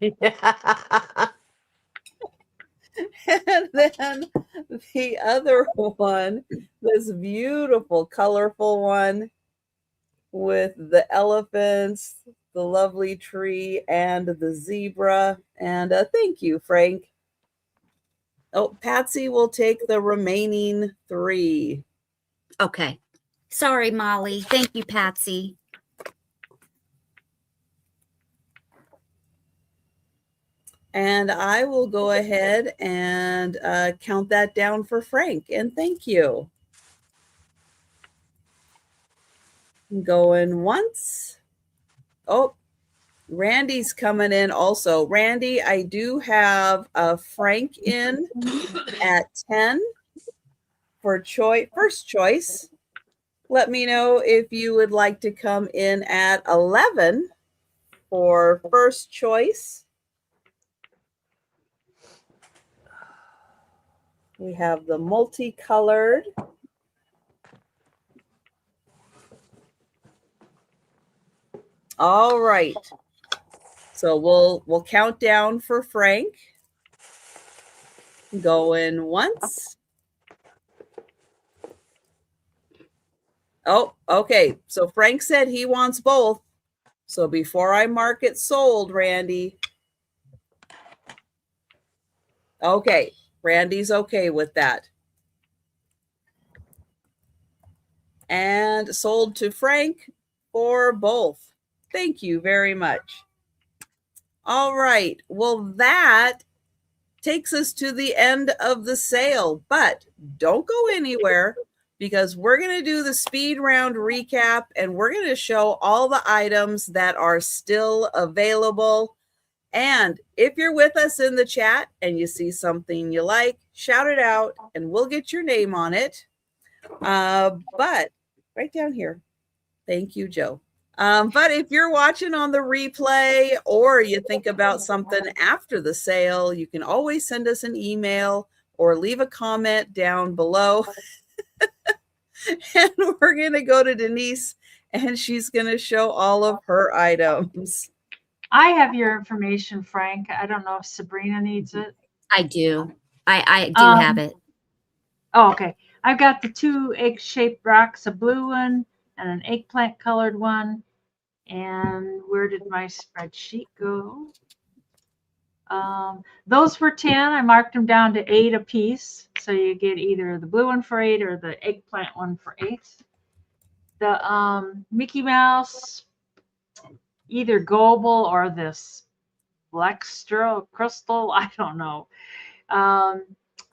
Yeah. And then the other one, this beautiful, colorful one with the elephants, the lovely tree, and the zebra. And thank you, Frank. Oh, Patsy will take the remaining 3. Okay. Sorry, Molly. Thank you, Patsy. And I will go ahead and count that down for Frank. And thank you. Going once. Oh, Randy's coming in also. Randy, I do have Frank in at 10 for first choice. Let me know if you would like to come in at 11 for first choice. We have the multicolored. All right. So we'll count down for Frank. Going once. Oh, okay. So Frank said he wants both. So before I mark it sold, Randy. Okay. Randy's okay with that. And sold to Frank for both. Thank you very much. All right. Well, that takes us to the end of the sale, but don't go anywhere because we're going to do the speed round recap and we're going to show all the items that are still available. And if you're with us in the chat and you see something you like, shout it out and we'll get your name on it. But right down here. Thank you, Joe. But if you're watching on the replay or you think about something after the sale, you can always send us an email or leave a comment down below. And we're going to go to Denise and she's going to show all of her items. I have your information, Frank. I don't know if Sabrina needs it. I do. I do have it. Oh, okay. I've got the 2 egg-shaped rocks, a blue one and an eggplant colored one. And where did my spreadsheet go? Those were 10. I marked them down to 8 a piece. So you get either the blue one for 8 or the eggplant one for 8. The Mickey Mouse, either Global or this Black Crystal, I don't know. I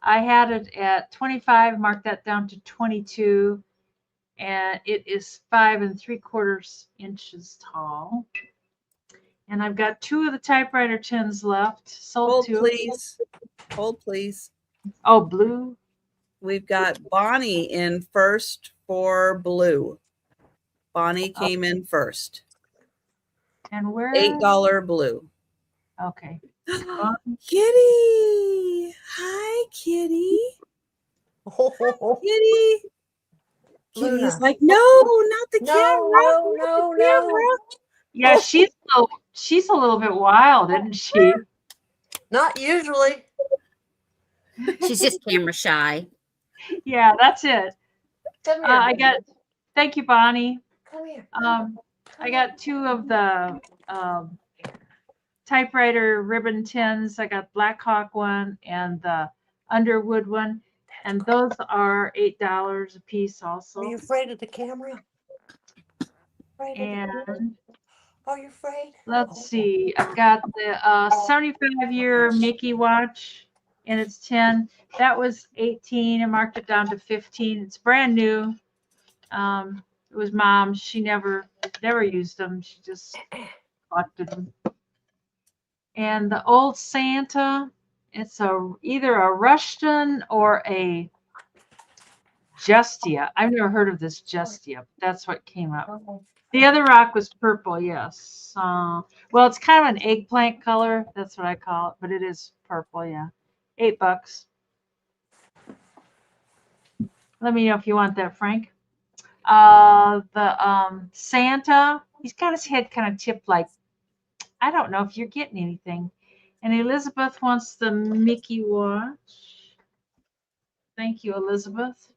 had it at 25, marked that down to 22, and it is 5 3/4 inches tall. And I've got 2 of the typewriter tins left. Sold Hold, 2. please. Hold, please. Oh, blue. We've got Bonnie in first for blue. Bonnie came in first. And where? $8 blue. Okay. Kitty. Hi, Kitty. Hi, Kitty. Kitty's Luna. like, no, not the No, camera. no, Not the camera. Yeah, she's a little bit wild, isn't she? Not usually. She's just camera shy. Yeah, that's it. Come here. Thank you, Bonnie. Come here. I got 2 of the typewriter ribbon tins. I got Black Hawk one and the Underwood one. And those are $8 a piece also. Are you afraid of the camera? And are you afraid? let's see. I've got the 75-year Mickey watch and it's 10. That was 18. I marked it down to 15. It's brand new. It was Mom's. She never used them. She just collected them. And the old Santa, it's either a Rushton or a Justia. I've never heard of this Justia, but that's what came up. The other rock was purple, yes. Well, it's kind of an eggplant color. That's what I call it, but it is purple, yeah. $8. Let me know if you want that, Frank. The Santa, he's got his head kind of tipped like, I don't know if you're getting anything. And Elizabeth wants the Mickey watch. Thank you, Elizabeth.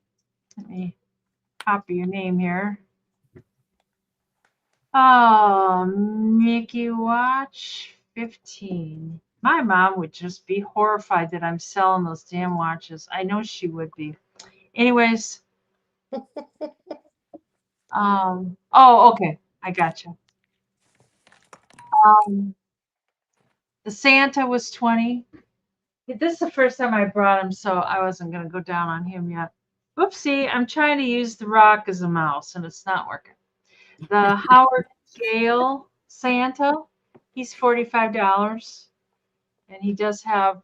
Let me copy your name here. Oh, Mickey watch 15. My mom would just be horrified that I'm selling those damn watches. I know she would be. Anyways. Oh, okay. I got you. The Santa was 20. This is the first time I brought him, so I wasn't going to go down on him yet. Whoopsie, I'm trying to use the rock as a mouse, and it's not working. The Howard Gale Santa, he's $45. And he does have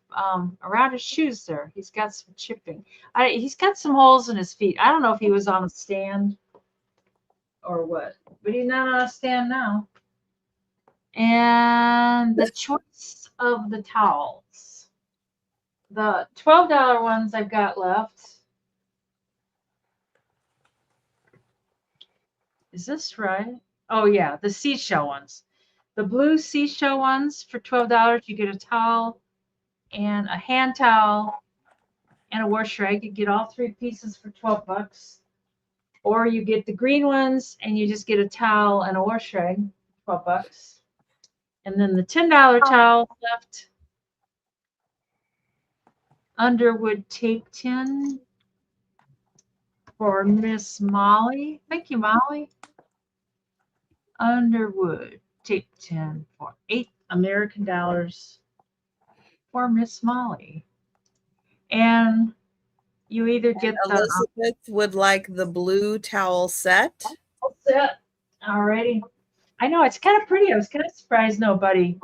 around his shoes there. He's got some chipping. He's got some holes in his feet. I don't know if he was on a stand or what, but he's not on a stand now. And the choice of the towels. The $12 ones I've got left. Is this right? Oh, yeah, the seashell ones. The blue seashell ones for $12, you get a towel and a hand towel and a wash rag. You get all 3 pieces for $12. Or you get the green ones and you just get a towel and a wash rag, $12. And then the $10 towel left. Underwood tape tin for Miss Molly. Thank you, Molly. Underwood tape tin for $8 American for Miss Molly. And you either get the Elizabeth would like the blue towel set. Alrighty. I know it's kind of pretty. I was kind of surprised nobody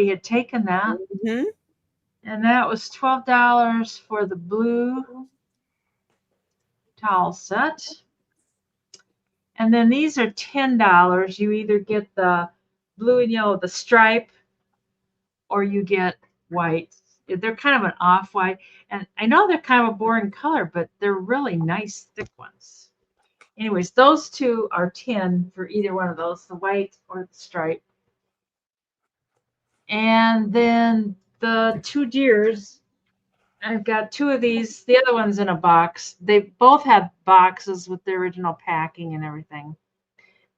had taken that. Mm-hmm. And that was $12 for the blue towel set. And then these are $10. You either get the blue and yellow, the stripe, or you get white. They're kind of an off-white. And I know they're kind of a boring color, but they're really nice, thick ones. Anyways, those two are 10 for either one of those, the white or the stripe. And then the 2 deers, I've got 2 of these. The other one's in a box. They both have boxes with the original packing and everything.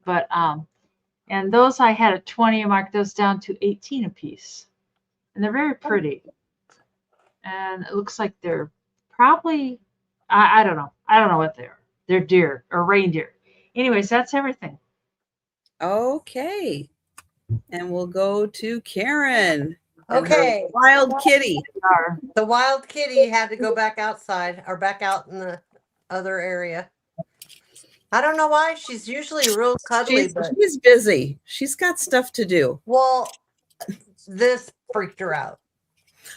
But and those I had at 20. I marked those down to 18 a piece. And they're very pretty. And it looks like they're probably, I don't know. I don't know what they are. They're deer or reindeer. Anyways, that's everything. Okay. And we'll go to Karen. and her Okay. Wild kitty. The wild kitty had to go back outside or back out in the other area. I don't know why. She's usually real cuddly, but She's busy. She's got stuff to do. well, this freaked her out.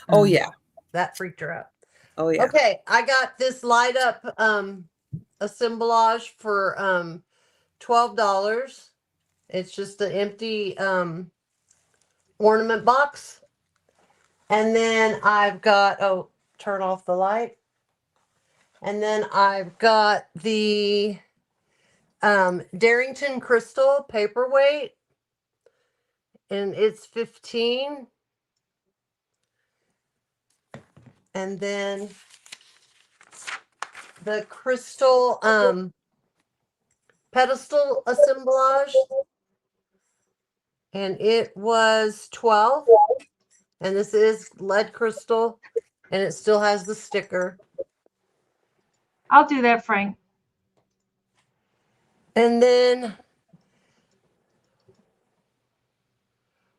Oh, yeah. That freaked her out. Oh, yeah. Okay, I got this light up assemblage for $12. It's just an empty ornament box. And then I've got, oh, turn off the light. And then I've got the Darrington Crystal paperweight. And it's 15. And then the crystal pedestal assemblage. And it was 12. And this is lead crystal. And it still has the sticker. I'll do that, Frank. And then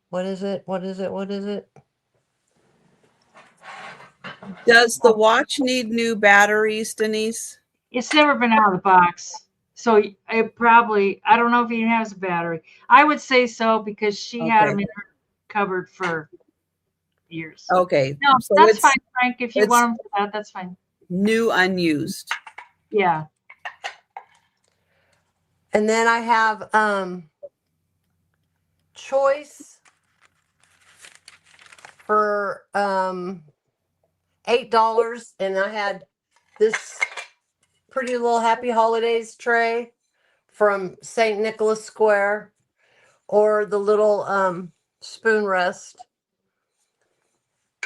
what is it? What is it? What is it? Does the watch need new batteries, Denise? It's never been out of the box. So it probably, I don't know if he has a battery. I would say so because she had them in her cupboard for years. Okay. No, so that's fine, Frank. If you it's want them for that, that's fine. New, unused. Yeah. And then I have choice for $8, and I had this pretty little Happy Holidays tray from St. Nicholas Square, or the little spoon rest.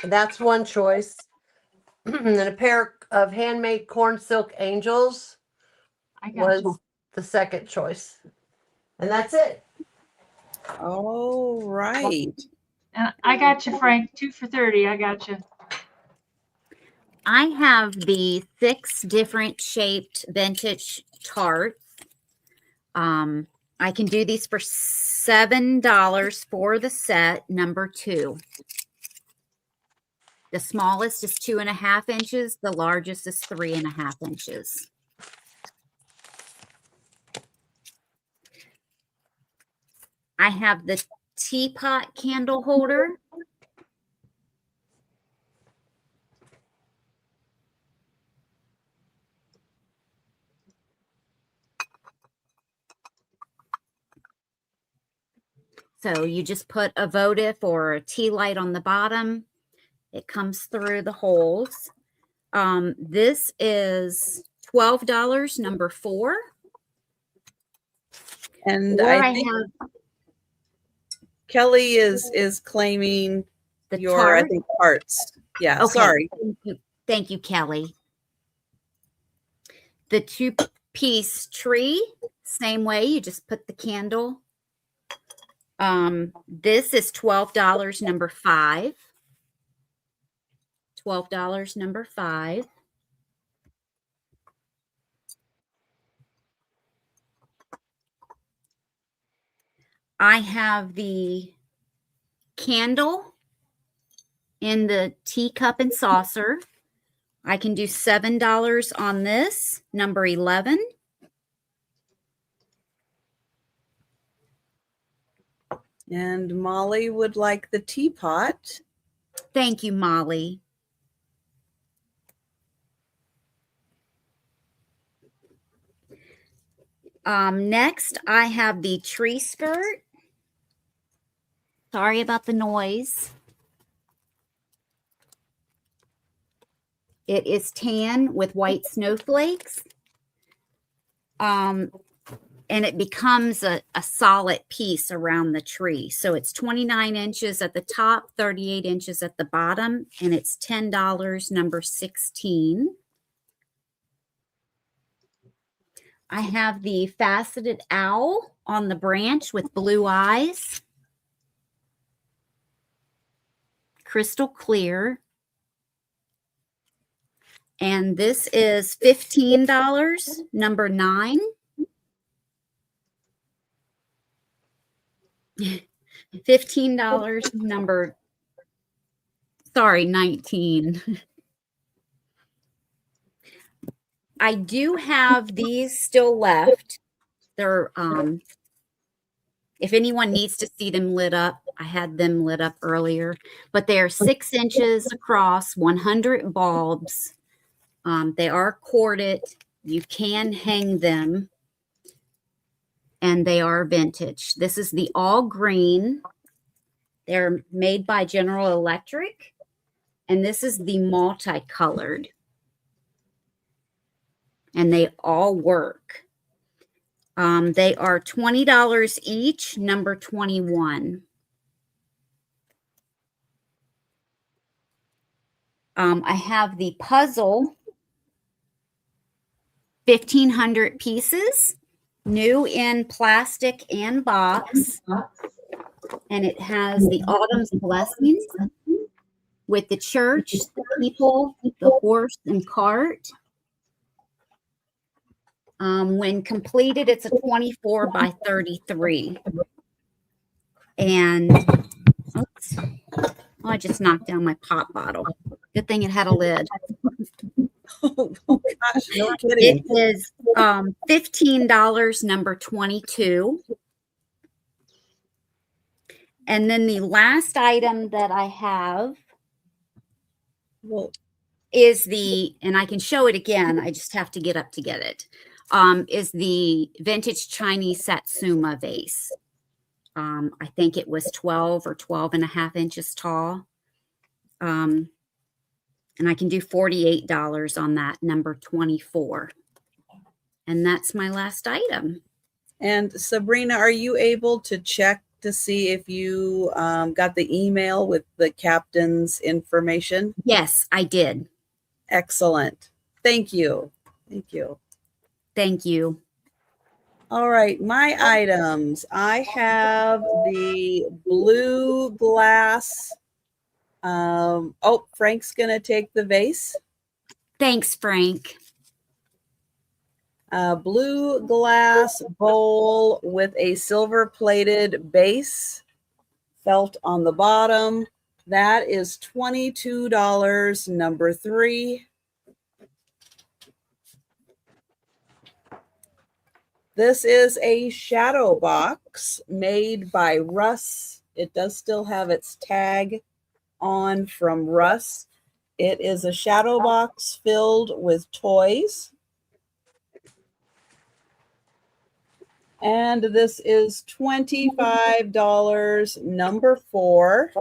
That's one choice. And then a pair of handmade corn silk angels I got was the second choice. And that's it. All right. And I got you, Frank. 2 for 30. I got you. I have the 6 different shaped vintage tarts. I can do these for $7 for the set, number 2. The smallest is 2.5 inches. The largest is 3.5 inches. I have the teapot candle holder. So you just put a votive or a tea light on the bottom. It comes through the holes. This is $12, number 4. And Or I think have Kelly is claiming the your, I tart. think, parts. Yeah, Okay. sorry. Thank you, Kelly. The 2-piece tree, same way. You just put the candle. This is $12, number 5. $12, number 5. I have the candle in the teacup and saucer. I can do $7 on this, number 11. And Molly would like the teapot. Thank you, Molly. Next, I have the tree skirt. Sorry about the noise. It is tan with white snowflakes. And it becomes a solid piece around the tree. So it's 29 inches at the top, 38 inches at the bottom, and it's $10, number 16. I have the faceted owl on the branch with blue eyes. Crystal clear. And this is $15, number 9. $15, number, sorry, 19. I do have these still left. They're, if anyone needs to see them lit up, I had them lit up earlier, but they are 6 inches across, 100 bulbs. They are corded. You can hang them. And they are vintage. This is the all green. They're made by General Electric. And this is the multicolored. And they all work. They are $20 each, number 21. I have the puzzle, 1,500 pieces, new in plastic and box. And it has the autumn's blessings with the church, the people, the horse and cart. When completed, it's a 24 by 33. And oops, I just knocked down my pop bottle. Good thing it had a lid. Oh gosh, no kidding. It is $15, number 22. And then the last item that I have is the, and I can show it again, I just have to get up to get it, is the vintage Chinese Satsuma vase. I think it was 12 or 12.5 inches tall. And I can do $48 on that, number 24. And that's my last item. And Sabrina, are you able to check to see if you got the email with the captain's information? Yes, I did. Excellent. Thank you. Thank you. Thank you. All right, my items. I have the blue glass. Oh, Frank's going to take the vase. Thanks, Frank. A blue glass bowl with a silver plated base, felt on the bottom. That is $22, number 3. This is a shadow box made by Russ. It does still have its tag on from Russ. It is a shadow box filled with toys. And this is $25, number 4.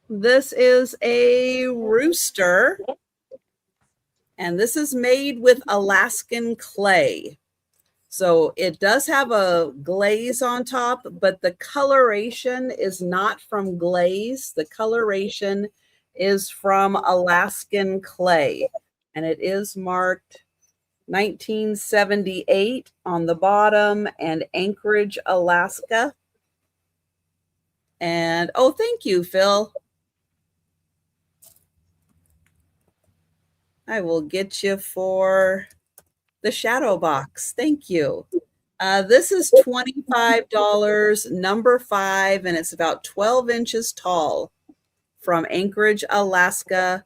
This is a rooster, and this is made with Alaskan clay. So it does have a glaze on top, but the coloration is not from glaze. The coloration is from Alaskan clay, and it is marked 1978 on the bottom and Anchorage, Alaska. And oh, thank you, Phil. I will get you for the shadow box. Thank you. This is $25, number 5, and it's about 12 inches tall, from Anchorage, Alaska.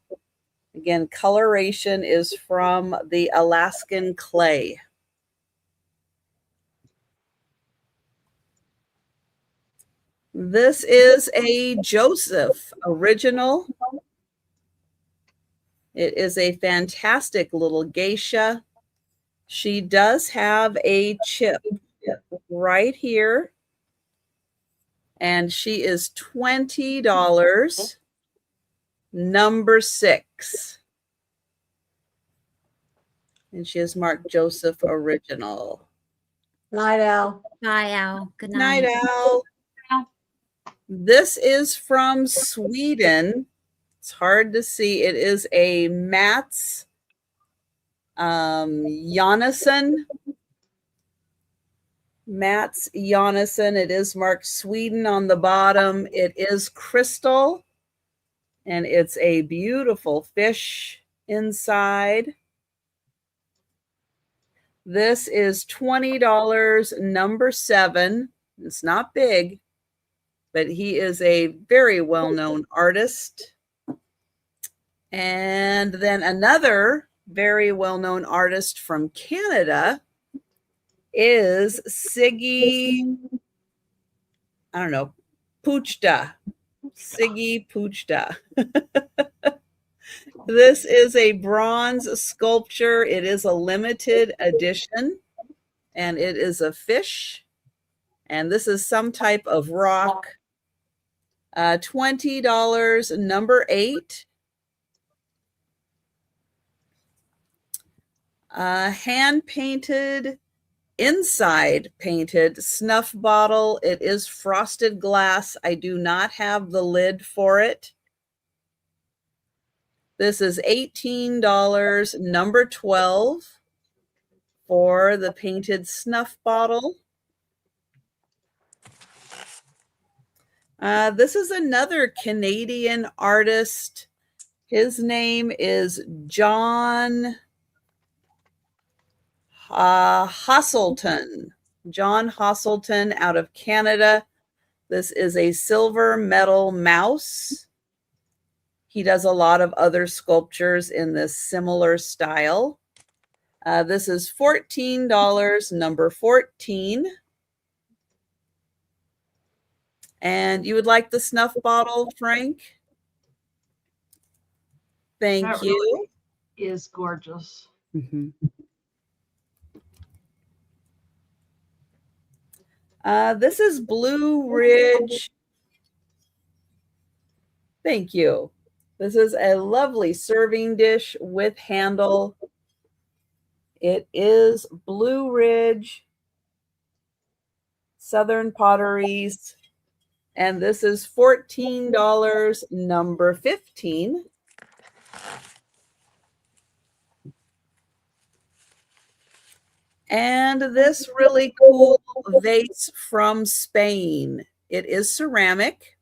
Again, coloration is from the Alaskan clay. This is a Joseph original. It is a fantastic little geisha. She does have a chip right here, and she is $20, number 6. And she is marked Joseph original. Night Owl. Bye, Al. Good night. Night Owl. This is from Sweden. It's hard to see. It is a Mats Jonasson. Mats Jonasson. It is marked Sweden on the bottom. It is crystal, and it's a beautiful fish inside. This is $20, number 7. It's not big, but he is a very well-known artist. And then another very well-known artist from Canada is Siggy, I don't know, Puchta. Siggy Puchta. This is a bronze sculpture. It is a limited edition, and it is a fish. And this is some type of rock. $20, number 8. Hand-painted, inside painted snuff bottle. It is frosted glass. I do not have the lid for it. This is $18, number 12, for the painted snuff bottle. This is another Canadian artist. His name is John Hosselton. John Hosselton out of Canada. This is a silver metal mouse. He does a lot of other sculptures in this similar style. This is $14, number 14. And you would like the snuff bottle, Frank? Thank That you. really is gorgeous. Mm-hmm. This is Blue Ridge. Thank you. This is a lovely serving dish with handle. It is Blue Ridge Southern Potteries. And this is $14, number 15. And this really cool vase from Spain. It is ceramic.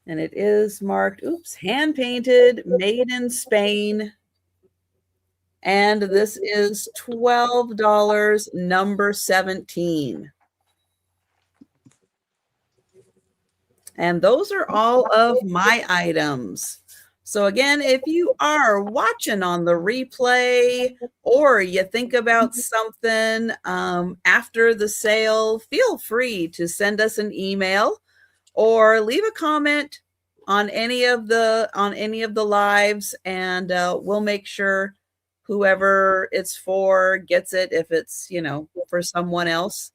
And it is marked, oops, hand painted, made in Spain. And this is $12, number 17. And those are all of my items. So again, if you are watching on the replay or you think about something after the sale, feel free to send us an email or leave a comment on any of the lives, and we'll make sure whoever it's for gets it if it's, for someone else.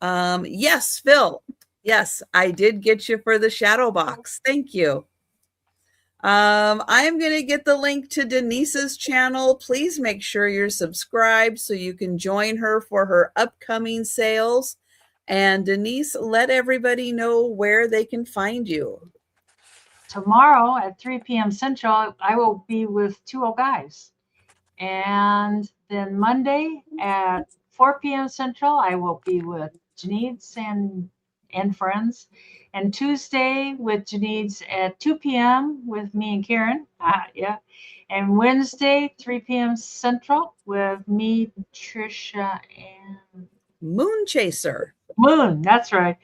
Yes, Phil. Yes, I did get you for the shadow box. Thank you. I'm going to get the link to Denise's channel. Please make sure you're subscribed so you can join her for her upcoming sales. And Denise, let everybody know where they can find you. Tomorrow at 3 p.m. Central, I will be with 2 guys. And then Monday at 4 p.m. Central, I will be with Janice and friends. And Tuesday with Janice at 2 p.m. with me and Karen. Yeah. And Wednesday, 3 p.m. Central with me, Trisha, and Moon Chaser. Moon. That's right.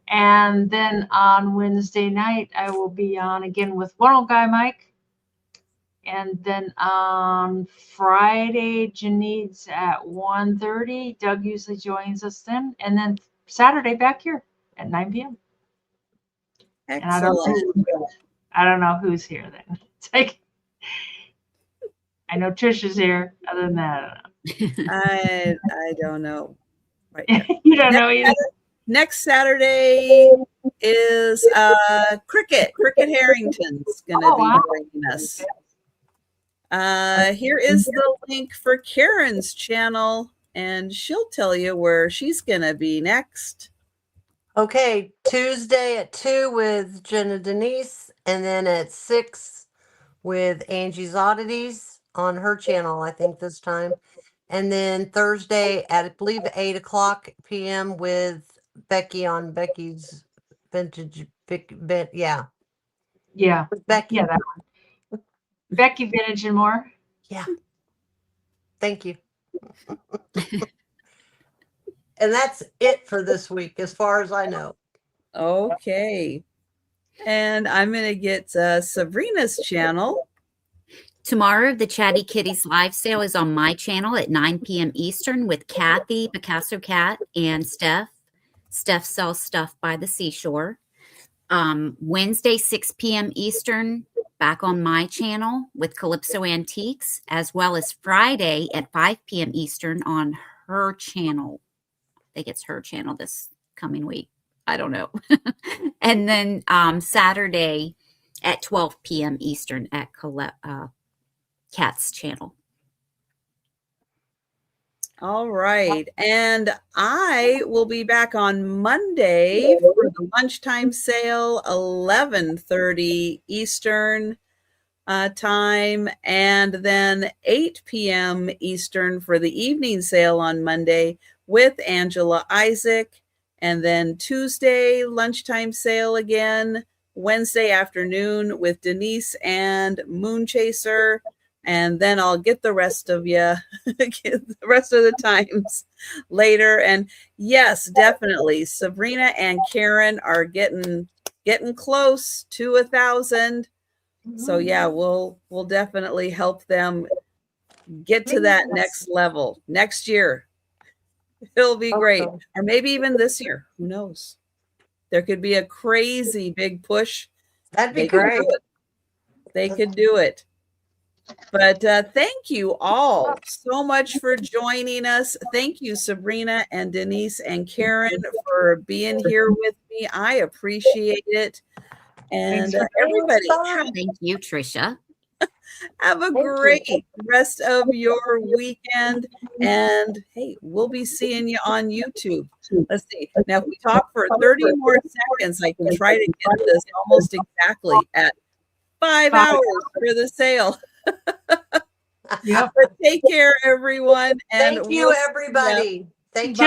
And then on Wednesday night, I will be on again with one old guy, Mike. And then on Friday, Janine's at 1:30. Doug usually joins us then. And then Saturday back here at 9 p.m. And I don't know who's here then. It's like, I know Trisha's here. Other than that, I don't know. Right. You don't know either. Next Saturday is Cricket Harrington's gonna be joining us. Here is the link for Karen's channel, and she'll tell you where she's gonna be next. Okay, Tuesday at 2 with Jenna Denise, and then at 6 with Angie's Oddities on her channel, I think this time. And then Thursday at, I believe, 8 o'clock p.m. with Becky on Becky's Vintage, yeah. Yeah. Becky. Yeah, that one. Becky Vintage and More. Yeah. Thank you. And that's it for this week, as far as I know. Okay. And I'm going to get Sabrina's channel. Tomorrow, the Chatty Kitties live sale is on my channel at 9 p.m. Eastern with Kathy, Picasso Cat, and Steph. Steph sells stuff by the seashore. Wednesday, 6 p.m. Eastern, back on my channel with Calypso Antiques, as well as Friday at 5 p.m. Eastern on her channel. I think it's her channel this coming week. I don't know. And then Saturday at 12 p.m. Eastern at Kat's channel. All right. And I will be back on Monday for the lunchtime sale, 11:30 Eastern time, and then 8 p.m. Eastern for the evening sale on Monday with Angela Isaac. And then Tuesday, lunchtime sale again, Wednesday afternoon with Denise and Moon Chaser. And then I'll get the rest of you, get the rest of the times later. And yes, definitely, Sabrina and Karen are getting close to 1,000. So yeah, we'll definitely help them get to that next level next year. It'll be great. Or maybe even this year. Who knows? There could be a crazy big push. That'd be great. They could do it. But thank you all so much for joining us. Thank you, Sabrina and Denise and Karen, for being here with me. I appreciate it. And everybody, thank you, Trisha. Have a great rest of your weekend. And hey, we'll be seeing you on YouTube. Let's see. Now, if we talk for 30 more seconds, I can try to get this almost exactly at 5 hours for the sale. Yep. But take care, everyone. And thank you, everybody. Thank you.